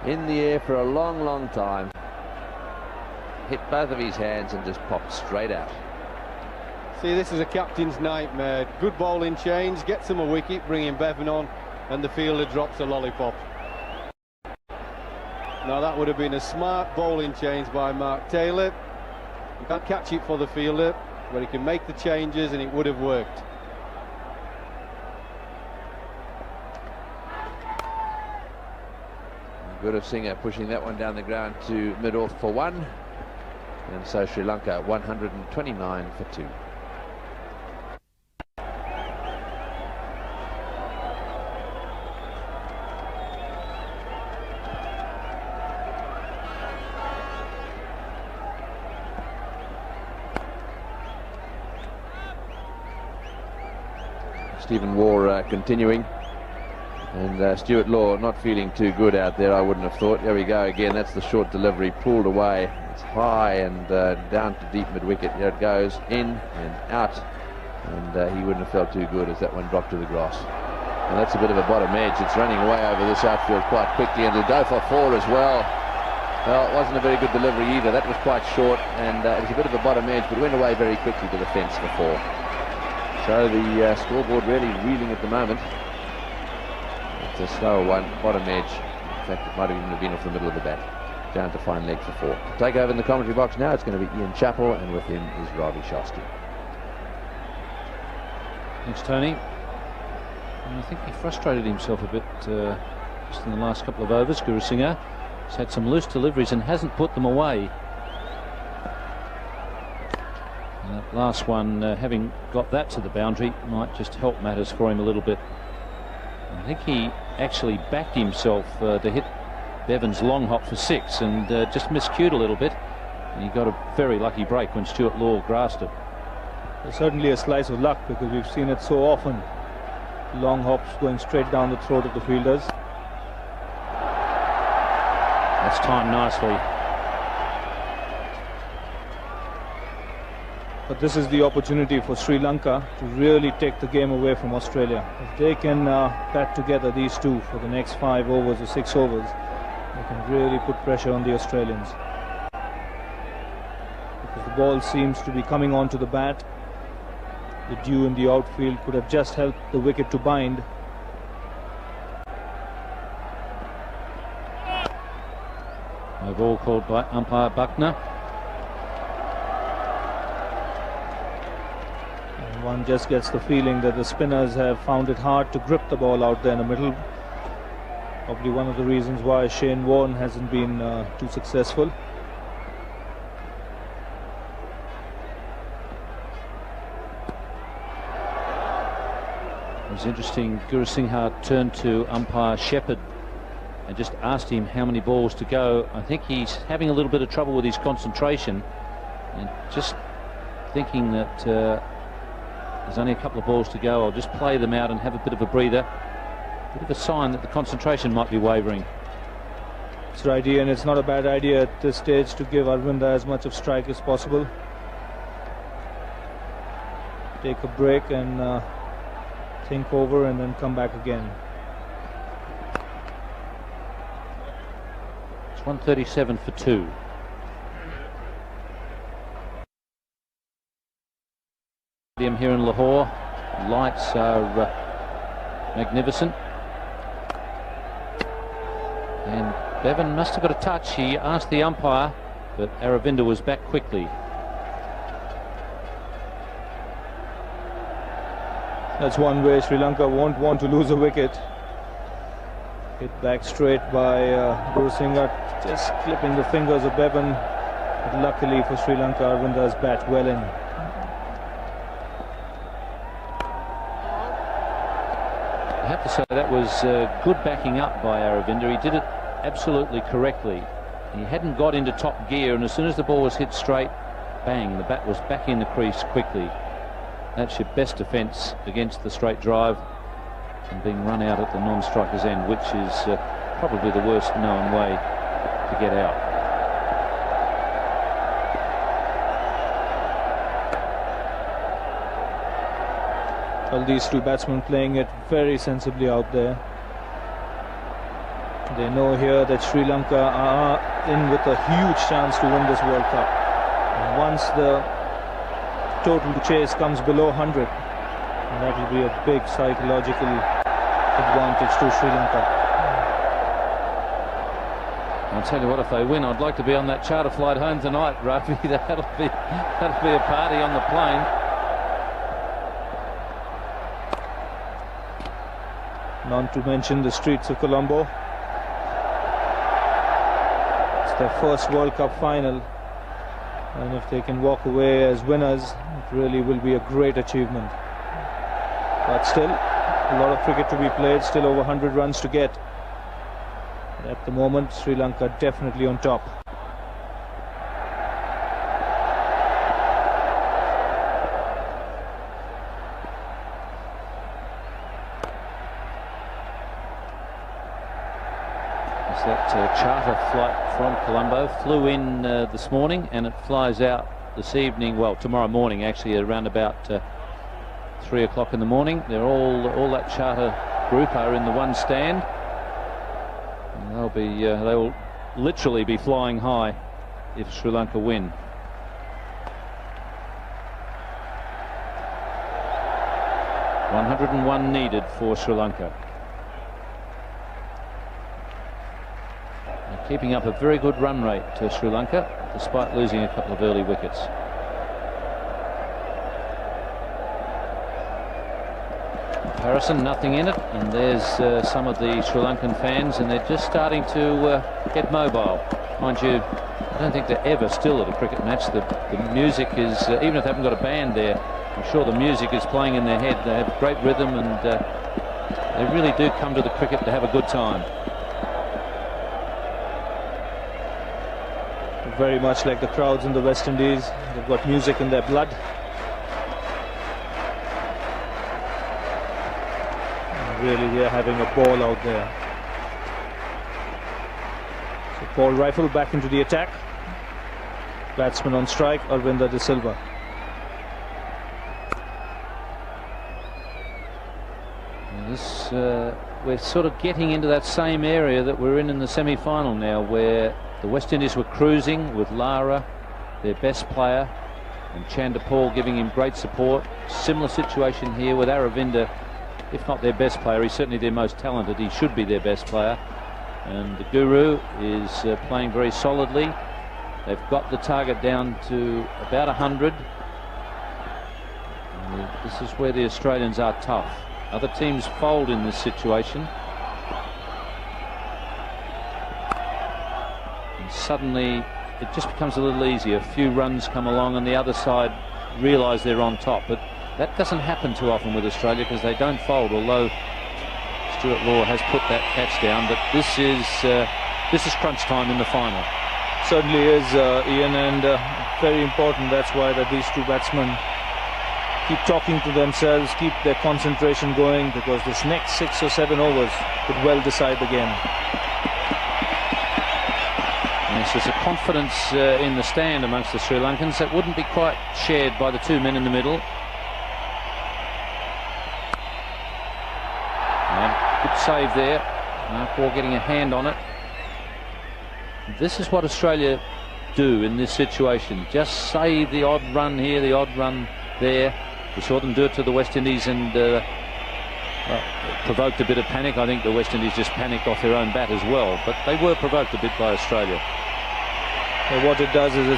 In the air for a long, long time. Hit both of his hands and just popped straight out. See, this is a captain's nightmare. Good bowling change, gets him a wicket, bringing Bevan on, and the fielder drops a lollipop. Now that would have been a smart bowling change by Mark Taylor. You can't catch it for the fielder, but he can make the changes and it would have worked. Good of Singer pushing that one down the ground to mid-off for one. And so Sri Lanka 129 for 2. Stephen Waugh continuing. And Stuart Law not feeling too good out there, I wouldn't have thought. There we go again. That's the short delivery, pulled away. It's high and down to deep mid-wicket. There it goes, in and out. And he wouldn't have felt too good as that one dropped to the grass. And that's a bit of a bottom edge. It's running away over this outfield quite quickly, and it'll go for 4 as well. Well, it wasn't a very good delivery either. That was quite short, and it was a bit of a bottom edge, but went away very quickly to the fence for 4. So the scoreboard really reeling at the moment. It's a slower one, bottom edge. In fact, it might have even been off the middle of the bat. Down to fine leg for 4. To take over in the commentary box now, it's going to be Ian Chappell, and with him is Ravi Shastri. Thanks, Tony. And I think he frustrated himself a bit just in the last couple of overs. Guru Singh has had some loose deliveries and hasn't put them away. And that last one, having got that to the boundary, might just help matters for him a little bit. I think he actually backed himself to hit Bevan's long hop for 6 and just miscued a little bit. And he got a very lucky break when Stuart Law grasped it. It's certainly a slice of luck, because we've seen it so often. Long hops going straight down the throat of the fielders. That's timed nicely. But this is the opportunity for Sri Lanka to really take the game away from Australia. If they can bat together, these two, for the next 5 overs or 6 overs, they can really put pressure on the Australians. Because the ball seems to be coming onto the bat. The dew in the outfield could have just helped the wicket to bind. No ball called by umpire Buckner. And one just gets the feeling that the spinners have found it hard to grip the ball out there in the middle. Probably one of the reasons why Shane Warne hasn't been too successful. It was interesting. Guru Singh turned to umpire Shepherd and just asked him how many balls to go. I think he's having a little bit of trouble with his concentration and just thinking that there's only a couple of balls to go. I'll just play them out and have a bit of a breather. Bit of a sign that the concentration might be wavering. It's right, Ian. It's not a bad idea at this stage to give Arvinda as much of strike as possible. Take a break and think over and then come back again. It's 137 for 2. Here in Lahore, lights are magnificent. And Bevan must have got a touch. He asked the umpire, but Aravinda was back quickly. That's one way Sri Lanka won't want to lose a wicket. Hit back straight by Guru Singha, just clipping the fingers of Bevan. But luckily for Sri Lanka, Arvinda's bat well in. I have to say that was good backing up by Aravinda. He did it absolutely correctly. He hadn't got into top gear, and as soon as the ball was hit straight, bang, the bat was back in the crease quickly. That's your best defence against the straight drive and being run out at the non-striker's end, which is probably the worst known way to get out. Well, these two batsmen playing it very sensibly out there. They know here that Sri Lanka are in with a huge chance to win this World Cup. And once the total chase comes below 100, that will be a big psychological advantage to Sri Lanka. I'll tell you what, if they win, I'd like to be on that charter flight home tonight, Ravi. That'll be a party on the plane. Not to mention the streets of Colombo. It's their first World Cup final, and if they can walk away as winners, it really will be a great achievement. But still, a lot of cricket to be played, still over 100 runs to get. But at the moment, Sri Lanka definitely on top. That charter flight from Colombo flew in this morning, and it flies out this evening, well, tomorrow morning actually, around about 3 o'clock in the morning. They're all that charter group are in the one stand, and they will literally be flying high if Sri Lanka win. .101 needed for Sri Lanka. Keeping up a very good run rate to Sri Lanka, despite losing a couple of early wickets. Comparison, nothing in it, and there's some of the Sri Lankan fans, and they're just starting to get mobile. Mind you, I don't think they're ever still at a cricket match. The music is, even if they haven't got a band there, I'm sure the music is playing in their head. They have great rhythm, and they really do come to the cricket to have a good time. Very much like the crowds in the West Indies, they've got music in their blood. And really, they're having a ball out there. So Paul Rifle back into the attack. Batsman on strike, Arvinda de Silva. We're sort of getting into that same area that we're in the semi-final now, where the West Indies were cruising with Lara, their best player, and Chanderpaul giving him great support. Similar situation here with Aravinda, if not their best player, he's certainly their most talented. He should be their best player. And the Guru is playing very solidly. They've got the target down to about 100. And this is where the Australians are tough. Other teams fold in this situation. And suddenly it just becomes a little easier. A few runs come along and the other side realise they're on top. But that doesn't happen too often with Australia because they don't fold, although Stuart Law has put that catch down. But this is crunch time in the final. Certainly is, Ian, and very important. That's why that these two batsmen keep talking to themselves, keep their concentration going, because this next 6 or 7 overs could well decide the game. Yes, there's a confidence in the stand amongst the Sri Lankans that wouldn't be quite shared by the two men in the middle. And good save there. Mark Waugh getting a hand on it. This is what Australia do in this situation. Just save the odd run here, the odd run there. We saw them do it to the West Indies and provoked a bit of panic. I think the West Indies just panicked off their own bat as well, but they were provoked a bit by Australia. Well, what it does is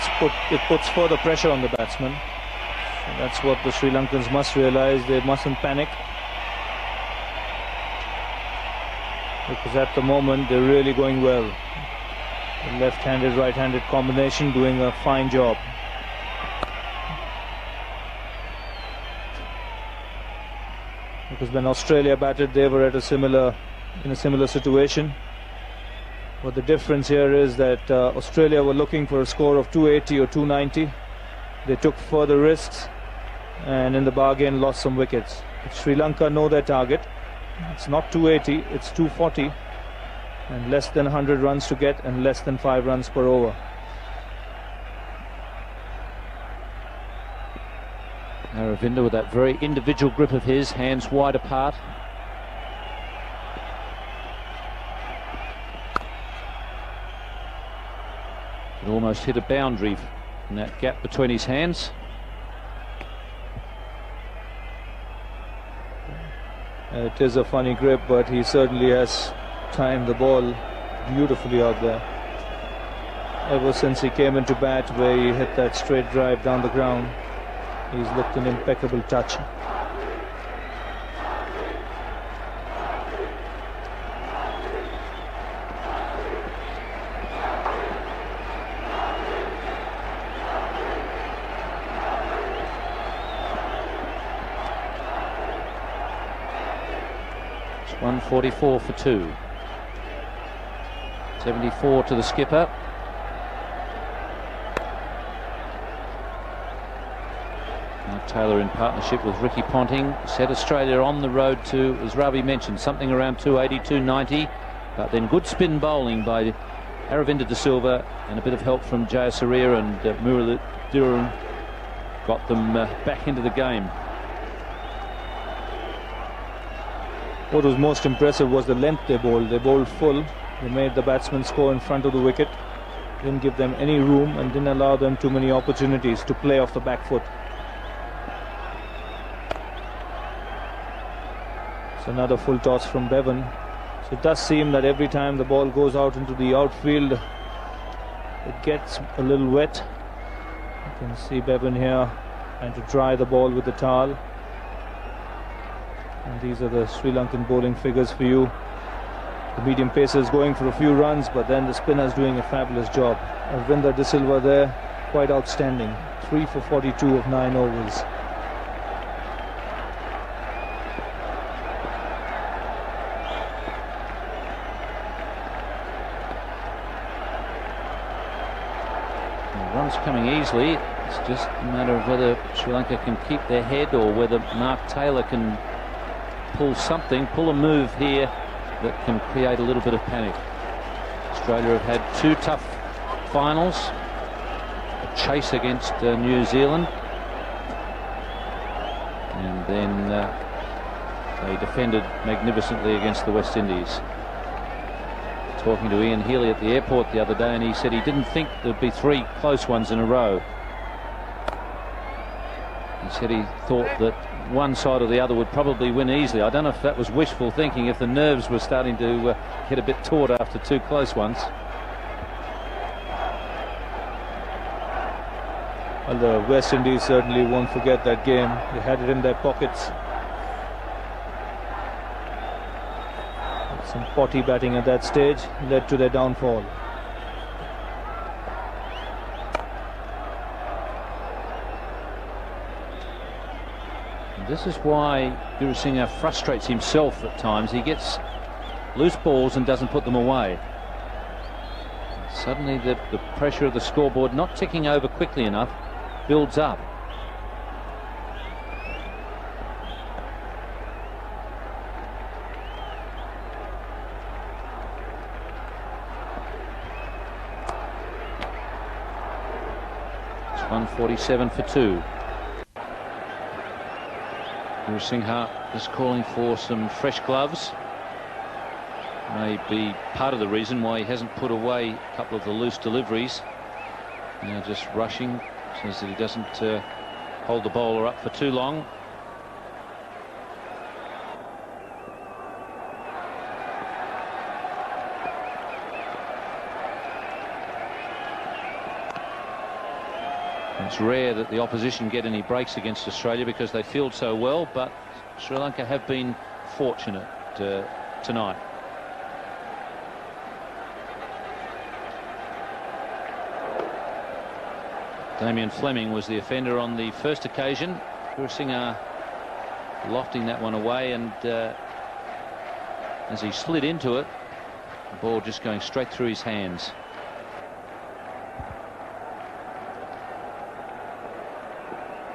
it puts further pressure on the batsmen. So that's what the Sri Lankans must realise. They mustn't panic. because at the moment they're really going well. The left-handed, right-handed combination doing a fine job. Because when Australia batted, they were at in a similar situation. But the difference here is that Australia were looking for a score of 280 or 290. They took further risks and in the bargain lost some wickets. But Sri Lanka know their target. It's not 280, it's 240. And less than 100 runs to get and less than 5 runs per over. Aravinda with that very individual grip of his, hands wide apart. It almost hit a boundary in that gap between his hands. It is a funny grip, but he certainly has timed the ball beautifully out there. Ever since he came into bat, where he hit that straight drive down the ground, he's looked an impeccable touch. It's 144 for 2. 74 to the skipper. Taylor in partnership with Ricky Ponting set Australia on the road to, as Ravi mentioned, something around 280, 290, but then good spin bowling by Aravinda de Silva and a bit of help from Jayasuriya and Muralitharan got them back into the game. What was most impressive was the length they bowled. They bowled full. They made the batsmen score in front of the wicket, didn't give them any room and didn't allow them too many opportunities to play off the back foot. It's another full toss from Bevan. So it does seem that every time the ball goes out into the outfield, it gets a little wet. You can see Bevan here trying to dry the ball with the towel. And these are the Sri Lankan bowling figures for you. The medium pacers going for a few runs, but then the spinners doing a fabulous job. Aravinda de Silva there, quite outstanding. 3 for 42 of 9 overs. Runs coming easily. It's just a matter of whether Sri Lanka can keep their head or whether Mark Taylor can pull a move here that can create a little bit of panic. Australia have had 2 tough finals, a chase against New Zealand, and then they defended magnificently against the West Indies. Talking to Ian Healy at the airport the other day, and he said he didn't think there'd be 3 close ones in a row. He said he thought that one side or the other would probably win easily. I don't know if that was wishful thinking, if the nerves were starting to get a bit taut after 2 close ones. Well, the West Indies certainly won't forget that game. They had it in their pockets. Some potty batting at that stage led to their downfall. And this is why Virasinghe frustrates himself at times. He gets loose balls and doesn't put them away. Suddenly the pressure of the scoreboard not ticking over quickly enough builds up. It's 147 for 2. Virasinghe is calling for some fresh gloves. May be part of the reason why he hasn't put away a couple of the loose deliveries. Now just rushing, says that he doesn't hold the bowler up for too long. It's rare that the opposition get any breaks against Australia because they field so well, but Sri Lanka have been fortunate tonight. Damien Fleming was the offender on the first occasion. Gurusingha lofting that one away, and as he slid into it, the ball just going straight through his hands.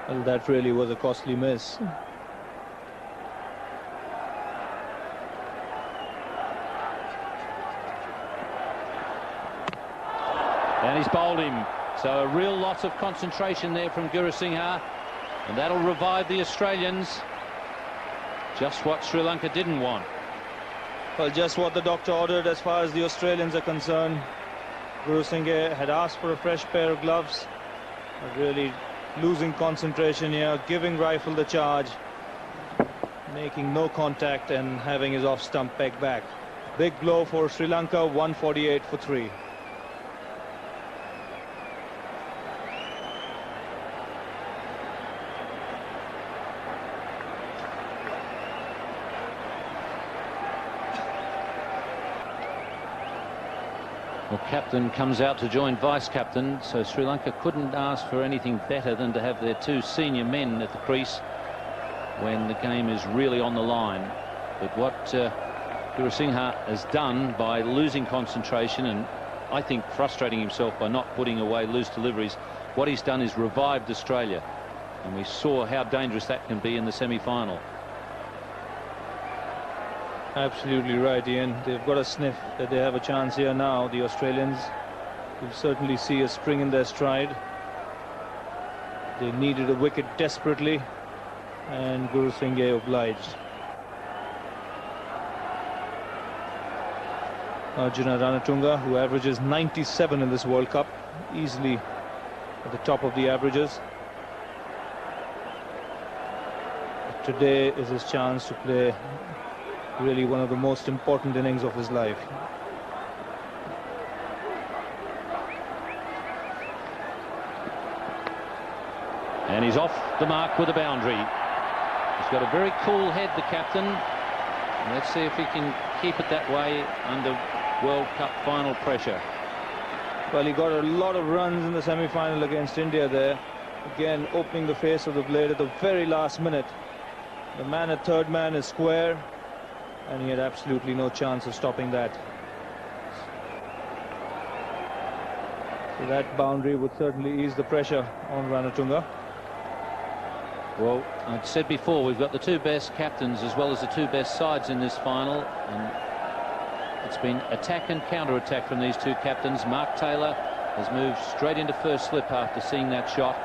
Well, that really was a costly miss. And he's bowled him. So a real loss of concentration there from Gurusingha, and that'll revive the Australians. Just what Sri Lanka didn't want. Well, just what the doctor ordered as far as the Australians are concerned. Gurusingha had asked for a fresh pair of gloves. Really losing concentration here, giving Rifle the charge, making no contact and having his off-stump peg back. Big blow for Sri Lanka, 148 for 3. Well, captain comes out to join vice-captain, so Sri Lanka couldn't ask for anything better than to have their two senior men at the crease when the game is really on the line. But what Gurusingha has done by losing concentration and I think frustrating himself by not putting away loose deliveries, what he's done is revived Australia, and we saw how dangerous that can be in the semi-final. Absolutely right, Ian. They've got a sniff that they have a chance here now. The Australians will certainly see a spring in their stride. They needed a wicket desperately, and Gurusingha obliged. Arjuna Ranatunga, who averages 97 in this World Cup, easily at the top of the averages. But today is his chance to play really one of the most important innings of his life. And he's off the mark with a boundary. He's got a very cool head, the captain. And let's see if he can keep it that way under World Cup final pressure. Well, he got a lot of runs in the semi-final against India there. Again, opening the face of the blade at the very last minute. The man at third man is square, and he had absolutely no chance of stopping that. So that boundary would certainly ease the pressure on Ranatunga. Well, I'd said before, we've got the two best captains as well as the two best sides in this final, and it's been attack and counter-attack from these two captains. Mark Taylor has moved straight into first slip after seeing that shot.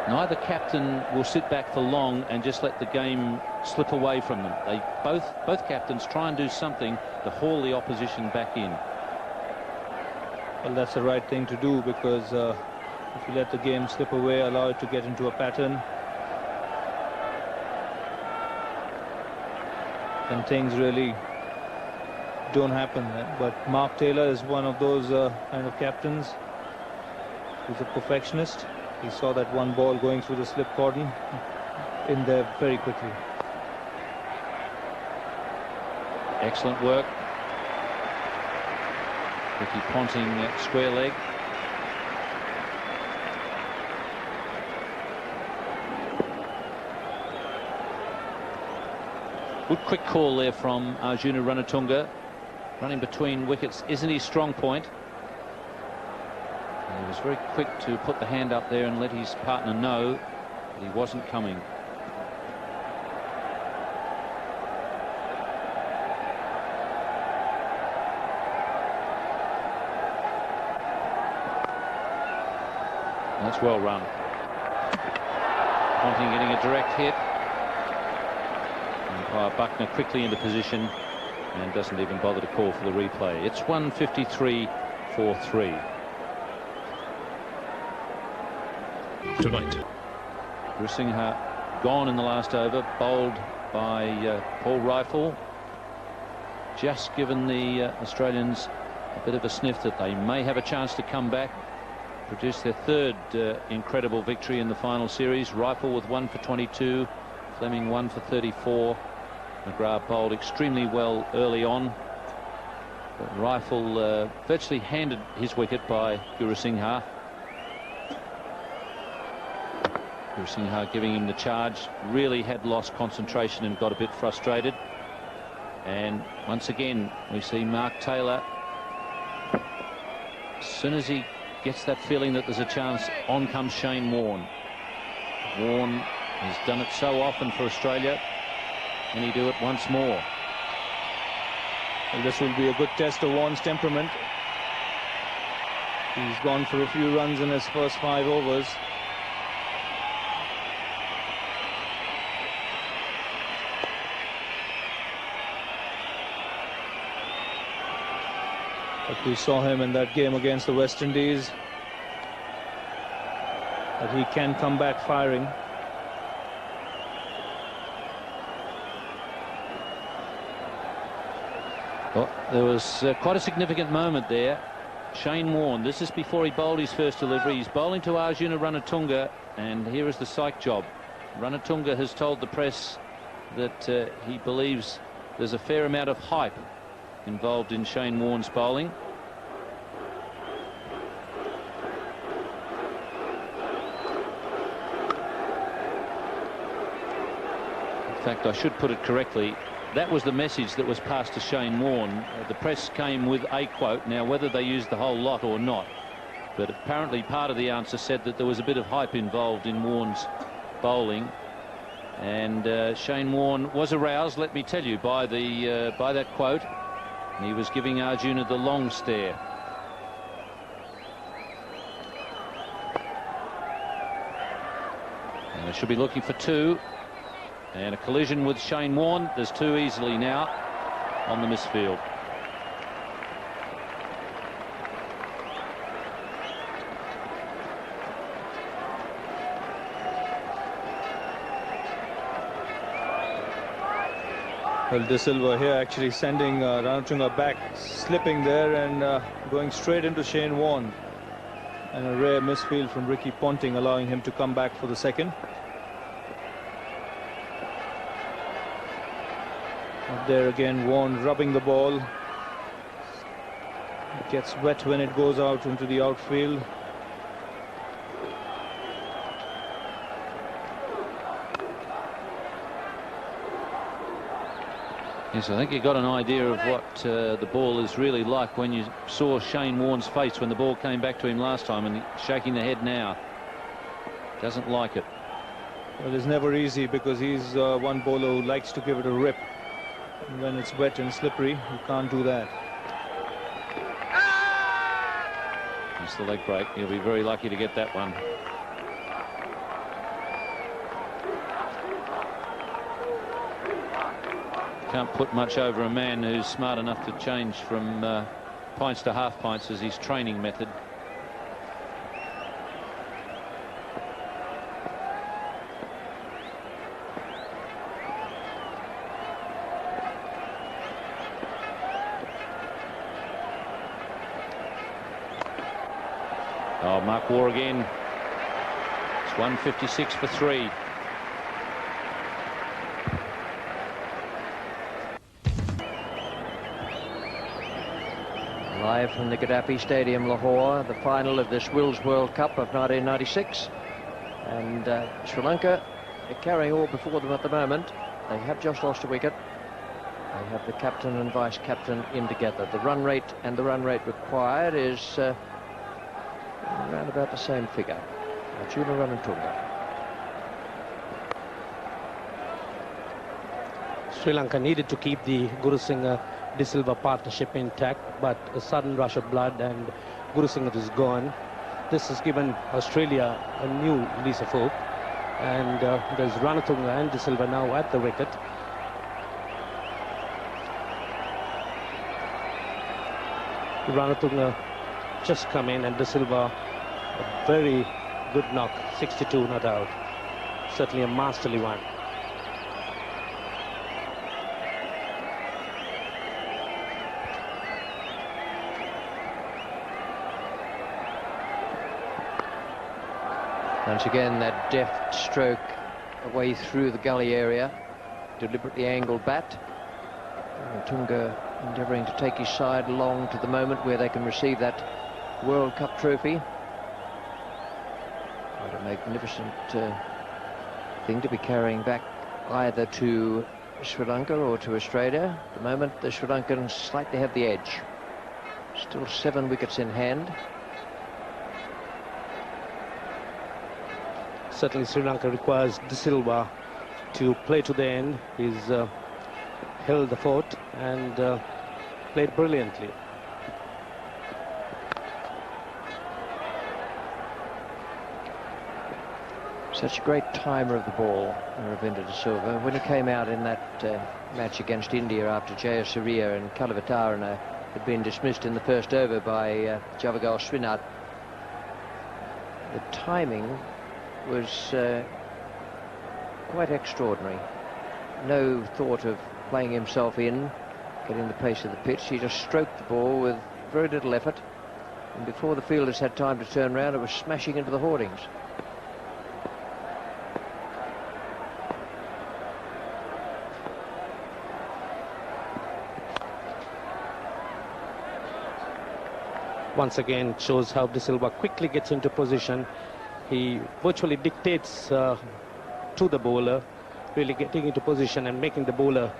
Neither captain will sit back for long and just let the game slip away from them. They both captains try and do something to haul the opposition back in. Well, that's the right thing to do, because if you let the game slip away, allow it to get into a pattern, then things really don't happen. But Mark Taylor is one of those kind of captains who's a perfectionist. He saw that one ball going through the slip cordon in there very quickly. Excellent work. Ricky Ponting at square leg. Good quick call there from Arjuna Ranatunga. Running between wickets isn't his strong point. He was very quick to put the hand up there and let his partner know that he wasn't coming. That's well run. Ponting getting a direct hit. And Buckner quickly into position and doesn't even bother to call for the replay. It's 153 for 3. Tonight, Gurusingha gone in the last over, bowled by Paul Rifle. Just given the Australians a bit of a sniff that they may have a chance to come back, produce their third incredible victory in the final series. Rifle with 1 for 22, Fleming 1 for 34. McGrath bowled extremely well early on. But Rifle virtually handed his wicket by Gurusingha. Gurusingha giving him the charge. Really had lost concentration and got a bit frustrated. And once again, we see Mark Taylor. As soon as he gets that feeling that there's a chance, on comes Shane Warne. Warne has done it so often for Australia. Can he do it once more? Well, this will be a good test of Warne's temperament. He's gone for a few runs in his first 5 overs. But we saw him in that game against the West Indies, that he can come back firing. Well, there was quite a significant moment there. Shane Warne, this is before he bowled his first delivery. He's bowling to Arjuna Ranatunga, and here is the psych job. Ranatunga has told the press that he believes there's a fair amount of hype involved in Shane Warne's bowling. In fact, I should put it correctly. That was the message that was passed to Shane Warne. The press came with a quote. Now, whether they used the whole lot or not, but apparently part of the answer said that there was a bit of hype involved in Warne's bowling. And Shane Warne was aroused, let me tell you, by that quote. And he was giving Arjuna the long stare. And they should be looking for 2. And a collision with Shane Warne. There's 2 easily now on the misfield. Well, De Silva here actually sending Ranatunga back, slipping there and going straight into Shane Warne. And a rare misfield from Ricky Ponting, allowing him to come back for the second. Up there again, Warne rubbing the ball. It gets wet when it goes out into the outfield. Yes, I think you got an idea of what the ball is really like when you saw Shane Warne's face when the ball came back to him last time, and shaking the head now. Doesn't like it. Well, it's never easy because he's one bowler who likes to give it a rip. And when it's wet and slippery, you can't do that. It's the leg break. He'll be very lucky to get that one. Can't put much over a man who's smart enough to change from pints to half pints as his training method. Oh, Mark Waugh again. It's 156 for 3. Live from the Gaddafi Stadium, Lahore, the final of this Wills World Cup of 1996. And Sri Lanka are carrying all before them at the moment. They have just lost a wicket. They have the captain and vice captain in together. The run rate and the run rate required is around about the same figure. Arjuna Ranatunga. Sri Lanka needed to keep the Gurusingha De Silva partnership intact, but a sudden rush of blood and Gurusingha is gone. This has given Australia a new lease of hope, and there's Ranatunga and De Silva now at the wicket. Ranatunga just come in, and De Silva a very good knock, 62 not out. Certainly a masterly one. Once again, that deft stroke away through the gully area, deliberately angled bat. Tunga endeavouring to take his side along to the moment where they can receive that World Cup trophy. What a magnificent thing to be carrying back either to Sri Lanka or to Australia. At the moment, the Sri Lankans slightly have the edge. Still 7 wickets in hand. Certainly Sri Lanka requires De Silva to play to the end. He's held the fort and played brilliantly. Such a great timer of the ball, Ravinder De Silva. When he came out in that match against India after Jayasuriya and Kalavattarana had been dismissed in the first over by Javagal Srinath, the timing was quite extraordinary. No thought of playing himself in, getting the pace of the pitch. He just stroked the ball with very little effort, and before the fielders had time to turn around, it was smashing into the hoardings. Once again, it shows how De Silva quickly gets into position. He virtually dictates to the bowler, really getting into position and making the bowler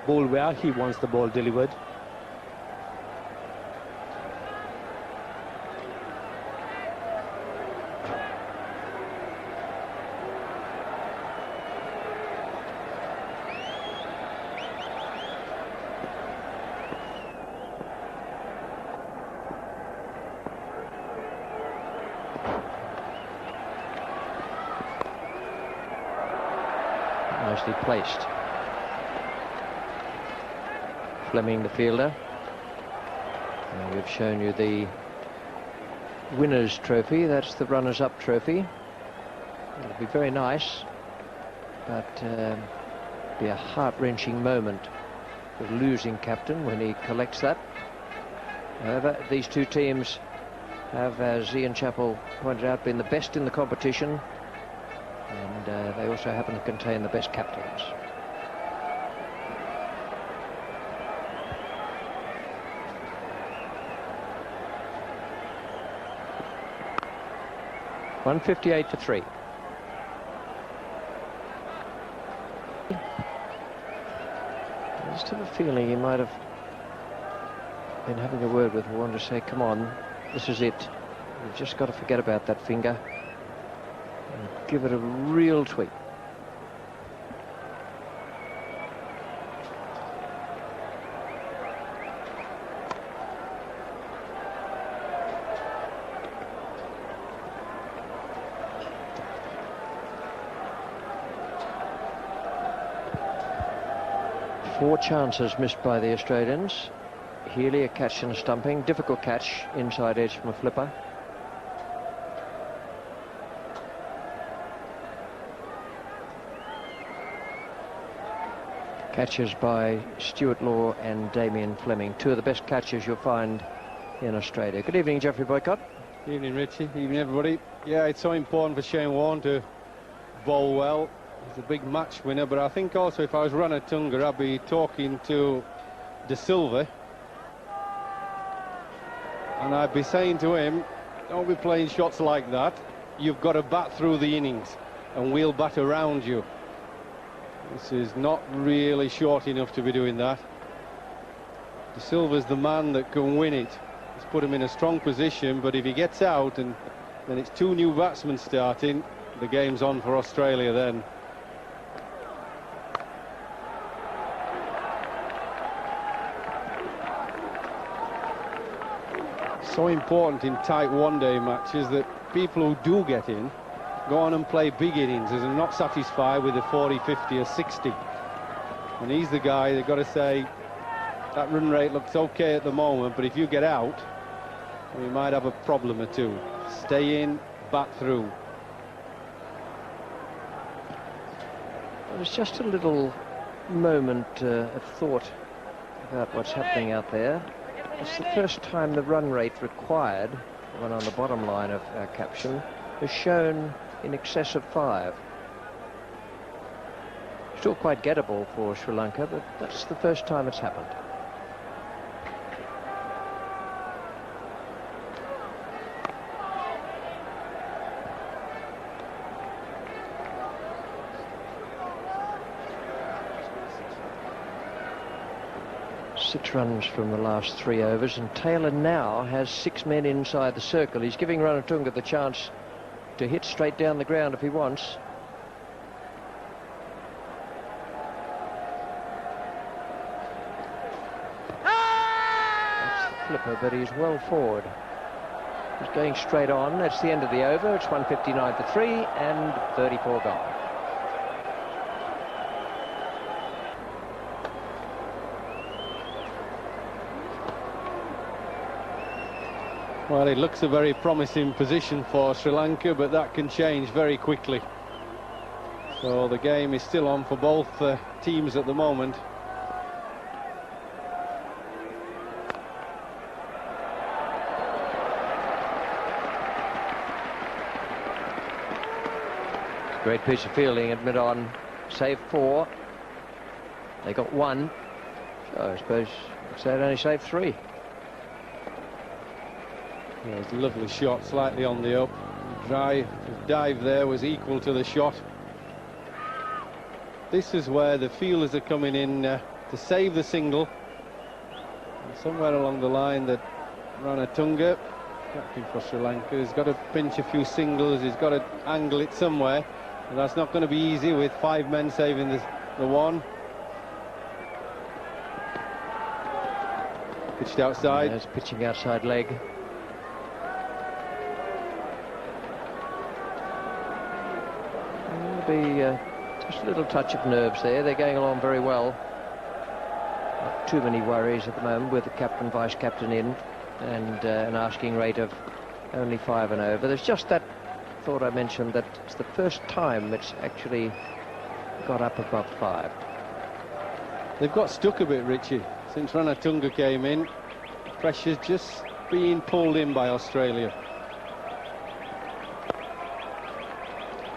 bowl where he wants the ball delivered. Nicely placed. Fleming, the fielder. And we've shown you the winner's trophy. That's the runners-up trophy. It'll be very nice, but be a heart-wrenching moment for the losing captain when he collects that. However, these two teams have, as Ian Chappell pointed out, been the best in the competition, and they also happen to contain the best captains. $158 for 3. I just have a feeling he might have been having a word with Warren to say, come on, this is it. You've just got to forget about that finger and give it a real tweak. Four chances missed by the Australians. Healy a catch and a stumping. Difficult catch, inside edge from a flipper. Catches by Stuart Law and Damien Fleming. Two of the best catches you'll find in Australia. Good evening, Geoffrey Boycott. Evening, Richie. Evening, everybody. Yeah, it's so important for Shane Warne to bowl well. He's a big match winner, but I think also if I was Ranatunga, I'd be talking to De Silva, and I'd be saying to him, don't be playing shots like that. You've got to bat through the innings, and we'll bat around you. This is not really short enough to be doing that. De Silva's the man that can win it. He's put him in a strong position, but if he gets out and then it's two new batsmen starting, the game's on for Australia then. So important in tight one-day matches that people who do get in go on and play big innings and are not satisfied with a 40, 50 or 60. And he's the guy they've got to say, that run rate looks okay at the moment, but if you get out, we might have a problem or two. Stay in, bat through. There's just a little moment of thought about what's happening out there. It's the first time the run rate required, the one on the bottom line of our caption, is shown in excess of 5. Still quite gettable for Sri Lanka, but that's the first time it's happened. Six runs from the last 3 overs, and Taylor now has 6 men inside the circle. He's giving Ranatunga the chance to hit straight down the ground if he wants. That's the flipper, but he's well forward. He's going straight on. That's the end of the over. It's 159 for 3 and 34 gone. Well, it looks a very promising position for Sri Lanka, but that can change very quickly. So the game is still on for both teams at the moment. Great piece of fielding at mid-on. Save 4. They got 1. So I suppose they'd only saved 3. Yeah, it was a lovely shot, slightly on the up. His dive there was equal to the shot. This is where the fielders are coming in to save the single. And somewhere along the line that Ranatunga, captain for Sri Lanka, has got to pinch a few singles. He's got to angle it somewhere, and that's not going to be easy with 5 men saving the one. Pitched outside. There's pitching outside leg. Be just a little touch of nerves there. They're going along very well. Not too many worries at the moment with the captain, vice captain in, and an asking rate of only 5 and over. There's just that thought I mentioned, that it's the first time it's actually got up above 5. They've got stuck a bit, Richie, since Ranatunga came in. Pressure's just being pulled in by Australia.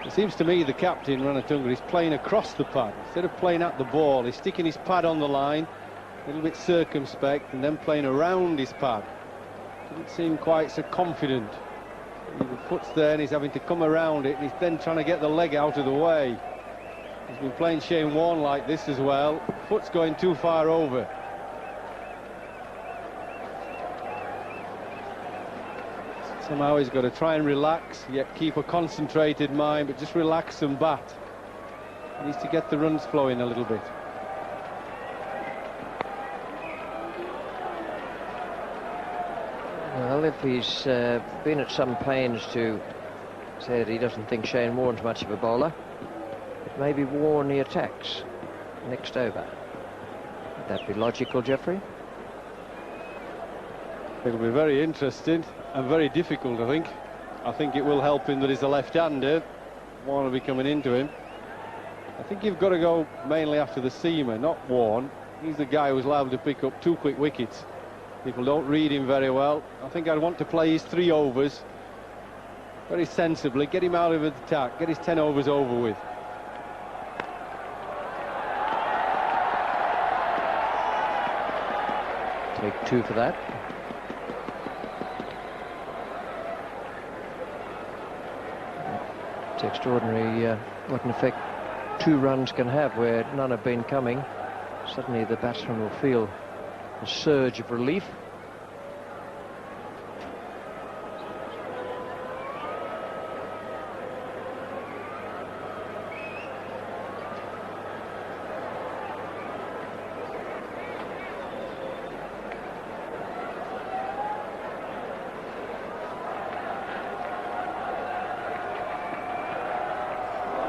It seems to me the captain, Ranatunga, is playing across the pad. Instead of playing at the ball, he's sticking his pad on the line, a little bit circumspect, and then playing around his pad. Doesn't seem quite so confident. The foot's there and he's having to come around it, and he's then trying to get the leg out of the way. He's been playing Shane Warne like this as well. Foot's going too far over. Somehow he's got to try and relax, yet keep a concentrated mind, but just relax and bat. He needs to get the runs flowing a little bit. Well, if he's been at some pains to say that he doesn't think Shane Warne's much of a bowler, it may be Warne he attacks next over. Would that be logical, Jeffrey? It'll be very interesting and very difficult, I think. I think it will help him that he's a left-hander. Warne will be coming into him. I think you've got to go mainly after the seamer, not Warne. He's the guy who's liable to pick up 2 quick wickets. People don't read him very well. I think I'd want to play his 3 overs very sensibly, get him out of the attack, get his 10 overs over with. Take 2 for that. It's extraordinary what an effect 2 runs can have where none have been coming. Suddenly the batsman will feel a surge of relief.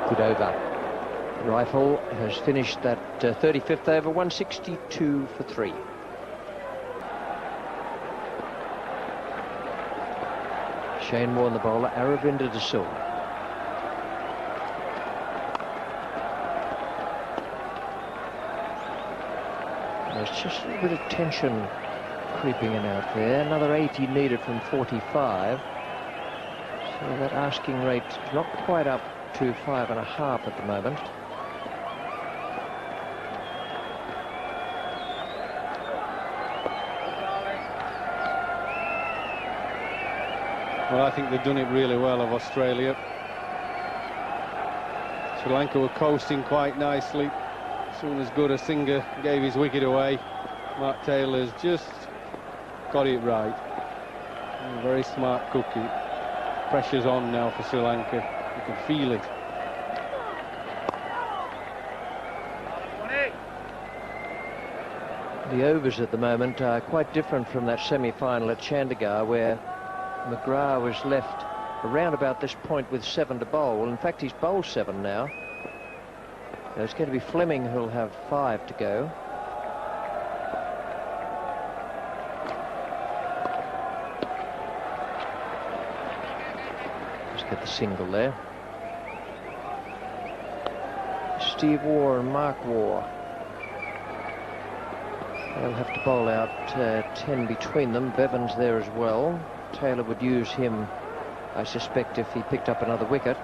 Good over. Rifle has finished that 35th over, 162 for 3. Shane Warne the bowler, Aravinda de Silva. There's just a little bit of tension creeping in out there. Another 80 needed from 45. So that asking rate is not quite up to 5.5 at the moment. Well, I think they've done it really well of Australia. Sri Lanka were coasting quite nicely. As soon as Gurasinghe gave his wicket away, Mark Taylor's just got it right. Very smart cookie. Pressure's on now for Sri Lanka. You can feel it. The overs at the moment are quite different from that semi-final at Chandigarh, where McGrath was left around about this point with 7 to bowl. Well, in fact, he's bowled 7 now. So it's going to be Fleming who'll have 5 to go. Let's get the single there. Steve Waugh and Mark Waugh. They'll have to bowl out 10 between them. Bevan's there as well. Taylor would use him, I suspect, if he picked up another wicket.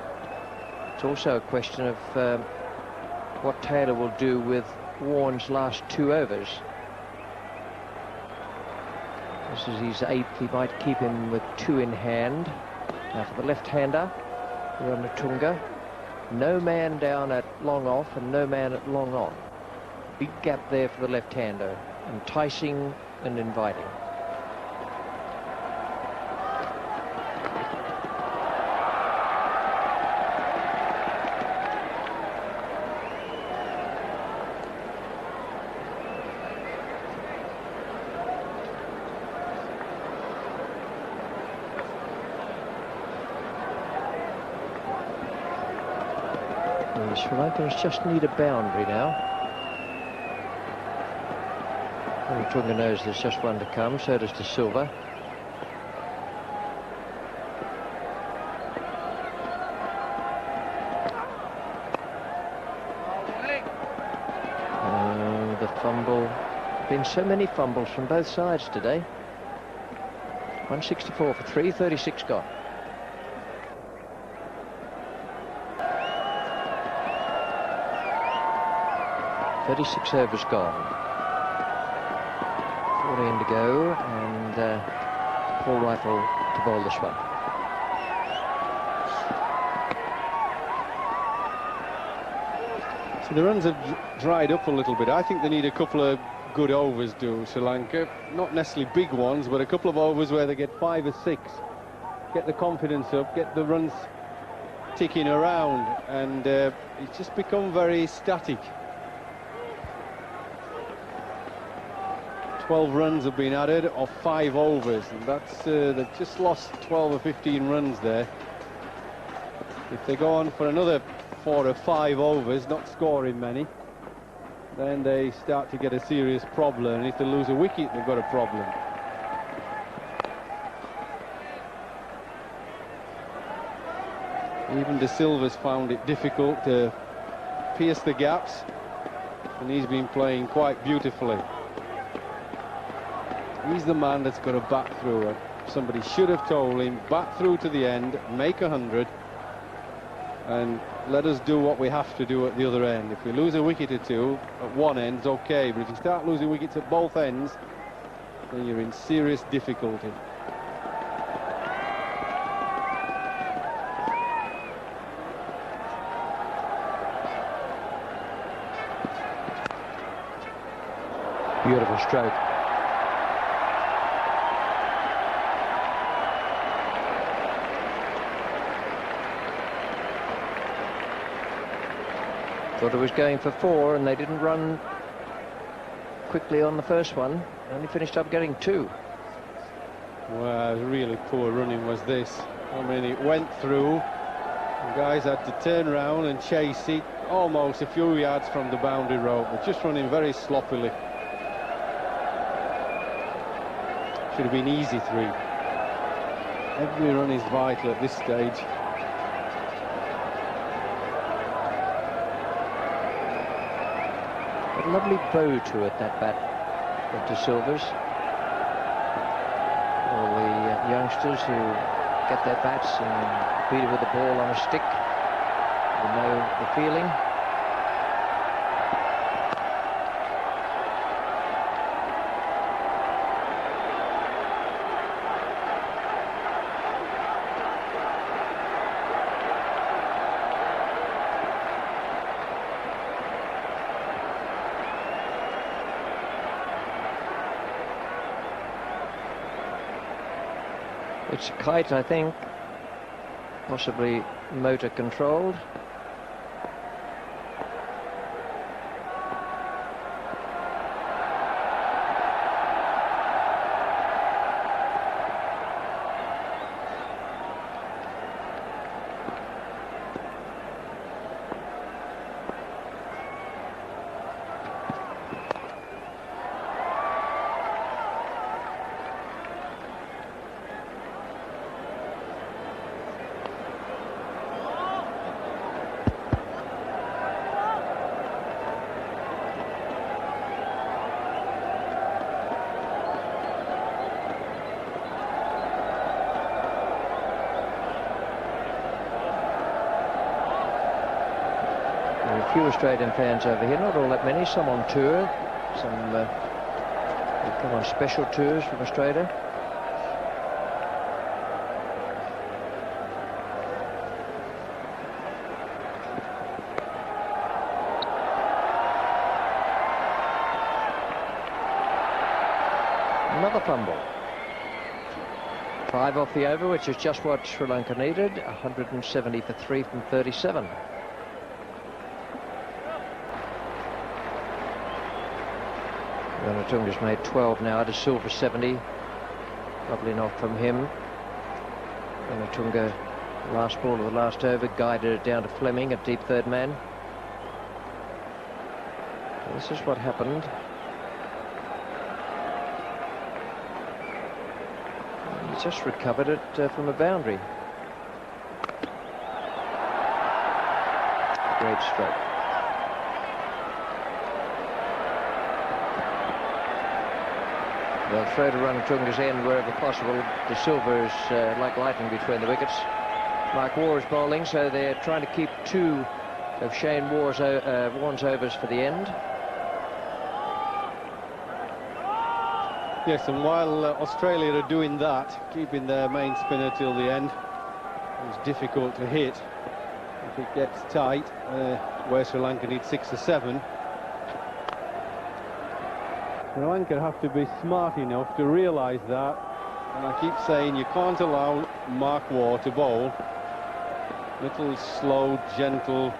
It's also a question of what Taylor will do with Warren's last 2 overs. This is his 8th. He might keep him with 2 in hand. Now for the left-hander, Ranatunga. No man down at long off and no man at long on. Big gap there for the left-hander. Enticing and inviting. The Sri Lankans just need a boundary now. Tunga knows there's just one to come, so does De Silva. The fumble. Been so many fumbles from both sides today. 164 for 3, 36 gone. "36 overs gone. 14 to go, and Paul Rifle to bowl this one. So the runs have dried up a little bit. I think they need a couple of good overs, do Sri Lanka. Not necessarily big ones, but a couple of overs where they get 5 or 6. Get the confidence up, get the runs ticking around, and it's just become very static. 12 runs have been added of 5 overs, and that's they've just lost 12 or 15 runs there. If they go on for another 4 or 5 overs, not scoring many, then they start to get a serious problem, and if they lose a wicket, they've got a problem. Even De Silva's found it difficult to pierce the gaps, and he's been playing quite beautifully. He's the man that's got to bat through it. Somebody should have told him, bat through to the end, make 100, and let us do what we have to do at the other end. If we lose a wicket or 2 at one end, it's okay, but if you start losing wickets at both ends, then you're in serious difficulty. Beautiful stroke. Thought it was going for 4, and they didn't run quickly on the first one. Only finished up getting 2. Well, really poor running was this. I mean, it went through. The guys had to turn around and chase it almost a few yards from the boundary rope. They're just running very sloppily. Should have been easy 3. Every run is vital at this stage. A lovely bow to it, that bat of De Silva's. All the youngsters who get their bats and beat it with the ball on a stick, you know the feeling. It's a kite, I think, possibly motor controlled. A few Australian fans over here, not all that many, some on tour, some they come on special tours from Australia. Another fumble. 5 off the over, which is just what Sri Lanka needed. 170 for 3 from 37. Ranatunga's made 12 now to silver 70. Lovely knock from him. Ranatunga, last ball of the last over, guided it down to Fleming at deep third man. So this is what happened. He just recovered it from a boundary. Great stroke. They'll throw to Ranatunga's end wherever possible. De Silva is like lightning between the wickets. Mark Waugh is bowling, so they're trying to keep 2 of Shane Warne's overs for the end. Yes, and while Australia are doing that, keeping their main spinner till the end, it was difficult to hit. If it gets tight, where Sri Lanka needs 6 or 7, Sri Lanka have to be smart enough to realise that, and I keep saying you can't allow Mark Waugh to bowl little slow, gentle,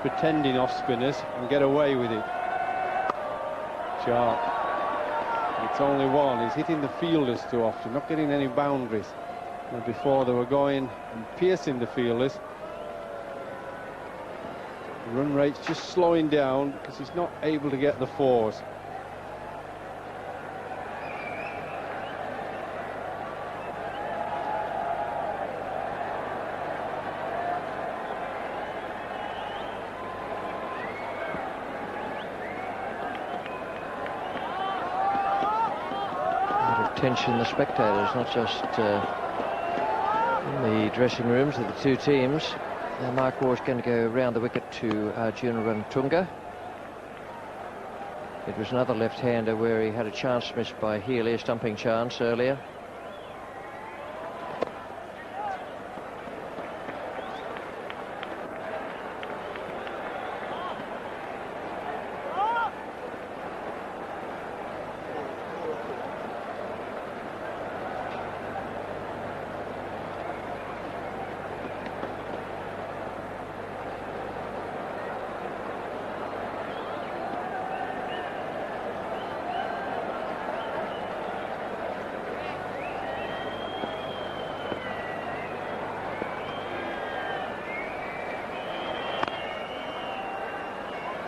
pretending off spinners and get away with it. Sharp. It's only one. He's hitting the fielders too often, not getting any boundaries. And before they were going and piercing the fielders. The run rate's just slowing down because he's not able to get the 4s. Tension the spectators, not just in the dressing rooms of the 2 teams. Mark Waugh is going to go round the wicket to Arjuna Ranatunga. It was another left-hander where he had a chance missed by Healy, a stumping chance earlier.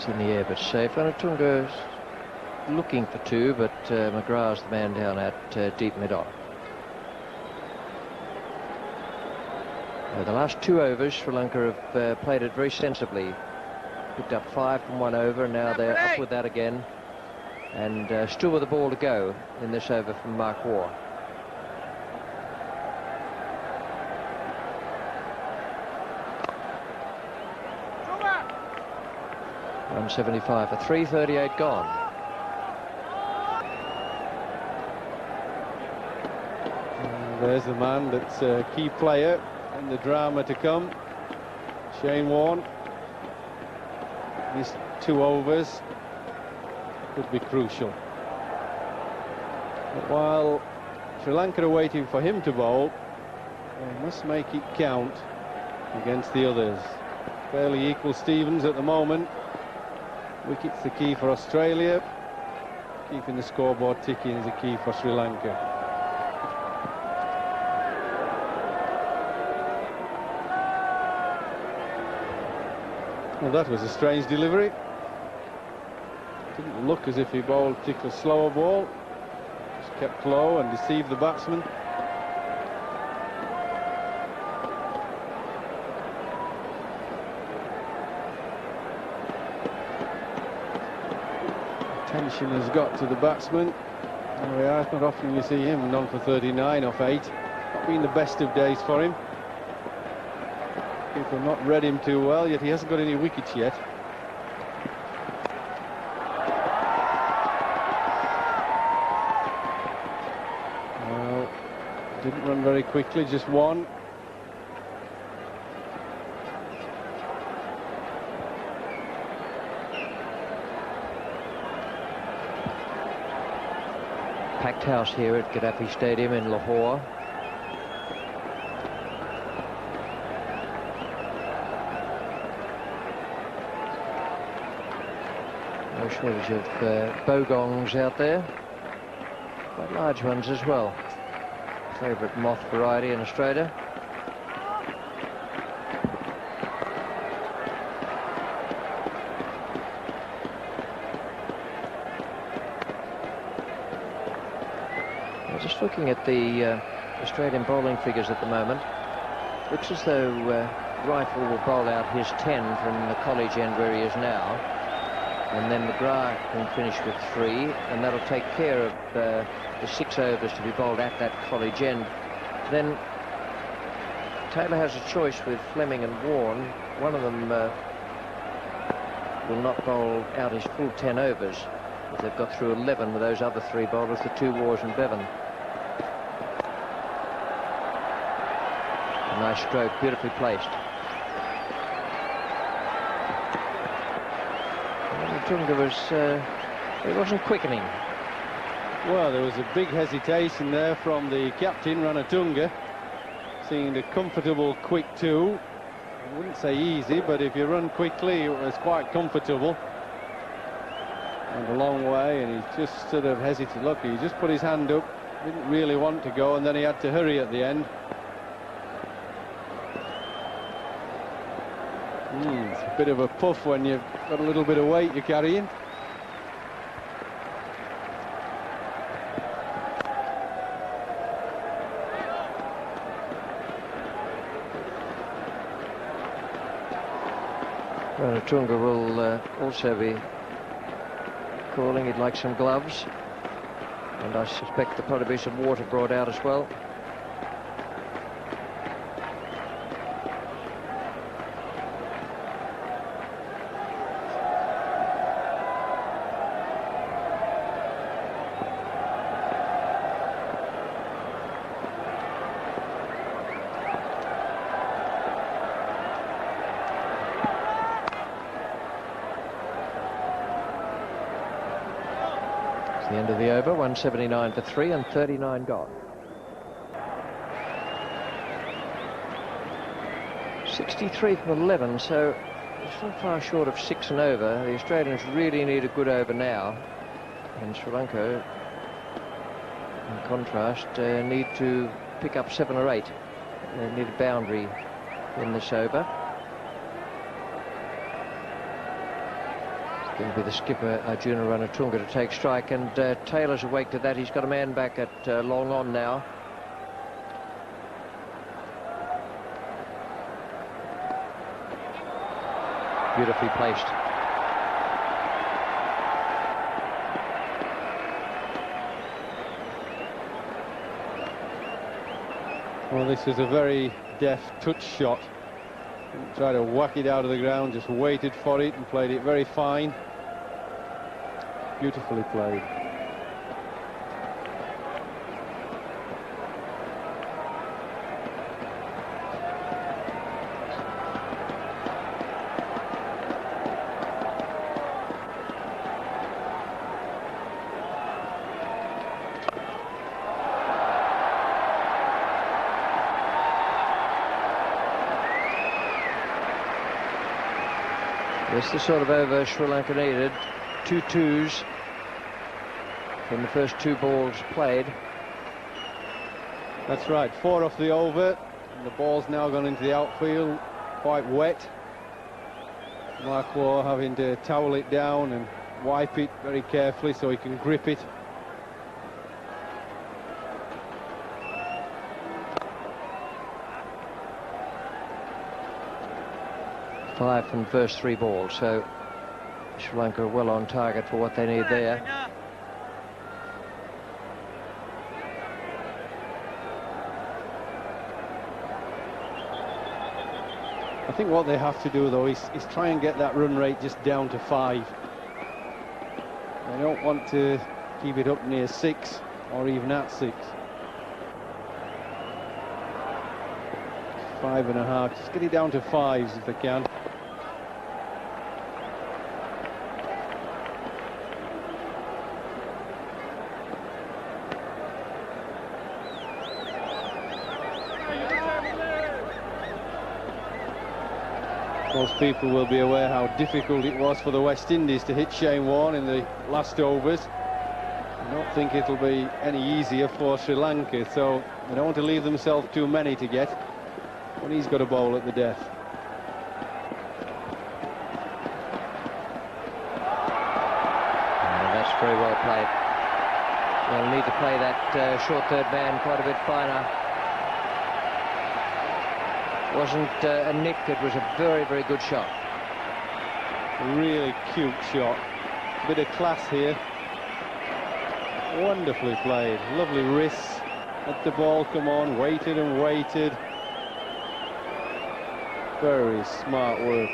In the air, but safe. Ranatunga's looking for 2, but McGrath's the man down at deep mid-on. The last 2 overs, Sri Lanka have played it very sensibly. Picked up 5 from 1 over, and now they're up with that again. And still with the ball to go in this over from Mark Waugh. 175 for 3:38 gone. And there's the man that's a key player in the drama to come, Shane Warne. These 2 overs could be crucial. But while Sri Lanka are waiting for him to bowl. They must make it count against the others. Fairly equal Stevens at the moment. Wicket's the key for Australia. Keeping the scoreboard ticking is the key for Sri Lanka. Well, that was a strange delivery. Didn't look as if he bowled a particularly slower ball. Just kept low and deceived the batsman. Attention has got to the batsman. There we are. It's not often you see him none for 39 off 8. Not been the best of days for him. People have not read him too well, yet he hasn't got any wickets yet. Well, didn't run very quickly, just one. Packed house here at Gaddafi Stadium in Lahore. No shortage of bogongs out there. Quite large ones as well. Favourite moth variety in Australia. Just looking at the Australian bowling figures at the moment, looks as though Rifle will bowl out his 10 from the college end where he is now, and then McGrath can finish with 3, and that'll take care of the 6 overs to be bowled at that college end. Then Taylor has a choice with Fleming and Warne. One of them will not bowl out his full 10 overs, but they've got through 11 with those other 3 bowlers, the 2 Wars and Bevan. Nice stroke, beautifully placed. Tunga was, it wasn't quickening. Well, there was a big hesitation there from the captain, Ranatunga. Seemed a comfortable quick 2. I wouldn't say easy, but if you run quickly, it was quite comfortable. And a long way, and he just sort of hesitated. Look, he just put his hand up, didn't really want to go, and then he had to hurry at the end. It's a bit of a puff when you've got a little bit of weight you're carrying. Ranatunga will also be calling. He'd like some gloves, and I suspect there'll probably be some water brought out as well. The end of the over, 179 for 3 and 39 gone. 63 from 11, so it's not far short of 6 and over. The Australians really need a good over now, and Sri Lanka, in contrast, need to pick up 7 or 8. They need a boundary in this over. Going to be the skipper, Arjuna Ranatunga, to take strike, and Taylor's awake to that. He's got a man back at long on now. Beautifully placed. Well, this is a very deft touch shot. Didn't try to whack it out of the ground, just waited for it and played it very fine. Beautifully played. That's the sort of over Sri Lanka needed. 2 twos from the first 2 balls played. That's right, 4 off the over, and the ball's now gone into the outfield, quite wet. Mark Waugh having to towel it down and wipe it very carefully so he can grip it. Five from the first 3 balls, so Sri Lanka are well on target for what they need there. I think what they have to do, though, is try and get that run rate just down to 5. They don't want to keep it up near 6 or even at 6. 5.5, just get it down to 5s if they can. Most people will be aware how difficult it was for the West Indies to hit Shane Warne in the last overs. I don't think it'll be any easier for Sri Lanka, so they don't want to leave themselves too many to get when he's got a bowl at the death. That's very well played. They'll need to play that short third man quite a bit finer. Wasn't a nick, it was a very, very good shot. Really cute shot. Bit of class here. Wonderfully played. Lovely wrists. Let the ball come on. Waited and waited. Very smart work.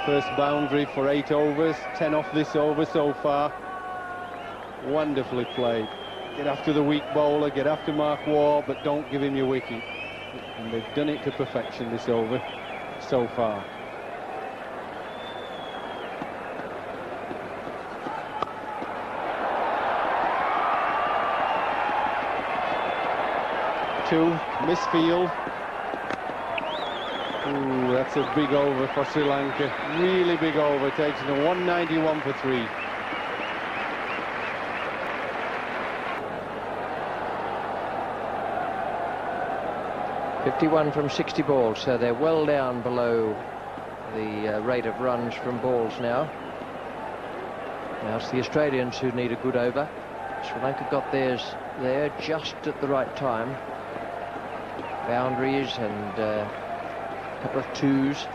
First boundary for 8 overs. 10 off this over so far. Wonderfully played. Get after the weak bowler. Get after Mark Waugh, but don't give him your wicket. And they've done it to perfection this over so far. Two, misfield. Ooh, that's a big over for Sri Lanka. Really big over, takes them to 191 for 3. .51 from 60 balls, so they're well down below the rate of runs from balls now. Now it's the Australians who need a good over. Sri Lanka got theirs there just at the right time. Boundaries and a couple of 2s.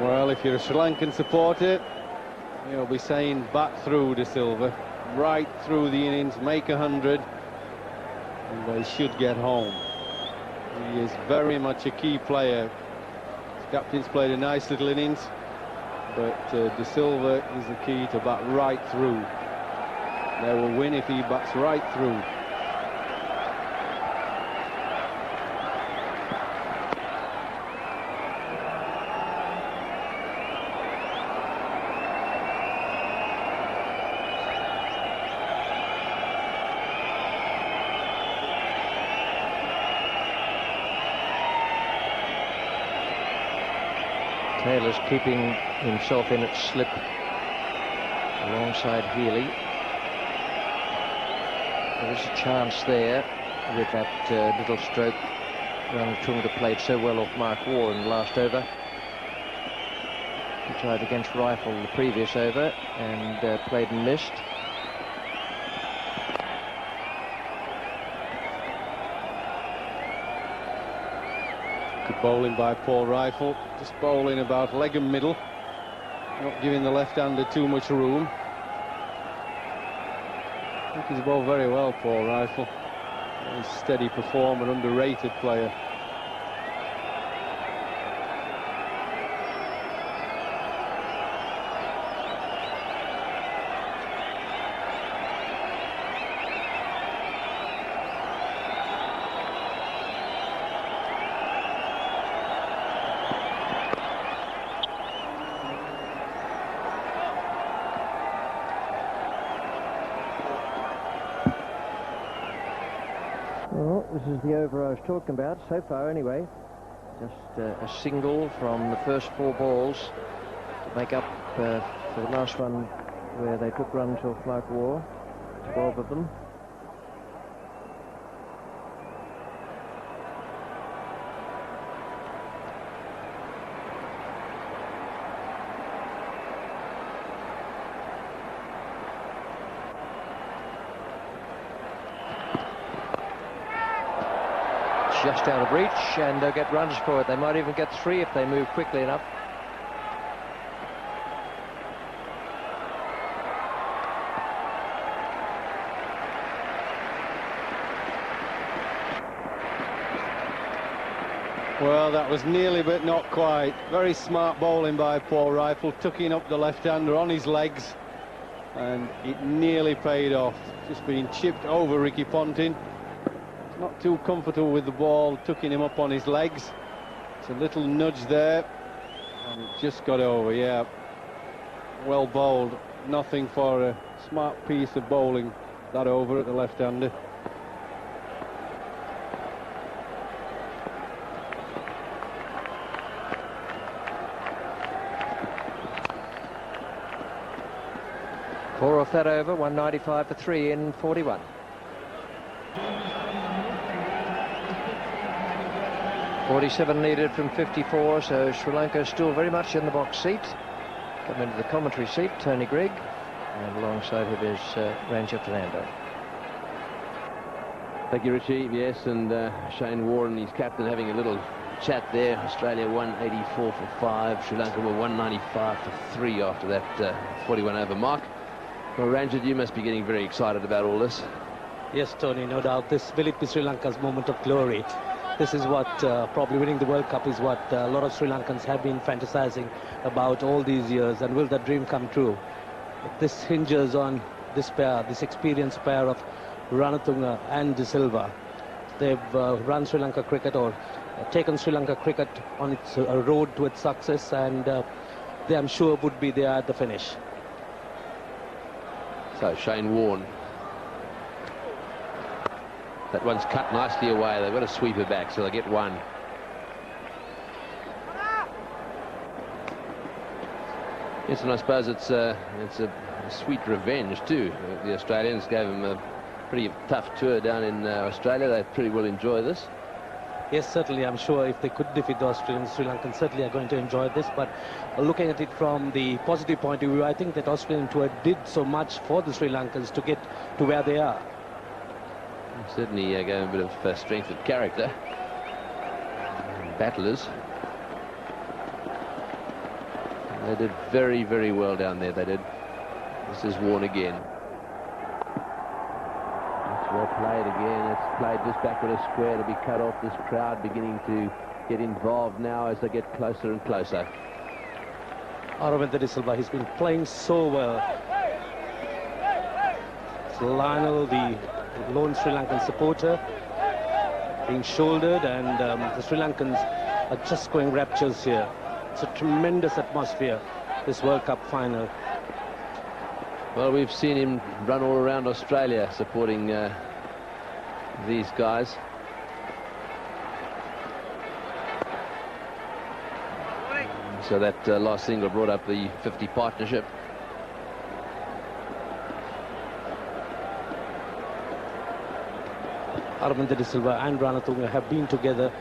Well, if you're a Sri Lankan supporter, you'll be saying back through De Silva, right through the innings, make 100, and they should get home. He is very much a key player. His captain's played a nice little innings, but De Silva is the key to bat right through. They will win if he bats right through. Taylor's keeping himself in at slip alongside Healy. There is a chance there with that little stroke. Ranatunga played so well off Mark Waugh in the last over. He tried against Rifle the previous over and played and missed. Good bowling by Paul Rifle, just bowling about leg and middle, not giving the left-hander too much room. I think he's bowled very well, Paul Rifle. Very steady performer, underrated player. Well, this is the over I was talking about so far anyway. Just a single from the first 4 balls to make up for the last one where they took runs off Mark War, 12 of them. Just out of reach, and they'll get runs for it. They might even get 3 if they move quickly enough. Well, that was nearly, but not quite. Very smart bowling by Paul Rifle, tucking up the left-hander on his legs, and it nearly paid off. Just being chipped over Ricky Ponting. Not too comfortable with the ball, tucking him up on his legs. It's a little nudge there, and it just got over. Yeah, well bowled. Nothing for a smart piece of bowling, that over at the left-hander. Four off that over, 195 for 3 in 41. .47 needed from 54, so Sri Lanka still very much in the box seat. Come into the commentary seat, Tony Grigg, and alongside him is Ranger Fernando. Thank you, Richie. Yes, and Shane Warne, his captain, having a little chat there. Australia 184 for 5. Sri Lanka were 195 for 3 after that 41 over mark. Well, Ranger, you must be getting very excited about all this. Yes, Tony, no doubt. This will it be Sri Lanka's moment of glory. This is what probably winning the World Cup is what a lot of Sri Lankans have been fantasizing about all these years, and will that dream come true? This hinges on this pair, this experienced pair of Ranatunga and De Silva. They've run Sri Lanka cricket, or taken Sri Lanka cricket on its road to its success, and they, I'm sure, would be there at the finish. So Shane Warne. That one's cut nicely away. They've got to sweep her back, so they get 1. Yes, and I suppose it's a sweet revenge too. The Australians gave them a pretty tough tour down in Australia. They pretty well enjoy this. Yes, certainly. I'm sure if they could defeat the Australians, Sri Lankans certainly are going to enjoy this. But looking at it from the positive point of view, I think that Australian tour did so much for the Sri Lankans to get to where they are. Certainly gave a bit of strength of character. Battlers. They did very, very well down there, they did. This is Warne again. It's well played again. It's played just back with a square to be cut off. This crowd beginning to get involved now as they get closer and closer. Aravinda De Silva, he's been playing so well. It's Lionel, the lone Sri Lankan supporter, being shouldered, and the Sri Lankans are just going raptures here. It's a tremendous atmosphere, this World Cup final. Well, we've seen him run all around Australia supporting these guys. So that last single brought up the 50 partnership. Aravinda De Silva and Ranatunga have been together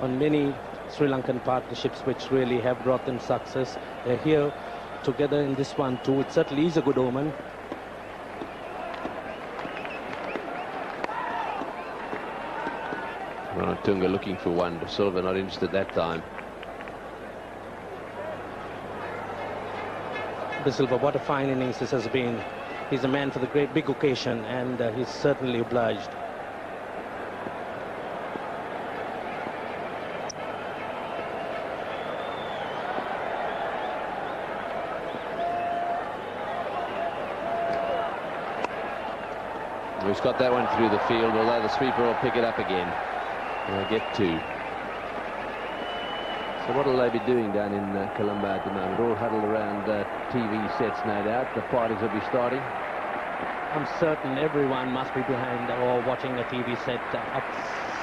on many Sri Lankan partnerships which really have brought them success. They're here together in this one too. It certainly is a good omen. Ranatunga looking for 1. De Silva not interested that time. De Silva, what a fine innings this has been. He's a man for the great big occasion, and he's certainly obliged. He's got that one through the field, although the sweeper will pick it up again. And they'll get 2. So what will they be doing down in Colombo at the moment? All huddled around TV sets, no doubt. The parties will be starting. I'm certain everyone must be behind or watching a TV set at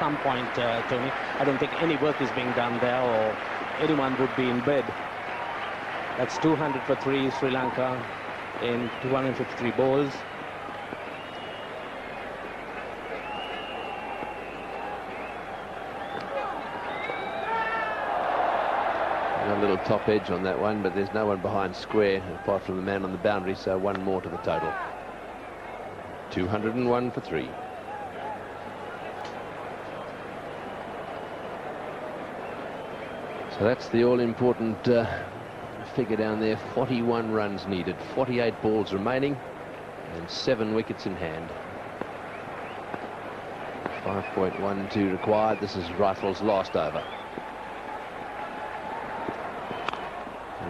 some point, Tony. I don't think any work is being done there, or anyone would be in bed. That's 200 for 3, Sri Lanka, in 253 balls. A little top edge on that one, but there's no one behind square apart from the man on the boundary, so one more to the total. 201 for 3. So that's the all-important figure down there. 41 runs needed, 48 balls remaining, and 7 wickets in hand. 5.12 required. This is Rifle's last over.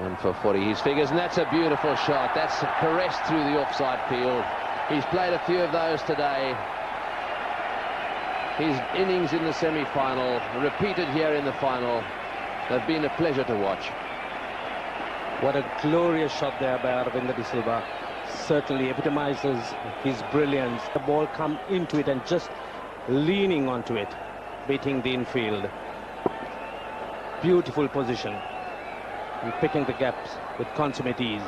1 for 40, his figures, and that's a beautiful shot. That's caressed through the offside field. He's played a few of those today. His innings in the semi-final, repeated here in the final, have been a pleasure to watch. What a glorious shot there by Aravinda de Silva. Certainly epitomizes his brilliance. The ball come into it and just leaning onto it, beating the infield. Beautiful position. And picking the gaps with consummate ease.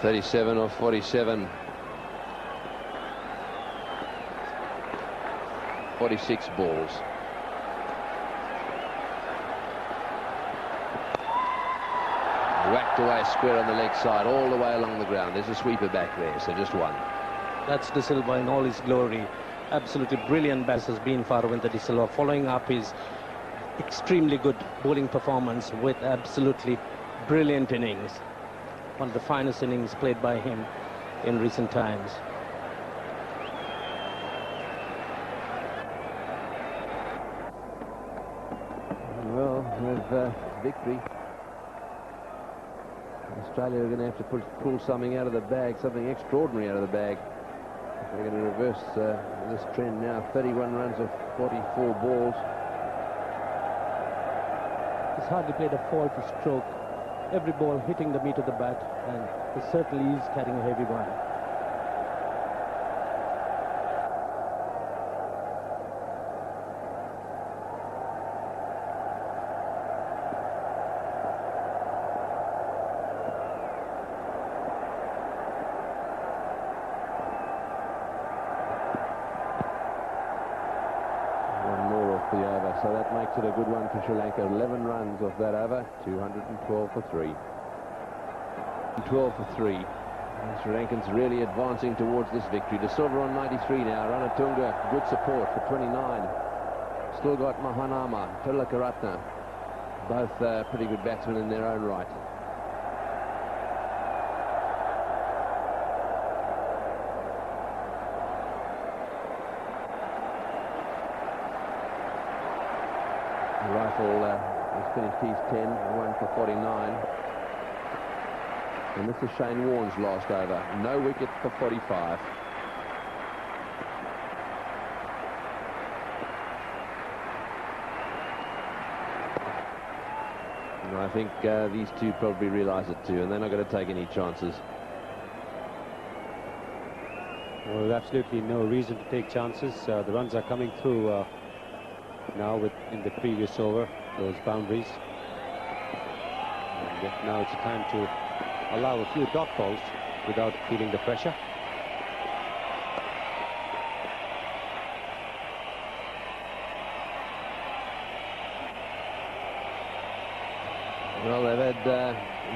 37 or 47. 46 balls. Whacked away square on the leg side, all the way along the ground. There's a sweeper back there, so just one. That's de Silva in all his glory. Absolutely brilliant bat has been for Aravinda de Silva, following up his extremely good bowling performance with absolutely brilliant innings. One of the finest innings played by him in recent times. Well, with victory, Australia are going to have to pull something out of the bag, something extraordinary out of the bag. They're going to reverse this trend now. 31 runs of 44 balls. He's hardly played a faulty stroke. Every ball hitting the meat of the bat, and he certainly is carrying a heavy one. So that makes it a good one for Sri Lanka. 11 runs off that over, 212 for 3. 12 for 3. Sri Lankans really advancing towards this victory. De Silva on 93 now. Ranatunga, good support for 29. Still got Mahanama, Tilakaratne, both pretty good batsmen in their own right. Rifle has finished his 10, 1 for 49. And this is Shane Warne's last over. No wicket for 45. And I think these two probably realise it too, and they're not going to take any chances. Well, absolutely no reason to take chances. The runs are coming through now in the previous over, those boundaries. And now it's time to allow a few dot balls without feeling the pressure. Well, they've had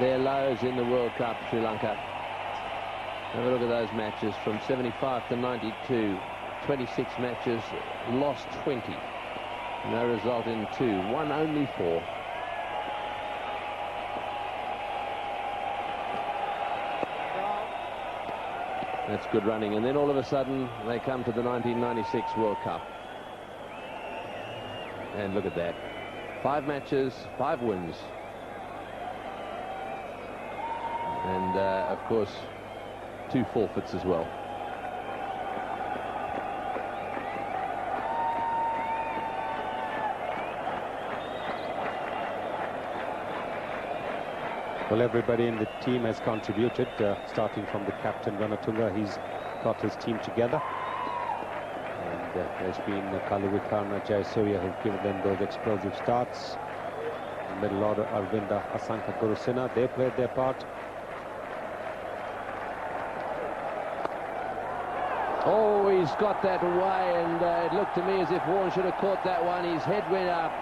their lows in the World Cup, Sri Lanka. Have a look at those matches from 75 to 92. 26 matches, lost 20. No result in 2, won only 4. That's good running, and then all of a sudden they come to the 1996 World Cup. And look at that. 5 matches, 5 wins. And of course 2 forfeits as well. Well, everybody in the team has contributed, starting from the captain, Ranatunga. He's got his team together. And there's been Kaluvikarna, Jayasuriya who've given them those explosive starts. Middle order, Arvinda, Asanka, Gurusena, they played their part. Oh, he's got that away, and it looked to me as if Warren should have caught that one. His head went up.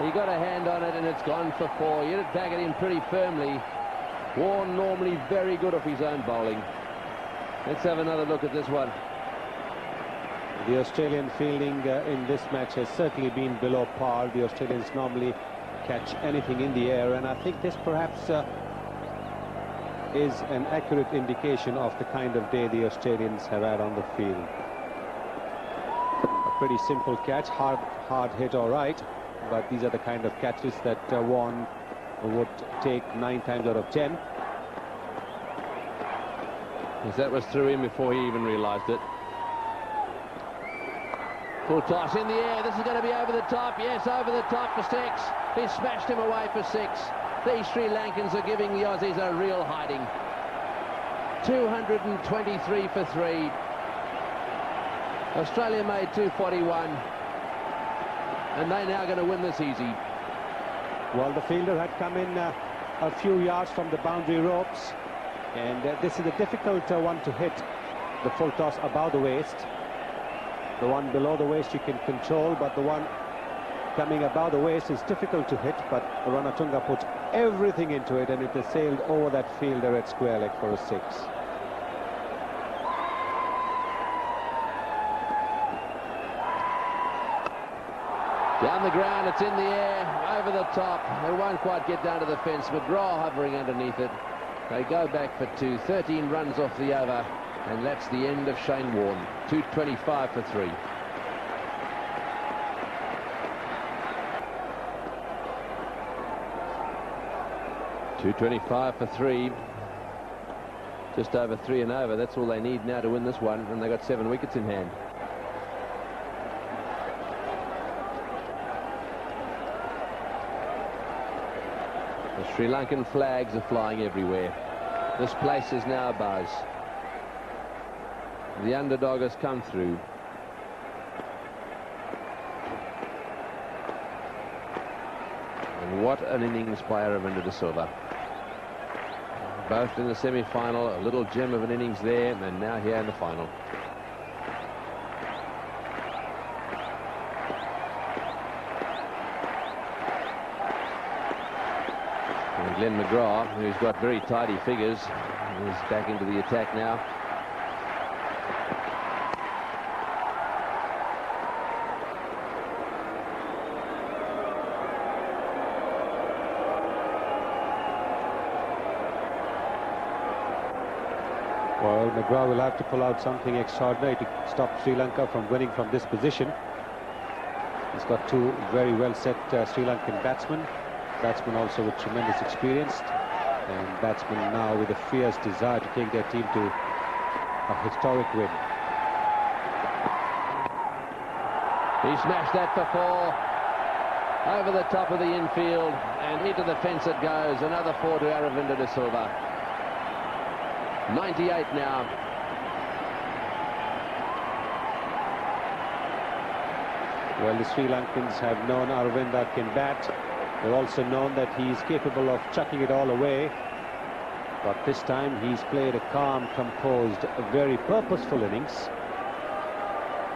He got a hand on it, and it's gone for 4. He hit it back at him pretty firmly. Warren normally very good off his own bowling. Let's have another look at this one. The Australian fielding in this match has certainly been below par. The Australians normally catch anything in the air, and I think this perhaps is an accurate indication of the kind of day the Australians have had on the field. A pretty simple catch, hard hit, all right, but these are the kind of catches that Warren would take 9 times out of 10. Yes, that was through him before he even realised it. Full toss in the air. This is going to be over the top. Yes, over the top for 6. He smashed him away for 6. These Sri Lankans are giving the Aussies a real hiding. 223 for 3. Australia made 241. And they're now going to win this easy. Well, the fielder had come in a few yards from the boundary ropes. And this is a difficult one to hit. The full toss above the waist. The one below the waist you can control, but the one coming above the waist is difficult to hit. But Ranatunga put everything into it, and it has sailed over that fielder at square leg for a 6. Down the ground, it's in the air, over the top. It won't quite get down to the fence. McGraw hovering underneath it. They go back for 2, 13 runs off the over, and that's the end of Shane Warne. 225 for 3. .225 for 3. Just over 3 and over. That's all they need now to win this one, and they got 7 wickets in hand. The Sri Lankan flags are flying everywhere. This place is now abuzz. The underdog has come through. And what an innings by Aravinda de Silva. Both in the semi-final, a little gem of an innings there, and now here in the final. And Glenn McGrath, who's got very tidy figures, is back into the attack now. Well, McGrath will have to pull out something extraordinary to stop Sri Lanka from winning from this position. He's got 2 very well set Sri Lankan batsmen also with tremendous experience, and batsmen now with a fierce desire to take their team to a historic win. He smashed that for 4 over the top of the infield, and into the fence it goes. Another 4 to Aravinda de Silva. 98 now. Well, the Sri Lankans have known Aravinda can bat. They've also known that he's capable of chucking it all away. But this time he's played a calm, composed, a very purposeful innings.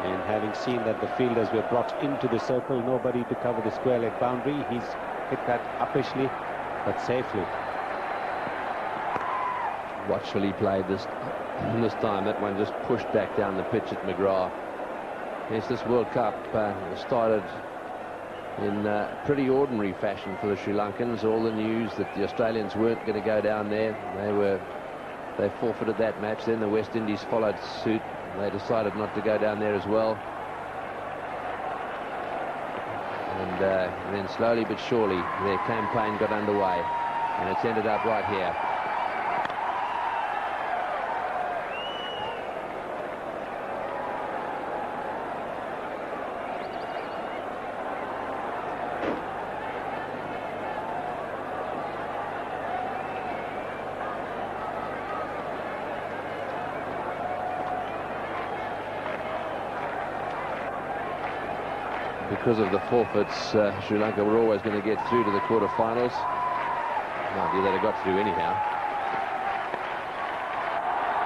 And having seen that the fielders were brought into the circle, nobody to cover the square leg boundary, he's hit that uppishly but safely. Watchfully played this time. That one just pushed back down the pitch at McGrath. Yes, this World Cup started in pretty ordinary fashion for the Sri Lankans. All the news that the Australians weren't going to go down there. They forfeited that match. Then the West Indies followed suit. They decided not to go down there as well. And then slowly but surely their campaign got underway, and it's ended up right here. Because of the forfeits, Sri Lanka were always going to get through to the quarterfinals. No idea they'd have got through anyhow.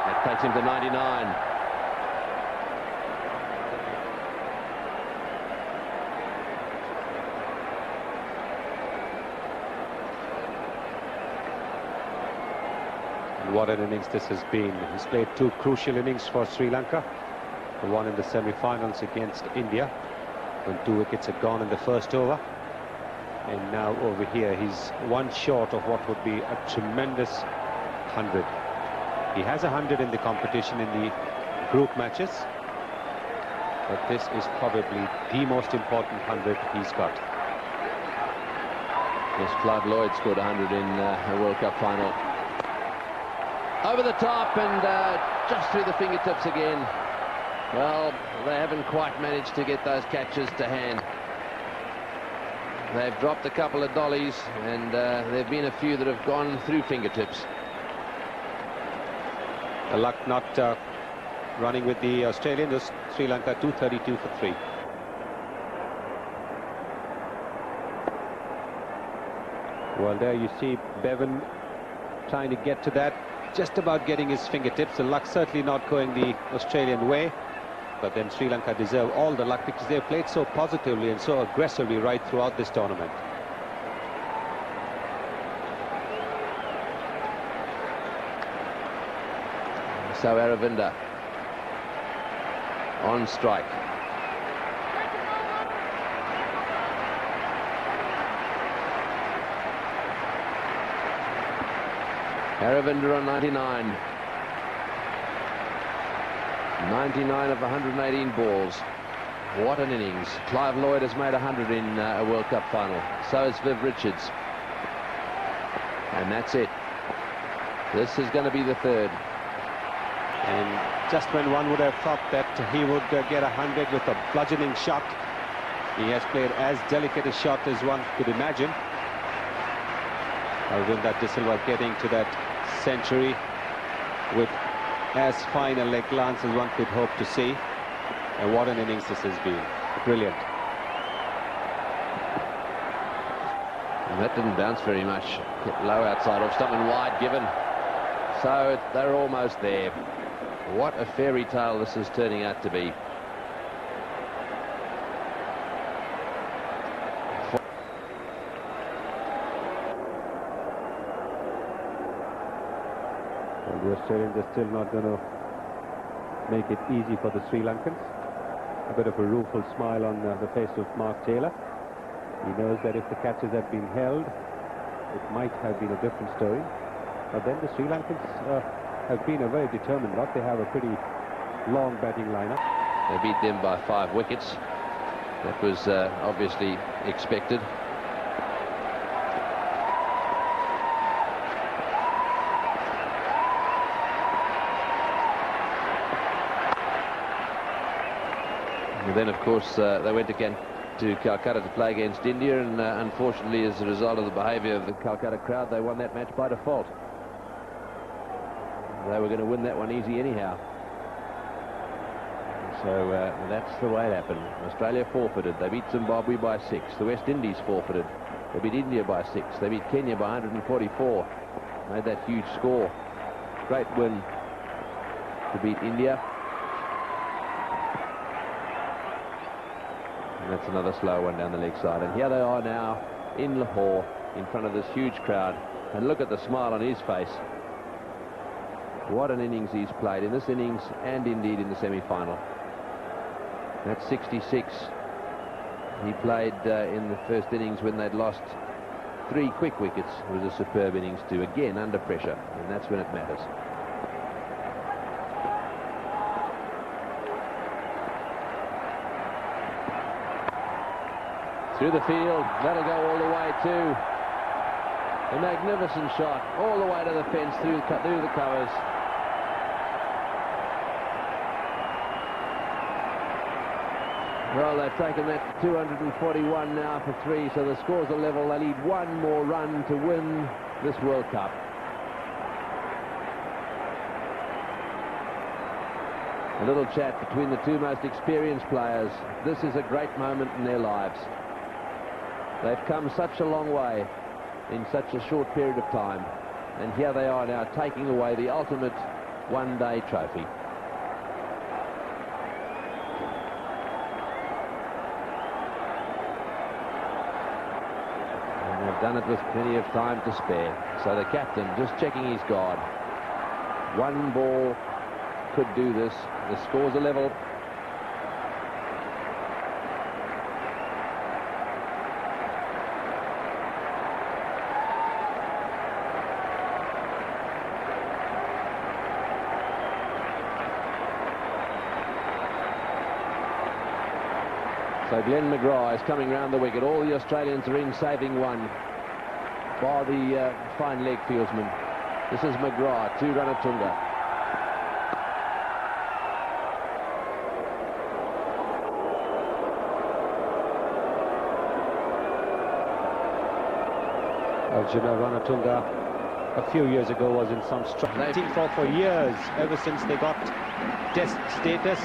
That takes him to 99. What an innings this has been. He's played two crucial innings for Sri Lanka. The one in the semi-finals against India, when 2 wickets had gone in the first over. And now over here, he's one short of what would be a tremendous 100. He has 100 in the competition in the group matches, but this is probably the most important 100 he's got. Yes, Clive Lloyd scored 100 in a World Cup final. Over the top and just through the fingertips again. Well, they haven't quite managed to get those catches to hand. They've dropped a couple of dollies, and there have been a few that have gone through fingertips. The luck not running with the Australians. Sri Lanka 232 for 3. Well, there you see Bevan trying to get to that, just about getting his fingertips. The luck certainly not going the Australian way, but then Sri Lanka deserve all the luck because they've played so positively and so aggressively right throughout this tournament. So Aravinda on strike. Aravinda on 99. 99 of 118 balls. What an innings. Clive Lloyd has made 100 in a World Cup final. So has Viv Richards. And that's it. This is going to be the third. And just when one would have thought that he would get 100 with a bludgeoning shot, he has played as delicate a shot as one could imagine. Aravinda De Silva getting to that century with as fine a leg glance as one could hope to see. And what an innings this has been. Brilliant. And that didn't bounce very much. Hit low outside off stump and wide given. So they're almost there. What a fairy tale this is turning out to be. Well, the Australians are still not going to make it easy for the Sri Lankans. A bit of a rueful smile on the face of Mark Taylor. He knows that if the catches had been held, it might have been a different story. But then the Sri Lankans have been a very determined lot. They have a pretty long batting lineup. They beat them by 5 wickets. That was obviously expected. And then, of course, they went again to Calcutta to play against India, and unfortunately, as a result of the behaviour of the Calcutta crowd, they won that match by default. They were going to win that one easy anyhow. So that's the way it happened. Australia forfeited. They beat Zimbabwe by 6. The West Indies forfeited. They beat India by 6. They beat Kenya by 144. Made that huge score. Great win to beat India. And that's another slow one down the leg side. And here they are now in Lahore in front of this huge crowd. And look at the smile on his face. What an innings he's played in this innings and indeed in the semi-final. That's 66. He played in the first innings when they'd lost 3 quick wickets. It was a superb innings too, again under pressure, and that's when it matters. Through the field, that'll go all the way too. A magnificent shot, all the way to the fence, through the covers. Well, they've taken that to 241 now for 3, so the scores are level. They need one more run to win this World Cup. A little chat between the two most experienced players. This is a great moment in their lives. They've come such a long way in such a short period of time, and here they are now taking away the ultimate one-day trophy. And they've done it with plenty of time to spare. So the captain just checking his guard. One ball could do this. The score's a level. So Glenn McGrath is coming round the wicket. All the Australians are in, saving one, bar the fine leg fieldsman. This is McGrath to Ranatunga. Ranatunga a few years ago was in some struggle for years, ever since they got test status.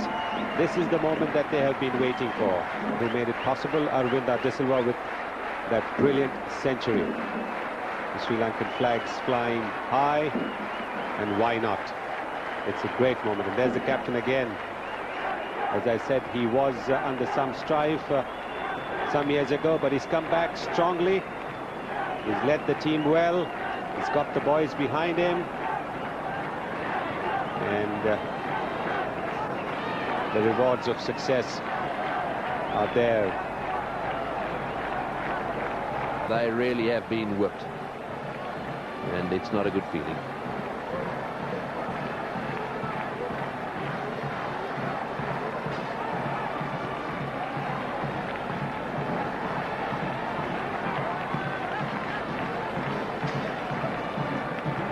This is the moment that they have been waiting for. They made it possible. Arvinda De Silva with that brilliant century. The Sri Lankan flags flying high, and why not? It's a great moment. And there's the captain again. As I said, he was under some strife some years ago, but he's come back strongly. He's led the team well. He's got the boys behind him. And the rewards of success are there. They really have been whipped. And it's not a good feeling.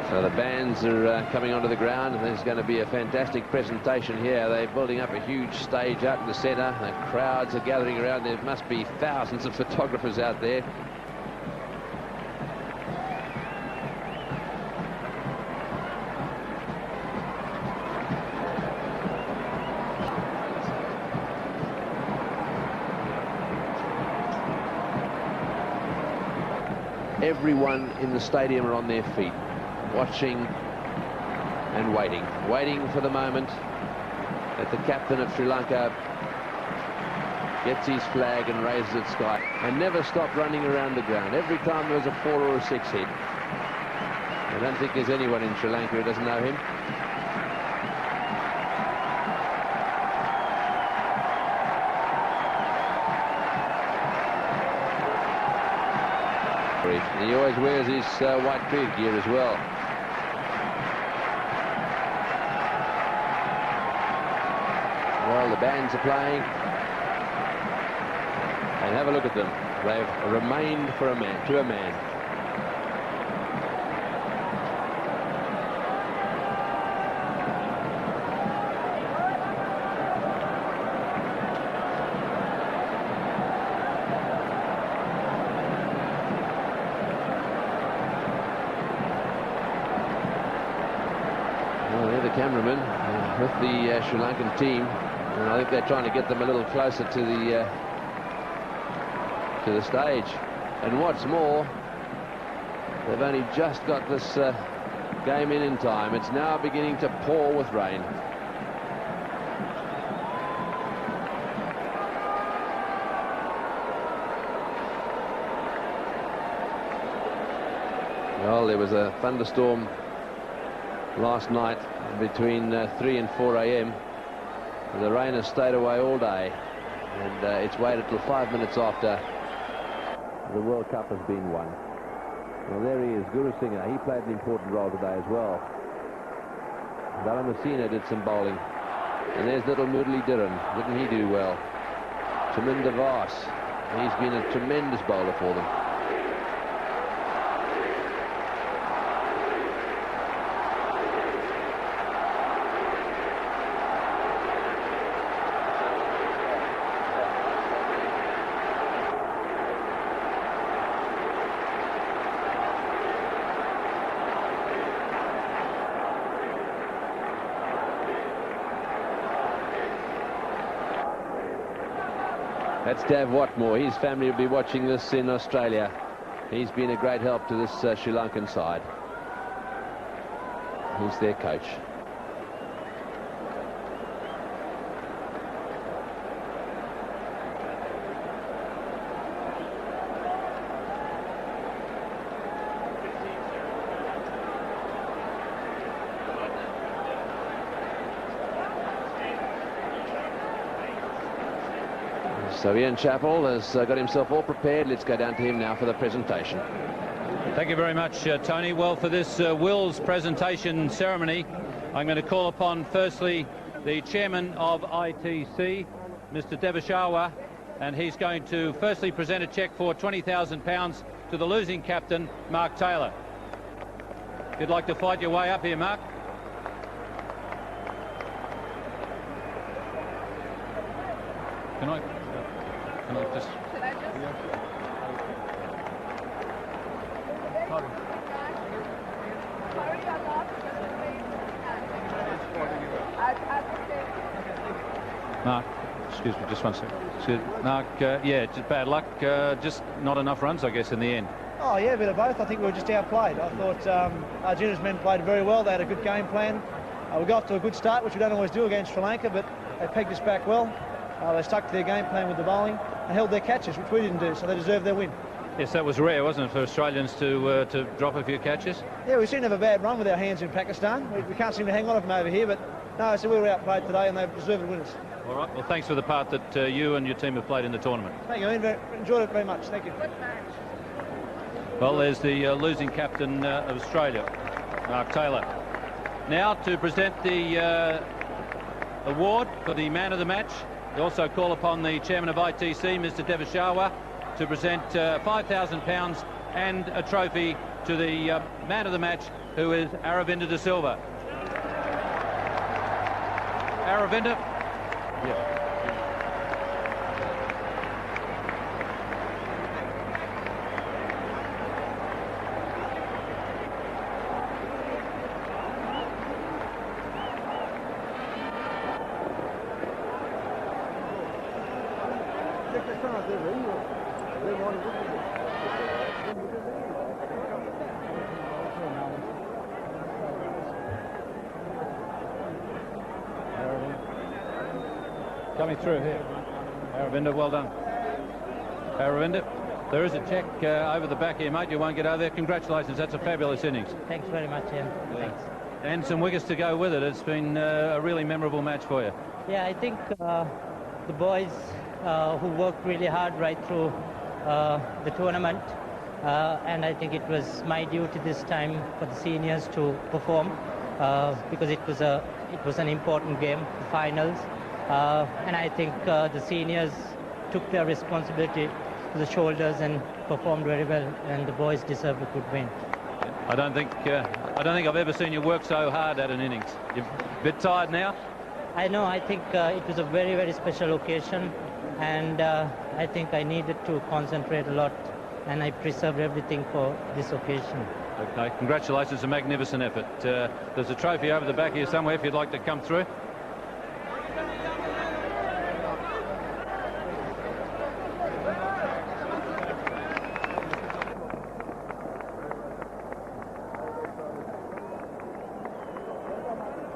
So the bands are coming onto the ground, and there's going to be a fantastic presentation here. They're building up a huge stage out in the centre. The crowds are gathering around. There must be thousands of photographers out there. Everyone in the stadium are on their feet, watching and waiting for the moment that the captain of Sri Lanka gets his flag and raises it sky, and never stop running around the ground. Every time there was a 4 or a 6 hit. I don't think there's anyone in Sri Lanka who doesn't know him. And he always wears his white cricket gear as well. Well, the bands are playing. And have a look at them. They've remained for a man, to a man. Cameraman with the Sri Lankan team, and I think they're trying to get them a little closer to the stage. And what's more, they've only just got this game in time. It's now beginning to pour with rain. Well, there was a thunderstorm last night between 3 and 4 a.m. The rain has stayed away all day, and it's waited till 5 minutes after the World Cup has been won. Well, there he is, Guru Singha. He played an important role today as well. Dalamasina did some bowling, and there's little Murali Dhiran. Didn't he do well? Chaminda Vas, he's been a tremendous bowler for them. That's Dav Watmore. His family will be watching this in Australia. He's been a great help to this Sri Lankan side. He's their coach. So Ian Chappell has got himself all prepared. Let's go down to him now for the presentation. Thank you very much, Tony. Well, for this Wills presentation ceremony, I'm going to call upon firstly the chairman of ITC, Mr. Devashawa, and he's going to firstly present a cheque for £20,000 to the losing captain, Mark Taylor. If you'd like to fight your way up here, Mark. Can I just... Mark, excuse me, just one second. Mark, yeah, just bad luck. Just not enough runs, I guess, in the end. Oh, yeah, a bit of both. I think we were just outplayed. I thought Arjuna's men played very well. They had a good game plan. We got to a good start, which we don't always do against Sri Lanka, but they pegged us back well. They stuck to their game plan with the bowling and held their catches, which we didn't do, so they deserved their win. Yes, that was rare, wasn't it, for Australians to drop a few catches? Yeah, we seem to have a bad run with our hands in Pakistan. We can't seem to hang on from over here, but no, so we were outplayed today and they've deserved winners. All right, well, thanks for the part that you and your team have played in the tournament. Thank you, Ian. Enjoyed it very much. Thank you. Well, there's the losing captain of Australia, Mark Taylor. Now to present the award for the man of the match. We also call upon the chairman of ITC, Mr. Devashawa, to present £5,000 and a trophy to the man of the match, who is Aravinda de Silva. Aravinda. Yeah. Coming through here. Aravinda, well done. Aravinda, there is a check over the back here, mate. You won't get over there. Congratulations, that's a fabulous innings. Thanks very much, Ian. Thanks. And some wickets to go with it. It's been a really memorable match for you. Yeah, I think the boys who worked really hard right through the tournament, and I think it was my duty this time for the seniors to perform because it was an important game, the finals. And I think the seniors took their responsibility to the shoulders and performed very well, and the boys deserve a good win. I don't think I've ever seen you work so hard at an innings. You're a bit tired now? I know. I think it was a very, very special occasion, and I think I needed to concentrate a lot, and I preserved everything for this occasion. Okay, congratulations, a magnificent effort. There's a trophy over the back here somewhere if you'd like to come through.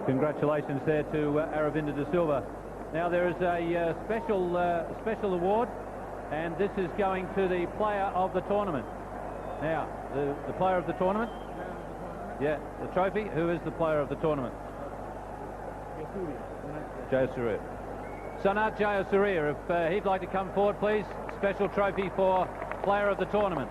Congratulations there to Aravinda de Silva. Now there is a special award, and this is going to the player of the tournament. Now, the player of the tournament? Yeah, the trophy. Who is the player of the tournament? Jayasuriya. Sanat Jayasuriya, if he'd like to come forward, please. Special trophy for player of the tournament.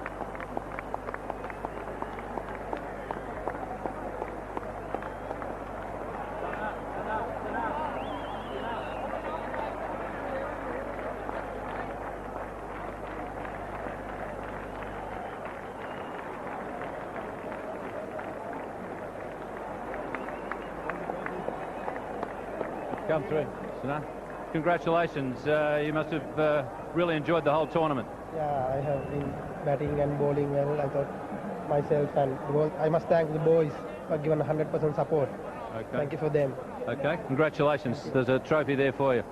Come through, Sanat. Congratulations. You must have really enjoyed the whole tournament. Yeah, I have been batting and bowling well. I thought myself, and I must thank the boys for giving 100% support. Okay. Thank you for them. Okay, congratulations. There's a trophy there for you.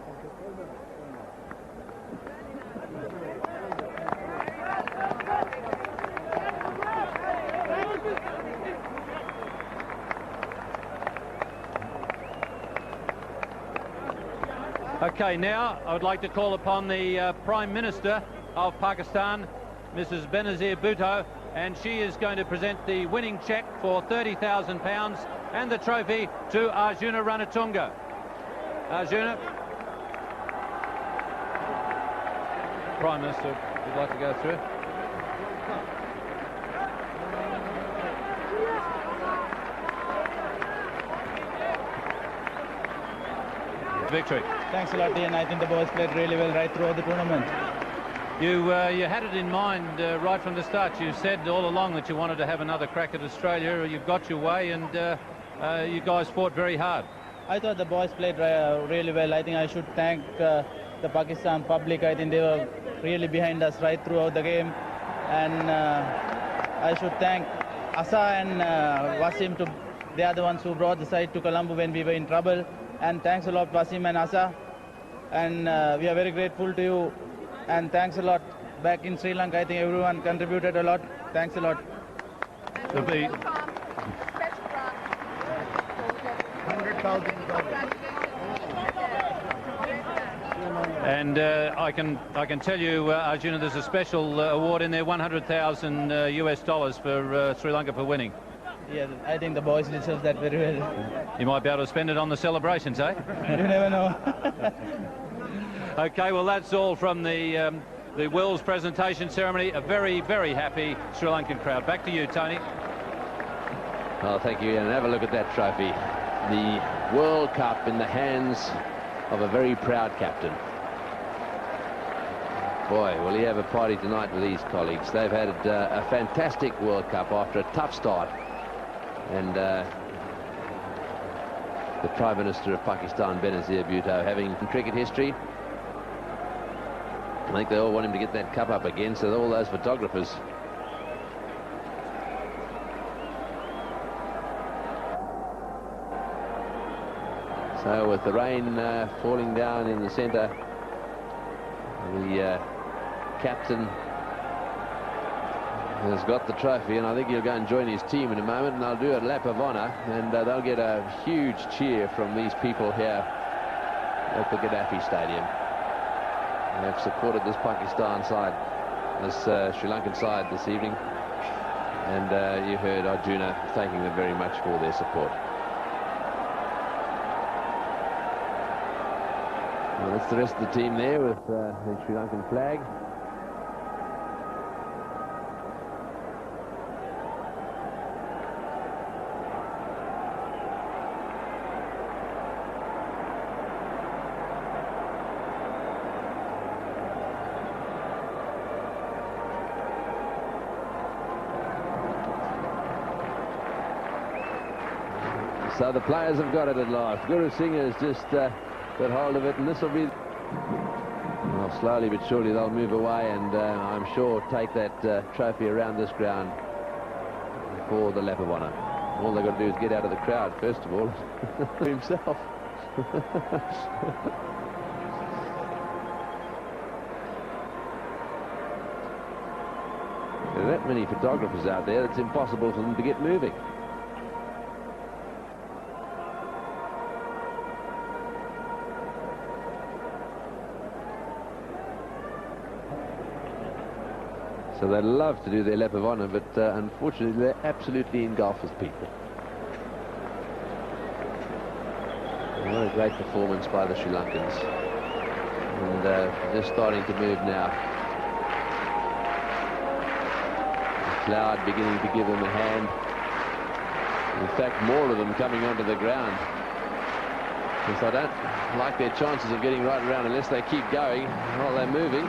Okay, now I would like to call upon the Prime Minister of Pakistan, Mrs. Benazir Bhutto, and she is going to present the winning cheque for £30,000 and the trophy to Arjuna Ranatunga. Arjuna. Prime Minister, would like to go through. Victory. Thanks a lot, Ian. I think the boys played really well right throughout the tournament. You had it in mind right from the start. You said all along that you wanted to have another crack at Australia. You've got your way, and you guys fought very hard. I thought the boys played really well. I think I should thank the Pakistan public. I think they were really behind us right throughout the game. And I should thank Asa and Wasim. They are the ones who brought the side to Colombo when we were in trouble. And thanks a lot, Wasim and Asa. And we are very grateful to you. And thanks a lot. Back in Sri Lanka, I think everyone contributed a lot. Thanks a lot. And I can tell you, Arjuna, there's a special award in there, $100,000 US for Sri Lanka for winning. Yeah, I think the boys deserve that very well. You might be able to spend it on the celebrations, eh? You never know. Okay, well, that's all from the Wills presentation ceremony. A very, very happy Sri Lankan crowd. Back to you, Tony. Oh, thank you, Ian. Have a look at that trophy. The World Cup in the hands of a very proud captain. Boy, will he have a party tonight with his colleagues. They've had a fantastic World Cup after a tough start. And the Prime Minister of Pakistan, Benazir Bhutto, having cricket history. I think they all want him to get that cup up again, so all those photographers. So with the rain falling down in the centre, the captain has got the trophy, and I think he'll go and join his team in a moment, and they'll do a lap of honour, and they'll get a huge cheer from these people here at the Gaddafi Stadium. They've supported this Pakistan side, this Sri Lankan side this evening, and you heard Arjuna thanking them very much for their support. Well, that's the rest of the team there with the Sri Lankan flag. So the players have got it at last. Guru Singh has just got hold of it, and this will be... Well, slowly but surely they'll move away, and I'm sure take that trophy around this ground for the lap of honour. All they've got to do is get out of the crowd, first of all, himself. There are that many photographers out there, it's impossible for them to get moving. So they love to do their lap of honour, but unfortunately they're absolutely engulfed as people. And what a great performance by the Sri Lankans. And just starting to move now. The cloud beginning to give them a hand. In fact, more of them coming onto the ground. Because I don't like their chances of getting right around unless they keep going while they're moving.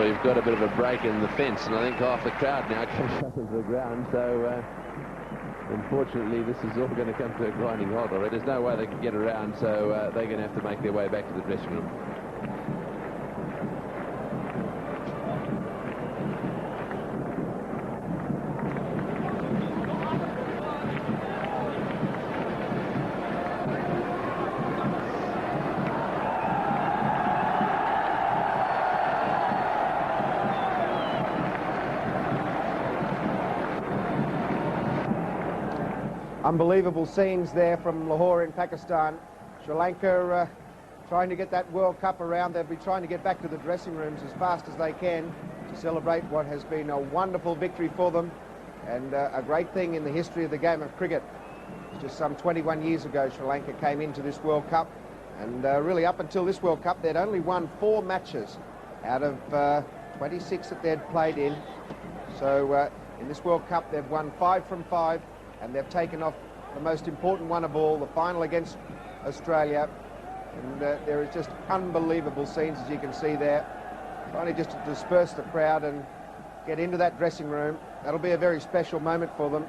We've got a bit of a break in the fence, and I think half the crowd now comes up into the ground, so unfortunately this is all going to come to a grinding halt already. There's no way they can get around, so they're going to have to make their way back to the dressing room. Unbelievable scenes there from Lahore in Pakistan. Sri Lanka trying to get that World Cup around. They'll be trying to get back to the dressing rooms as fast as they can to celebrate what has been a wonderful victory for them and a great thing in the history of the game of cricket. Just some 21 years ago, Sri Lanka came into this World Cup, and really up until this World Cup, they'd only won 4 matches out of 26 that they'd played in. So in this World Cup, they've won 5 from 5, and they've taken off the most important one of all, the final against Australia. And there is just unbelievable scenes, as you can see there, trying to just disperse the crowd and get into that dressing room. That'll be a very special moment for them.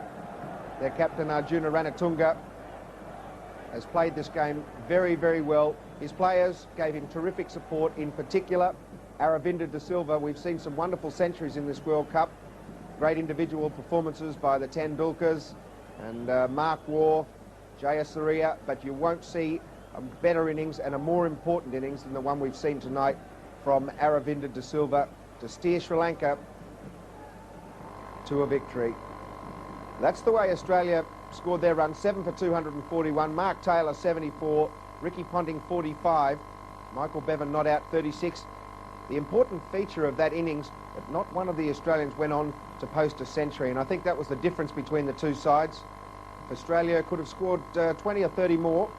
Their captain, Arjuna Ranatunga, has played this game very, very well. His players gave him terrific support, in particular Aravinda de Silva. We've seen some wonderful centuries in this World Cup. Great individual performances by the Tendulkars and Mark Waugh, Jayasuriya, but you won't see a better innings and a more important innings than the one we've seen tonight from Aravinda de Silva to steer Sri Lanka to a victory. That's the way Australia scored their run, 7 for 241. Mark Taylor, 74. Ricky Ponting, 45. Michael Bevan not out, 36. The important feature of that innings, that not one of the Australians went on to post a century, and I think that was the difference between the two sides. If Australia could have scored 20 or 30 more,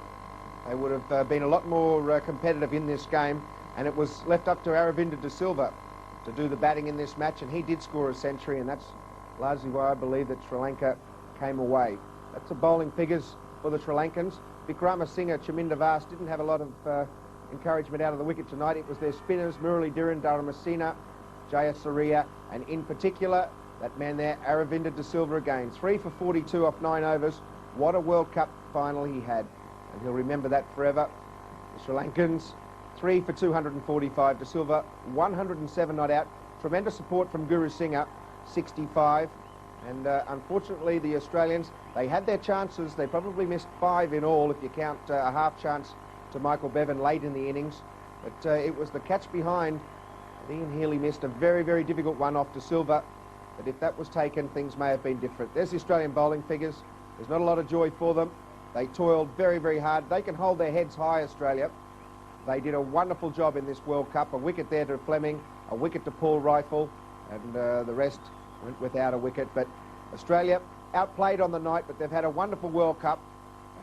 they would have been a lot more competitive in this game, and it was left up to Aravinda de Silva to do the batting in this match, and he did score a century, and that's largely why I believe that Sri Lanka came away. That's the bowling figures for the Sri Lankans. Vikramasinghe Chamindavas didn't have a lot of encouragement out of the wicket tonight. It was their spinners, Murali Dhiran, Dharmasena, Jayasuriya, and in particular, that man there, Aravinda de Silva again. 3 for 42 off 9 overs. What a World Cup final he had, and he'll remember that forever. The Sri Lankans, 3 for 245. De Silva, 107 not out. Tremendous support from Guru Singha, 65. And unfortunately, the Australians, they had their chances. They probably missed 5 in all, if you count a half chance to Michael Bevan late in the innings. But it was the catch behind. Ian Healy missed a very, very difficult one off De Silva. But if that was taken, things may have been different. There's the Australian bowling figures. There's not a lot of joy for them. They toiled very, very hard. They can hold their heads high, Australia. They did a wonderful job in this World Cup. A wicket there to Fleming, a wicket to Paul Rifle, and the rest went without a wicket. But Australia outplayed on the night, but they've had a wonderful World Cup,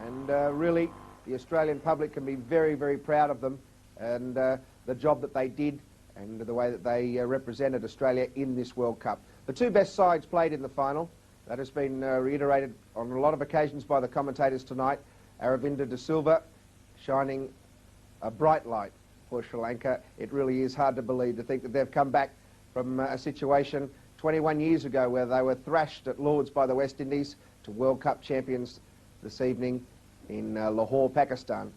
and really the Australian public can be very, very proud of them and the job that they did and the way that they represented Australia in this World Cup. The two best sides played in the final. That has been reiterated on a lot of occasions by the commentators tonight. Aravinda de Silva shining a bright light for Sri Lanka. It really is hard to believe to think that they've come back from a situation 21 years ago where they were thrashed at Lords by the West Indies to World Cup champions this evening in Lahore, Pakistan.